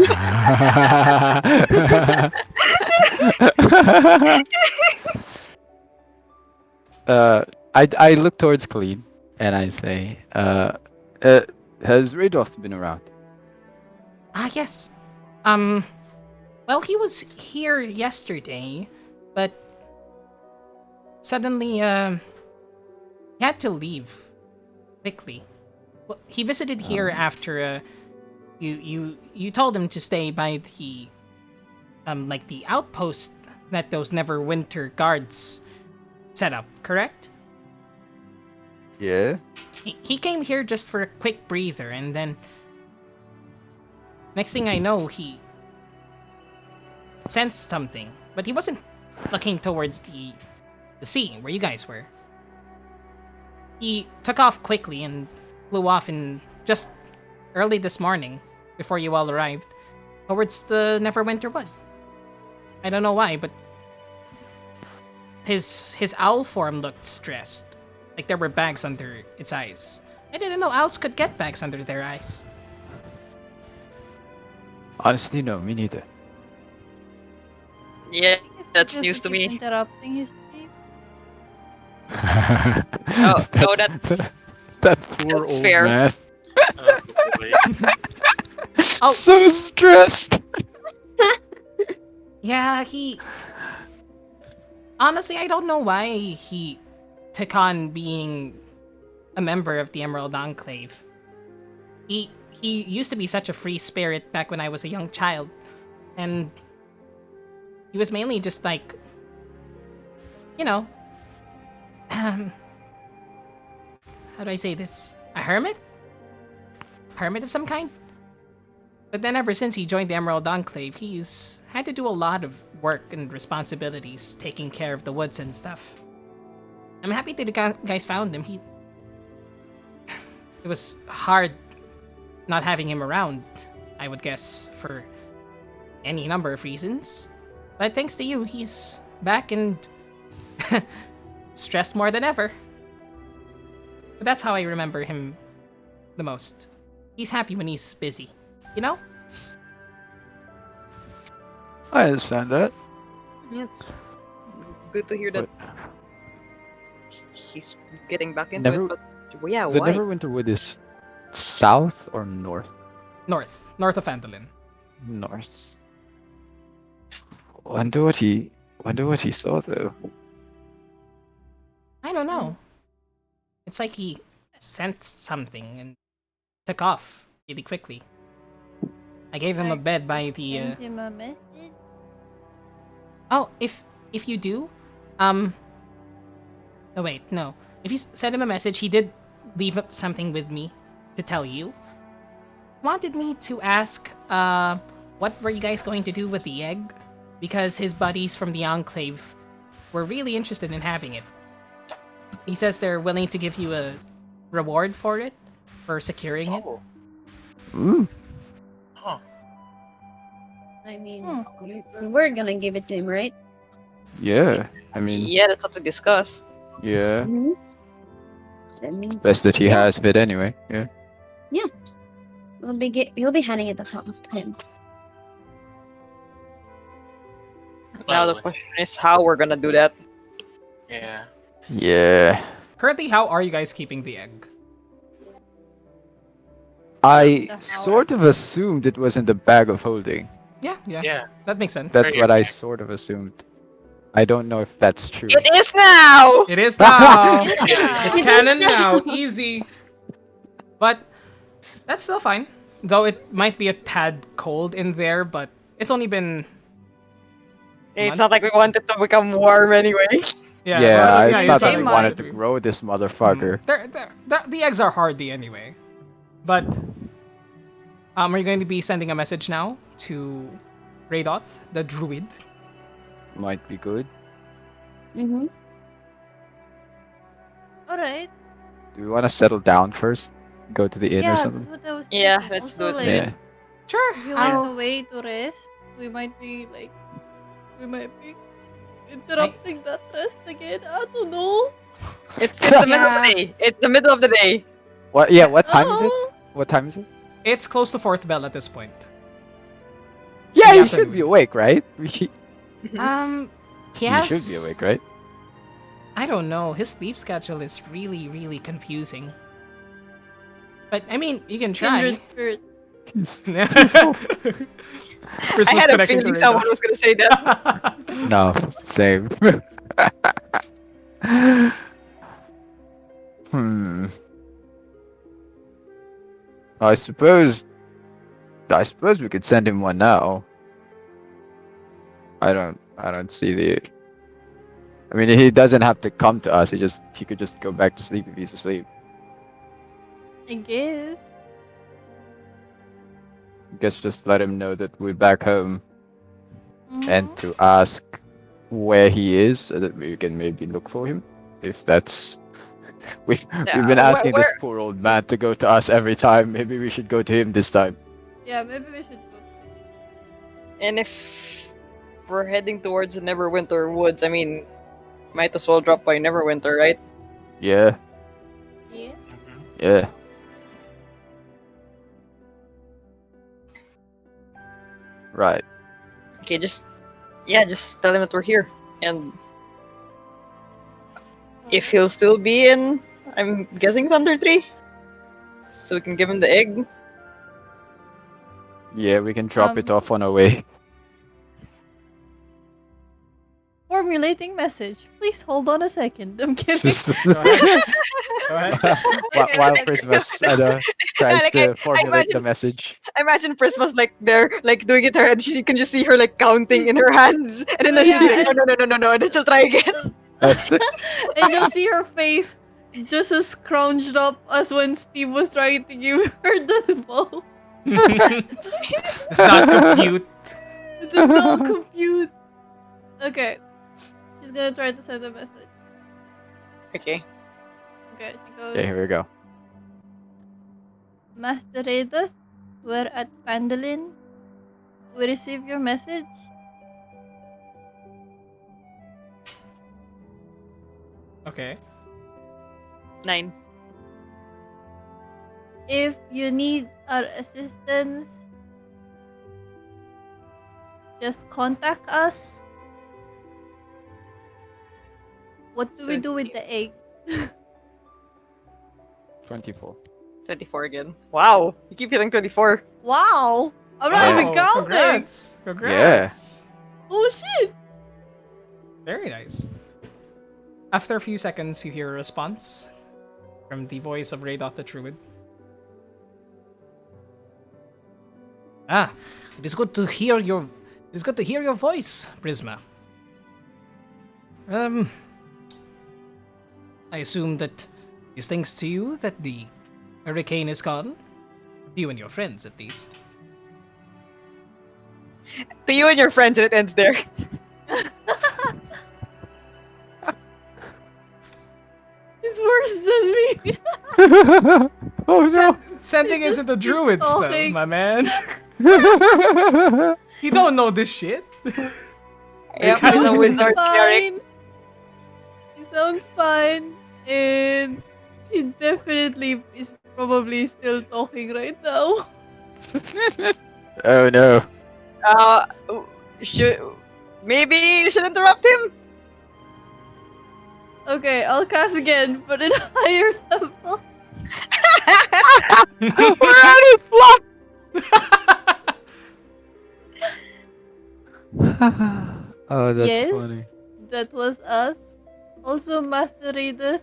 I look towards Clean and I say, has Radolf been around? Yes. Well, he was here yesterday, but suddenly, he had to leave quickly. Well, he visited here after, you told him to stay by the, like the outpost that those Neverwinter guards set up, correct? Yeah. He came here just for a quick breather, and then next thing I know, he sensed something, but he wasn't looking towards the sea where you guys were. He took off quickly and flew off in just early this morning, before you all arrived, towards the Neverwinter Wood. I don't know why, but his owl form looked stressed, like there were bags under its eyes. I didn't know owls could get bags under their eyes. Honestly, no, me neither. Yeah, It's that's because news you to keep me. Interrupting his sleep. Oh, no, that's that poor that's old fair. man. Oh, boy. Oh. So stressed. Yeah, honestly, I don't know why he took on being a member of the Emerald Enclave. He used to be such a free spirit back when I was a young child, and he was mainly just like, you know, how do I say this? A hermit? Hermit of some kind? But then ever since he joined the Emerald Enclave, he's had to do a lot of work and responsibilities, taking care of the woods and stuff. I'm happy that you guys found him. It was hard not having him around, I would guess, for any number of reasons. But thanks to you, he's back and stressed more than ever. But that's how I remember him the most. He's happy when he's busy, you know? I understand that. Yeah, it's good to hear that he's getting back into Never- it, but yeah, The why? Neverwinter Wood is south or north? North of Andalin. North. Wonder what he saw though. I don't know. It's like he sensed something and took off really quickly. I gave him a bed by the. Send him a message. Oh, if you do, oh wait, no. If you send him a message, he did leave something with me to tell you. Wanted me to ask, what were you guys going to do with the egg? Because his buddies from the Enclave were really interested in having it. He says they're willing to give you a reward for it, for securing it. Oh. Ooh. Huh. I mean, we're gonna give it to him, right? Yeah. I mean, Yeah, that's what we discussed. yeah. Mm-hmm. I mean, Best that he has fit anyway. Yeah. we'll be handing it off to him. Now the Well, question is how we're gonna do that. yeah. Yeah. Currently, how are you guys keeping the egg? I The sort of assumed it was in the bag of holding. Yeah, Yeah. that makes sense. That's Very what I effective. sort of assumed. I don't know if that's true. It is now. It is now. Yes, It's It is canon now. now. Easy. But that's still fine. Though it might be a tad cold in there, but it's only been It's month? not like we want it to become warm anyway. Yeah, yeah, it's you not said that they we it wanted might to be. grow this motherfucker. The eggs are hardy anyway. But are you going to be sending a message now to Radoth, the druid? Might be good. Mm-hmm. Alright. Do we want to settle down first? Go to the inn or Yeah, that's something? what I was Yeah, thinking. let's Also, do it. like, Yeah. Sure. if you went away to rest, we might be interrupting that rest again. I don't know. It's the middle of Yeah. the day. It's the middle of the day. What? Yeah. What time is it? Oh. What time is it? It's close to fourth bell at this point. Yeah, the you should be afternoon. awake, right? He You has. should be awake, right? I don't know. His sleep schedule is really, really confusing. But I mean, you can try. Kindred spirit. Christmas I had a connecting to feeling someone Radoth. was gonna say that. No, same. Hmm. I suppose we could send him one now. I don't see the. I mean, he doesn't have to come to us. He could just go back to sleep if he's asleep. I guess. Guess just let him know that we're back home and Mhm. to ask where he is so that we can maybe look for him. If that's we've been asking this poor old man to go to us every time. Maybe we should go to him this time. Yeah, maybe we should go. And if we're heading towards the Neverwinter Woods, I mean, might as well drop by Neverwinter, right? Yeah, Yeah. Mhm. yeah. Right. Okay, just tell him that we're here, and if he'll still be in, I'm guessing Thunder Tree, so we can give him the egg. Yeah, we can drop it off on our way. Formulating message. Please hold on a second. I'm kidding. Go ahead. Go ahead. While Christmas tries Like, to I formulate the imagine- message. I imagine Prisma's like there, like doing it her head. You can just see her like counting in her hands, and then Oh, she'll be yeah, like, no, and then she'll try again. That's it. And you'll see her face just as scrounged up as when Steve was trying to give her the ball. It's not compute. It does not compute. Okay. She's gonna try to send a message. Okay. Okay, she goes, Okay, here we go. Master Radoth, we're at Phandalin. We received your message. Okay. 9. If you need our assistance, just contact us. What do we do with the egg? 24. 24 again. Wow, you keep hitting 24. Wow! I'm not Yeah. even counting! Congrats. Congrats. Oh shit! Very nice. After a few seconds, you hear a response from the voice of Radoth the Druid. Ah, it is good to hear your. It is good to hear your voice, Prisma. I assume that it's thanks to you that the hurricane is gone. You and your friends, at least. To you and your friends, and it ends there. It's worse than me. Oh no! Sending It's isn't a just druid spell, stalking. my man. You don't know this shit. Yep, Because he's a Sounds wizard cleric. fine. He sounds fine, and he definitely is probably still talking right now. Oh no! Uh, should Maybe you should interrupt him. Okay, I'll cast again, but in a higher level. We're already flocked! Oh, that's Yes. funny. That was us. Also, Master Raider.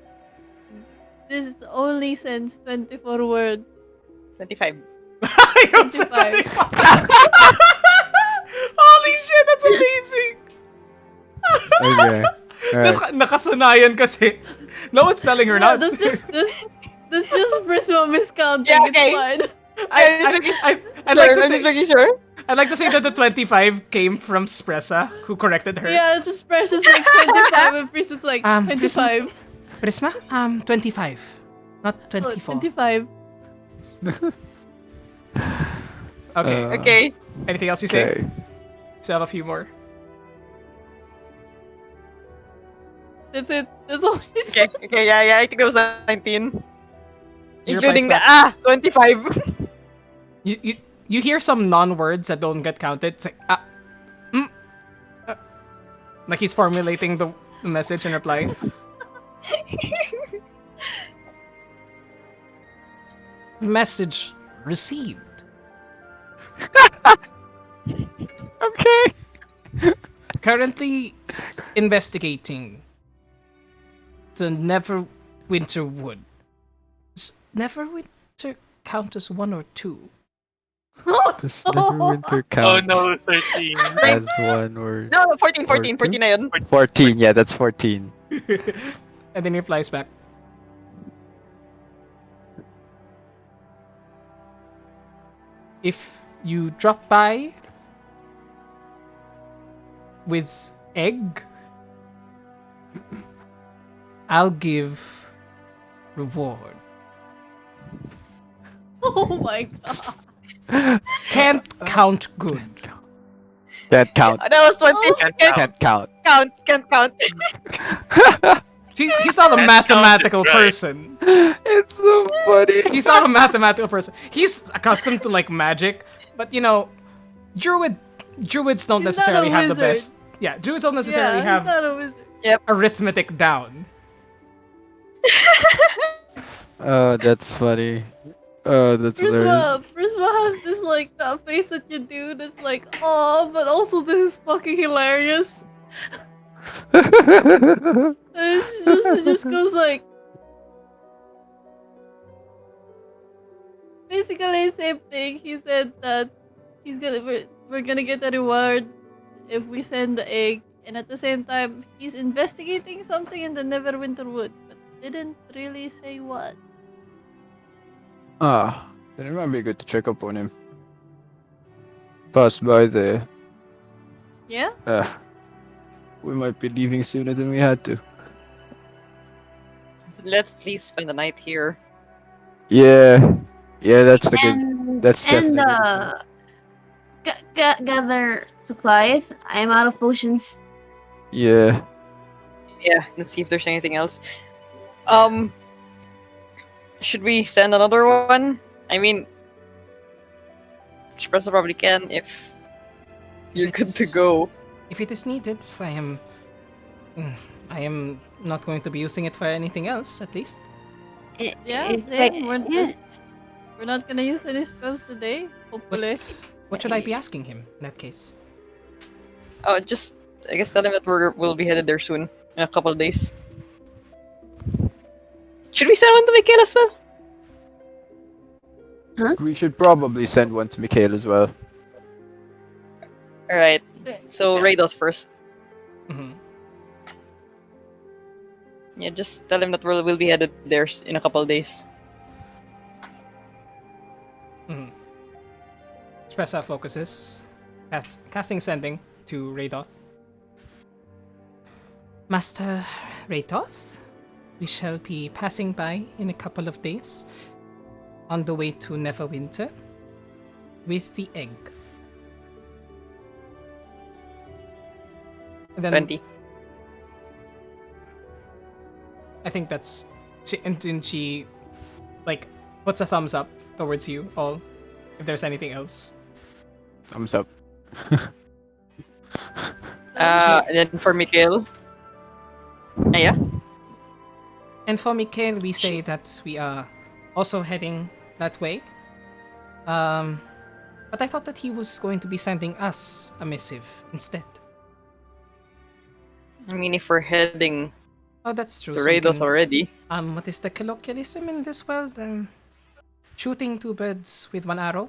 This only sends 24 words. 25. You said 25. 25. Holy shit, that's amazing! Okay. Alright. Nakasanayan kasi. No one's telling her No, not. that's just Prisma miscounting. Yeah, okay. It's fine. I'd like to I'm say, just making sure. I'd like to say that the 25 came from Spressa, who corrected her. Yeah, just Precious like 25 and Prisma's like 25. Prisma, 25, not Oh, 24. 25. Okay. Okay. Anything else you say? Okay. Still have a few more. That's it. That's all he Okay. said. Okay. Yeah. I think it was 19, He including the replies 25. You hear some non-words that don't get counted. It's like like he's formulating the message and reply. Message received. Okay. Currently investigating the Neverwinter Wood. Does Neverwinter count as 1 or 2? Does Neverwinter Oh count no, 13. as one word? No, 14 na yun. 14, yeah, that's 14. And then he flies back. If you drop by with egg, I'll give reward. Oh my god. Can't count good. Can't count. That was 20. Can't count. Can't count. He's not a Can't mathematical count is right. person. It's so funny. He's not a mathematical person. He's accustomed to like magic, but you know, druids don't He's not a necessarily have the wizard. best. Yeah, druids don't necessarily Yeah, have he's not a wizard. arithmetic down. Oh, that's funny. Oh, that's hilarious. Prisma has this like that face that you do that's like, oh, but also this is fucking hilarious. And it just goes like, basically same thing. He said that we're gonna get a reward if we send the egg, and at the same time he's investigating something in the Neverwinter Wood, but didn't really say what. Ah, then it might be good to check up on him. Pass by there. Yeah? We might be leaving sooner than we had to. Let's at least spend the night here. Yeah, that's the good. And That's and definitely gather supplies. I'm out of potions. Yeah. Yeah. Let's see if there's anything else. Should we send another one? I mean, Espresso probably can if you're good to go. If it is needed, I am not going to be using it for anything else, at least. Yeah, It's same. like- We're not gonna use any spells today, hopefully. What should I be asking him in that case? Oh, just I guess tell him that we'll be headed there soon in a couple of days. Should we send one to Mikhail as well? We should probably send one to Mikhail as well. All right. So Raidos first. Mm-hmm. Yeah, just tell him that we'll be headed there in a couple of days. Mm-hmm. Espressa focuses, casting sending to Raidoth. Master Raidoth, we shall be passing by in a couple of days on the way to Neverwinter with the egg. And then 20. I think that's and then she like puts a thumbs up towards you all if there's anything else. Thumbs up. And then for Mikhail. Yeah. And for Mikhail, we say that we are also heading that way. But I thought that he was going to be sending us a missive instead. I mean, if we're heading Oh, that's true. to So we Raidos can, already. what is the colloquialism in this world? Shooting two birds with one arrow.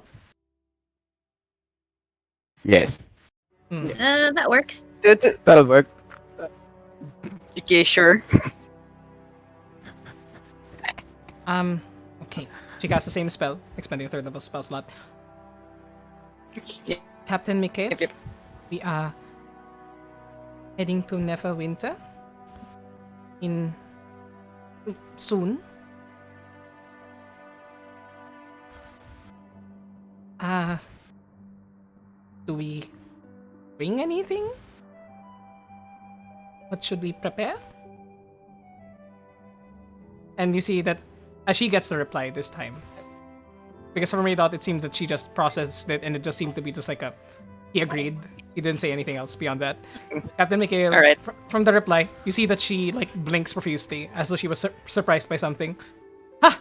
Yes, That works. that'll work. Okay, sure. Okay. She casts the same spell, expending a third level spell slot. Yep. Captain Mikhail, Yep. we are heading to Neverwinter in soon. Do we bring anything? What should we prepare? And you see that as she gets the reply this time. Because from Radot, it seemed that she just processed it and it just seemed to be just like he agreed. He didn't say anything else beyond that. Captain Mikhail, All right. from the reply, you see that she like blinks profusely as though she was surprised by something. Ha!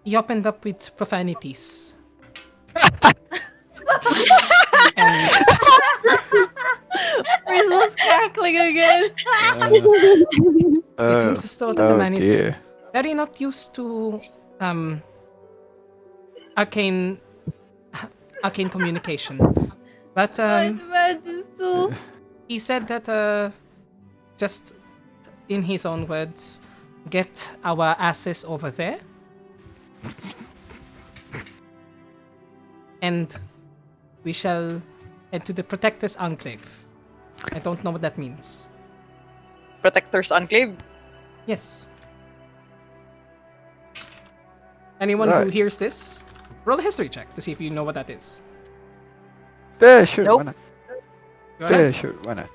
He opened up with profanities. And Chris was cackling again. it seems as though that the man is dear. very not used to arcane communication. But I imagine so. he said that just in his own words, get our asses over there. And we shall head to the Protector's Enclave. I don't know what that means. Protector's Enclave. Yes. Anyone who Right. hears this, roll a history check to see if you know what that is. Yeah, sure. Nope. Why not? Go Yeah, ahead. sure. Why not?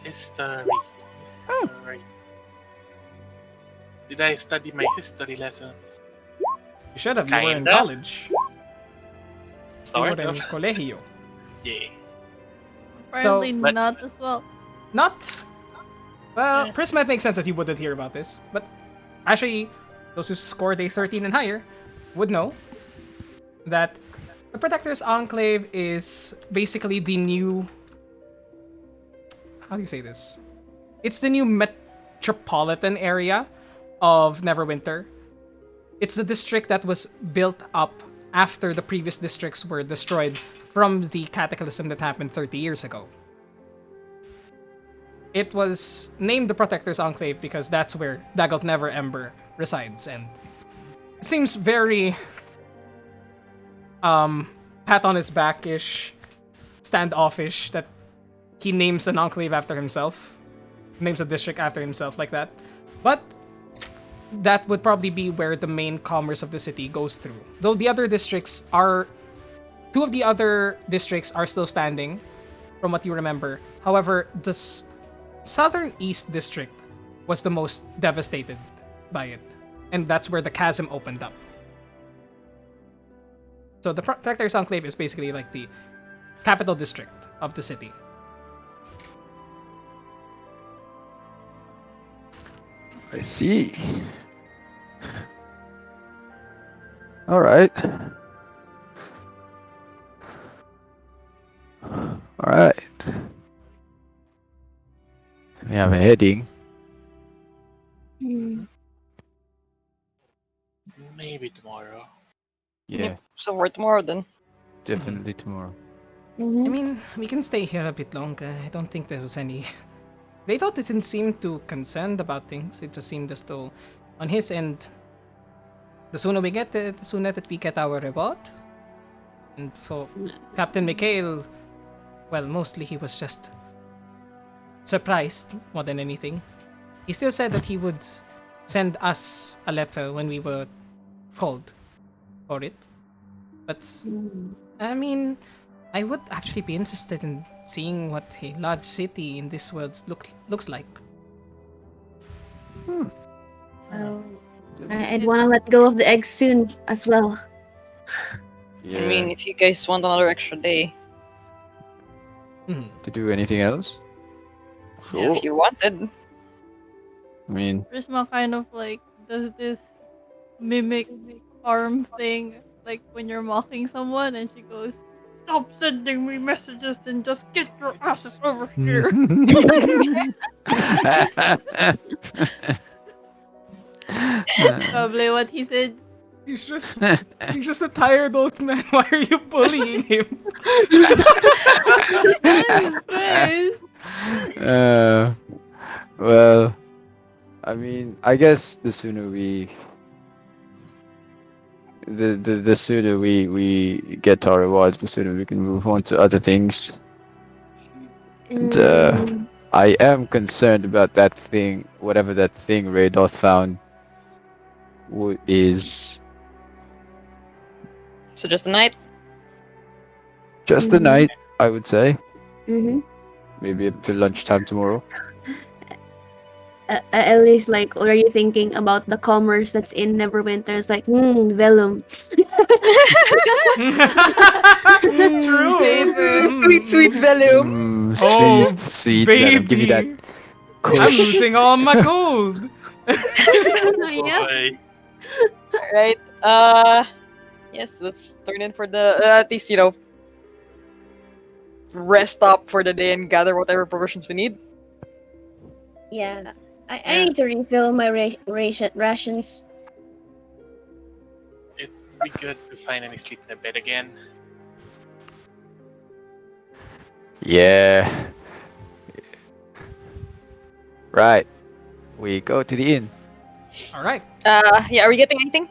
History. Did I study my history lessons? You should have. You were in Kinda. college. You Sort were in of. colegio. Yeah. Apparently but- not as well. Not. Well, Yeah. Prisma, it makes sense that you wouldn't hear about this. But actually, those who scored a 13 and higher would know that the Protector's Enclave is basically the new. How do you say this? It's the new metropolitan area of Neverwinter. It's the district that was built up after the previous districts were destroyed from the cataclysm that happened 30 years ago. It was named the Protector's Enclave because that's where Daggelt Never Ember resides, and it seems very pat on his back-ish, standoffish that he names an enclave after himself, names a district after himself like that. But that would probably be where the main commerce of the city goes through. Though the other districts are, two of the other districts are still standing, from what you remember. However, the southern east district was the most devastated by it, and that's where the chasm opened up. So the Protector's Enclave is basically like the capital district of the city. I see. All right. All right. We have a heading. Maybe tomorrow. Yeah, So for tomorrow then. definitely tomorrow. I mean, we can stay here a bit longer. I don't think there was any. They thought didn't seem too concerned about things. It just seemed as though, on his end, the sooner we get it, the sooner that we get our reward. And for Captain Mikhail, well, mostly he was just surprised more than anything. He still said that he would send us a letter when we were called for it. But, I mean, I would actually be interested in seeing what a large city in this world looks like. I'd want to let go of the egg soon as well. Yeah. I mean, if you guys want another extra day, Mhm. to do anything else? yeah, Sure. if you wanted. I mean, Prisma kind of like does this mimic arm thing, like when you're mocking someone, and she goes, "Stop sending me messages and just get your asses over here." Probably what he said. He's just a tired old man. Why are you bullying him? His face. uh, well, I mean, I guess the sooner the sooner we get our rewards, the sooner we can move on to other things. And I am concerned about that thing, whatever that thing Raydoth found is So just a night. just the night, I would say. Mm-hmm. Maybe up to lunchtime tomorrow. At least, like, already thinking about the commerce that's in Neverwinter. It's like, vellum. True. Paper. Sweet vellum. Sweet, Oh, sweet venom. Give me that baby. kush. I'm losing all my gold. Yeah. Boy. Alright. Yes, let's turn in for the at least rest up for the day and gather whatever provisions we need. Yeah. I need to refill my rations. It'd be good to finally sleep in a bed again. Yeah. Right. We go to the inn. All right. Yeah, are we getting anything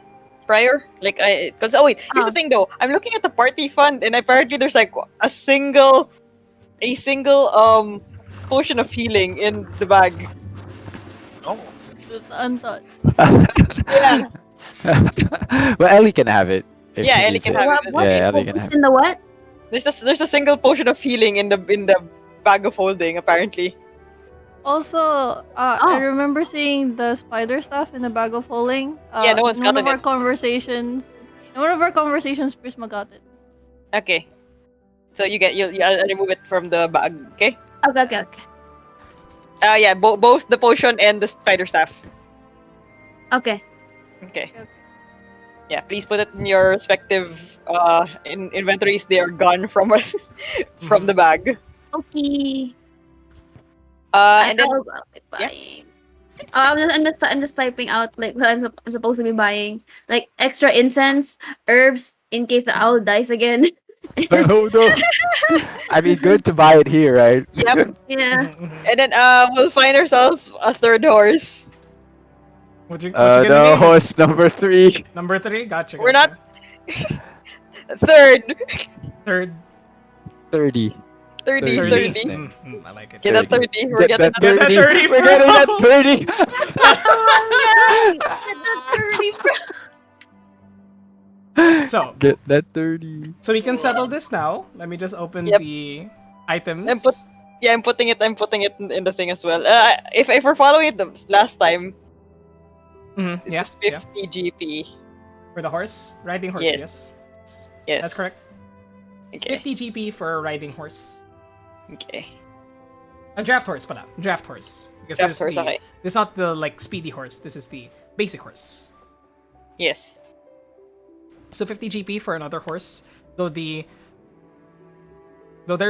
prior? Like, because here's the thing though. I'm looking at the party fund, and apparently there's like a single potion of healing in the bag. Oh. It's untouched. Yeah. Well, Ellie can have it. if Yeah, she Ellie needs can it. have What? it. What? Yeah, Ellie can have In the what? There's a single potion of healing in the bag of holding apparently. Also, I remember seeing the spider stuff in the bag of holding. Yeah, no one's in one gotten of our it. conversations. In one of our conversations, Prisma got it. Okay. So I'll remove it from the bag. Okay. Okay. Yeah, both the potion and the spider staff. Okay. Okay. Yeah, please put it in your respective inventories. They are gone from from the bag. Okay. And then I'll be buying. I'm just typing out like what I'm supposed to be buying, like extra incense, herbs in case the owl dies again. Oh no! I mean, good to buy it here, right? Yep. Yeah. And then we'll find ourselves a third horse. What you gonna The name it? horse number 3. Number 3. Gotcha. We're gotcha. Third. Third. 30. 30. 30. 30. I like it. Get that 30. 30. We're Get getting that that 30. 30, We're getting that bro. 30. So Get that 30. we can settle this now. Let me just open Yep. the items. And I'm putting it in the thing as well. If we're following it the last time, Mhm, yeah, it's 50 GP. for the horse, riding horse. Yes. Yes. Yes. That's correct. Okay. 50 GP for a riding horse. Okay. A draft horse, pala. Draft horse. Because Draft this, horse, okay. this is not the like speedy horse. This is the basic horse. Yes. So 50 GP for another horse. Though there's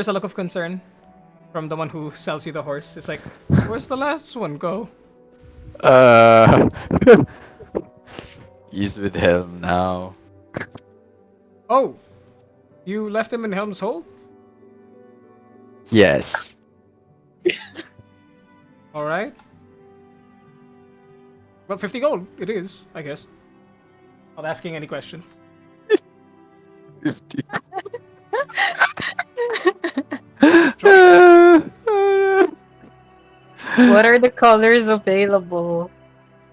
a look of concern from the one who sells you the horse. It's like, where's the last one go? He's with Helm now. Oh, you left him in Helm's Hold? Yes. All right. Well, 50 gold it is, I guess. Not asking any questions. 50. What are the colors available?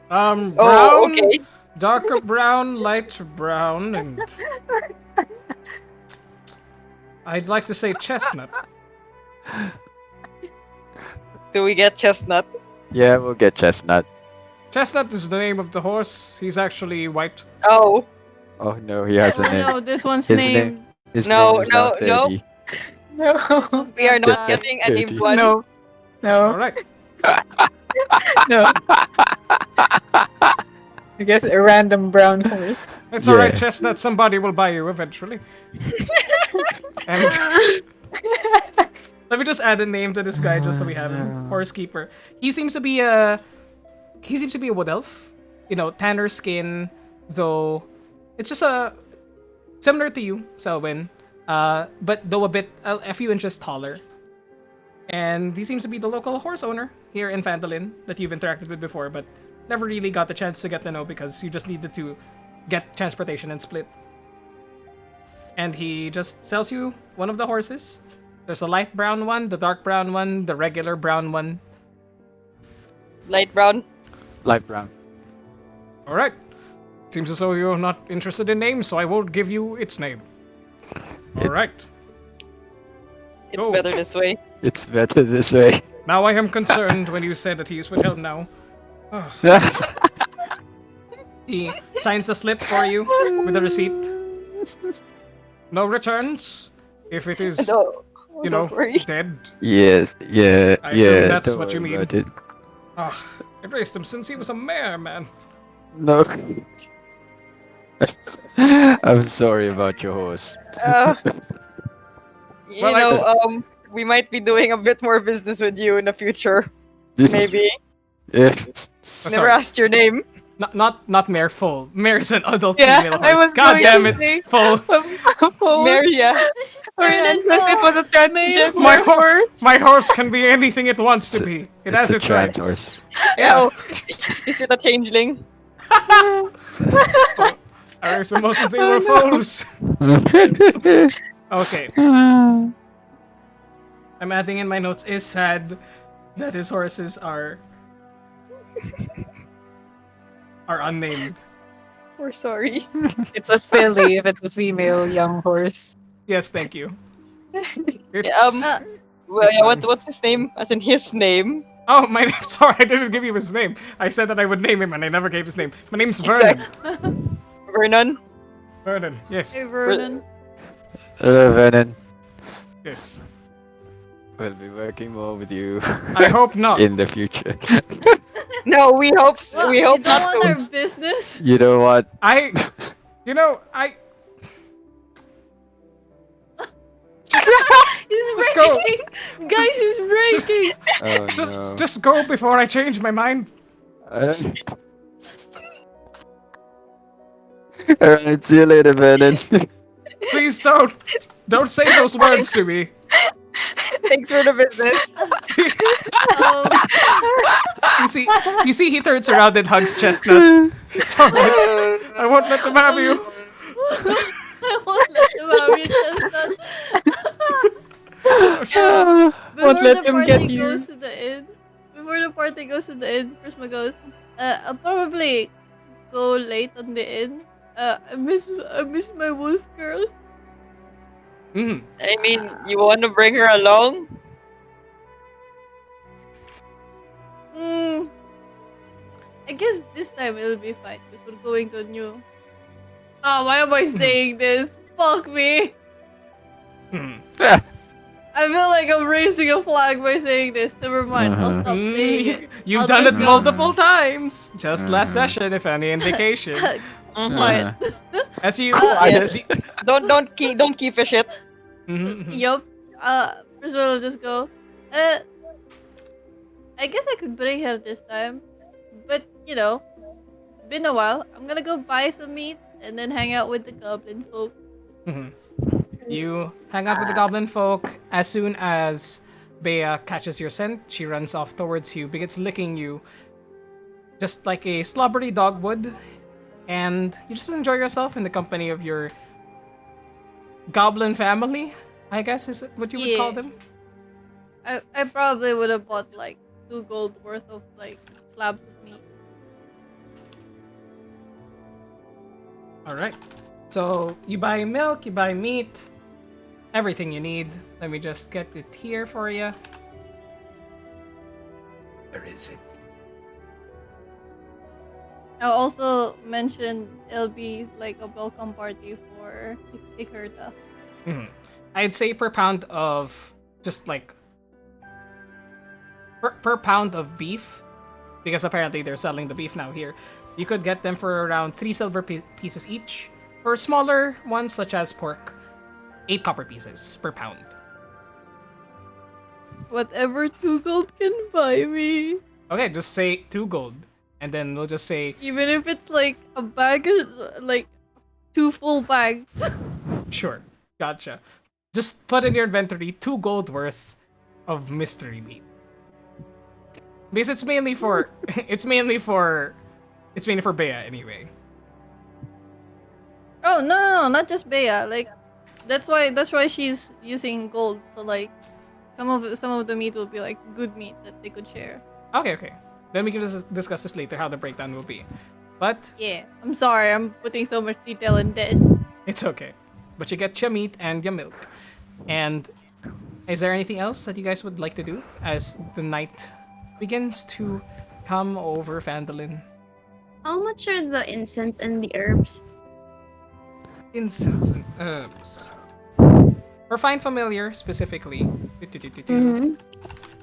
Brown, Oh, okay. darker brown, light brown, and I'd like to say chestnut. Do we get chestnut? Yeah, we'll get Chestnut. Chestnut is the name of the horse. He's actually white. Oh. Oh no, he has a Oh name. no, this one's His name. named. His No, name is no, not no. Teddy. No. We are not Bad. getting a named 30. one. No. All No. right. No. I guess a random brown horse. It's all right, Yeah. Chestnut. Somebody will buy you eventually. And let me just add a name to this guy just so we have him. Horsekeeper. He seems to be a wood elf. You know, tanner skin, though. It's just similar to you, Selwyn. But though a few inches taller. And he seems to be the local horse owner here in Phandalin that you've interacted with before, but never really got the chance to get to know because you just needed to get transportation and split. And he just sells you one of the horses. There's a light brown one, the dark brown one, the regular brown one. Light brown. Light brown. All right. Seems as though you're not interested in names, so I won't give you its name. All right. It's Oh. better this way. It's better this way. Now I am concerned when you said that he is withheld now. Ah. He signs the slip for you with a receipt. No returns. If it is, No, you know, don't worry. dead. Yes, yeah, I assume yeah. that's don't what you worry mean. about it. Ah, I raised him since he was a mare, man. No. I'm sorry about your horse. You Well, I know, was- we might be doing a bit more business with you in the future. Maybe. Yeah. Never Sorry. asked your name. Not mare full. Mare is an adult Yeah, female I horse. was God going damn to it, say- full. Full. Maria. It was a transgender My horse. My horse can be anything it wants to be. It has It's a its trans rights. horse. Yeah. Oh, is it a changeling? I raised them most as they were foals. Okay. I'm adding in my notes. Is sad that his horses are unnamed. We're sorry. It's a filly if it's a female young horse. Yes, thank you. It's Well, It's yeah, fine. what's his name? As in his name. oh my name. Sorry, I didn't give you his name. I said that I would name him, and I never gave his name. My name's Vernon. Vernon. Vernon. Yes. Hey, Vernon. Venom. Yes. We'll be working more with you I hope not. in the future. No, we hope Well, we hope you don't not want to. our business. You know what? You know, He's Let's go. breaking. Guys, he's breaking. Oh no. just go before I change my mind. Alright, see you later, Venom. Please don't say those words to me. Thanks for the business. You see, he turns around and hugs Chestnut. It's alright. I won't let them have you. I won't let him have you, Chestnut. Won't let him get you. Goes to the inn, before the party goes to the inn, Prisma goes, I'll probably go late on the inn. I miss my wolf girl. Mm. I mean, you want to bring her along? I guess this time it'll be fine because we're going to a new. Oh, why am I saying this? Fuck me. Mm. I feel like I'm raising a flag by saying this. Never mind. I'll stop saying it. You've I'll done it just go. multiple times. Just last session, if any indication. Quiet. As you, Yeah. Don't keep a shit. Yup. First of all, I'll just go. I guess I could bring her this time, but you know, been a while. I'm gonna go buy some meat and then hang out with the goblin folk. You hang out with the goblin folk. As soon as Bea catches your scent, she runs off towards you, begins licking you, just like a slobbery dog would, and you just enjoy yourself in the company of your goblin family, I guess is what you would call Yeah. them. I probably would have bought like 2 gold worth of like slabs of meat. All right. So you buy milk, you buy meat, everything you need. Let me just get it here for you. Where is it? I also mentioned it'll be like a welcome party for Ikerta. Mhm. I'd say per pound of just like per pound of beef, because apparently they're selling the beef now here. You could get them for around 3 silver pieces each. For smaller ones such as pork, 8 copper pieces per pound. Whatever 2 gold can buy me. Okay, just say 2 gold, and then we'll just say Even if it's like a bag, like 2 full bags. sure, gotcha. Just put in your inventory 2 gold worth of mystery meat. Because it's mainly for Bea anyway. Oh no, not just Bea. Like that's why she's using gold. So like some of the meat will be like good meat that they could share. Okay. Then we can discuss this later how the breakdown will be. But Yeah, I'm sorry, I'm putting so much detail in this. it's okay. But you get your meat and your milk. And is there anything else that you guys would like to do as the night begins to come over Phandalin? How much are the incense and the herbs? Incense and herbs. For Find Familiar specifically. Mm-hmm.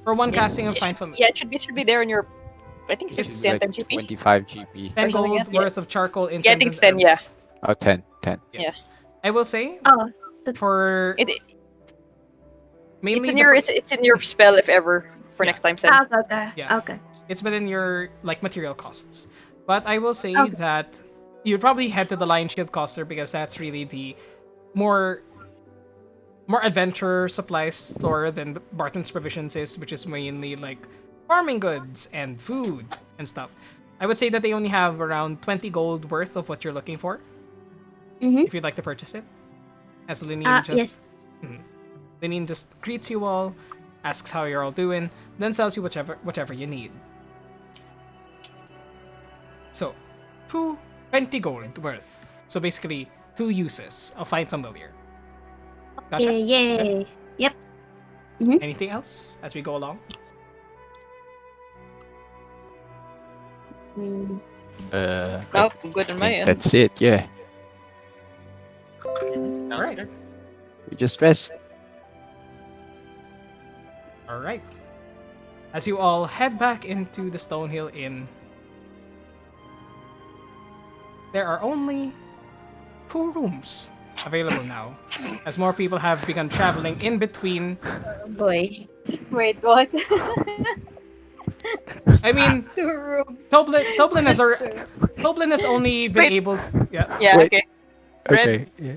For one casting of Find Familiar. Yeah, it should be there in your. I think It's it's 10 like times GP. 25 GP. 10 or something, gold yeah. worth of charcoal, incense, Yeah, I think and it's 10, yeah. herbs. Oh, 10. Yes. I will say Oh, for mainly It's in your spell if ever for Yeah. next time send. okay. Yeah. Okay. it's within your like material costs. But I will say Okay. that you'd probably head to the Lion Shield Coster because that's really the more adventure supply store than the Barton's Provisions is, which is mainly like farming goods and food and stuff. I would say that they only have around 20 gold worth of what you're looking for Mm-hmm. if you'd like to purchase it. As Lineen Yes. Lineen just greets you all, asks how you're all doing, then sells you whatever you need. So, 20 gold worth. So basically, 2 uses of Find Familiar. Gotcha? Yay. Yep. Anything else as we go along? Mm. Nope, I'm good on my end. That's it, yeah. Sounds Alright. good. We just rest. Alright. As you all head back into the Stonehill Inn, there are only 2 rooms available now, as more people have begun traveling in between. Oh boy. Wait, what? I mean, 2 rooms. Toblin has That's already. true. Toblin has only been Wait. able. Yeah. Yeah, Wait. okay. Red. Okay. Yeah.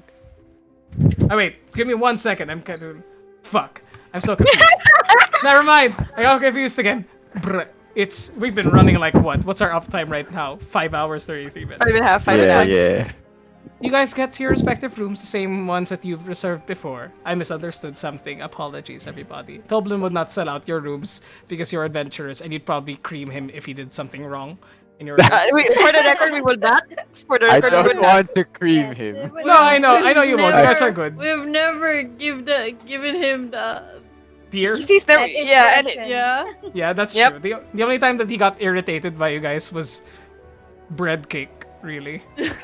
Oh wait, give me 1 second. I'm kind of. Fuck. I'm so confused. Never mind. I got confused again. Bruh. We've been running like what? What's our uptime right now? 5 hours, 33 minutes. 5.5, 5 Yeah, fine. yeah. You guys get to your respective rooms, the same ones that you've reserved before. I misunderstood something. Apologies, everybody. Toblin would not sell out your rooms because you're adventurous, and you'd probably cream him if he did something wrong in your rooms. For the record, we will not. For the I record, we will don't not. want to cream Yes, him. it would No, I know you won't. You Never- guys are good. We've never given him the Beer? He's never. That Yeah, and impression. yeah. Yeah, that's Yep. true. The only time that he got irritated by you guys was bread cake, really.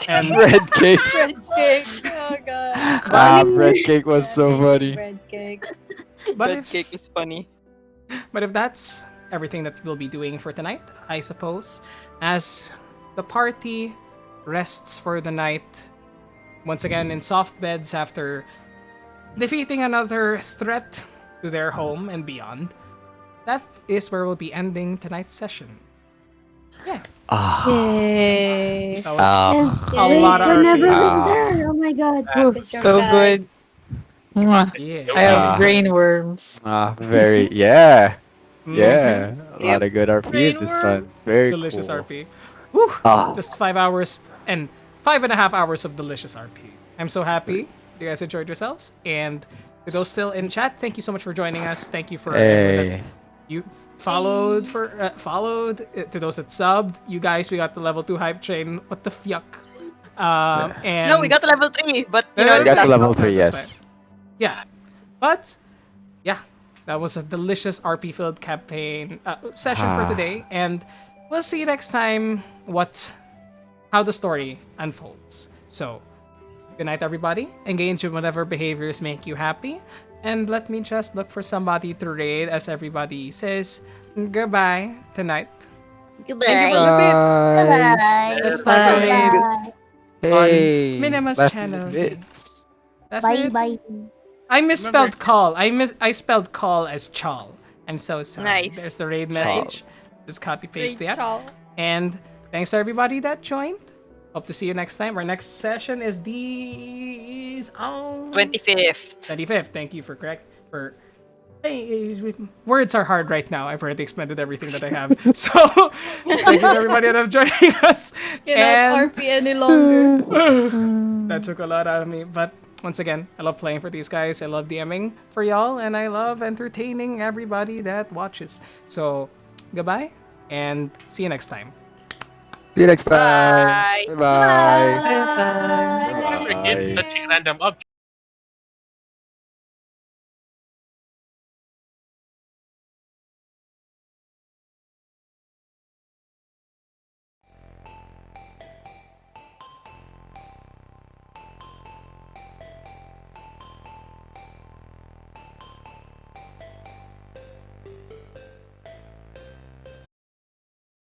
And Bread cake. Bread cake. Oh god. Bread cake was so funny. Bread cake. but bread if cake is funny. But if that's everything that we'll be doing for tonight, I suppose, as the party rests for the night, once again in soft beds after defeating another threat to their home and beyond, that is where we'll be ending tonight's session. Yeah, Ah. Yay. that was Ah. a lot of I've never RP. Ah. been there. Oh my god. Ah, Good job, So good. guys. Mwah. Yeah. I have Ah. brain worms. Very, yeah. Mhm. Yeah. A lot Yep. of good RP in this one. Very Delicious cool. RP. Whew. Ah. Just 5 hours and 5.5 hours of delicious RP. I'm so happy you guys enjoyed yourselves. And to those still in chat, thank you so much for joining us. Thank you for everyone that Hey. you followed to those that subbed. You guys, we got the level 2 hype train. What the fuck? And No, we got to level 3, but you Yeah, know, I it's got to last level month. 3, That's yes. yeah, but yeah, that was a delicious RP filled campaign session for Ah. today, and we'll see next time what how the story unfolds. So, good night, everybody. Engage in whatever behaviors make you happy. And let me just look for somebody to raid as everybody says goodbye tonight. Thank you for the bits. Bye. Let's start the raid on Hey, Minima's last channel minute again. bits. Last Bye minute. bye. I misspelled Remember- call. I spelled call as chal. I'm so sorry. Nice. There's the raid Chal. message. Just copy paste Great that. job. And thanks to everybody that joined. Hope to see you next time. Our next session is these on 25th. 25th. Thank you for words are hard right now. I've already expended everything that I have. So thank you to everybody that have joining us. Cannot RP any longer. That took a lot out of me. But once again, I love playing for these guys. I love DMing for y'all, and I love entertaining everybody that watches. So goodbye, and see you next time. See you next time. Bye. Bye. Remember, keep Bye. touching random objects.